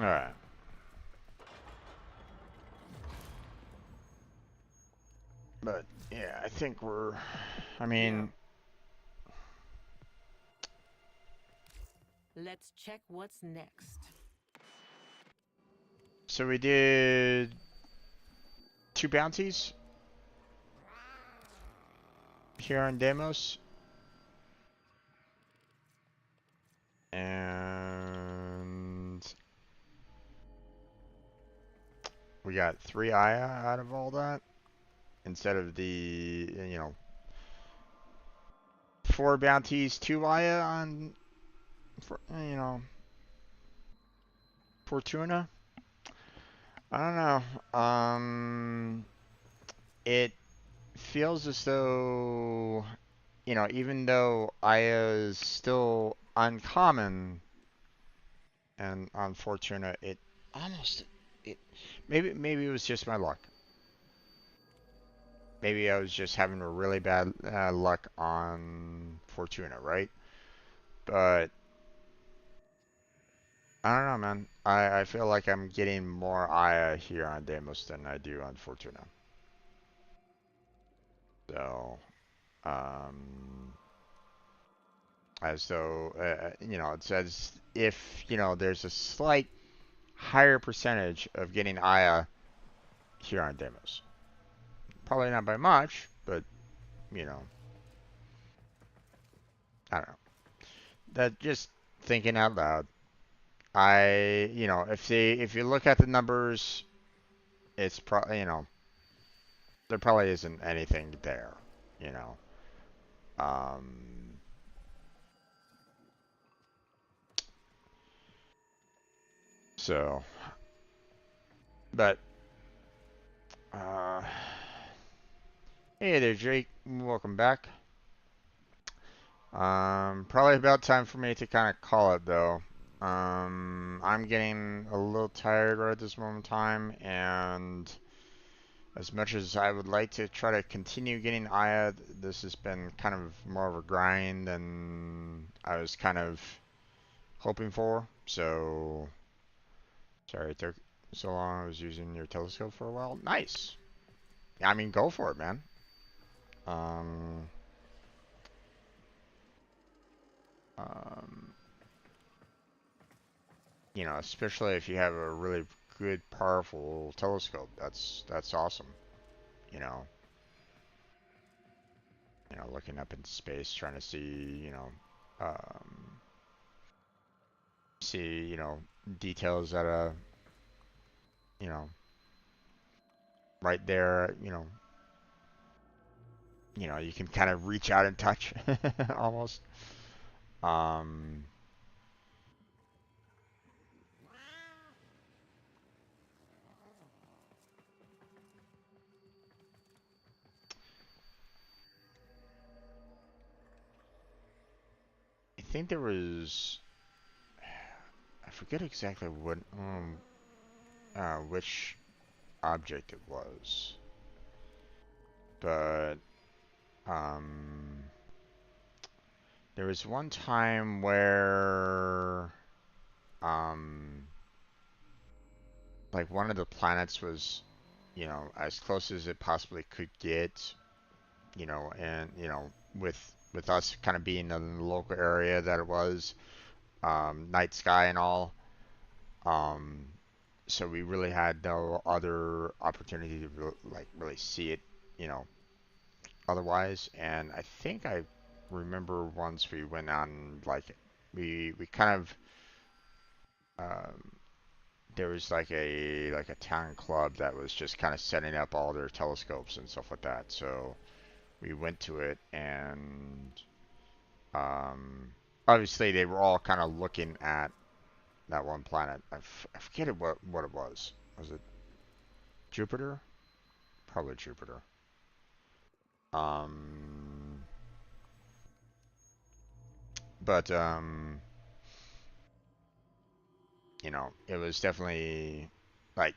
A: Alright. But, yeah, I think we're... I mean...
E: Let's check what's next.
A: So we did... 2 bounties? Here on Deimos. And... we got 3 Aya out of all that. Instead of the, 4 bounties, 2 Aya on, Fortuna. I don't know. It feels as though, even though Aya is still uncommon and on Fortuna, it almost, it, maybe it was just my luck. Maybe I was just having a really bad luck on Fortuna, right? But I don't know, man. I feel like I'm getting more Aya here on Deimos than I do on Fortuna. So, as though, it says if, there's a slight higher percentage of getting Aya here on Deimos. Probably not by much, but, I don't know. That just thinking out loud. If you look at the numbers, it's probably, there probably isn't anything there, you know. Um, so, but, uh, hey there, Jake. Welcome back. Probably about time for me to kind of call it, though. I'm getting a little tired right at this moment in time, and as much as I would like to try to continue getting Aya, this has been kind of more of a grind than I was kind of hoping for. So, sorry it took so long. I was using your telescope for a while. Nice. Yeah, I mean, go for it, man. Um, um, especially if you have a really good, powerful telescope. That's awesome. You know, looking up into space, trying to see, um, details that you know, right there, you can kind of reach out and touch almost. Um, I think there was, I forget exactly which object it was, but um, there was one time where like one of the planets was, as close as it possibly could get, and with us kind of being in the local area that it was, night sky and all. Um, so we really had no other opportunity to really see it, you know, otherwise. And I think I remember once we went on we kind of um, there was like a town club that was just kind of setting up all their telescopes and stuff like that. So we went to it, and obviously they were all kind of looking at that one planet. I forget what it was. Was it Jupiter? Probably Jupiter. Um, but it was definitely like,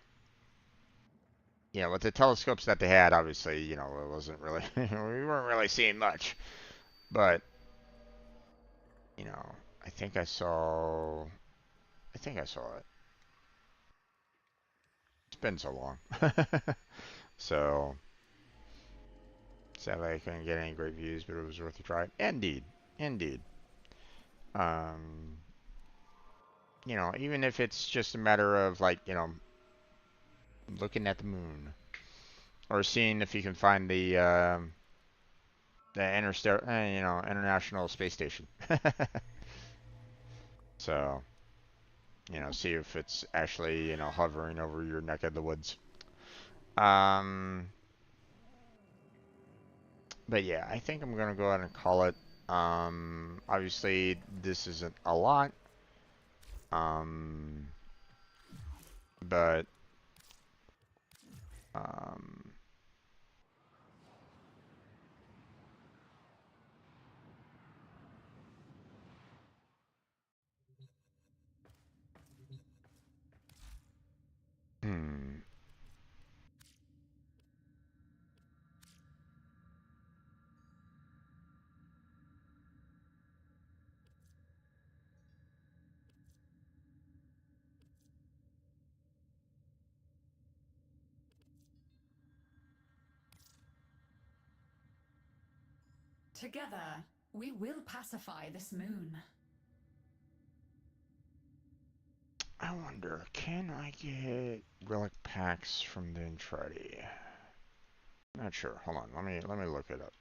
A: with the telescopes that they had, obviously, it wasn't really we weren't really seeing much. But, you know, I think I saw it. It's been so long. So sadly I couldn't get any great views, but it was worth a try. Indeed. Indeed. Um, you know, even if it's just a matter of like, you know, looking at the moon or seeing if you can find the you know, International Space Station. So, you know, see if it's actually, you know, hovering over your neck of the woods. Um, but yeah, I think I'm gonna go ahead and call it. Obviously this isn't a lot. Um, but um, hmm.
N: Together, we will pacify this moon.
A: I wonder, can I get relic packs from the Intrati? Not sure. Hold on. Let me look it up.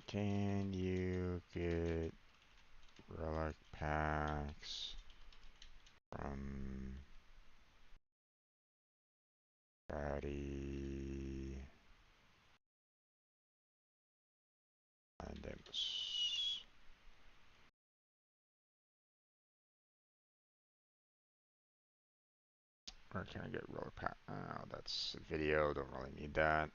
A: Can you get relic packs from Intrati Demos? Where can I get relic pack? Oh, that's a video. Don't really need that.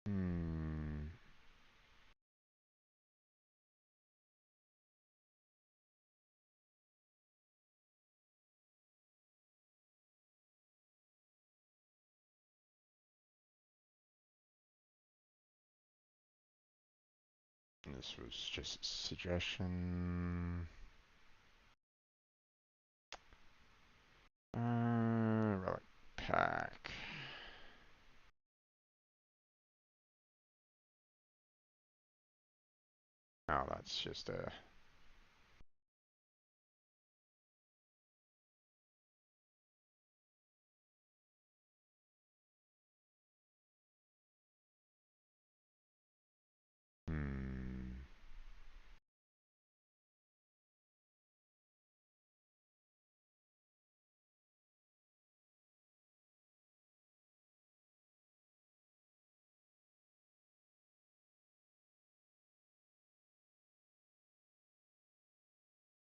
A: Hmm. This was just a suggestion. Relic pack. Oh, that's just a. Hmm.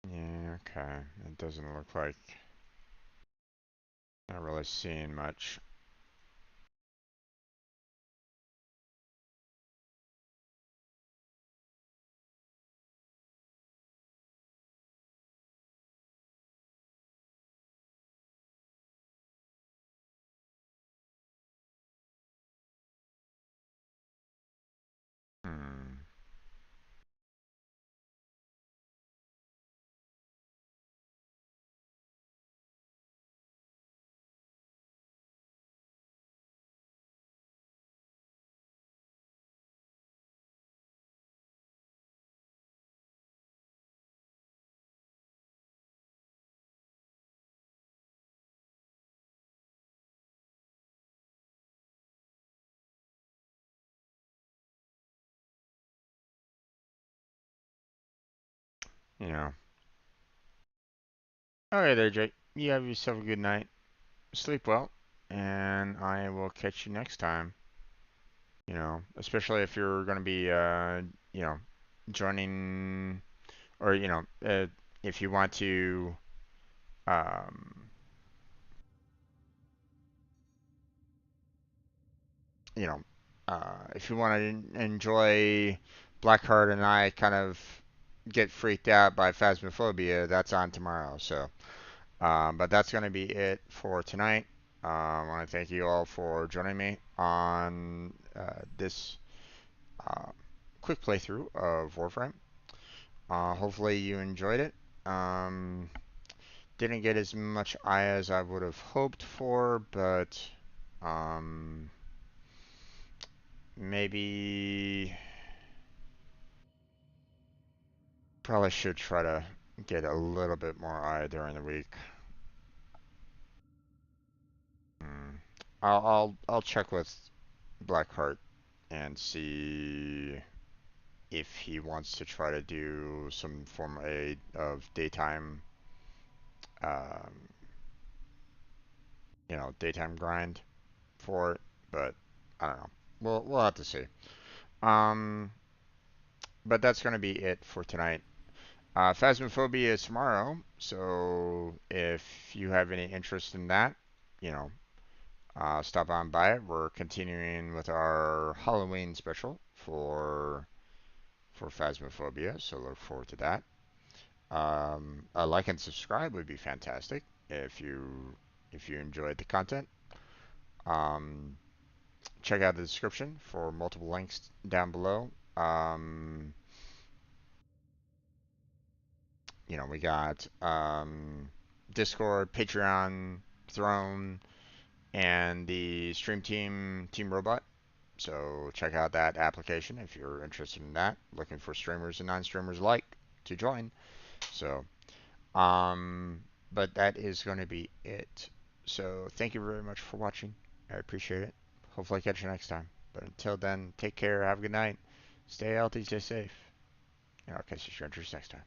A: Yeah, okay. It doesn't look like not really seeing much. Hmm. you know. Okay there, Jake. You have yourself a good night. Sleep well, and I will catch you next time. You know, especially if you're going to be, you know, joining, or, if you want to, um, you know, if you want to enjoy Blackheart and I kind of get freaked out by Phasmophobia, that's on tomorrow. So, but that's going to be it for tonight. I want to thank you all for joining me on this uh, quick playthrough of Warframe. Hopefully you enjoyed it. Didn't get as much eye as I would have hoped for, but um, maybe probably should try to get a little bit more eye during the week. Hmm. I'll check with Blackheart and see if he wants to try to do some form of daytime, um, daytime grind for it, but I don't know. We'll have to see. Um, but that's gonna be it for tonight. Phasmophobia is tomorrow, so if you have any interest in that, you know, stop on by it. We're continuing with our Halloween special for Phasmophobia, so look forward to that. A like and subscribe would be fantastic if you enjoyed the content. Um, check out the description for multiple links down below. We got Discord, Patreon, Throne, and the Stream Team Robot. So check out that application if you're interested in that. Looking for streamers and non-streamers alike to join. So, but that is going to be it. So thank you very much for watching. I appreciate it. Hopefully I catch you next time. But until then, take care. Have a good night. Stay healthy. Stay safe. And I'll catch you strangers next time.